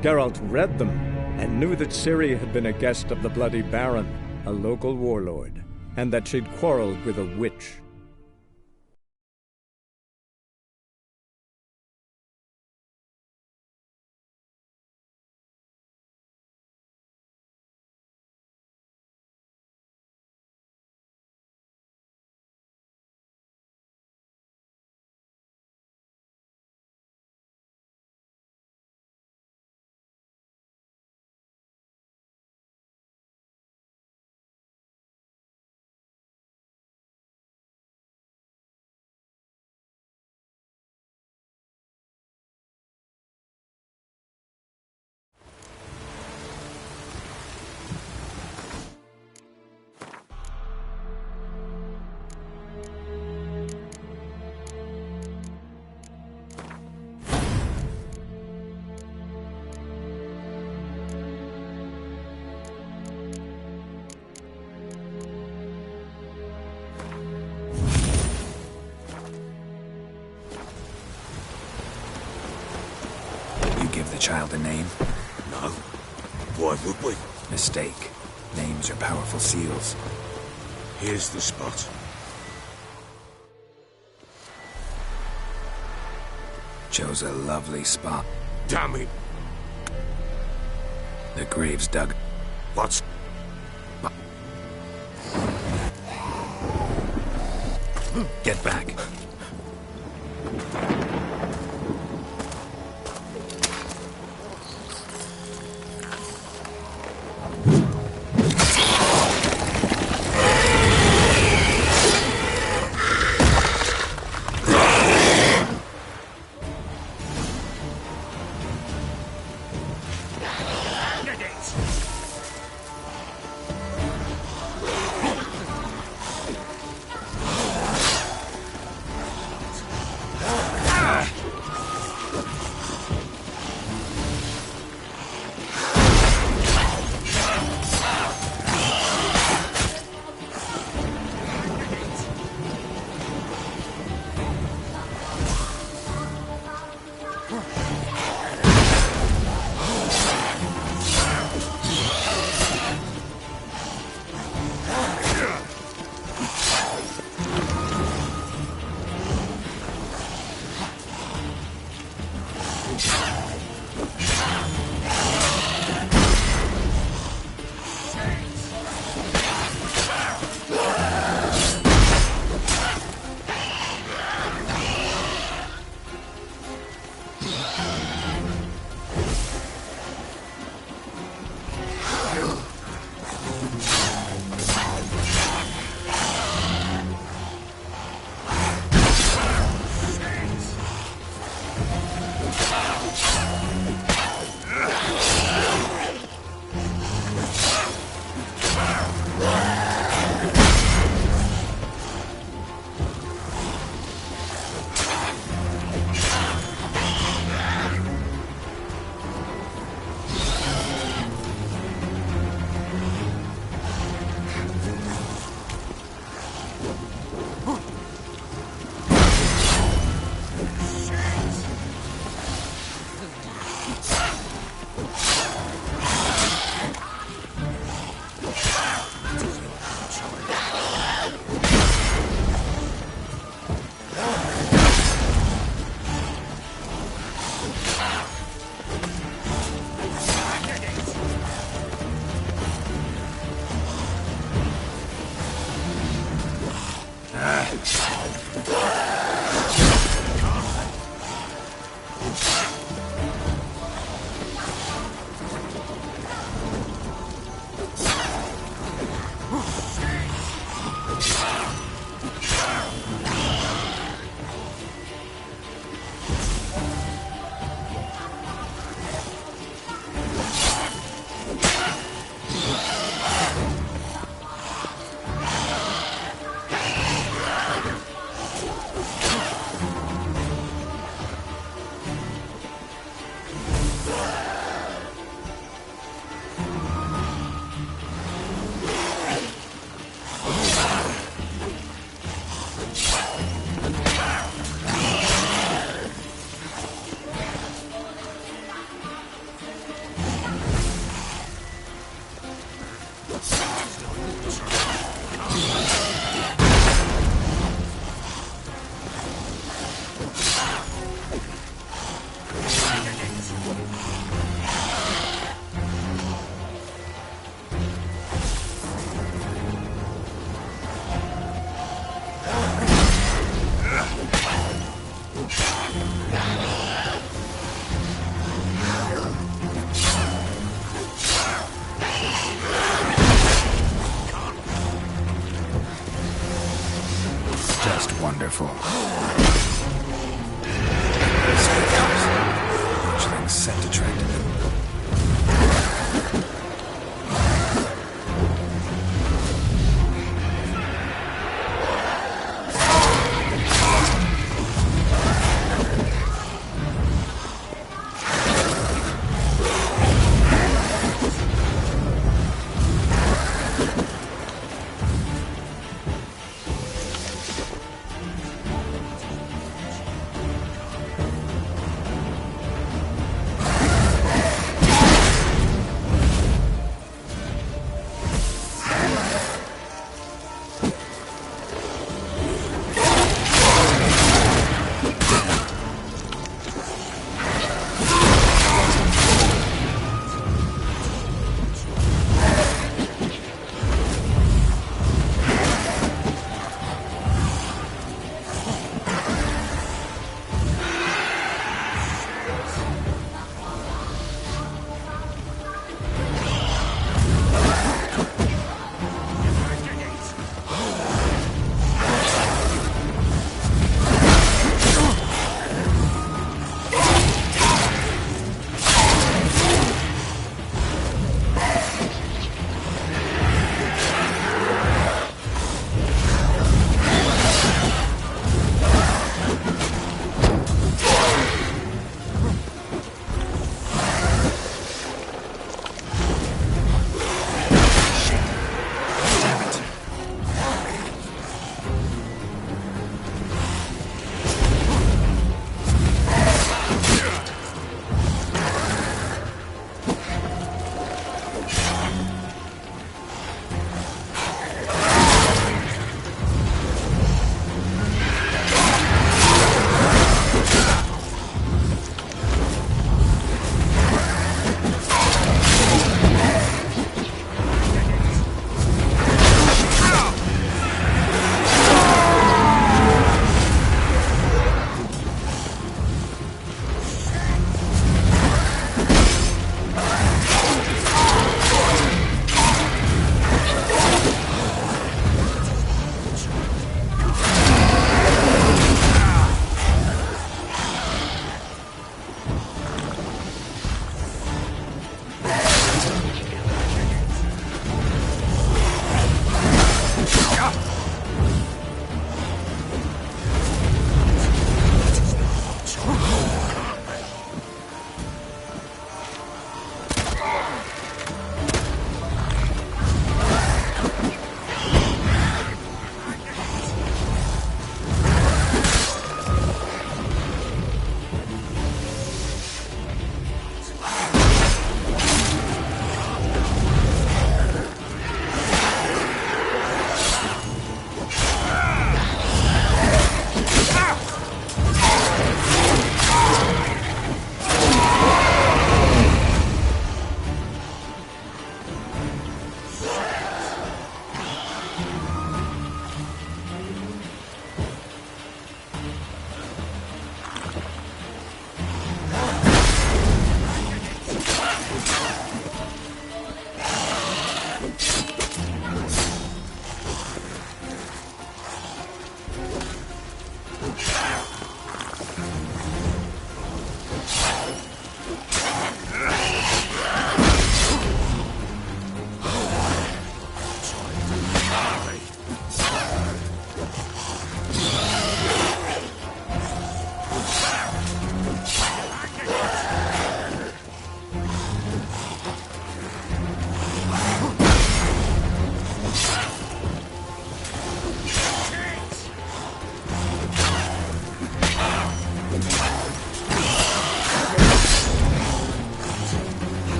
Speaker 18: Geralt read them and knew that Ciri had been a guest of the Bloody Baron, a local warlord, and that she'd quarreled with a witch.
Speaker 1: Give the child a name?
Speaker 16: No. Why would we?
Speaker 1: Mistake. Names are powerful seals.
Speaker 16: Here's the spot.
Speaker 1: Chose a lovely spot.
Speaker 16: Damn it!
Speaker 1: The grave's dug.
Speaker 16: What's...
Speaker 1: Get back. Just wonderful. Fledglings scent attracted them.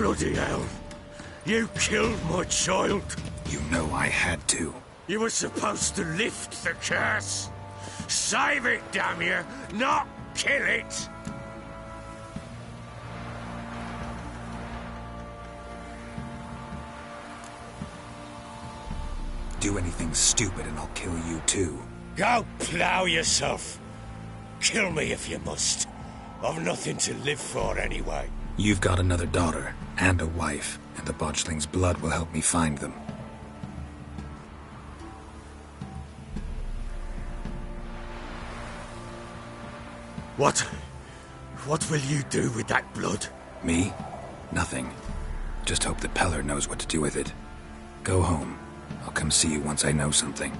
Speaker 16: Bloody hell! You killed my child!
Speaker 1: You know I had to.
Speaker 16: You were supposed to lift the curse! Save it, damn you! Not kill it!
Speaker 1: Do anything stupid and I'll kill you too.
Speaker 16: Go plough yourself. Kill me if you must. I've nothing to live for anyway.
Speaker 1: You've got another daughter and a wife, and the botchling's blood will help me find them.
Speaker 16: What will you do with that blood?
Speaker 1: Me? Nothing. Just hope that Peller knows what to do with it. Go home. I'll come see you once I know something.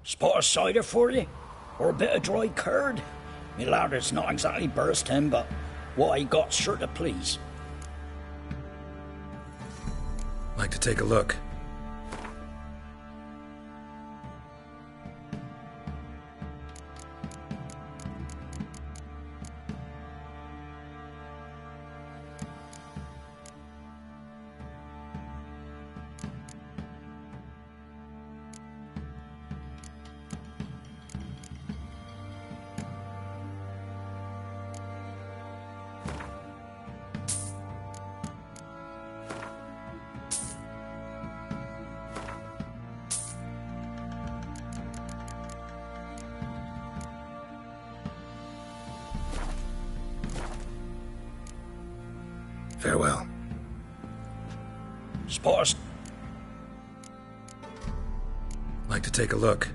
Speaker 15: Spot of cider for you? Or a bit of dry curd? Me ladder's not exactly bursting, but what I got's sure to please.
Speaker 1: Like to take a look. Farewell.
Speaker 15: Spot.
Speaker 1: Like to take a look.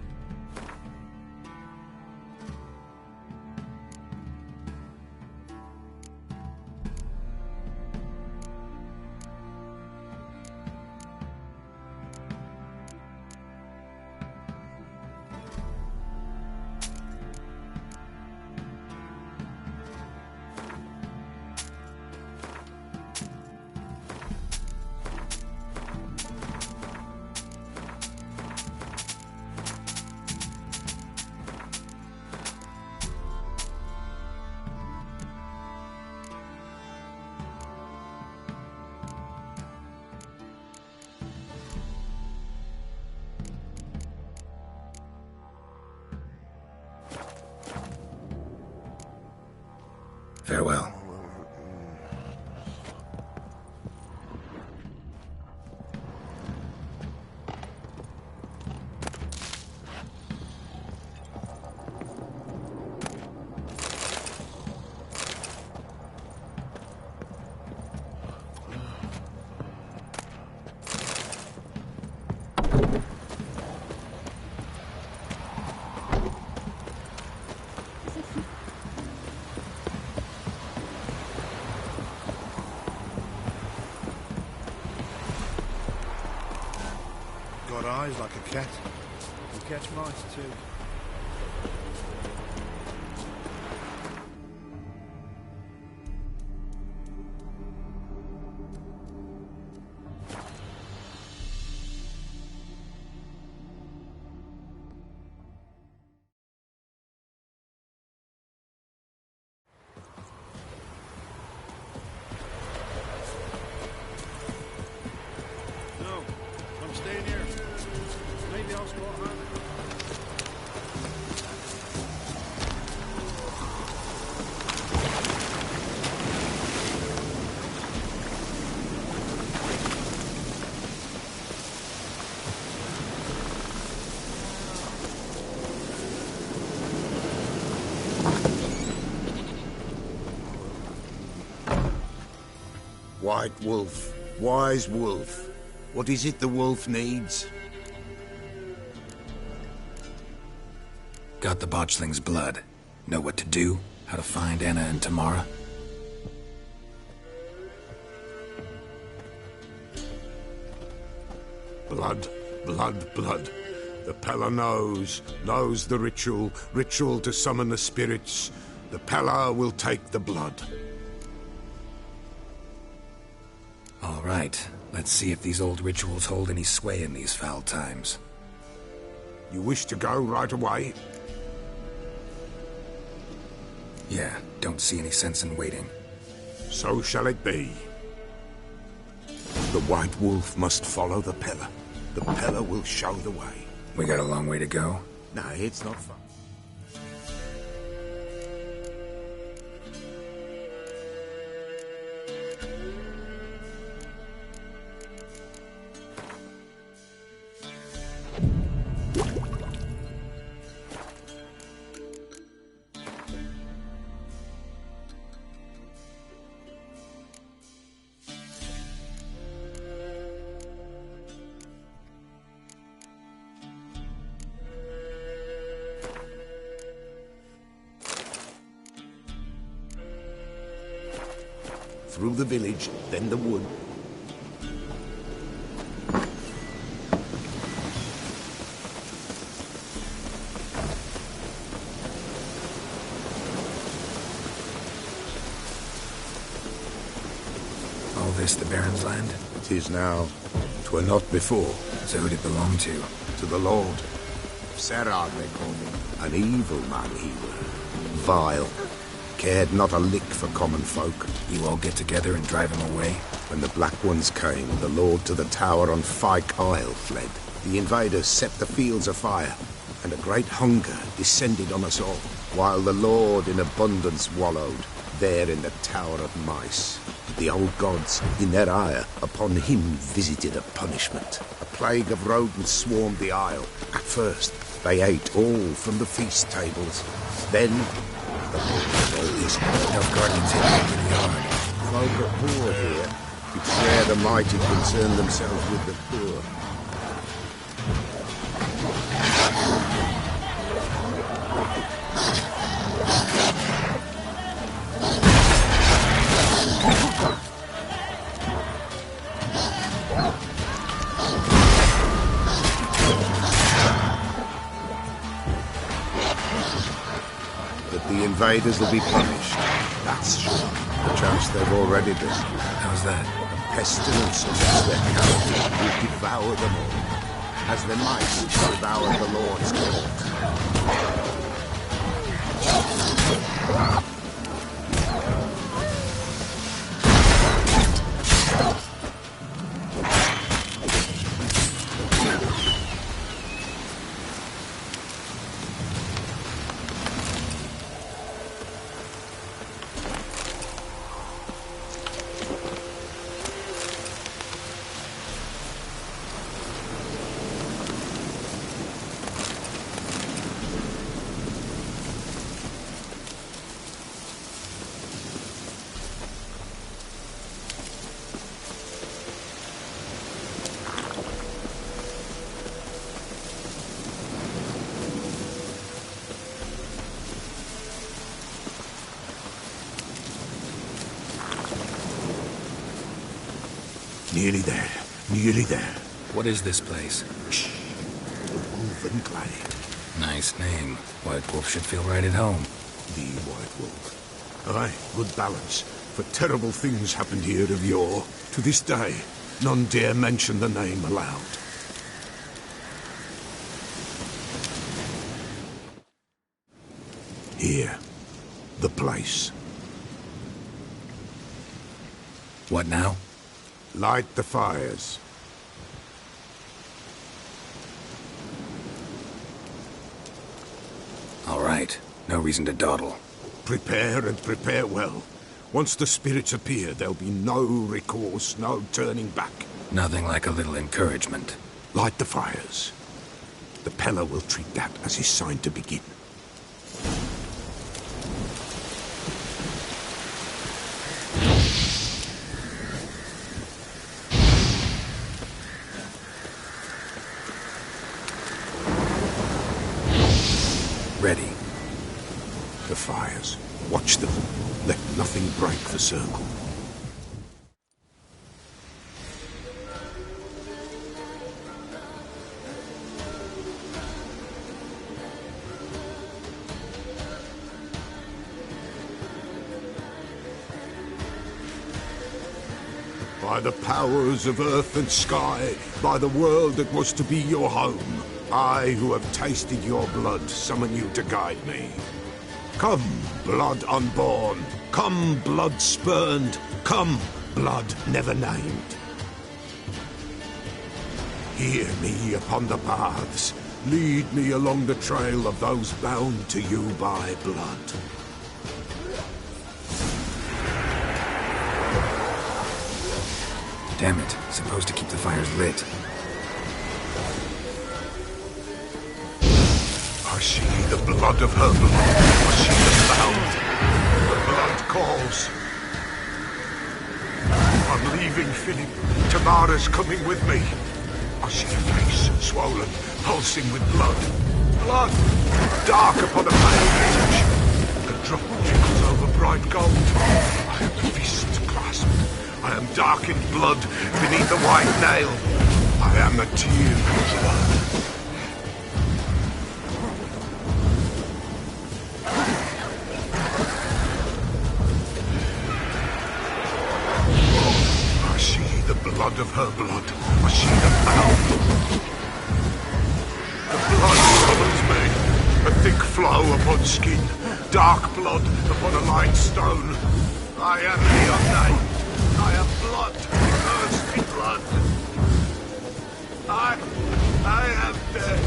Speaker 1: Farewell.
Speaker 23: Got eyes like a cat. You catch mice too.
Speaker 12: White Wolf, wise wolf. What is it the wolf needs?
Speaker 1: Got the botchling's blood. Know what to do? How to find Anna and Tamara?
Speaker 12: Blood, blood, blood. The Pella knows the ritual to summon the spirits. The Pella will take the blood.
Speaker 1: All right, let's see if these old rituals hold any sway in these foul times.
Speaker 12: You wish to go right away?
Speaker 1: Yeah, don't see any sense in waiting.
Speaker 12: So shall it be. The White Wolf must follow the Pella. The Pella will show the way.
Speaker 1: We got a long way to go.
Speaker 12: No, it's not far. Through the village, then the wood.
Speaker 1: All this the Baron's land?
Speaker 12: 'Tis now. 'Twere not before.
Speaker 1: So who'd it belong to?
Speaker 12: To the Lord. Serad, they called him. An evil man he were. Vile. Cared not a lick for common folk.
Speaker 1: You all get together and drive him away?
Speaker 12: When the Black Ones came, the Lord to the tower on Fyke Isle fled. The invaders set the fields afire, and a great hunger descended on us all, while the Lord in abundance wallowed, there in the Tower of Mice. The old gods, in their ire, upon him visited a punishment. A plague of rodents swarmed the isle. At first, they ate all from the feast tables. Then, the Lord his
Speaker 1: Nilfgaardians hit in the yard.
Speaker 12: Folk are poor here. It's rare the mighty concern themselves with the poor. The invaders will be punished. That's sure. Perchance they've already been.
Speaker 1: How's that?
Speaker 12: A pestilence against their character will devour them all, as the mice devoured the Lord's court. Nearly there. Nearly there.
Speaker 1: What is this place?
Speaker 12: Shh. The Wolven Glade.
Speaker 1: Nice name. White Wolf should feel right at home.
Speaker 12: The White Wolf. Aye, good balance. For terrible things happened here of yore. To this day, none dare mention the name aloud. Here. The place.
Speaker 1: What now?
Speaker 12: Light the fires.
Speaker 1: All right. No reason to dawdle.
Speaker 12: Prepare and prepare well. Once the spirits appear, there'll be no recourse, no turning back.
Speaker 1: Nothing like a little encouragement.
Speaker 12: Light the fires. The Pella will treat that as his sign to begin. the circle. By the powers of earth and sky, by the world that was to be your home, I, who have tasted your blood, summon you to guide me. Come, blood unborn. Come, blood spurned. Come, blood never named. Hear me upon the paths. Lead me along the trail of those bound to you by blood.
Speaker 1: Damn it. Supposed to keep the fires lit.
Speaker 12: I see the blood of her blood. I see the sound. The blood calls. I'm leaving, Philip. Tamara's coming with me. I see a face, swollen, pulsing with blood. Blood! Dark upon a pale visage. The drop trickles over bright gold. I am a fist clasped. I am dark in blood beneath a white nail. I am a tear of blood. I see the blood of her blood. I see the pound. The blood summons me. A thick flow upon skin. Dark blood upon a light stone. I am the unnamed. I am blood, thirsty blood. I am dead.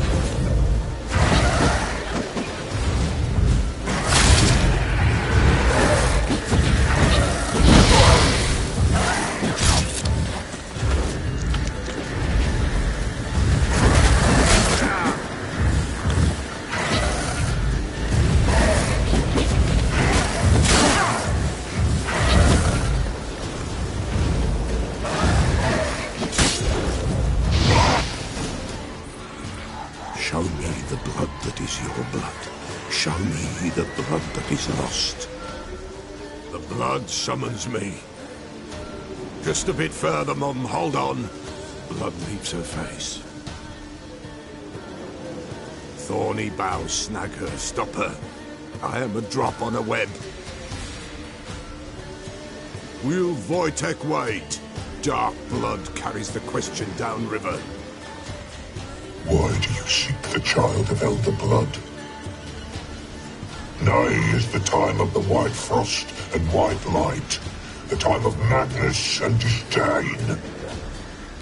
Speaker 12: Show me the blood that is your blood. Show me the blood that is lost. The blood summons me. Just a bit further, Mum. Hold on. Blood leaves her face. Thorny boughs snag her. Stop her. I am a drop on a web. Will Wojtek wait? Dark blood carries the question downriver.
Speaker 3: Why do you seek the child of Elder Blood? Nigh is the time of the white frost and white light, the time of madness and disdain.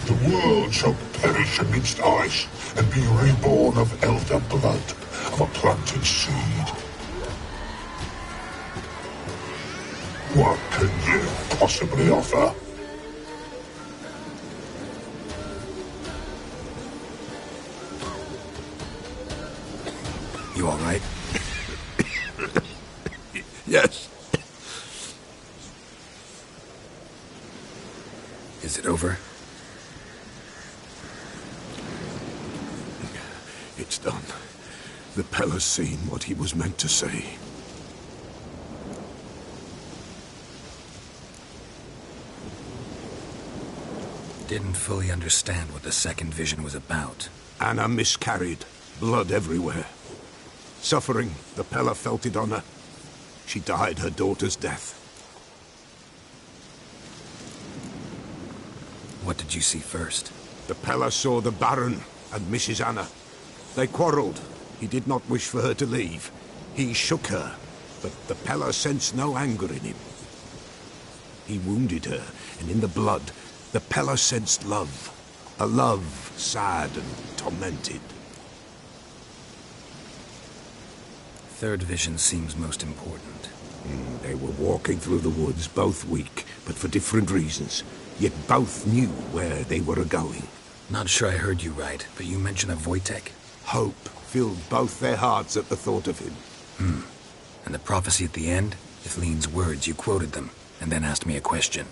Speaker 3: The world shall perish amidst ice and be reborn of Elder Blood, of a planted seed. What can you possibly offer?
Speaker 1: You all right?
Speaker 12: Yes.
Speaker 1: Is it over?
Speaker 12: It's done. The Pella's seen what he was meant to see.
Speaker 1: Didn't fully understand what the second vision was about.
Speaker 12: Anna miscarried. Blood everywhere. Suffering, the Pella felt it on her. She died her daughter's death.
Speaker 1: What did you see first?
Speaker 12: The Pella saw the Baron and Mrs. Anna. They quarreled. He did not wish for her to leave. He shook her, but the Pella sensed no anger in him. He wounded her, and in the blood, the Pella sensed love. A love sad and tormented.
Speaker 1: Third vision seems most important.
Speaker 12: They were walking through the woods, both weak, but for different reasons. Yet both knew where they were going.
Speaker 1: Not sure I heard you right, but you mentioned a Wojtek.
Speaker 12: Hope filled both their hearts at the thought of him.
Speaker 1: And the prophecy at the end? Ithlinne's words, you quoted them, and then asked me a question.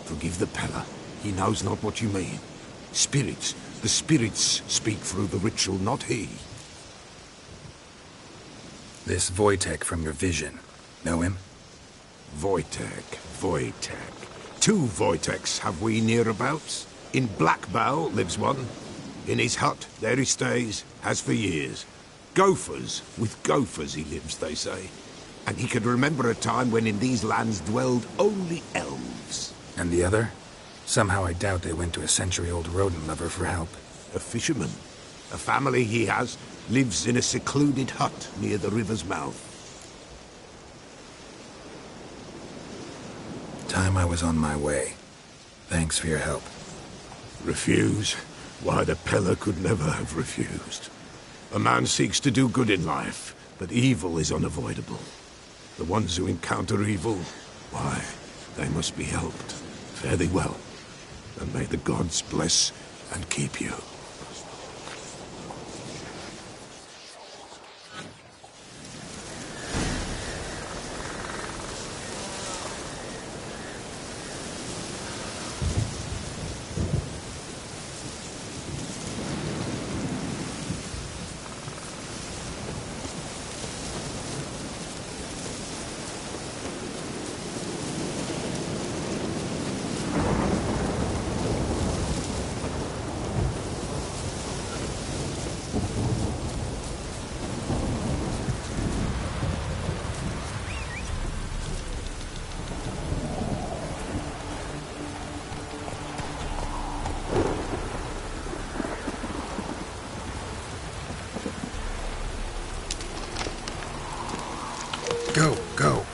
Speaker 12: Forgive the Pella. He knows not what you mean. Spirits. The spirits speak through the ritual, not he.
Speaker 1: This Wojtek from your vision, know him?
Speaker 16: Wojtek. 2 Wojteks have we nearabouts. In Blackbow lives one. In his hut, there he stays, has for years. Gophers, with gophers he lives, they say. And he could remember a time when in these lands dwelled only elves.
Speaker 1: And the other? Somehow I doubt they went to a century-old rodent lover for help.
Speaker 16: A fisherman. A family he has lives in a secluded hut near the river's mouth.
Speaker 1: Time I was on my way. Thanks for your help.
Speaker 16: Refuse? Why, the Peller could never have refused. A man seeks to do good in life, but evil is unavoidable. The ones who encounter evil, why, they must be helped. Fare thee well, and may the gods bless and keep you.
Speaker 1: Go, go.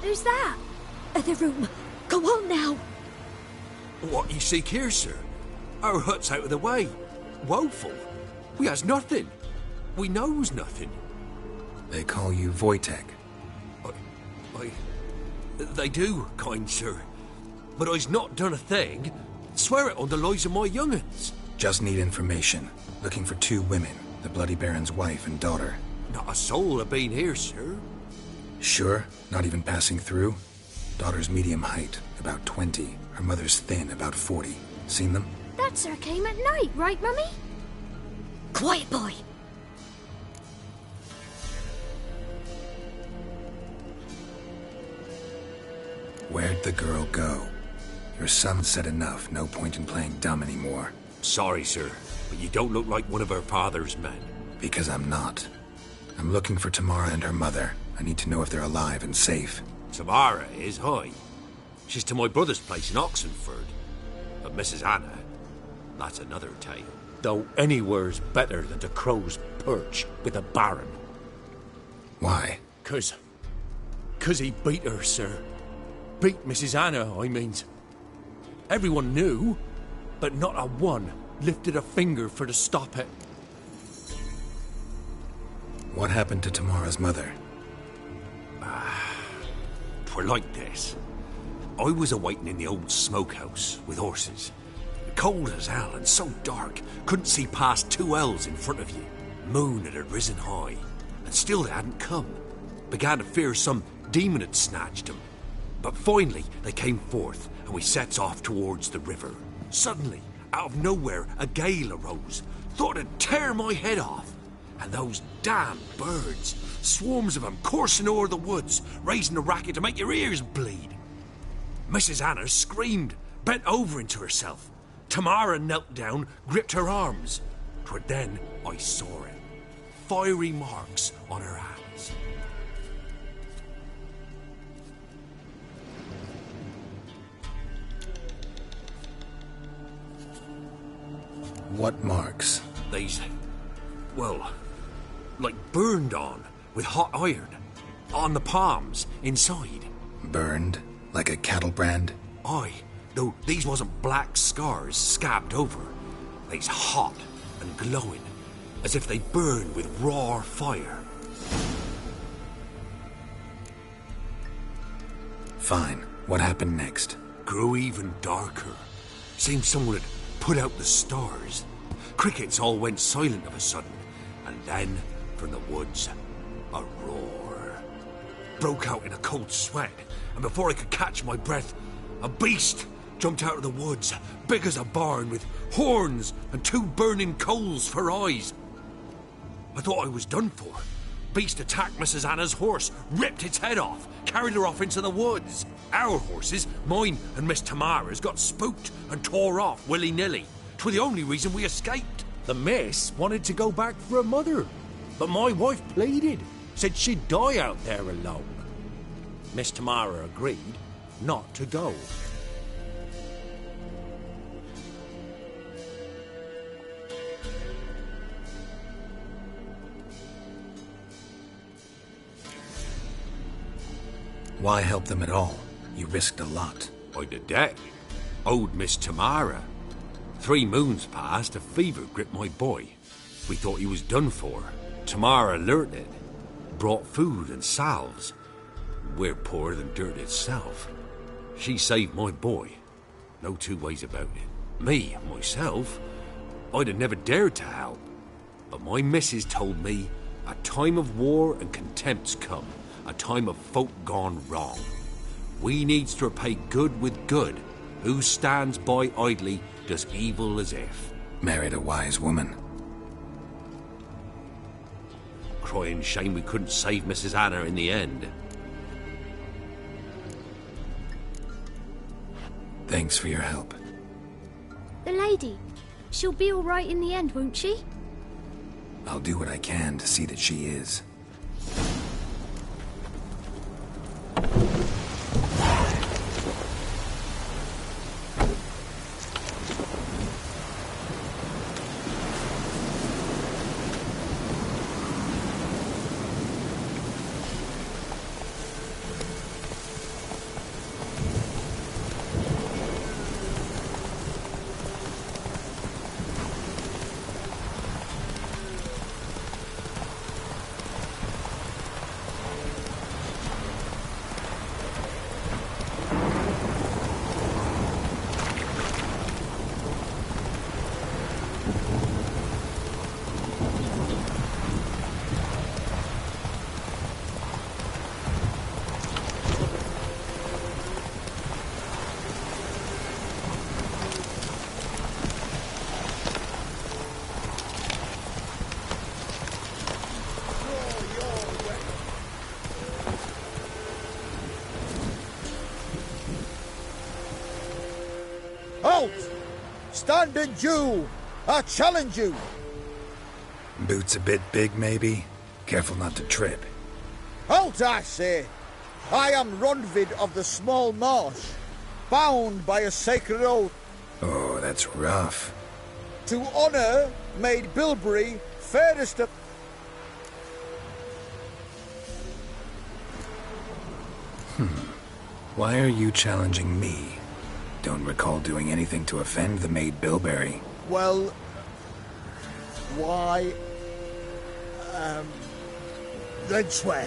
Speaker 19: Who's that? Other room. Go on now.
Speaker 6: What you seek here, sir? Our hut's out of the way. Woeful. We has nothing. We knows nothing.
Speaker 1: They call you Wojtek.
Speaker 6: They do, kind sir. But I's not done a thing. Swear it on the lives of my young'uns.
Speaker 1: Just need information. Looking for 2 women, the Bloody Baron's wife and daughter.
Speaker 6: Not a soul have been here, sir.
Speaker 1: Sure? Not even passing through? Daughter's medium height, about 20. Her mother's thin, about 40. Seen them?
Speaker 19: That sir came at night, right, Mummy? Quiet, boy.
Speaker 1: Where'd the girl go? Your son said enough. No point in playing dumb anymore.
Speaker 6: Sorry, sir, but you don't look like one of her father's men.
Speaker 1: Because I'm not. I'm looking for Tamara and her mother. I need to know if they're alive and safe.
Speaker 6: Tamara is, hi. She's to my brother's place in Oxenford. But Mrs. Anna, that's another tale. Though anywhere's better than the Crow's Perch with a Baron.
Speaker 1: Why?
Speaker 6: 'Cause he beat her, sir. Beat Mrs. Anna, I means. Everyone knew, but not a one lifted a finger for to stop it.
Speaker 1: What happened to Tamara's mother?
Speaker 6: 'Twere like this. I was awaiting in the old smokehouse with horses. Cold as hell and so dark, couldn't see past 2 ells in front of you. Moon had risen high, and still they hadn't come. Began to fear some demon had snatched them. But finally they came forth, and we sets off towards the river. Suddenly, out of nowhere, a gale arose. Thought it'd tear my head off. And those damn birds, swarms of them coursing o'er the woods, raising a racket to make your ears bleed. Mrs. Anna screamed, bent over into herself. Tamara knelt down, gripped her arms. 'Twere then I saw it. fiery marks on her hands.
Speaker 1: What marks?
Speaker 6: These, well, like burned on with hot iron. On the palms, inside.
Speaker 1: Burned? Like a cattle brand?
Speaker 6: Aye, though these wasn't black scars scabbed over. They's hot and glowing, as if they burned with raw fire.
Speaker 1: Fine. What happened next?
Speaker 6: Grew even darker. Seemed someone had put out the stars. Crickets all went silent of a sudden, and then, from the woods, a roar. Broke out in a cold sweat, and before I could catch my breath, a beast jumped out of the woods, big as a barn, with horns and 2 burning coals for eyes. I thought I was done for. Beast attacked Mrs. Anna's horse, ripped its head off, carried her off into the woods. Our horses, mine and Miss Tamara's, got spooked and tore off willy-nilly. 'Twere the only reason we escaped.
Speaker 13: The miss wanted to go back for her mother, but my wife pleaded, said she'd die out there alone. Miss Tamara agreed not to go.
Speaker 1: Why help them at all? You risked a lot.
Speaker 6: I did that. Owed Miss Tamara. 3 moons passed, a fever gripped my boy. We thought he was done for. Tamara learnt it. Brought food and salves. We're poorer than dirt itself. She saved my boy. No 2 ways about it. Me, myself, I'd have never dared to help. But my missus told me a time of war and contempt's come. A time of folk gone wrong. We needs to repay good with good. Who stands by idly does evil as if.
Speaker 1: Married a wise woman.
Speaker 6: Crying shame we couldn't save Mrs. Anna in the end.
Speaker 1: Thanks for your help.
Speaker 11: The lady, she'll be all right in the end, won't she?
Speaker 1: I'll do what I can to see that she is.
Speaker 5: Halt! Stand and Jew! I challenge you!
Speaker 1: Boots a bit big, maybe? Careful not to trip.
Speaker 5: Halt, I say! I am Ronvid of the Small Marsh, bound by a sacred oath.
Speaker 1: Oh, that's rough.
Speaker 5: To honour Maid Bilberry, fairest of...
Speaker 1: Why are you challenging me? Don't recall doing anything to offend the Maid Bilberry.
Speaker 5: Well... why... then swear.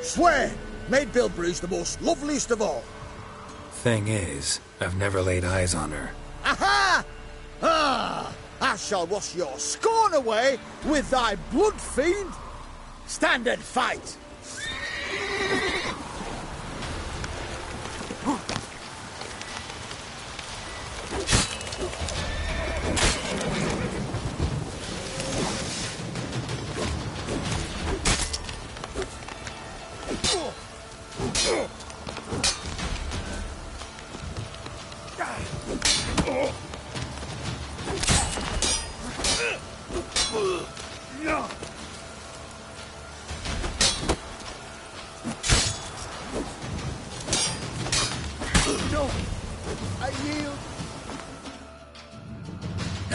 Speaker 5: Swear! Maid Bilberry's the most loveliest of all.
Speaker 1: Thing is, I've never laid eyes on her.
Speaker 5: Aha! Ah! I shall wash your scorn away with thy blood, fiend! Stand and fight!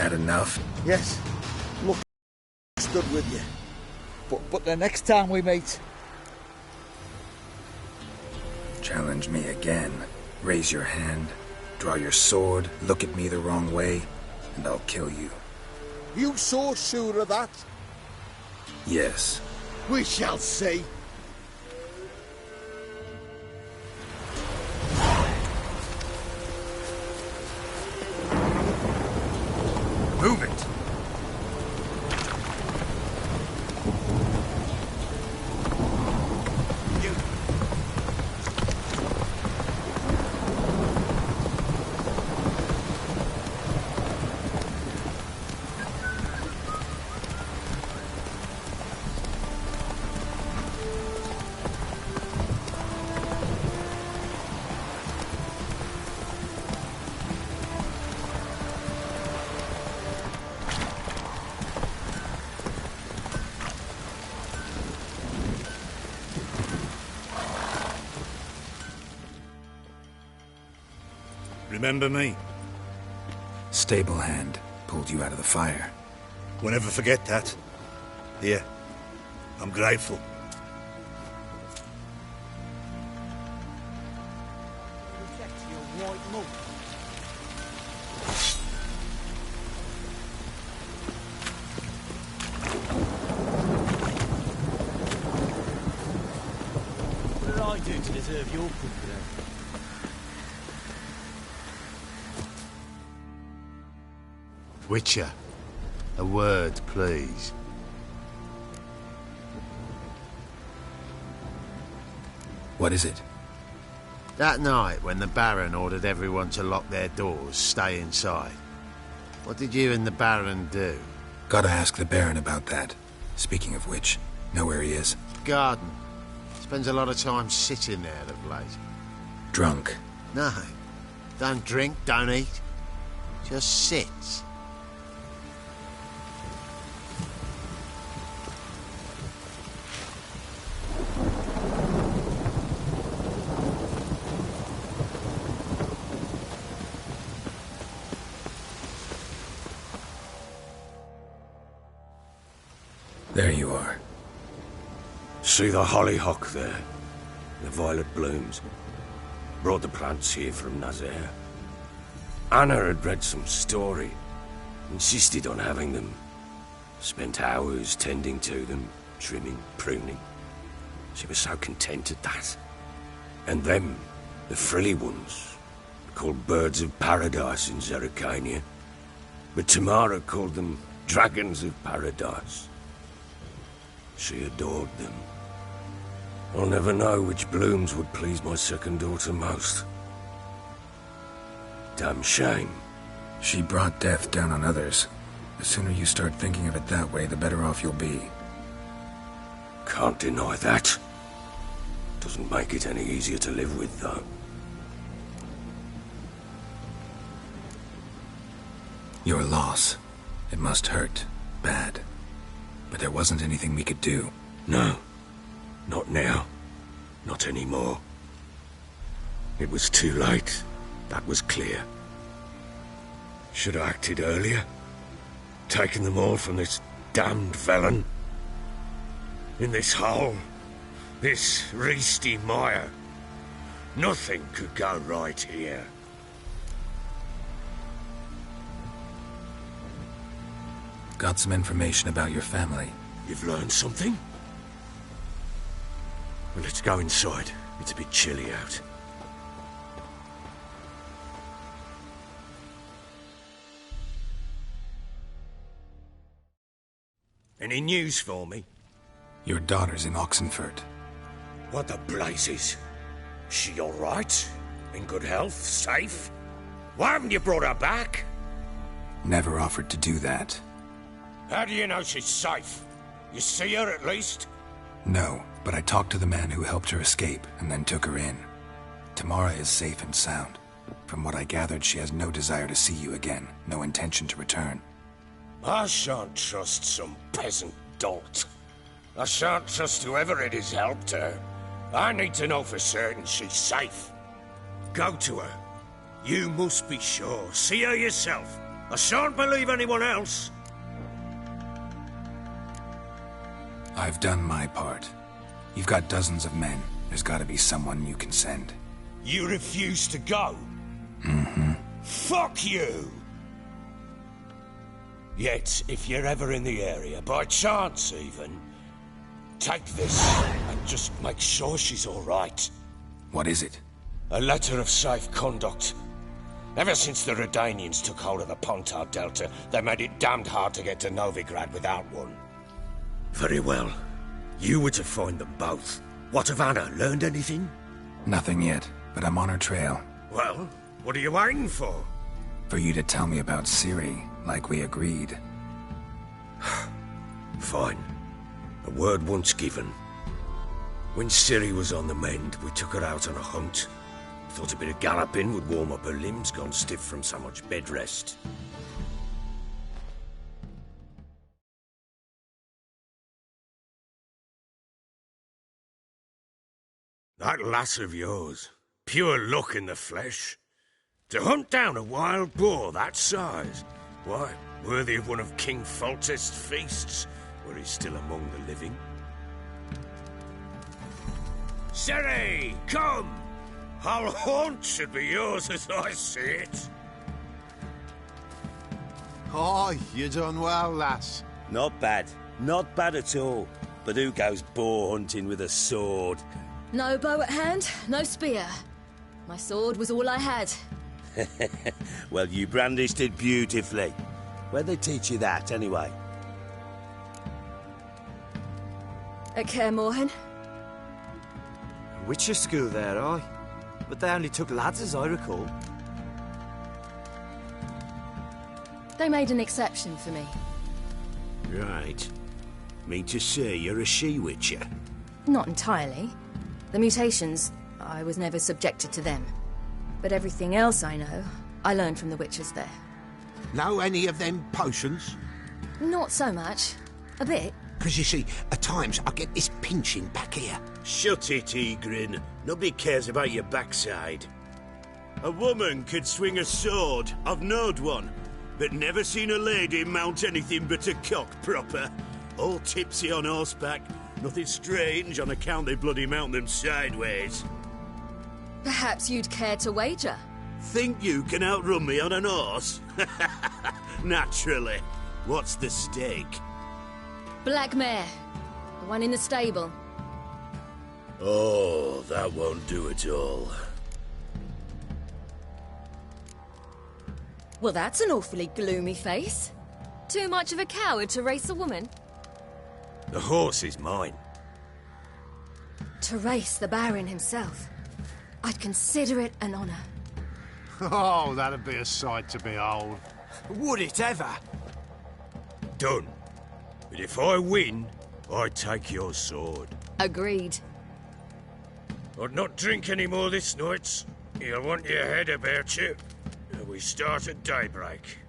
Speaker 1: had enough?
Speaker 23: Yes. Look, I stood with you. But the next time we meet...
Speaker 1: Challenge me again. Raise your hand, draw your sword, look at me the wrong way, and I'll kill you.
Speaker 23: You so sure of that?
Speaker 1: Yes.
Speaker 23: We shall see.
Speaker 1: Move it!
Speaker 5: Remember me?
Speaker 1: Stable hand pulled you out of the fire.
Speaker 5: We'll never forget that. Here, I'm grateful.
Speaker 13: What did I do to deserve your company?
Speaker 17: Witcher, a word, please.
Speaker 1: What is it?
Speaker 17: That night when the Baron ordered everyone to lock their doors, stay inside. What did you and the Baron do?
Speaker 1: Gotta ask the Baron about that. Speaking of which, know where he is?
Speaker 17: Garden. Spends a lot of time sitting there of late.
Speaker 1: Drunk.
Speaker 17: No. Don't drink, don't eat. Just sits.
Speaker 1: There you are.
Speaker 16: See the hollyhock there? The violet blooms. Brought the plants here from Nazaire. Anna had read some story. Insisted on having them. Spent hours tending to them, trimming, pruning. She was so content at that. And them, the frilly ones, called birds of paradise in Zerrikania. But Tamara called them dragons of paradise. She adored them. I'll never know which blooms would please my second daughter most. Damn shame.
Speaker 1: She brought death down on others. The sooner you start thinking of it that way, the better off you'll be.
Speaker 16: Can't deny that. Doesn't make it any easier to live with, though.
Speaker 1: Your loss. It must hurt. Bad. But there wasn't anything we could do.
Speaker 16: No. Not now. Not anymore. It was too late. That was clear. Should have acted earlier. Taken them all from this damned felon. In this hole. This reesty mire. Nothing could go right here.
Speaker 1: Got some information about your family.
Speaker 16: You've learned something? Well, let's go inside. It's a bit chilly out. Any news for me?
Speaker 1: Your daughter's in Oxenfurt.
Speaker 16: What the blazes? She all right? In good health? Safe? Why haven't you brought her back?
Speaker 1: Never offered to do that.
Speaker 16: How do you know she's safe? You see her at least?
Speaker 1: No, but I talked to the man who helped her escape and then took her in. Tamara is safe and sound. From what I gathered, she has no desire to see you again, no intention to return.
Speaker 16: I shan't trust some peasant dolt. I shan't trust whoever it is helped her. I need to know for certain she's safe. Go to her. You must be sure. See her yourself. I shan't believe anyone else.
Speaker 1: I've done my part. You've got dozens of men. There's got to be someone you can send.
Speaker 16: You refuse to go?
Speaker 1: Mm-hmm.
Speaker 16: Fuck you! Yet, if you're ever in the area, by chance even, take this and just make sure she's all right.
Speaker 1: What is it?
Speaker 16: A letter of safe conduct. Ever since the Redanians took hold of the Pontar Delta, they made it damned hard to get to Novigrad without one. Very well. You were to find them both. What of Anna? Learned anything?
Speaker 1: Nothing yet, but I'm on her trail.
Speaker 16: Well, what are you waiting for?
Speaker 1: For you to tell me about Ciri, like we agreed.
Speaker 16: Fine. A word once given. When Ciri was on the mend, we took her out on a hunt. Thought a bit of galloping would warm up her limbs, gone stiff from so much bed rest. That lass of yours, pure luck in the flesh. To hunt down a wild boar that size, why, worthy of one of King Foltest's feasts, where he's still among the living. Ciri, come! Our haunt should be yours as I see it.
Speaker 10: Oh, you done well, lass.
Speaker 9: Not bad. Not bad at all. But who goes boar hunting with a sword?
Speaker 2: No bow at hand, no spear. My sword was all I had.
Speaker 9: Well, you brandished it beautifully. Where'd they teach you that, anyway?
Speaker 2: At Kaer Morhen.
Speaker 21: Witcher school there, aye. But they only took lads, as I recall.
Speaker 2: They made an exception for me.
Speaker 16: Right. Mean to say you're a she-witcher?
Speaker 2: Not entirely. The mutations, I was never subjected to them. But everything else I know, I learned from the witches there.
Speaker 10: Know any of them potions?
Speaker 2: Not so much. A bit.
Speaker 10: Because you see, at times I get this pinching back here.
Speaker 9: Shut it, Egrin. Nobody cares about your backside. A woman could swing a sword. I've knowed one. But never seen a lady mount anything but a cock proper. All tipsy on horseback. Nothing strange on account they bloody mount them sideways.
Speaker 2: Perhaps you'd care to wager?
Speaker 9: Think you can outrun me on an horse? Naturally. What's the stake?
Speaker 2: Black mare. The one in the stable.
Speaker 9: Oh, that won't do at all.
Speaker 2: Well, that's an awfully gloomy face. Too much of a coward to race a woman?
Speaker 16: The horse is mine.
Speaker 2: To race the Baron himself. I'd consider it an honor.
Speaker 10: Oh, that'd be a sight to behold.
Speaker 21: Would it ever?
Speaker 16: Done. But if I win, I take your sword.
Speaker 2: Agreed.
Speaker 16: I'd not drink any more this night. You'll want your head about you. We start at daybreak.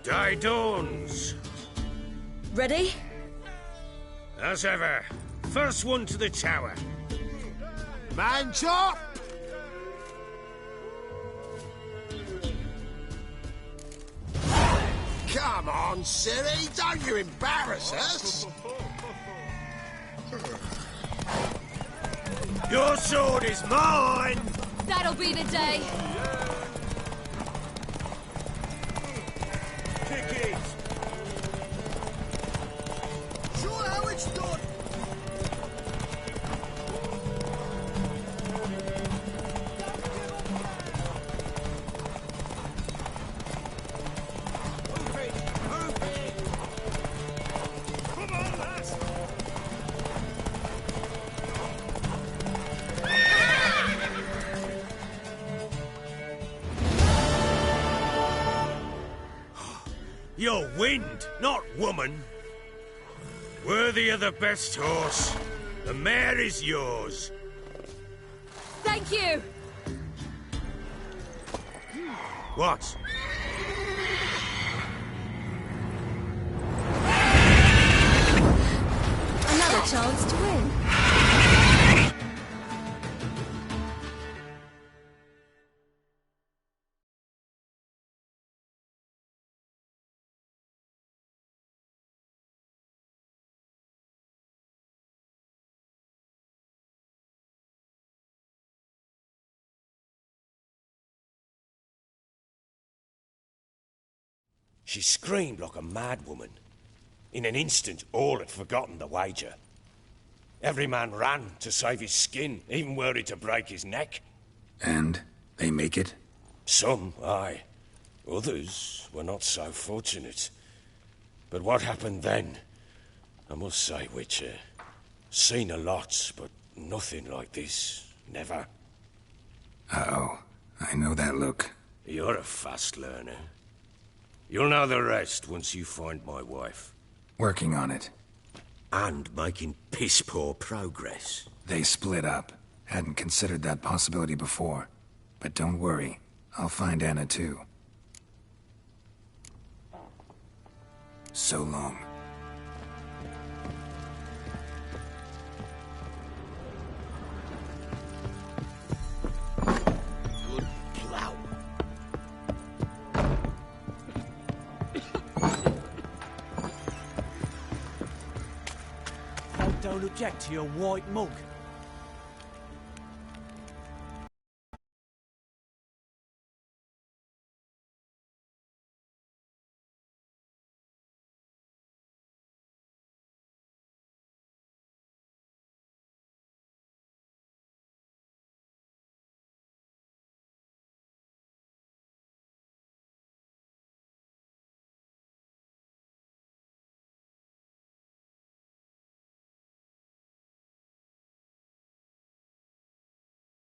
Speaker 16: Day dawns.
Speaker 2: Ready?
Speaker 16: As ever. First one to the tower.
Speaker 10: Man chop! Come on, Ciri, don't you embarrass us!
Speaker 16: Your sword is mine!
Speaker 2: That'll be the day.
Speaker 16: Kick it!
Speaker 5: Show how it's done!
Speaker 16: You're wind, not woman. Worthy of the best horse. The mare is yours.
Speaker 19: Thank you!
Speaker 16: What?
Speaker 2: Another chance to win.
Speaker 16: She screamed like a mad woman. In an instant, all had forgotten the wager. Every man ran to save his skin, even were he to break his neck.
Speaker 1: And they make it?
Speaker 16: Some, aye. Others were not so fortunate. But what happened then? I must say, Witcher, seen a lot, but nothing like this. Never.
Speaker 1: Uh-oh. I know that look.
Speaker 16: You're a fast learner. You'll know the rest once you find my wife.
Speaker 1: Working on it.
Speaker 16: And making piss-poor progress.
Speaker 1: They split up. Hadn't considered that possibility before. But don't worry. I'll find Anna too. So long.
Speaker 9: Good plow.
Speaker 4: Folk don't object to your white mug.